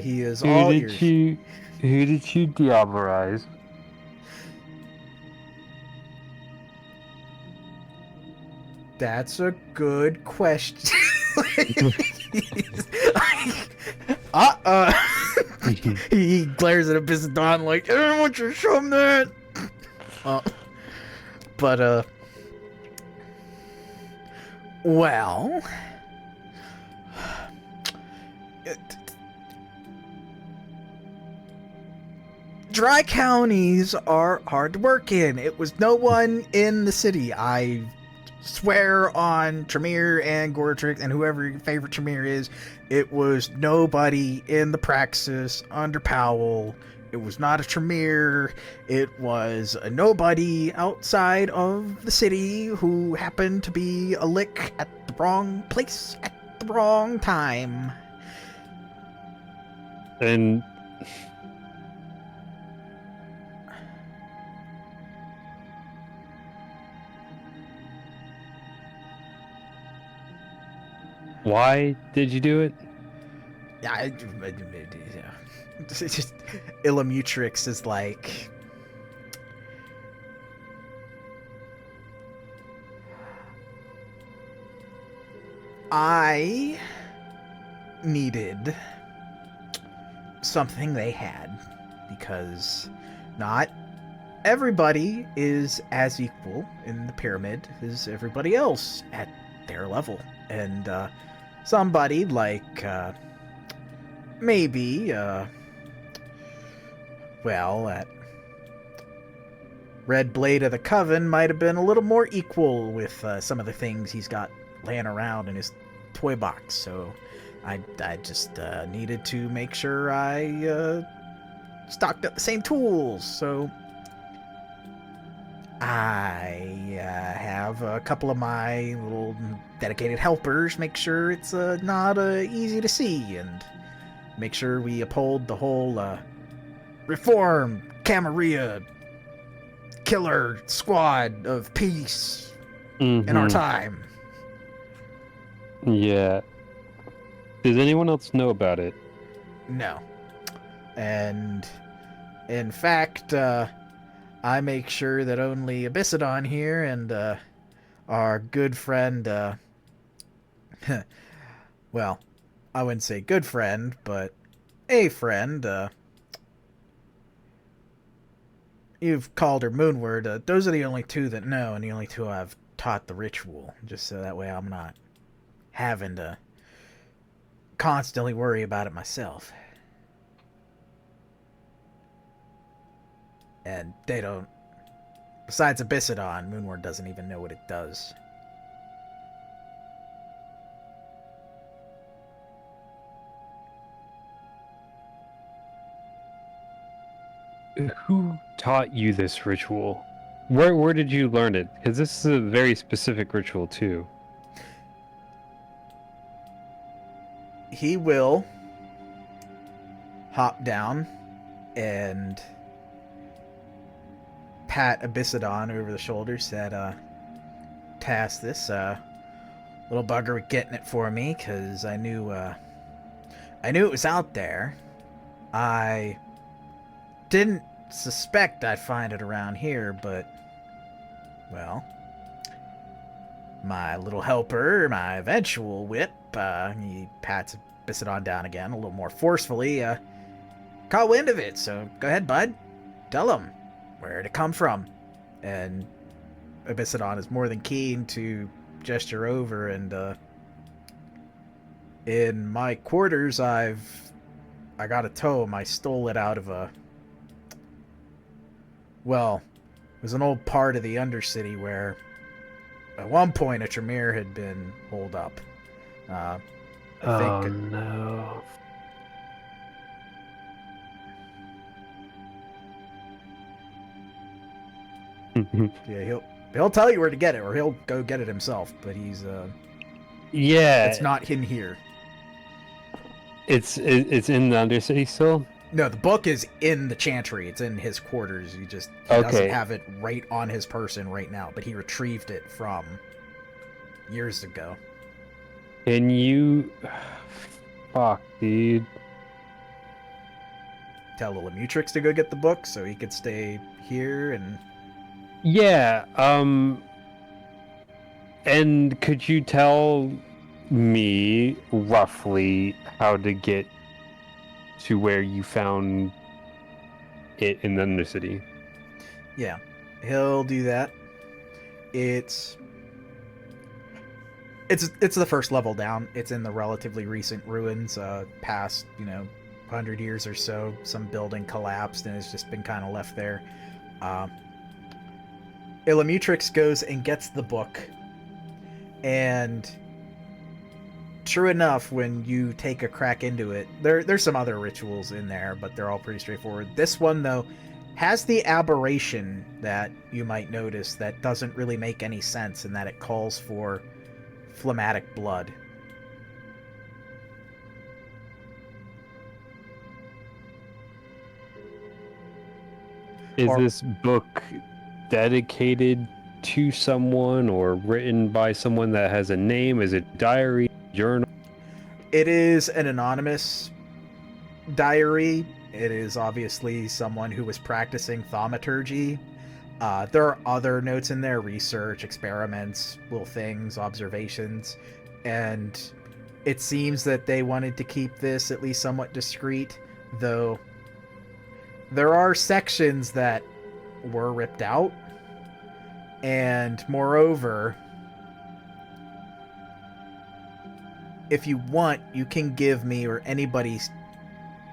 He is all ears. Who did you diablerize? That's a good question. He glares at Abyssadon like, I don't want you to show him that. But well, dry counties are hard to work in. It was no one in the city. I swear on Tremere and Gortrix and whoever your favorite Tremere is, it was nobody in the Praxis under Powell. It was not a Tremere. It was a nobody outside of the city who happened to be a lick at the wrong place at the wrong time. And why did you do it? Yeah, it's just Illumutrix is like, I needed something they had, because not everybody is as equal in the pyramid as everybody else at their level. And somebody like maybe well, at Red Blade of the Coven might have been a little more equal with some of the things he's got laying around in his toy box. So I just needed to make sure I stocked up the same tools. So I have a couple of my little dedicated helpers make sure it's not easy to see, and make sure we uphold the whole reform Camarilla killer squad of peace in our time. Yeah. Does anyone else know about it? No. And in fact, I make sure that only Abyssadon here and our good friend, well, I wouldn't say good friend, but a friend, you've called her Moonward, those are the only two that know, and the only two I've taught the ritual, just so that way I'm not having to constantly worry about it myself. And they don't, besides Abyssadon, Moonward doesn't even know what it does. Who taught you this ritual? Where did you learn it? Because this is a very specific ritual too. He will hop down and pat Abyssadon over the shoulder, said, task this little bugger with getting it for me, because I knew it was out there. I didn't suspect I'd find it around here, but, well, my little helper, my eventual whip, he pats Abyssadon down again a little more forcefully, caught wind of it, so go ahead, bud. Tell him where'd it come from. And Abyssadon is more than keen to gesture over, and in my quarters I got a tome. I stole it out of a, well, it was an old part of the Undercity where at one point a Tremere had been holed up. I think no. Yeah, He'll tell you where to get it, or he'll go get it himself. But he's Yeah. it's not in here. It's in the Undercity still? No, the book is in the Chantry. It's in his quarters. He doesn't have it right on his person right now, but he retrieved it from years ago. Can you... Fuck, dude. Tell Lamutrix to go get the book so he could stay here and... Yeah, and could you tell me roughly how to get to where you found it in the Undercity? Yeah, he'll do that. It's the first level down. It's in the relatively recent ruins, past 100 years or so. Some building collapsed and it's just been kind of left there. Ilamutrix goes and gets the book, and true enough, when you take a crack into it, there's some other rituals in there, but they're all pretty straightforward. This one, though, has the aberration that you might notice that doesn't really make any sense, in that it calls for phlegmatic blood. Is this book dedicated to someone or written by someone that has a name? Is it diary, journal? It is an anonymous diary. It is obviously someone who was practicing thaumaturgy. There are other notes in there, research, experiments, little things, observations, and it seems that they wanted to keep this at least somewhat discreet, though there are sections that were ripped out, and moreover, if you want, you can give me, or anybody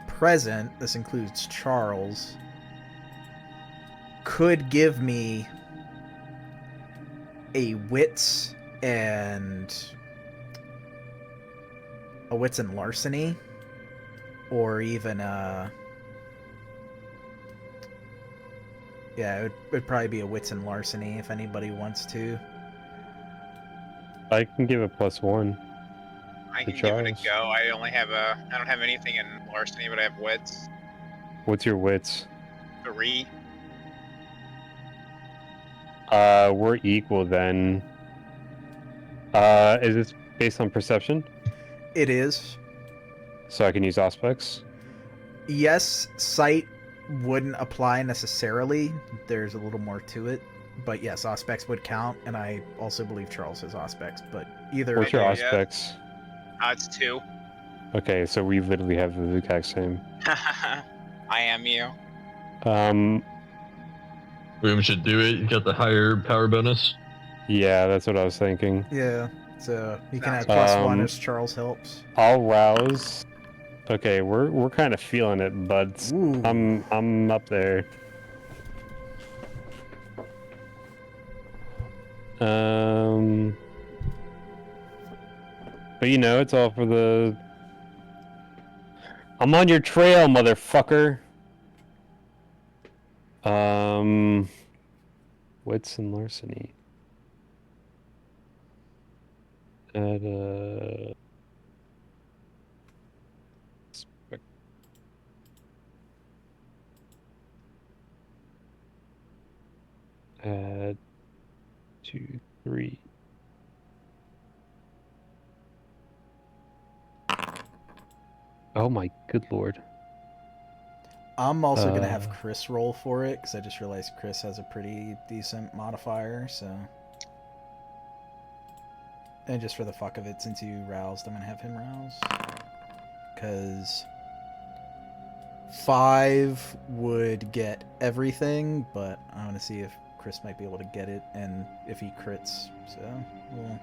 present, this includes Charles, could give me a wits and larceny, or even it would probably be a wits and larceny if anybody wants to. I can give a +1. I can give it a go. I don't have anything in larceny, but I have wits. What's your wits? 3. We're equal then. Is this based on perception? It is. So I can use aspects? Yes, sight wouldn't apply necessarily. There's a little more to it. But yes, aspects would count, and I also believe Charles has aspects, but either... What's your aspects? It's 2. Okay, so we literally have the exact same. I am you. Boom should do it. You got the higher power bonus. Yeah, that's what I was thinking. Yeah, so you can add +1 as Charles helps. I'll rouse. Okay, we're kind of feeling it, buds. Ooh. I'm up there. But it's all for the... I'm on your trail, motherfucker. Wits and larceny. Add 2, 3. Oh my good lord. I'm also going to have Chris roll for it, because I just realized Chris has a pretty decent modifier, so... And just for the fuck of it, since you roused, I'm going to have him rouse. Because 5 would get everything, but I want to see if Chris might be able to get it, and if he crits, so we'll...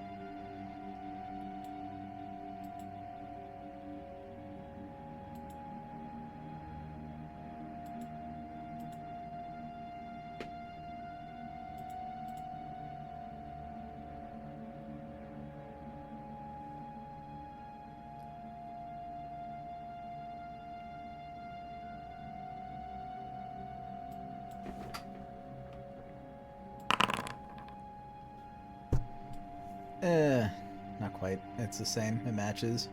Not quite. It's the same. It matches.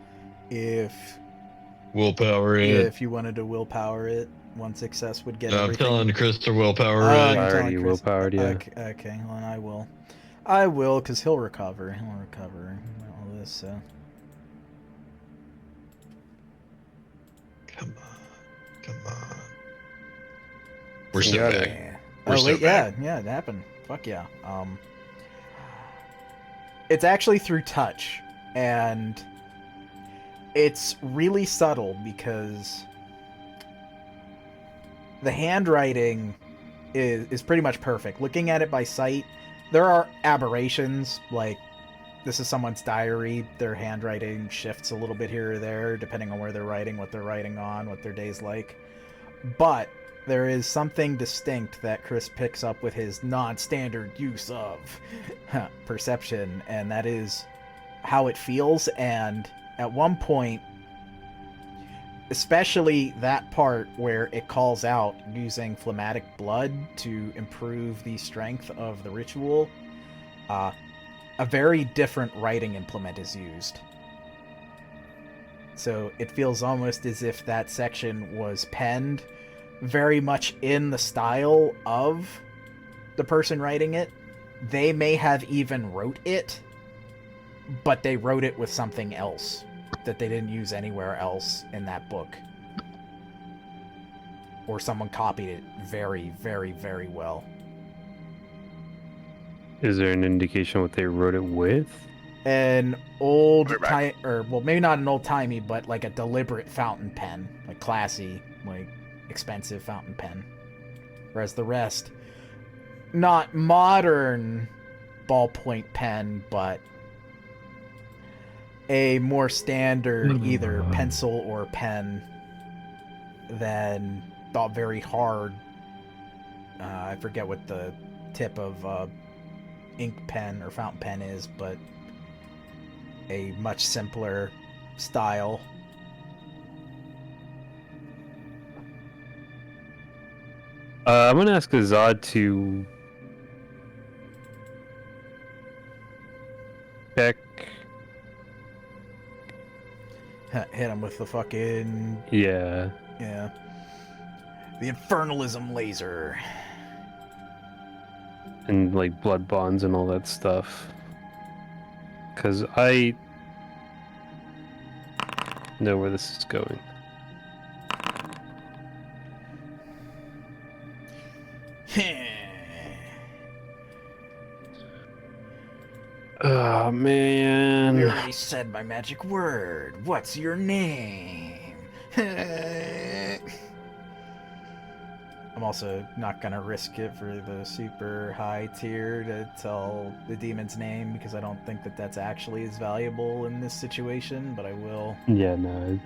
If Willpower it. if you wanted to willpower it, one success would get No, I'm everything. telling Chris to willpower Oh, it. you're I telling already Chris. willpowered, yeah. Okay, well, I will. I will, because he'll recover. He'll recover all this, so. Come on. We're You so got back. it. Yeah. We're Oh, so wait, back. yeah, it happened. Fuck yeah. It's actually through touch, and it's really subtle because the handwriting is pretty much perfect. Looking at it by sight, there are aberrations, like this is someone's diary, their handwriting shifts a little bit here or there, depending on where they're writing, what they're writing on, what their day's like. But there is something distinct that Chris picks up with his non-standard use of perception, and that is how it feels. And at one point, especially that part where it calls out using phlegmatic blood to improve the strength of the ritual, a very different writing implement is used. So it feels almost as if that section was penned very much in the style of the person writing it. They may have even wrote it, but they wrote it with something else that they didn't use anywhere else in that book. Or someone copied it very, very, very well. Is there an indication what they wrote it with? An old time, or well, maybe not an old timey, but like a deliberate fountain pen, like classy, like expensive fountain pen. Whereas the rest, not modern ballpoint pen, but a more standard either pencil or pen than thought very hard. I forget what the tip of ink pen or fountain pen is, but a much simpler style. I'm gonna ask Azad to check. Hit him with the fucking... Yeah. Yeah. The infernalism laser. And like blood bonds and all that stuff. Because I know where this is going. Oh man. We already said my magic word. What's your name? I'm also not gonna risk it for the super high tier to tell the demon's name, because I don't think that that's actually as valuable in this situation, but I will. Yeah, no.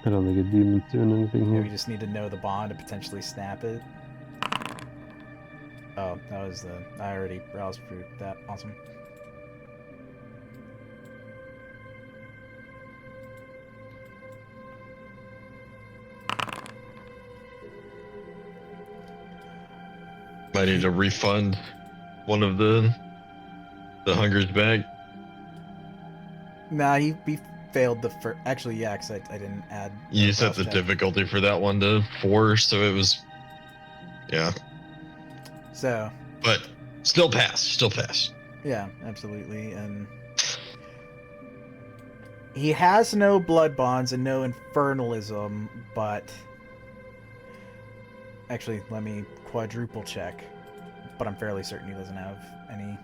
I don't think a demon's doing anything We here. just need to know the bond to potentially snap it. Oh, that was the... I already browsed for that. Awesome. Might need to refund one of the hungers back. Nah, he failed the first... Actually, yeah, because I didn't add... You set the check. difficulty for that one to 4, so it was... Yeah. So... But still pass. Still pass. Yeah, absolutely, and... He has no blood bonds and no infernalism, but... Actually, let me quadruple check. But I'm fairly certain he doesn't have any...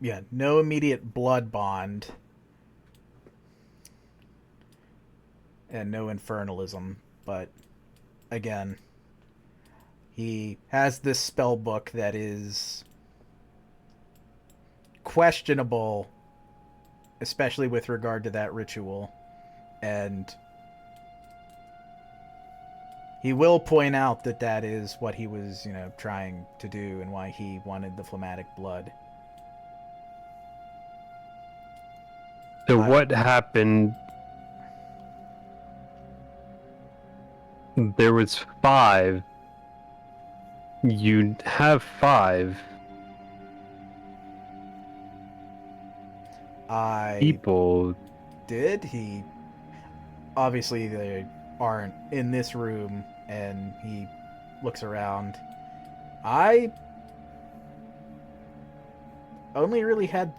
Yeah, no immediate blood bond. And no infernalism, but again, he has this spell book that is questionable, especially with regard to that ritual, and he will point out that that is what he was, trying to do and why he wanted the phlegmatic blood. So what happened? There was 5. You have 5 people. He obviously they aren't in this room, and he looks around. I only really had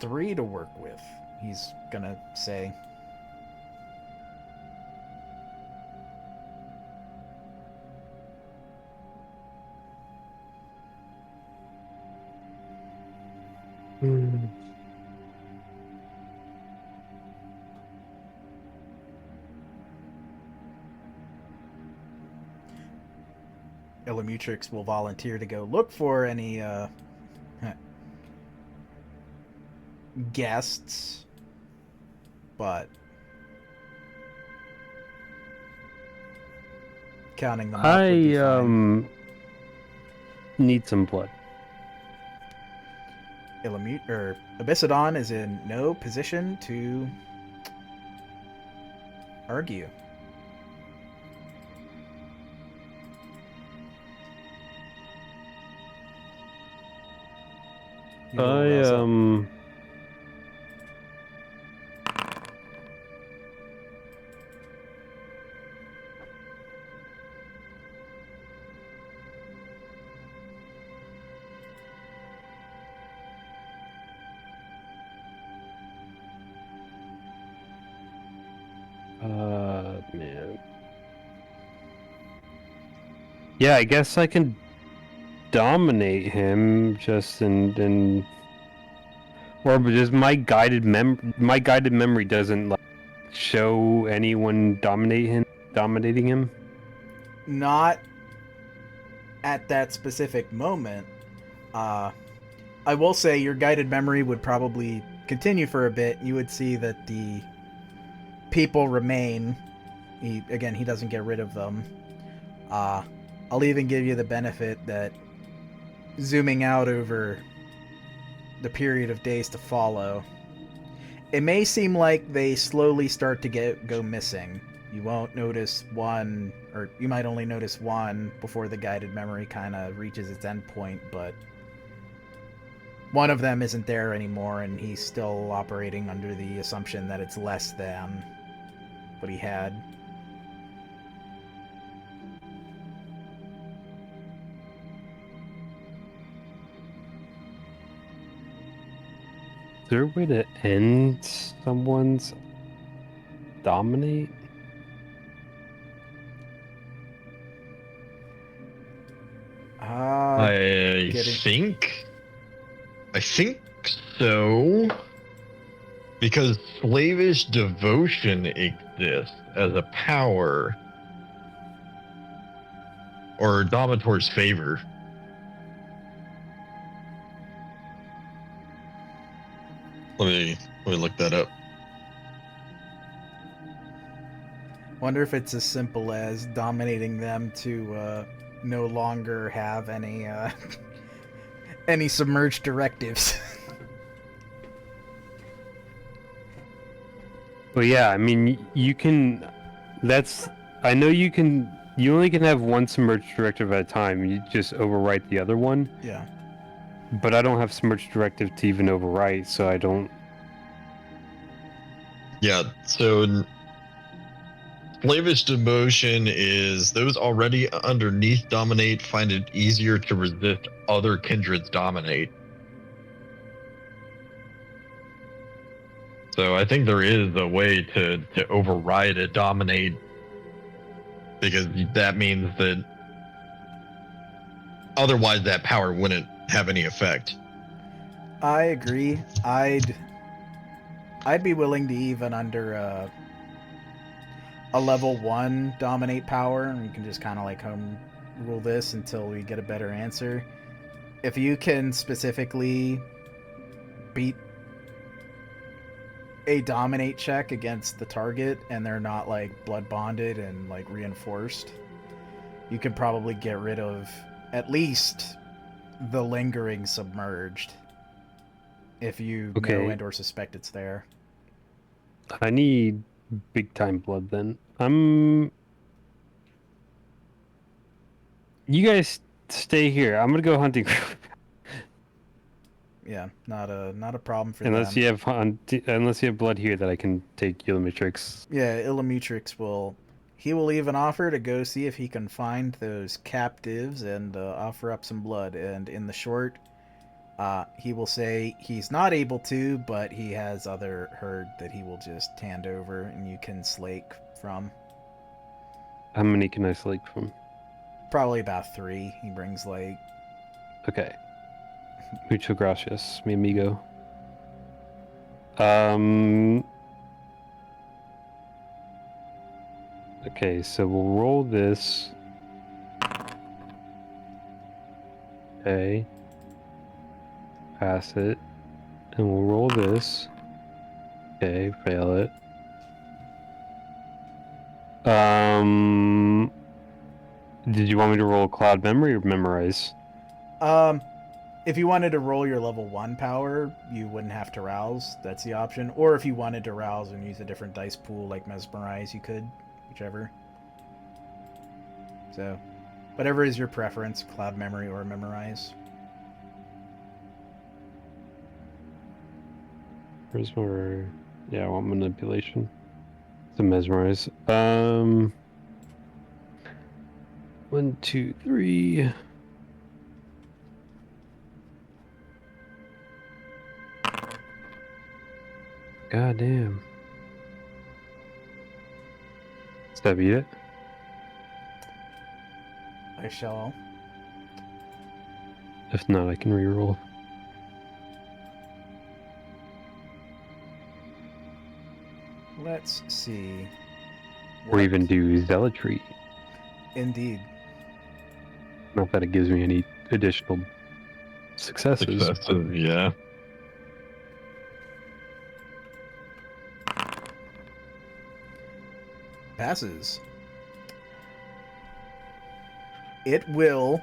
3 to work with, he's gonna say. Illumitrix will volunteer to go look for any guests, but counting them up would be fine. Need some blood. Abyssadon is in no position to argue. Man. Yeah, I guess I can dominate him just in or just my guided memory doesn't like show anyone dominating him. Not at that specific moment. I will say your guided memory would probably continue for a bit. You would see that the people remain. He doesn't get rid of them. I'll even give you the benefit that zooming out over the period of days to follow, it may seem like they slowly start to go missing. You won't notice one, or you might only notice one before the guided memory kind of reaches its end point, but one of them isn't there anymore, and he's still operating under the assumption that it's less than what he had. Is there a way to end someone's dominate? I think so. Because slavish devotion exists as a power. Or Domitor's favor. Let me look that up. Wonder if it's as simple as dominating them to no longer have any any submerged directives. Well, yeah, I mean, you can. I know you can. You only can have one submerged directive at a time. You just overwrite the other one. Yeah. But I don't have submerged directive to even overwrite, so I don't. Yeah, so slavish devotion is those already underneath dominate find it easier to resist other kindreds dominate. So I think there is a way to override a dominate, because that means that otherwise that power wouldn't have any effect. I agree. I'd be willing to even under a level 1 dominate power, and we can just kind of like home rule this until we get a better answer. If you can specifically beat a dominate check against the target and they're not like blood bonded and like reinforced, you can probably get rid of at least the lingering submerged if you know and or suspect it's there. I need big time blood then. You guys stay here. I'm gonna go hunting. Yeah, not a problem for unless them. unless you have blood here that I can take Eulametrix. Yeah, Ilamutrix he will even offer to go see if he can find those captives and offer up some blood. And in the short, he will say he's not able to, but he has other herd that he will just hand over and you can slake from. How many can I slake from? Probably about 3. He brings like. Okay. Mucho gracias, mi amigo. Okay, so we'll roll this. Okay. Pass it. And we'll roll this. Okay, fail it. Did you want me to roll Cloud Memory or Memorize? If you wanted to roll your level 1 power, you wouldn't have to rouse. That's the option. Or if you wanted to rouse and use a different dice pool like Mesmerize, you could. Whichever. So, whatever is your preference, Cloud Memory or Memorize. Where's my... Yeah, I want Manipulation. To Mesmerize. 1, 2, 3... God damn. Does that beat it? I shall. If not, I can reroll. Let's see. Or even do Zealotry. Indeed. Not that it gives me any additional successes. Yeah. Passes. It will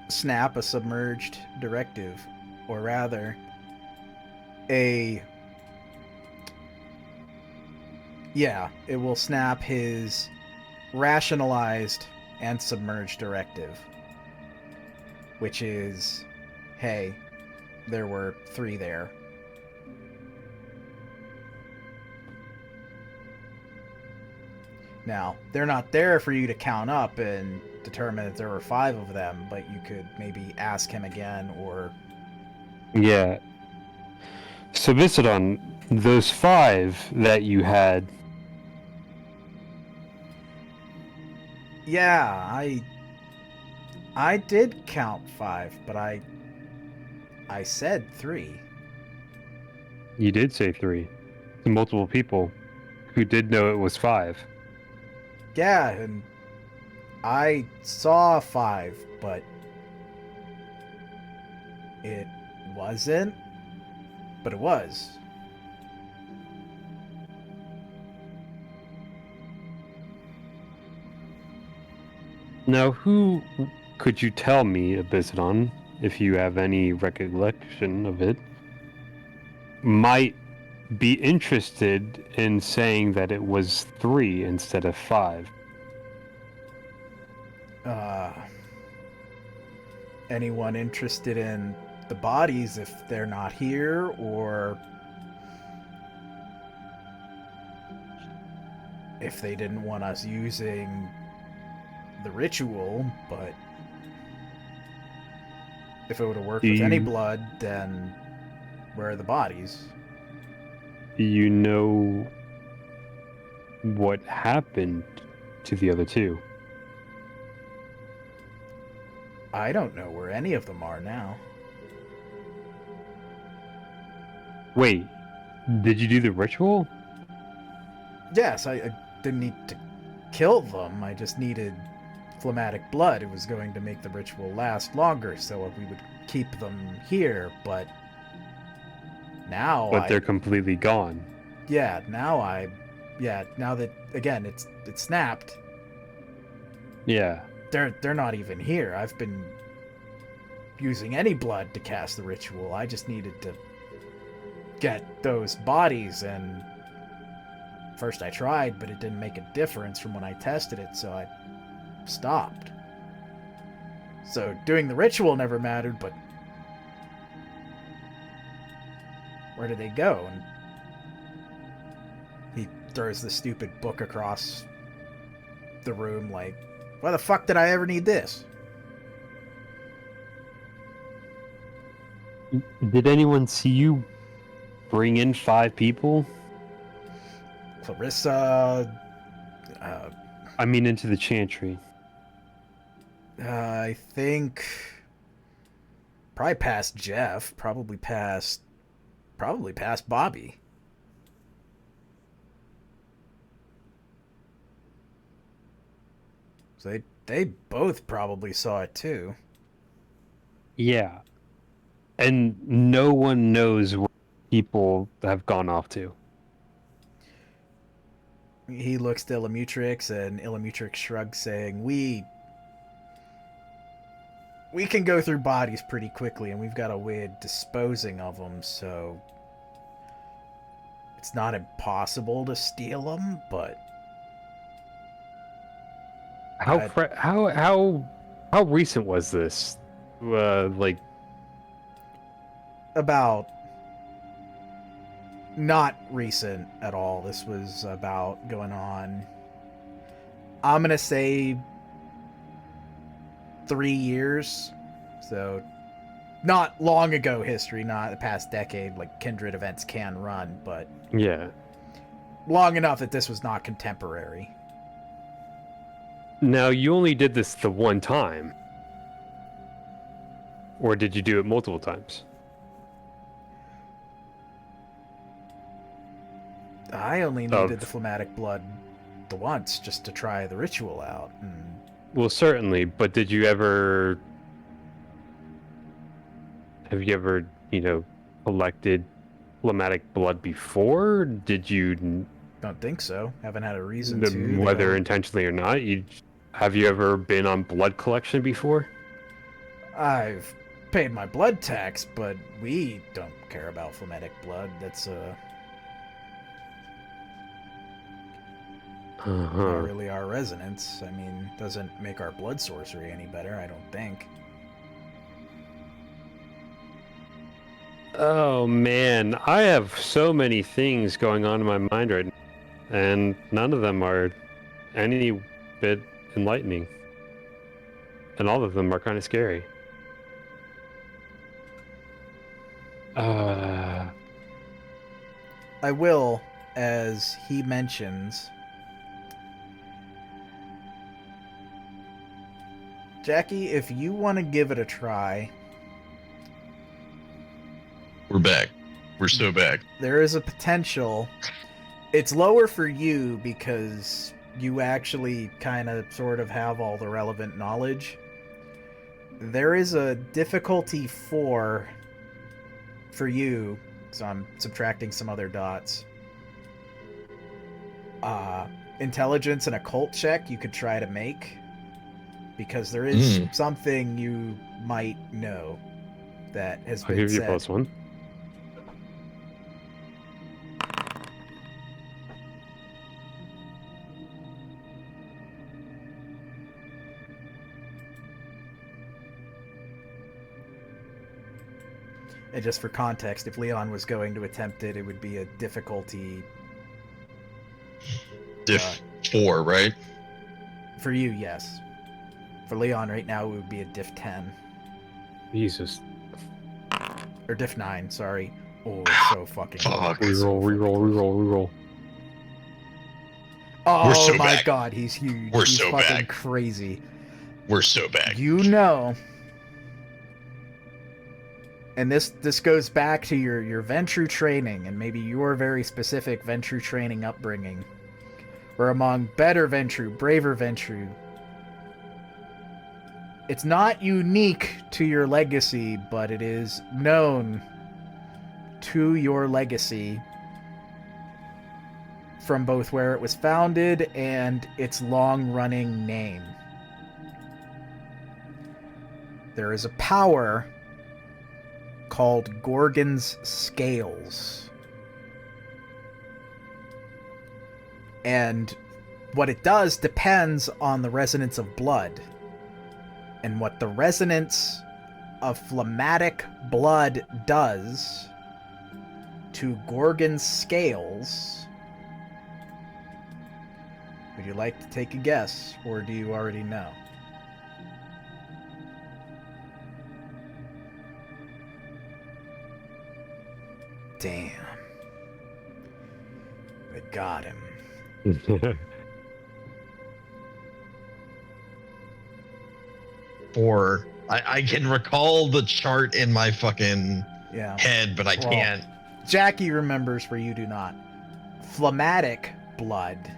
snap a submerged directive, or rather, it will snap his rationalized and submerged directive, which is, hey, there were 3 there. Now, they're not there for you to count up and determine that there were 5 of them, but you could maybe ask him again, or... Yeah. So, Visodon, those 5 that you had... Yeah, I did count 5, but I said 3. You did say 3. To multiple people who did know it was 5. Yeah, and I saw 5, but it wasn't, but it was. Now, who could you tell me, Abyssadon, if you have any recollection of it, might be interested in saying that it was 3 instead of 5? Anyone interested in the bodies if they're not here, or if they didn't want us using the ritual, but if it would have worked with any blood, then where are the bodies? Do you know what happened to the other 2? I don't know where any of them are now. Wait, did you do the ritual? Yes, I didn't need to kill them. I just needed phlegmatic blood. It was going to make the ritual last longer, so we would keep them here, but now they're completely gone. Yeah, now that, again, it's snapped. Yeah. They're not even here. I've been using any blood to cast the ritual. I just needed to get those bodies, and first I tried, but it didn't make a difference from when I tested it, so I stopped. So doing the ritual never mattered, but where did they go? And he throws the stupid book across the room like, why the fuck did I ever need this? Did anyone see you bring in 5 people? Clarissa, I mean, into the chantry. I think probably past Jeff, probably past Bobby. So they both probably saw it too. Yeah. And no one knows where people have gone off to. He looks to Illumitrix, and Illumitrix shrugs, saying, We can go through bodies pretty quickly, and we've got a way of disposing of them, so it's not impossible to steal them, but How recent was this? Like about not recent at all. This was about going on, I'm gonna say 3 years, so not long ago history, not the past decade like kindred events can run, but yeah, long enough that this was not contemporary. Now, you only did this the one time, or did you do it multiple times? I only needed the phlegmatic blood the once just to try the ritual out. And well, certainly, but did you ever... Have you ever, collected phlegmatic blood before? Did you... Don't think so. Haven't had a reason to. Whether intentionally or not, have you ever been on blood collection before? I've paid my blood tax, but we don't care about phlegmatic blood. That's not really our resonance. I mean, doesn't make our blood sorcery any better, I don't think. Oh man, I have so many things going on in my mind right now, and none of them are any bit enlightening. And all of them are kind of scary. I will, as he mentions, Jackie, if you want to give it a try, we're back. We're so back. There is a potential. It's lower for you because you actually kind of sort of have all the relevant knowledge. There is a difficulty 4 for you, so I'm subtracting some other dots. Intelligence and occult check you could try to make, because there is something you might know that has been said. I'll give you +1. And just for context, if Leon was going to attempt it, it would be a difficulty... Diff 4, right? For you, yes. For Leon right now, it would be a diff 10. Jesus. Or diff 9, sorry. Oh, it's so fucking Fuck. Reroll. Oh We're so my back. God, he's huge. We're he's so fucking back. crazy. We're so back. You know... And this goes back to your Ventrue training, and maybe your very specific Ventrue training upbringing. Or among better Ventrue, braver Ventrue. It's not unique to your legacy, but it is known to your legacy from both where it was founded and its long-running name. There is a power called Gorgon's Scales. And what it does depends on the resonance of blood. And what the resonance of phlegmatic blood does to Gorgon's scales. Would you like to take a guess, or do you already know? Damn. They got him. Or I can recall the chart in my fucking head, but I can't. Jackie remembers where you do not. Phlegmatic blood.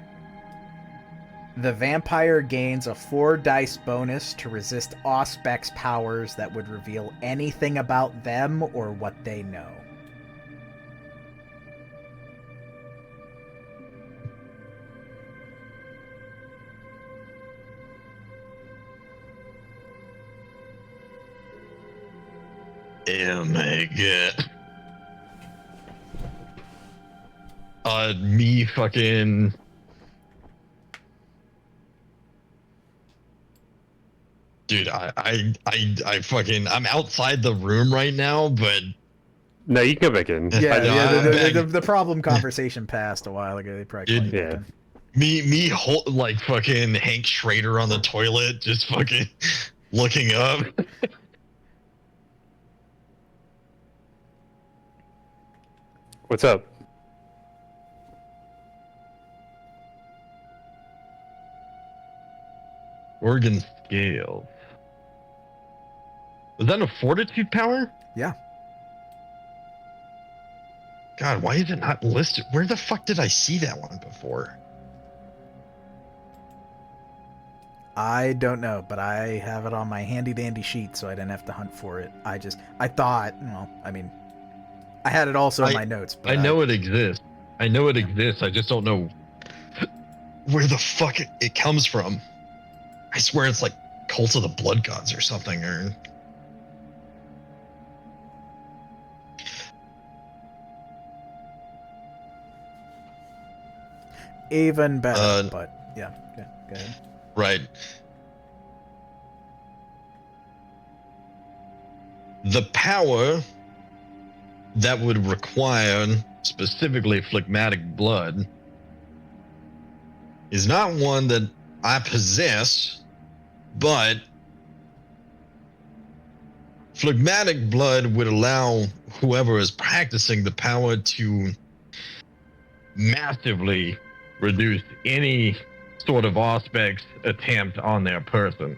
The vampire gains a 4 dice bonus to resist Auspex powers that would reveal anything about them or what they know. Oh my god. Me fucking... Dude, I fucking... I'm outside the room right now, but... No, you can go back in. The problem conversation passed a while ago. They probably called you back in. Me like fucking Hank Schrader on the toilet, just fucking looking up. What's up? Organ scale. Was that a fortitude power? Yeah. God, why is it not listed? Where the fuck did I see that one before? I don't know, but I have it on my handy dandy sheet, so I didn't have to hunt for it. I thought, well, I mean, I had it also in my notes. But I know it exists. I know it exists. I just don't know where the fuck it comes from. I swear it's like Cult of the Blood Gods or something, or... Even better, but yeah, go ahead. Right. The power that would require specifically phlegmatic blood is not one that I possess, but phlegmatic blood would allow whoever is practicing the power to massively reduce any sort of Auspex attempt on their person.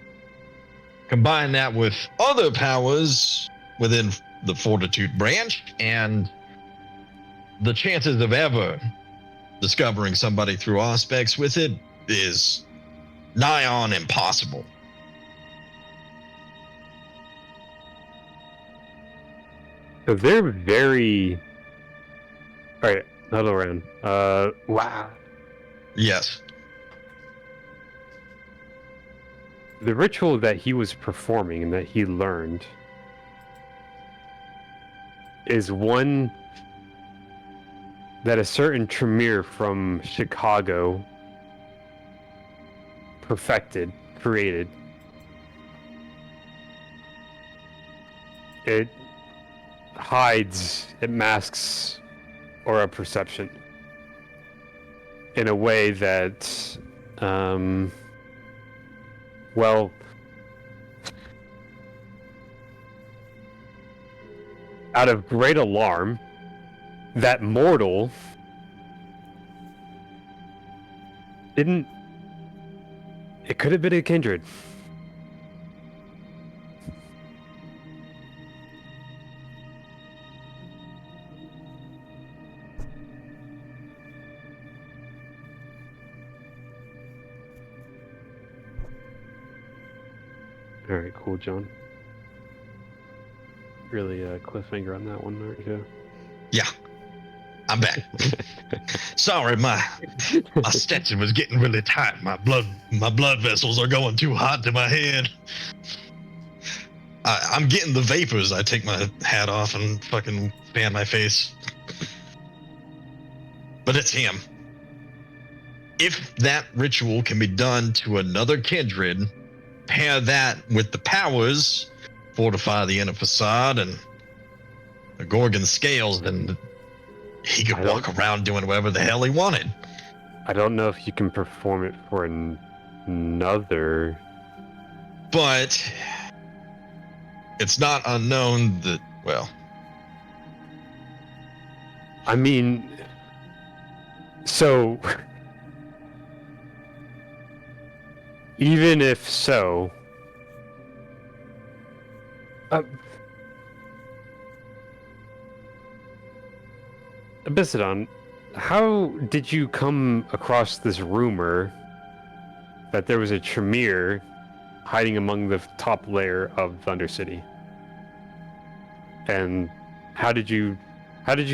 Combine that with other powers within the Fortitude branch, and the chances of ever discovering somebody through Auspex with it is nigh on impossible. So they're very... Alright, another round. Wow. Yes. The ritual that he was performing and that he learned is one that a certain Tremere from Chicago created. It hides, it masks aura perception in a way that, well, out of great alarm, that mortal didn't... It could have been a kindred. Alright, cool, John. Really cliffhanger on that one, aren't you? Yeah. I'm back. Sorry, my Stetson was getting really tight. My blood vessels are going too hot to my head. I'm getting the vapors. I take my hat off and fucking fan my face. But it's him. if that ritual can be done to another kindred, pair that with the powers, fortify the inner facade and the Gorgon scales, then he could walk around doing whatever the hell he wanted. I don't know if you can perform it for another. But it's not unknown that, well... I mean... So... Even if so... Abyssadon, how did you come across this rumor that there was a Tremere hiding among the top layer of Thunder City? And how did you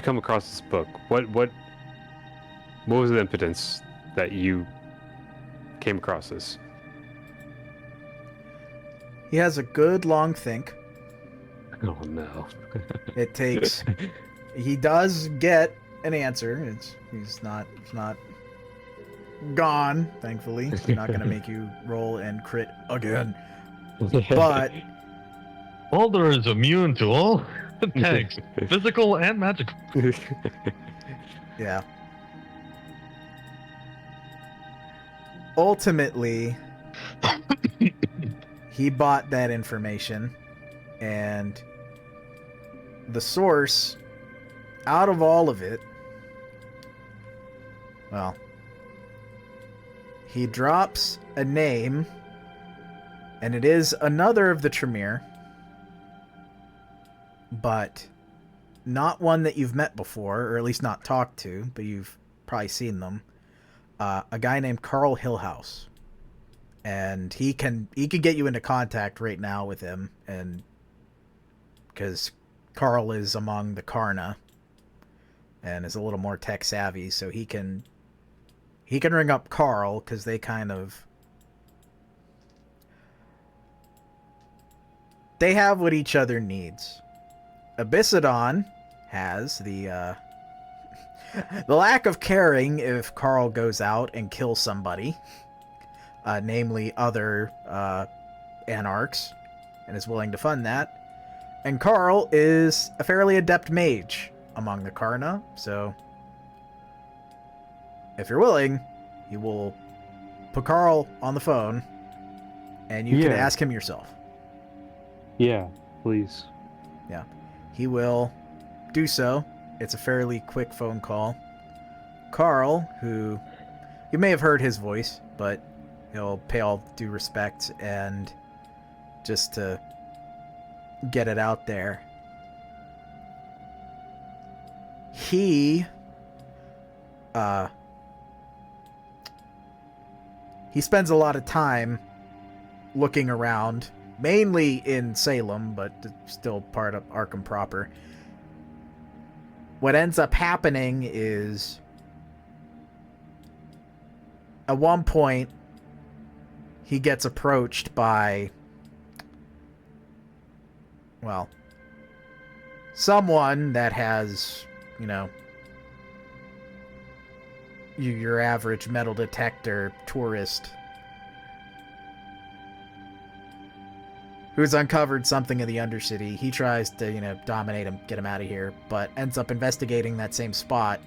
come across this book? What was the impotence that you came across this? He has a good long think. Oh no. It takes... He does get an answer. He's not gone, thankfully. He's not going to make you roll and crit again. But... Alder is immune to all attacks, physical and magical. Yeah. Ultimately, he bought that information, and the source, out of all of it, well, he drops a name, and it is another of the Tremere, but not one that you've met before, or at least not talked to, but you've probably seen them. A guy named Carl Hillhouse, and he can get you into contact right now with him, and because Carl is among the Karna and is a little more tech savvy, so he can ring up Carl, because they have what each other needs. Abyssadon has the lack of caring if Carl goes out and kills somebody, namely other anarchs, and is willing to fund that. And Carl is a fairly adept mage among the Karna, so if you're willing, he will put Carl on the phone, and you can ask him yourself. Yeah, please. Yeah, he will do so. It's a fairly quick phone call. Carl, who you may have heard his voice, but he'll pay all due respect, and just to get it out there, he spends a lot of time looking around, mainly in Salem, but still part of Arkham proper. What ends up happening is, at one point, he gets approached by, well, someone that has, your average metal detector tourist who's uncovered something in the Undercity. He tries to, dominate him, get him out of here, but ends up investigating that same spot,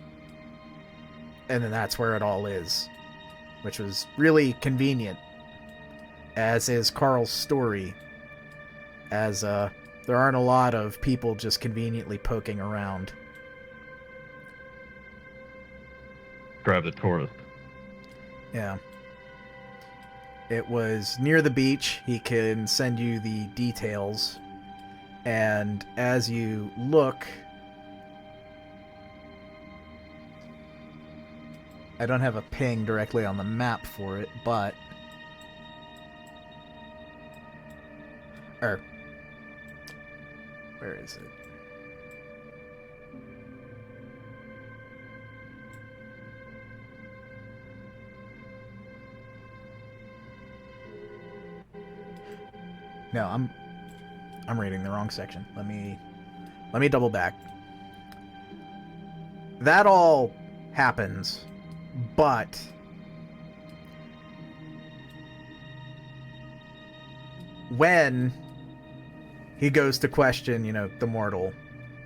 and then that's where it all is, which was really convenient, as is Carl's story, as there aren't a lot of people just conveniently poking around. Grab the tourist. Yeah. It was near the beach. He can send you the details. And as you look, I don't have a ping directly on the map for it, but where is it? No, I'm reading the wrong section. Let me double back. That all happens, but when he goes to question, the mortal,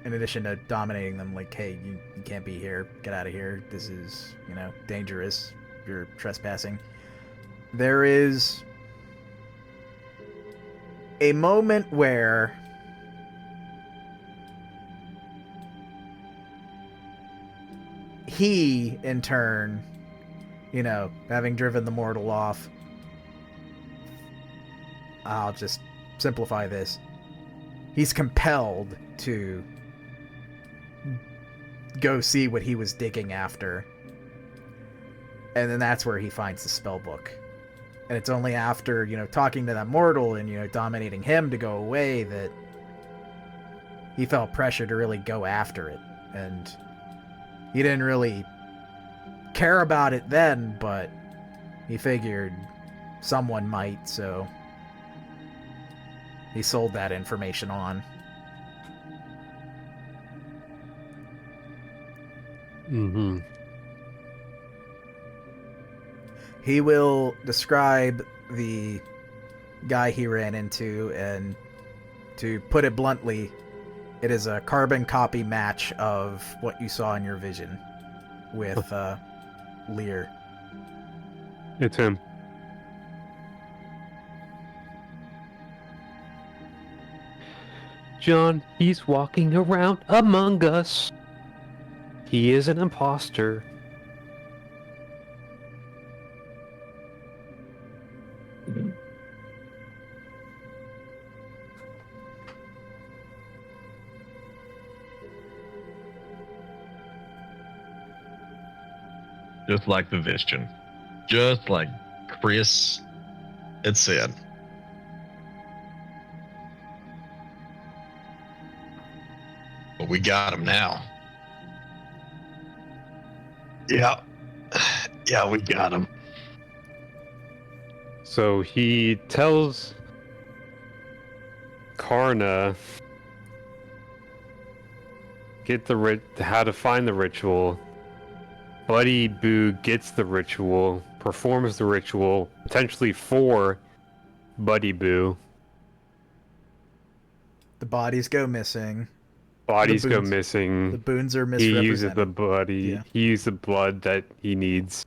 in addition to dominating them, like, hey, you can't be here, get out of here, this is, dangerous, you're trespassing. There is a moment where he, in turn, having driven the mortal off, I'll just simplify this, he's compelled to go see what he was digging after. And then that's where he finds the spell book. And it's only after, talking to that mortal and, dominating him to go away that he felt pressure to really go after it. And he didn't really care about it then, but he figured someone might, so he sold that information on. Mm-hmm. He will describe the guy he ran into, and to put it bluntly, it is a carbon copy match of what you saw in your vision with Lear. It's him. John, he's walking around among us. He is an imposter. Just like the vision. Just like Chris had said. But we got him now. Yeah. Yeah, we got him. So he tells Karna how to find the ritual. Buddy Boo gets the ritual, performs the ritual, potentially for Buddy Boo. The bodies go missing. Bodies go missing. The boons are misrepresented. He uses the body. Yeah. He uses the blood that he needs.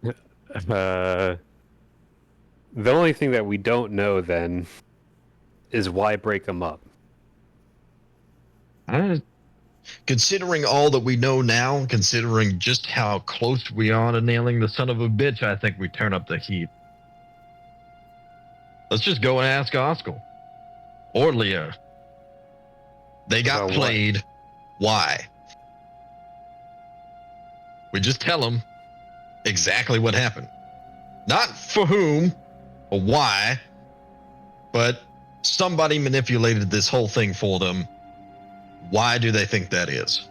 The only thing that we don't know then is why break them up. Considering all that we know now, considering just how close we are to nailing the son of a bitch, I think we turn up the heat. Let's just go and ask Oscar. Or Leah. They got played. Why? We just tell them exactly what happened. Not for whom or why, but somebody manipulated this whole thing for them. Why do they think that is?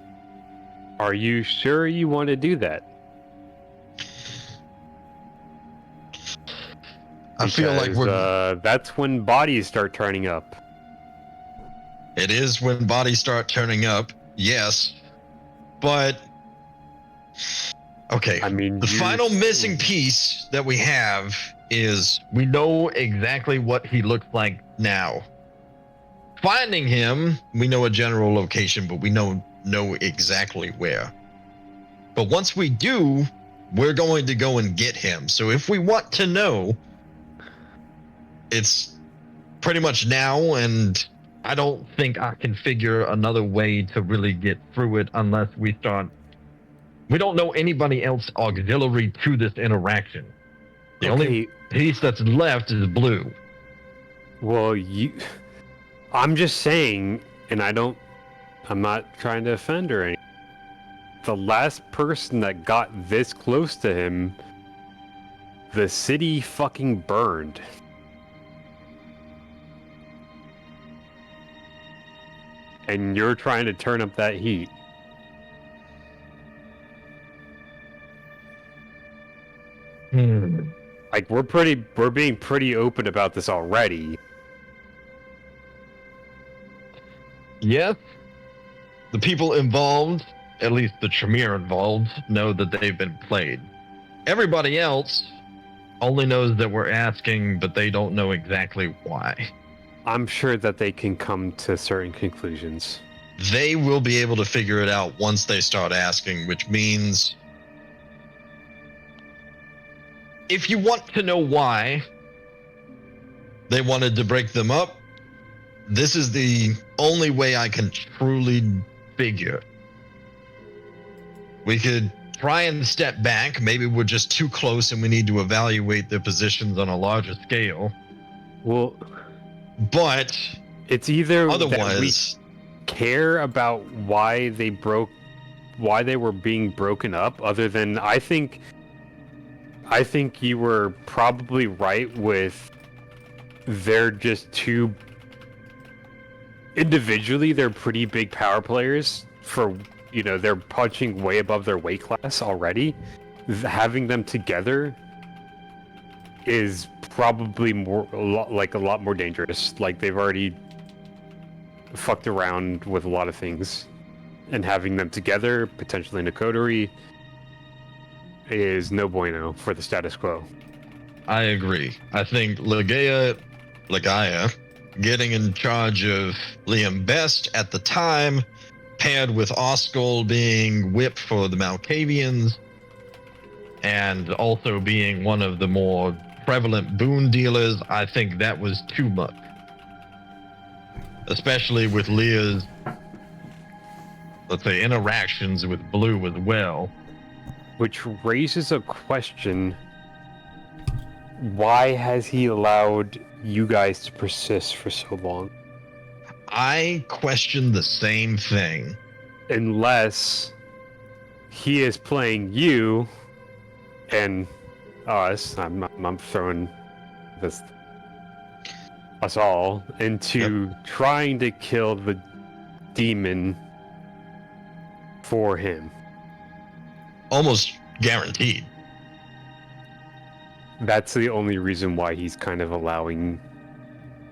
Are you sure you want to do that? I feel like that's when bodies start turning up. It is when bodies start turning up, yes. But okay. I mean, the final missing piece that we have is we know exactly what he looks like now. Finding him, we know a general location, but we know exactly where. But once we do, we're going to go and get him. So if we want to know, it's pretty much now, and I don't think I can figure another way to really get through it unless we start. We don't know anybody else auxiliary to this interaction. The only piece that's left is Blue. Well, I'm just saying, and I'm not trying to offend or anything. The last person that got this close to him, the city fucking burned. And you're trying to turn up that heat. Like, we're being pretty open about this already. Yes, the people involved, at least the Tremere involved, know that they've been played. Everybody else only knows that we're asking, but they don't know exactly why. I'm sure that they can come to certain conclusions. They will be able to figure it out once they start asking, which means if you want to know why they wanted to break them up, this is the only way I can truly figure. We could try and step back. Maybe we're just too close and we need to evaluate their positions on a larger scale. Well, but it's either otherwise that we care about why they were being broken up, other than I think you were probably right with they're just two individually they're pretty big power players for, you know, they're punching way above their weight class already. Having them together is probably a lot more dangerous. Like, they've already fucked around with a lot of things, and having them together, potentially in a coterie, is no bueno for the status quo. I agree. I think Lagaya getting in charge of Liam Best at the time, paired with Oskol being whip for the Malkavians, and also being one of the more prevalent boon dealers, I think that was too much. Especially with Leah's, let's say, interactions with Blue as well. Which raises a question. Why has he allowed you guys to persist for so long? I question the same thing. Unless he is playing you and us, I'm throwing us all into trying to kill the demon for him. Almost guaranteed. That's the only reason why he's kind of allowing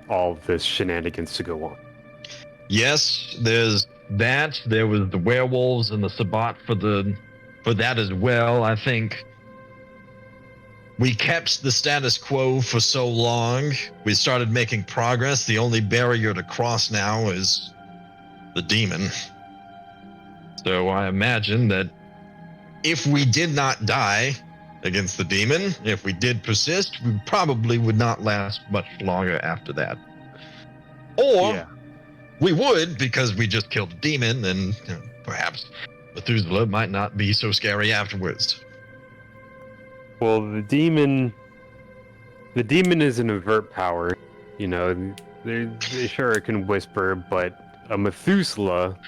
all this shenanigans to go on. Yes, there's that. There was the werewolves and the Sabbat for that as well. I think we kept the status quo for so long. We started making progress. The only barrier to cross now is the demon. So I imagine that if we did not die against the demon, if we did persist, we probably would not last much longer after that. Or we would, because we just killed a demon, and perhaps Methuselah might not be so scary afterwards. Well, the demon is an overt power. You know, sure, it can whisper, but a Methuselah,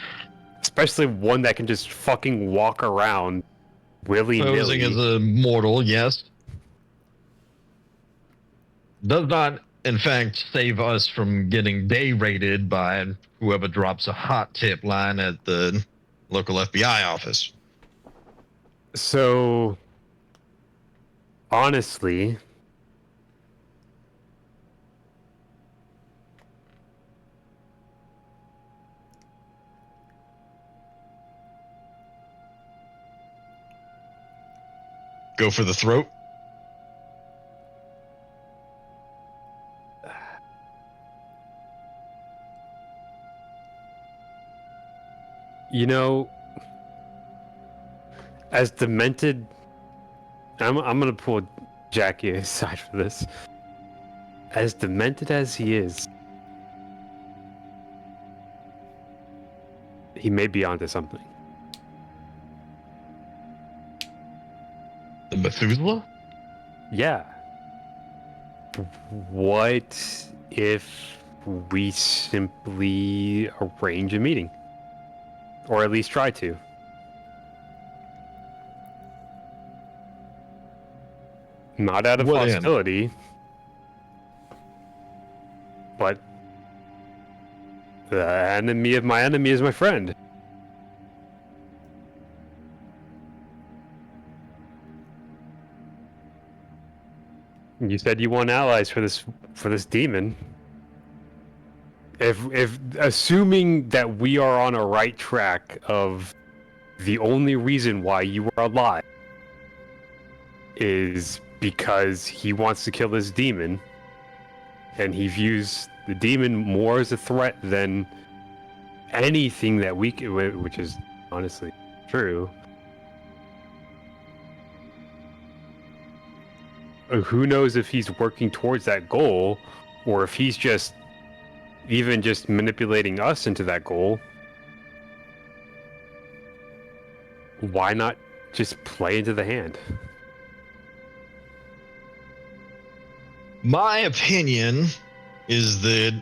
especially one that can just fucking walk around willy-nilly. Posing as a mortal, yes. Does not, in fact, save us from getting day-raided by whoever drops a hot tip line at the local FBI office. So, honestly, go for the throat. you know, as demented, I'm gonna pull Jackie aside for this. As demented as he is, he may be onto something. The Methuselah? Yeah. What if we simply arrange a meeting? Or at least try to. Not out of hostility, but the enemy of my enemy is my friend. You said you want allies for this demon. If assuming that we are on a right track of the only reason why you are alive is because he wants to kill this demon, and he views the demon more as a threat than anything that we can, which is honestly true. Who knows if he's working towards that goal, or if he's just manipulating us into that goal. Why not just play into the hand? My opinion is that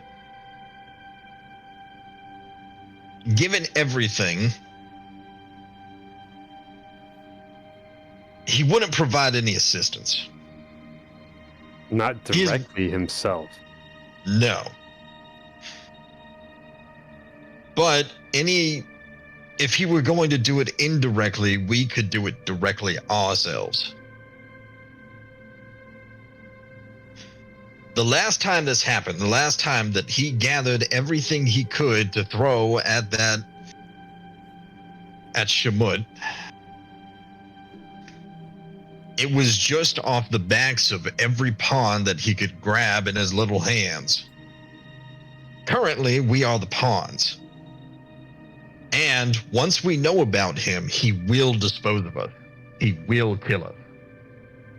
given everything, he wouldn't provide any assistance. Not directly himself. No. But if he were going to do it indirectly, we could do it directly ourselves. The last time this happened, the last time that he gathered everything he could to throw at Shamut, it was just off the backs of every pawn that he could grab in his little hands. Currently, we are the pawns. And once we know about him, he will dispose of us. He will kill us.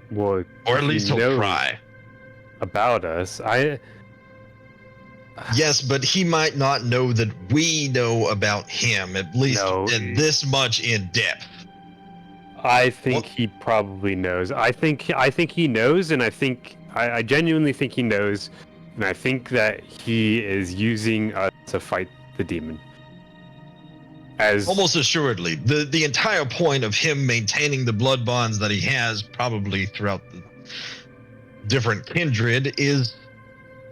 Well, or at least he'll try. About us. Yes, but he might not know that we know about him, at least in this much in depth. I think he probably knows. I think he knows, and I genuinely think he knows, and I think that he is using us to fight the demon. As almost assuredly, the entire point of him maintaining the blood bonds that he has, probably throughout the different kindred, is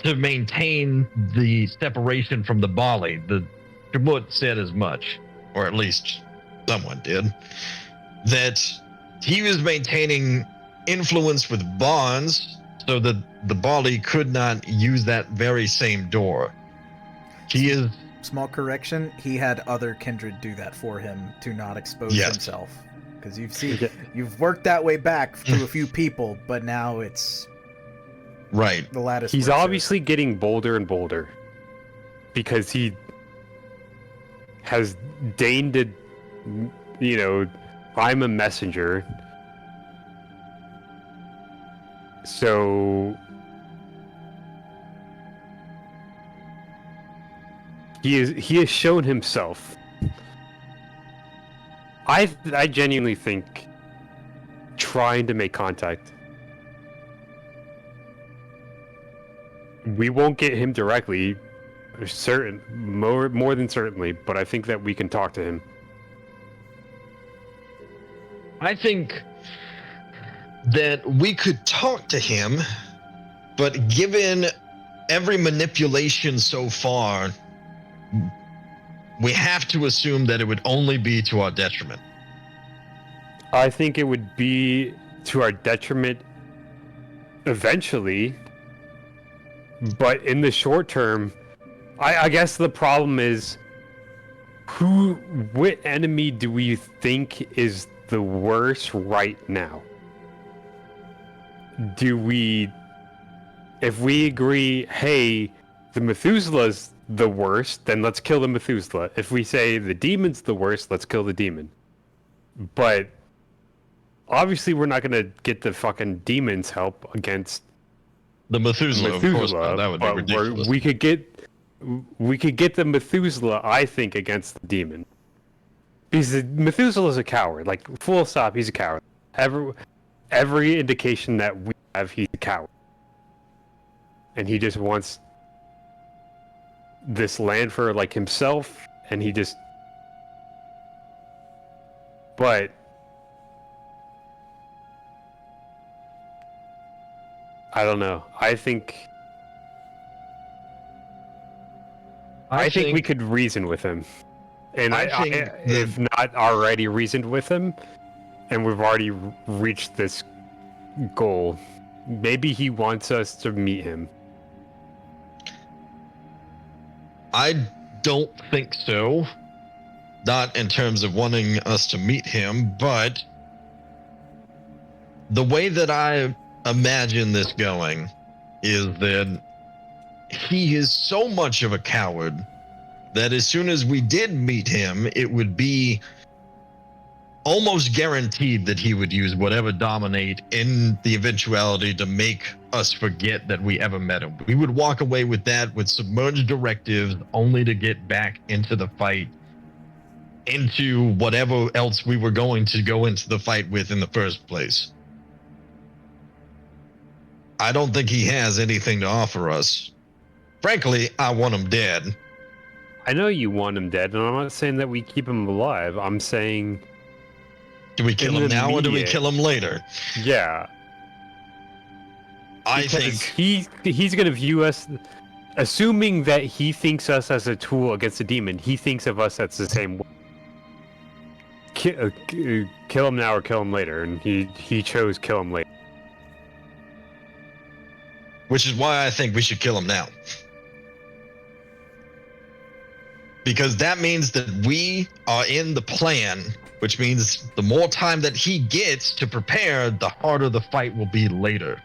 to maintain the separation from the Bali. The Shamut said as much, or at least someone did, that he was maintaining influence with bonds so that the Bali could not use that very same door. He is... Small correction, he had other kindred do that for him to not expose himself. Because you've worked that way back through a few people, but now it's... Right. The lattice. He's obviously getting bolder and bolder. Because he has deigned to, I'm a messenger. So he has shown himself. I genuinely think trying to make contact. We won't get him directly, more than certainly, but I think that we can talk to him. I think that we could talk to him, but given every manipulation so far, we have to assume that it would only be to our detriment. I think it would be to our detriment eventually, but in the short term, I guess the problem is what enemy do we think is the worst right now? If we agree, hey, the Methuselah's the worst, then let's kill the Methuselah. If we say the demon's the worst, let's kill the demon. But obviously we're not gonna get the fucking demon's help against the Methuselah. Of course not. That would be ridiculous. We could get the Methuselah, I think, against the demon. Because the Methuselah's a coward. Like, full stop, he's a coward. Every indication that we have, he's a coward. And he just wants this land for, like, himself, and he just... But... I don't know. I think we could reason with him. And I think if not already reasoned with him, and we've already reached this goal, maybe he wants us to meet him. I don't think so. Not in terms of wanting us to meet him, but the way that I imagine this going is that he is so much of a coward that as soon as we did meet him, it would be almost guaranteed that he would use whatever dominate in the eventuality to make us forget that we ever met him. We would walk away with that with submerged directives only to get back into the fight, into whatever else we were going to go into the fight with in the first place. I don't think he has anything to offer us. Frankly, I want him dead. I know you want him dead, and I'm not saying that we keep him alive. I'm saying... Do we kill him now or do we kill him later? Yeah. I because think... he's going to view us... Assuming that he thinks us as a tool against a demon, he thinks of us as the same way. Kill him now or kill him later, and he chose kill him later. Which is why I think we should kill him now. Because that means that we are in the plan, which means the more time that he gets to prepare, the harder the fight will be later.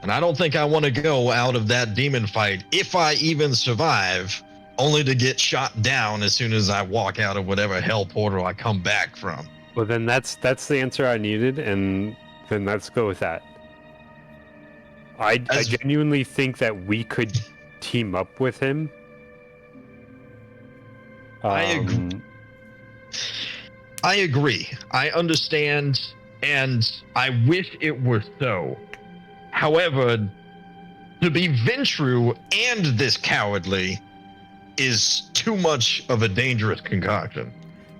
And I don't think I want to go out of that demon fight, if I even survive, only to get shot down as soon as I walk out of whatever hell portal I come back from. Well, then that's the answer I needed, and then let's go with that. I genuinely think that we could team up with him. I agree. I understand, and I wish it were so. However, to be Ventrue and this cowardly is too much of a dangerous concoction.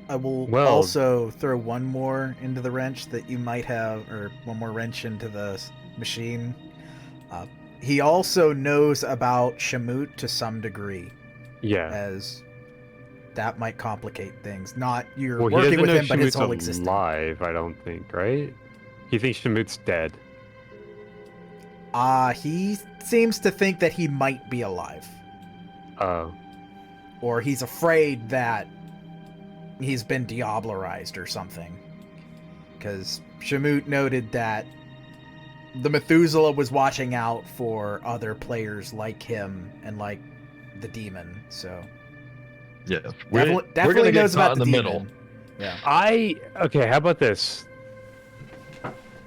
I will also throw one more into the wrench that you might have, or one more wrench into the machine. He also knows about Shamut to some degree. Yeah. As that might complicate things. Not you're working with him, but his whole existence. Alive, I don't think, right? He thinks Shamut's dead. He seems to think that he might be alive. Oh. Or he's afraid that he's been diablerized or something. Because Shamut noted that the Methuselah was watching out for other players like him and like the demon, so... Yeah, definitely knows about the demon. middle. Yeah. Okay, how about this?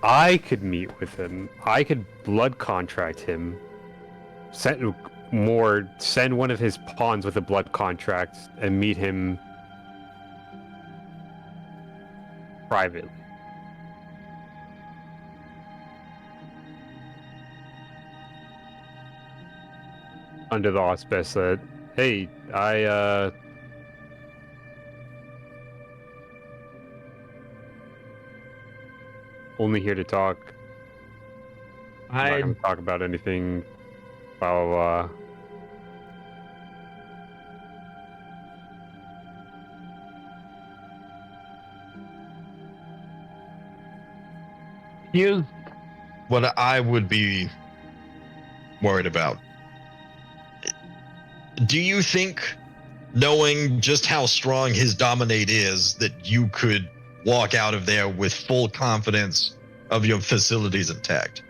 I could meet with him. I could blood contract him. Send one of his pawns with a blood contract and meet him privately. Under the auspice that, hey, only here to talk. I'm not going to talk about anything. Blah, blah, blah. Here's what I would be worried about. Do you think, knowing just how strong his dominate is, that you could walk out of there with full confidence of your facilities intact?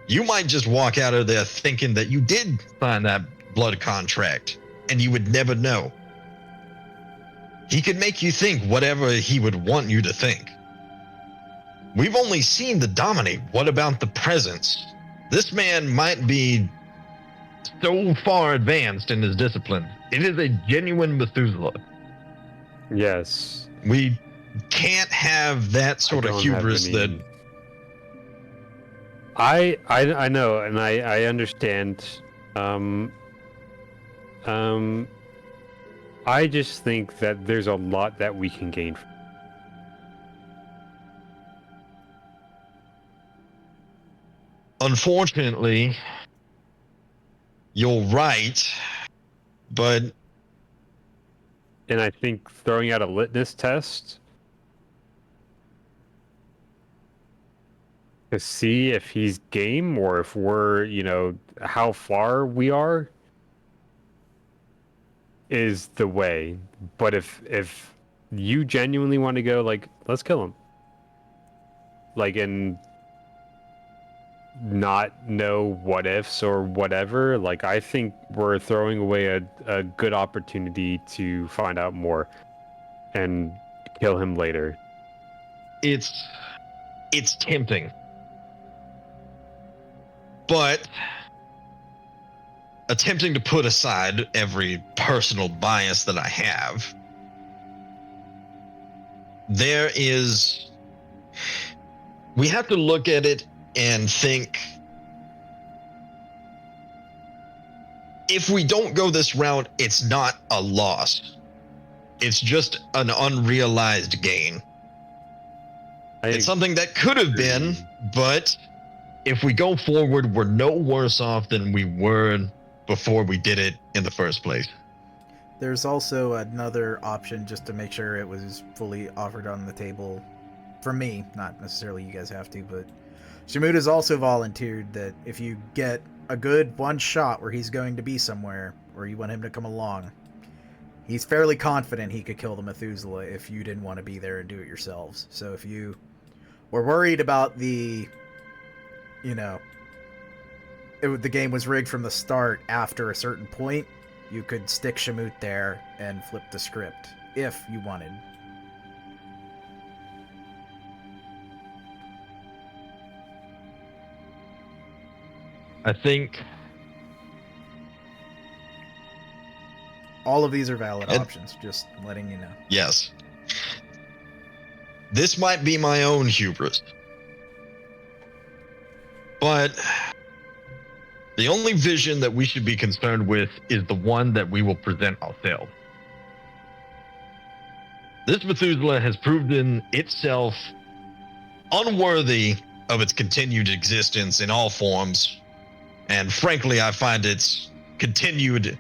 You might just walk out of there thinking that you did sign that blood contract, and you would never know. He could make you think whatever he would want you to think. We've only seen the dominate. What about the presence? This man might be so far advanced in his discipline. It is a genuine Methuselah. Yes. We can't have that sort of hubris that... I know, and I understand. I just think that there's a lot that we can gain from. Unfortunately, you're right, but... And I think throwing out a litmus test to see if he's game or if we're, how far we are is the way. But if you genuinely want to go, let's kill him. And not know what ifs or whatever. Like, I think we're throwing away a good opportunity to find out more and kill him later. It's tempting. But attempting to put aside every personal bias that I have, we have to look at it and think, if we don't go this route, it's not a loss. It's just an unrealized gain. It's something that could have been, but if we go forward, we're no worse off than we were before we did it in the first place. There's also another option, just to make sure it was fully offered on the table for me, not necessarily you guys have to, but Shamud has also volunteered that if you get a good one shot where he's going to be somewhere, or you want him to come along, he's fairly confident he could kill the Methuselah if you didn't want to be there and do it yourselves. So if you were worried about the game was rigged from the start after a certain point, you could stick Shamut there and flip the script if you wanted. I think all of these are valid options, just letting you know. Yes. This might be my own hubris, but the only vision that we should be concerned with is the one that we will present ourselves. This Methuselah has proven itself unworthy of its continued existence in all forms, and frankly, I find its continued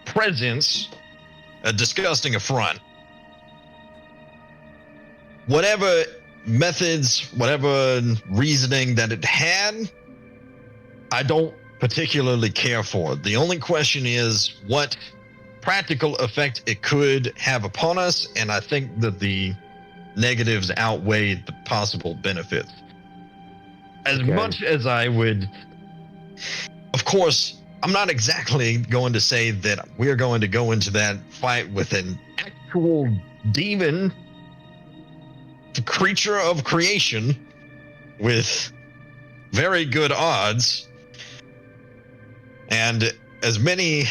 presence a disgusting affront. Whatever methods, whatever reasoning that it had, I don't particularly care for. The only question is what practical effect it could have upon us, and I think that the negatives outweigh the possible benefits. As much as I would, of course, I'm not exactly going to say that we're going to go into that fight with an actual demon, creature of creation, with very good odds, and as many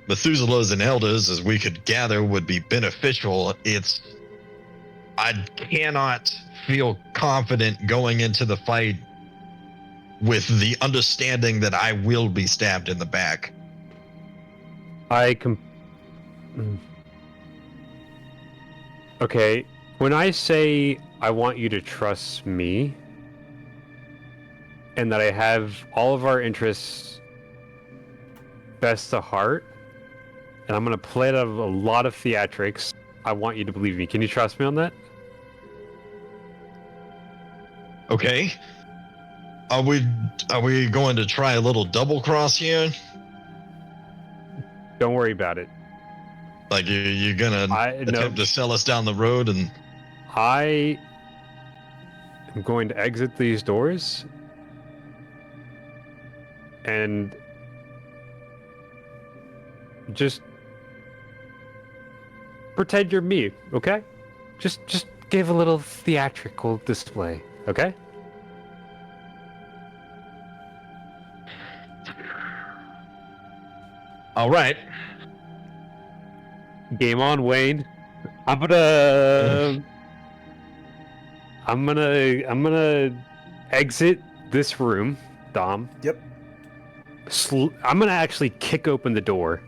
Methuselahs and elders as we could gather would be beneficial. I cannot feel confident going into the fight with the understanding that I will be stabbed in the back. Okay, when I say I want you to trust me, and that I have all of our interests best to heart, and I'm gonna play it out of a lot of theatrics, I want you to believe me. Can you trust me on that? Okay. Are we going to try a little double cross here? Don't worry about it. Like you're gonna attempt to sell us down the road, and I am going to exit these doors and just pretend you're me, okay? Just give a little theatrical display, okay? all right. Game on, Wayne. I'm gonna exit this room, Dom. Yep. I'm gonna actually kick open the door.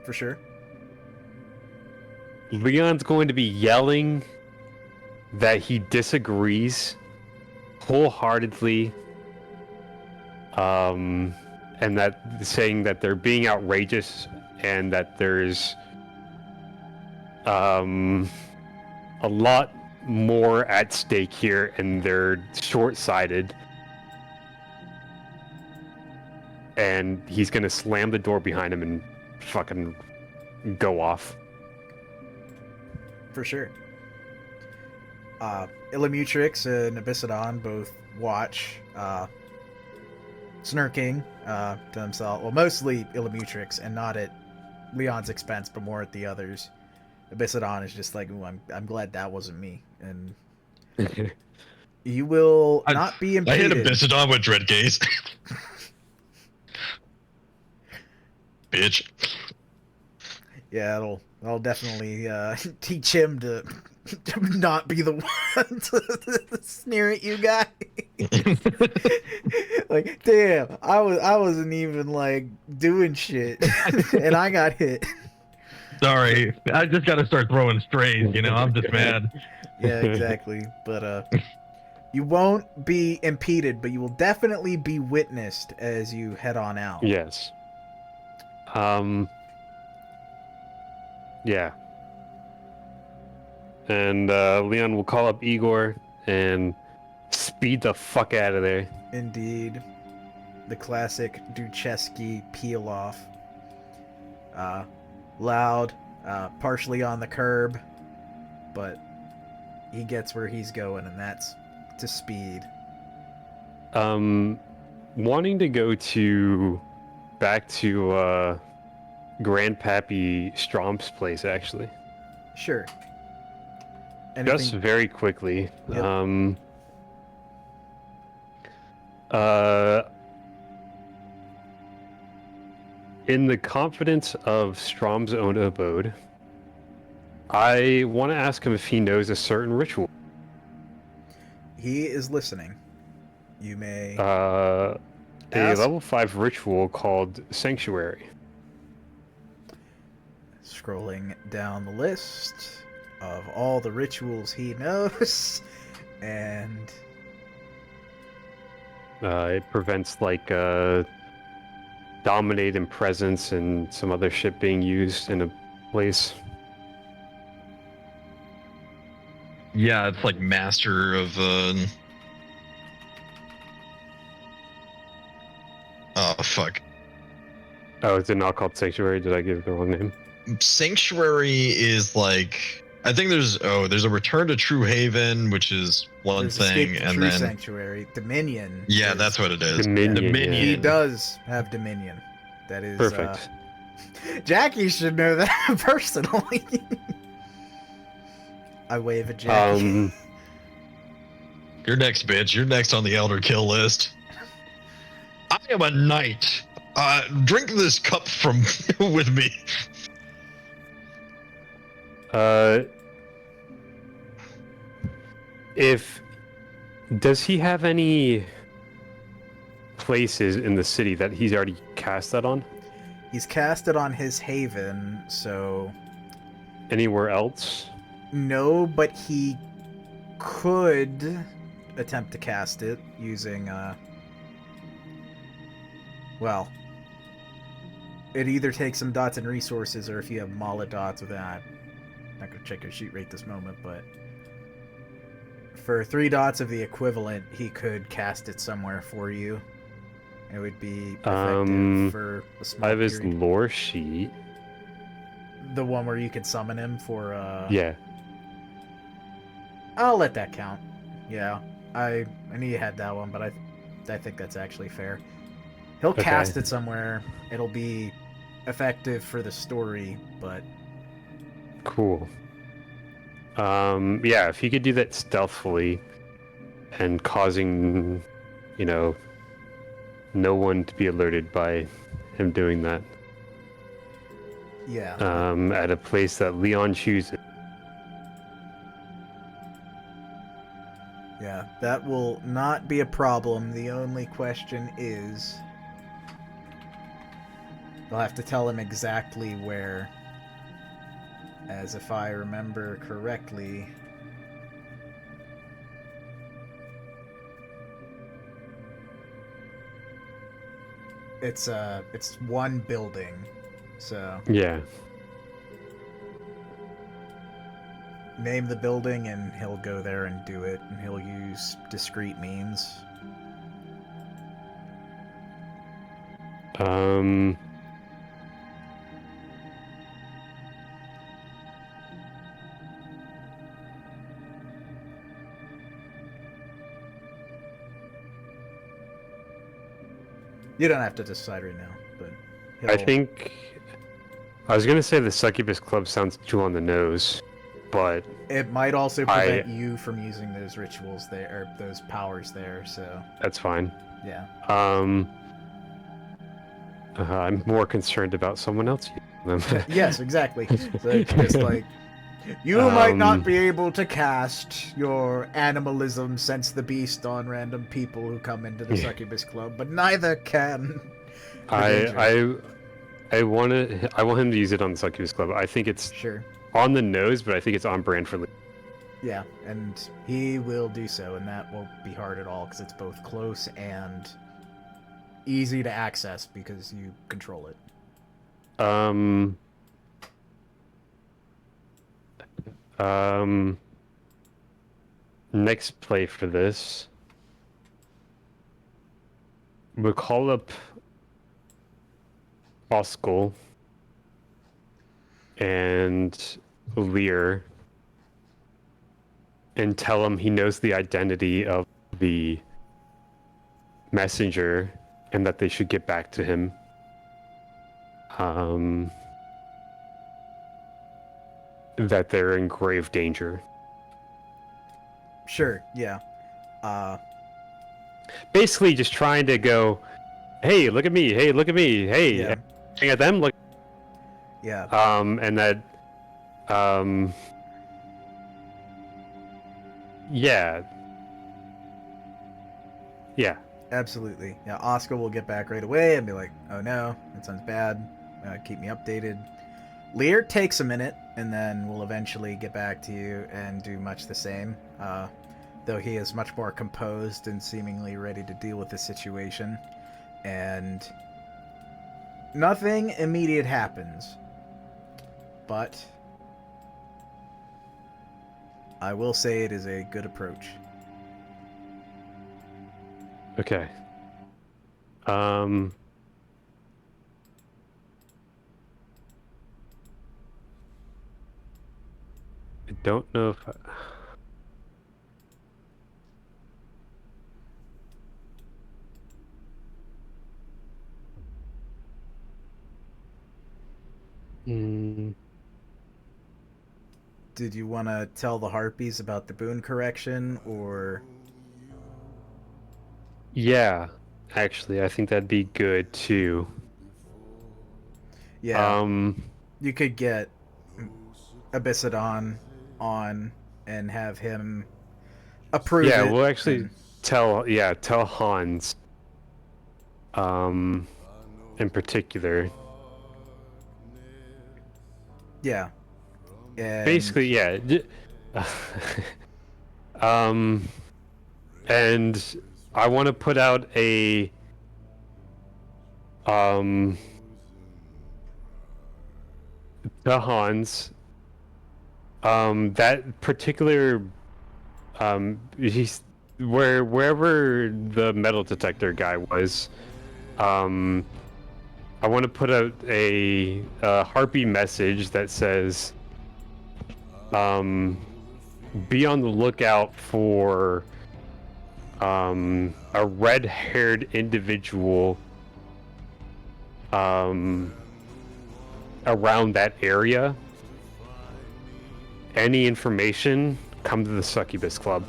For sure. Leon's going to be yelling that he disagrees wholeheartedly, and that saying that they're being outrageous and that there's a lot more at stake here and they're short-sighted. And he's gonna slam the door behind him and fucking go off. For sure. Illumitrix and Abyssodon both watch, smirking to themselves. Well, mostly Illumitrix, and not at Leon's expense, but more at the others. Abyssodon is just like, ooh, I'm glad that wasn't me. And you will not be I hit impeded. Abyssodon with Dread Gaze. Bitch. Yeah, that'll definitely teach him to not be the one to sneer at you guys. Like, damn, I wasn't even like doing shit, and I got hit. Sorry, I just gotta start throwing strays, you know, I'm just mad. Yeah, exactly. But you won't be impeded, but you will definitely be witnessed as you head on out. Yes. Yeah. And Leon will call up Igor and speed the fuck out of there. Indeed. The classic Duchesky peel off. Loud, partially on the curb, but he gets where he's going, and that's to speed. Wanting to go back to Grandpappy Stromp's place, actually. Sure. Just very quickly. Yep. In the confidence of Strom's own abode, I want to ask him if he knows a certain ritual. He is listening. You may A ask. level 5 ritual called Sanctuary. Scrolling down the list of all the rituals he knows, and It prevents like dominate and presence and some other shit being used in a place. Yeah, it's like master of oh fuck. Oh, is it not called Sanctuary? Did I give it the wrong name? Sanctuary is like, I think there's a return to True Haven, which is one there's thing, Escape to and True then Sanctuary. Dominion. yeah, is- that's what it is. Dominion, He yeah. does have Dominion. That is Perfect. Jackie should know that personally. I wave at Jackie. You're next, bitch. You're next on the Elder Kill list. I am a knight. Drink this cup from with me. Does he have any places in the city that he's already cast that on? He's cast it on his haven, so Anywhere else? no, but he could attempt to cast it using well, it either takes some dots and resources, or if you have Mala dots with that. I'm not gonna check your sheet rate this moment, but for 3 dots of the equivalent, he could cast it somewhere for you. It would be effective for a small I have his period. lore sheet. The one where you could summon him for Yeah. I'll let that count. Yeah. I knew you had that one, but I think that's actually fair. He'll Okay. cast it somewhere. It'll be effective for the story, but Cool. Yeah, if he could do that stealthily and causing, no one to be alerted by him doing that. yeah. At a place that Leon chooses. Yeah, that will not be a problem. The only question is you'll have to tell him exactly where. As if I remember correctly, it's one building, so Yeah. name the building and he'll go there and do it, and he'll use discreet means. You don't have to decide right now, but I think I was gonna say the Succubus Club sounds too on the nose, but it might also prevent you from using those rituals there, or those powers there. So that's fine. Yeah. I'm more concerned about someone else using them. Yes, exactly. So it's just like, you might not be able to cast your animalism sense the beast on random people who come into the Succubus Club, but neither can. I want him to use it on the Succubus Club. I think it's on the nose, but I think it's on brand for Lee. Yeah, and he will do so, and that won't be hard at all because it's both close and easy to access because you control it. Next play for this, we'll call up Oskel and Lear and tell him he knows the identity of the messenger and that they should get back to him. That they're in grave danger. Sure, yeah. Basically just trying to go, hey, look at me, hey, look at me, hey, Yeah. at them, look. Yeah. And that, yeah. Yeah. Absolutely. Yeah, Oscar will get back right away and be like, oh no, that sounds bad. Keep me updated. Lear takes a minute, and then will eventually get back to you and do much the same. Though he is much more composed and seemingly ready to deal with the situation. And nothing immediate happens. But I will say it is a good approach. Okay. I don't know if Did you want to tell the Harpies about the boon correction, or... Yeah, actually, I think that'd be good too. Yeah. You could get Abyssodon on and have him approve it. Yeah, we'll actually tell Hans. In particular. Yeah. And... Basically, yeah. And I want to put out a to Hans. That particular he's wherever the metal detector guy was. I want to put out a harpy message that says, be on the lookout for a red-haired individual around that area. Any information, come to the Succubus Club.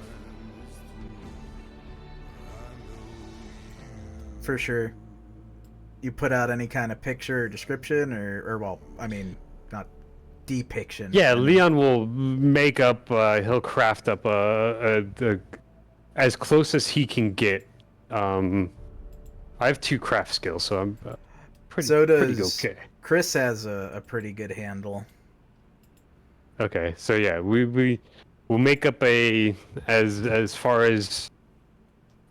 For sure. You put out any kind of picture or description, or well, I mean, not depiction. Yeah, Leon will make up, he'll craft up a as close as he can get. I have 2 craft skills, so I'm pretty okay. Chris has a pretty good handle. Okay, so yeah, we'll make up a as far as,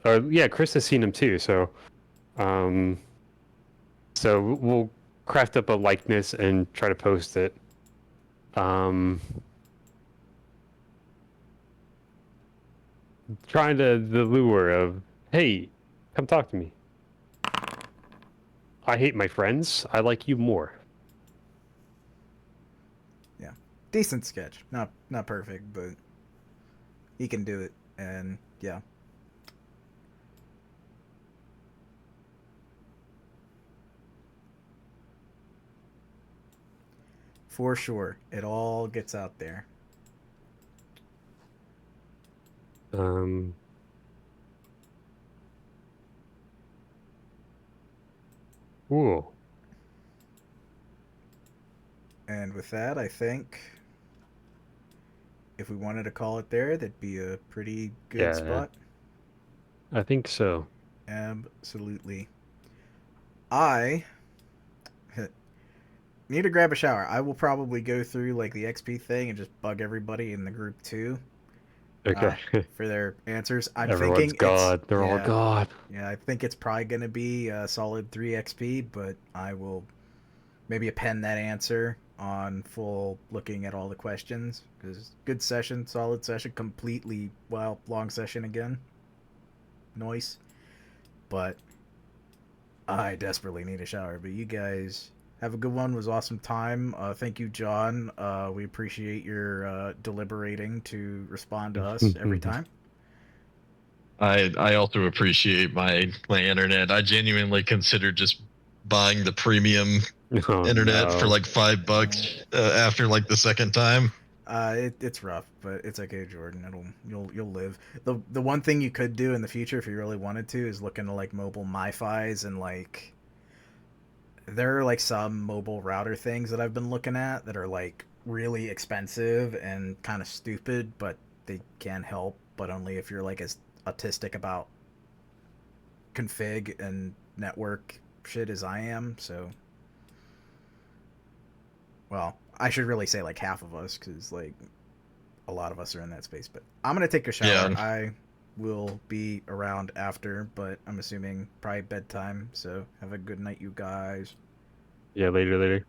yeah, Chris has seen him too, so so we'll craft up a likeness and try to post it. Trying to the lure of, hey, come talk to me. I hate my friends. I like you more. Yeah, decent sketch. Not perfect, but he can do it, and yeah. For sure. It all gets out there. Ooh. And with that, I think if we wanted to call it there, that'd be a pretty good Yeah. spot. I think so. Absolutely. I need to grab a shower. I will probably go through like the XP thing and just bug everybody in the group too. Okay. For their answers. I'm Everyone's thinking God. They're all God. Yeah, I think it's probably going to be a solid 3 XP, but I will maybe append that answer on full looking at all the questions. Because good session, solid session, completely, well, long session again. Noise. But I desperately need a shower. But you guys have a good one. It was awesome time. Thank you, John. We appreciate your deliberating to respond to us every time. I also appreciate my internet. I genuinely considered just buying the premium internet for like $5 after like the second time. It's rough, but it's okay, Jordan. You'll live. The one thing you could do in the future if you really wanted to is look into like mobile MiFis, and like there are like some mobile router things that I've been looking at that are like really expensive and kind of stupid, but they can help, but only if you're like as autistic about config and network shit as I am. So, well, I should really say like half of us, because like a lot of us are in that space. But I'm gonna take a shower. Yeah. I will be around after, but I'm assuming probably bedtime. So have a good night, you guys. Yeah, later.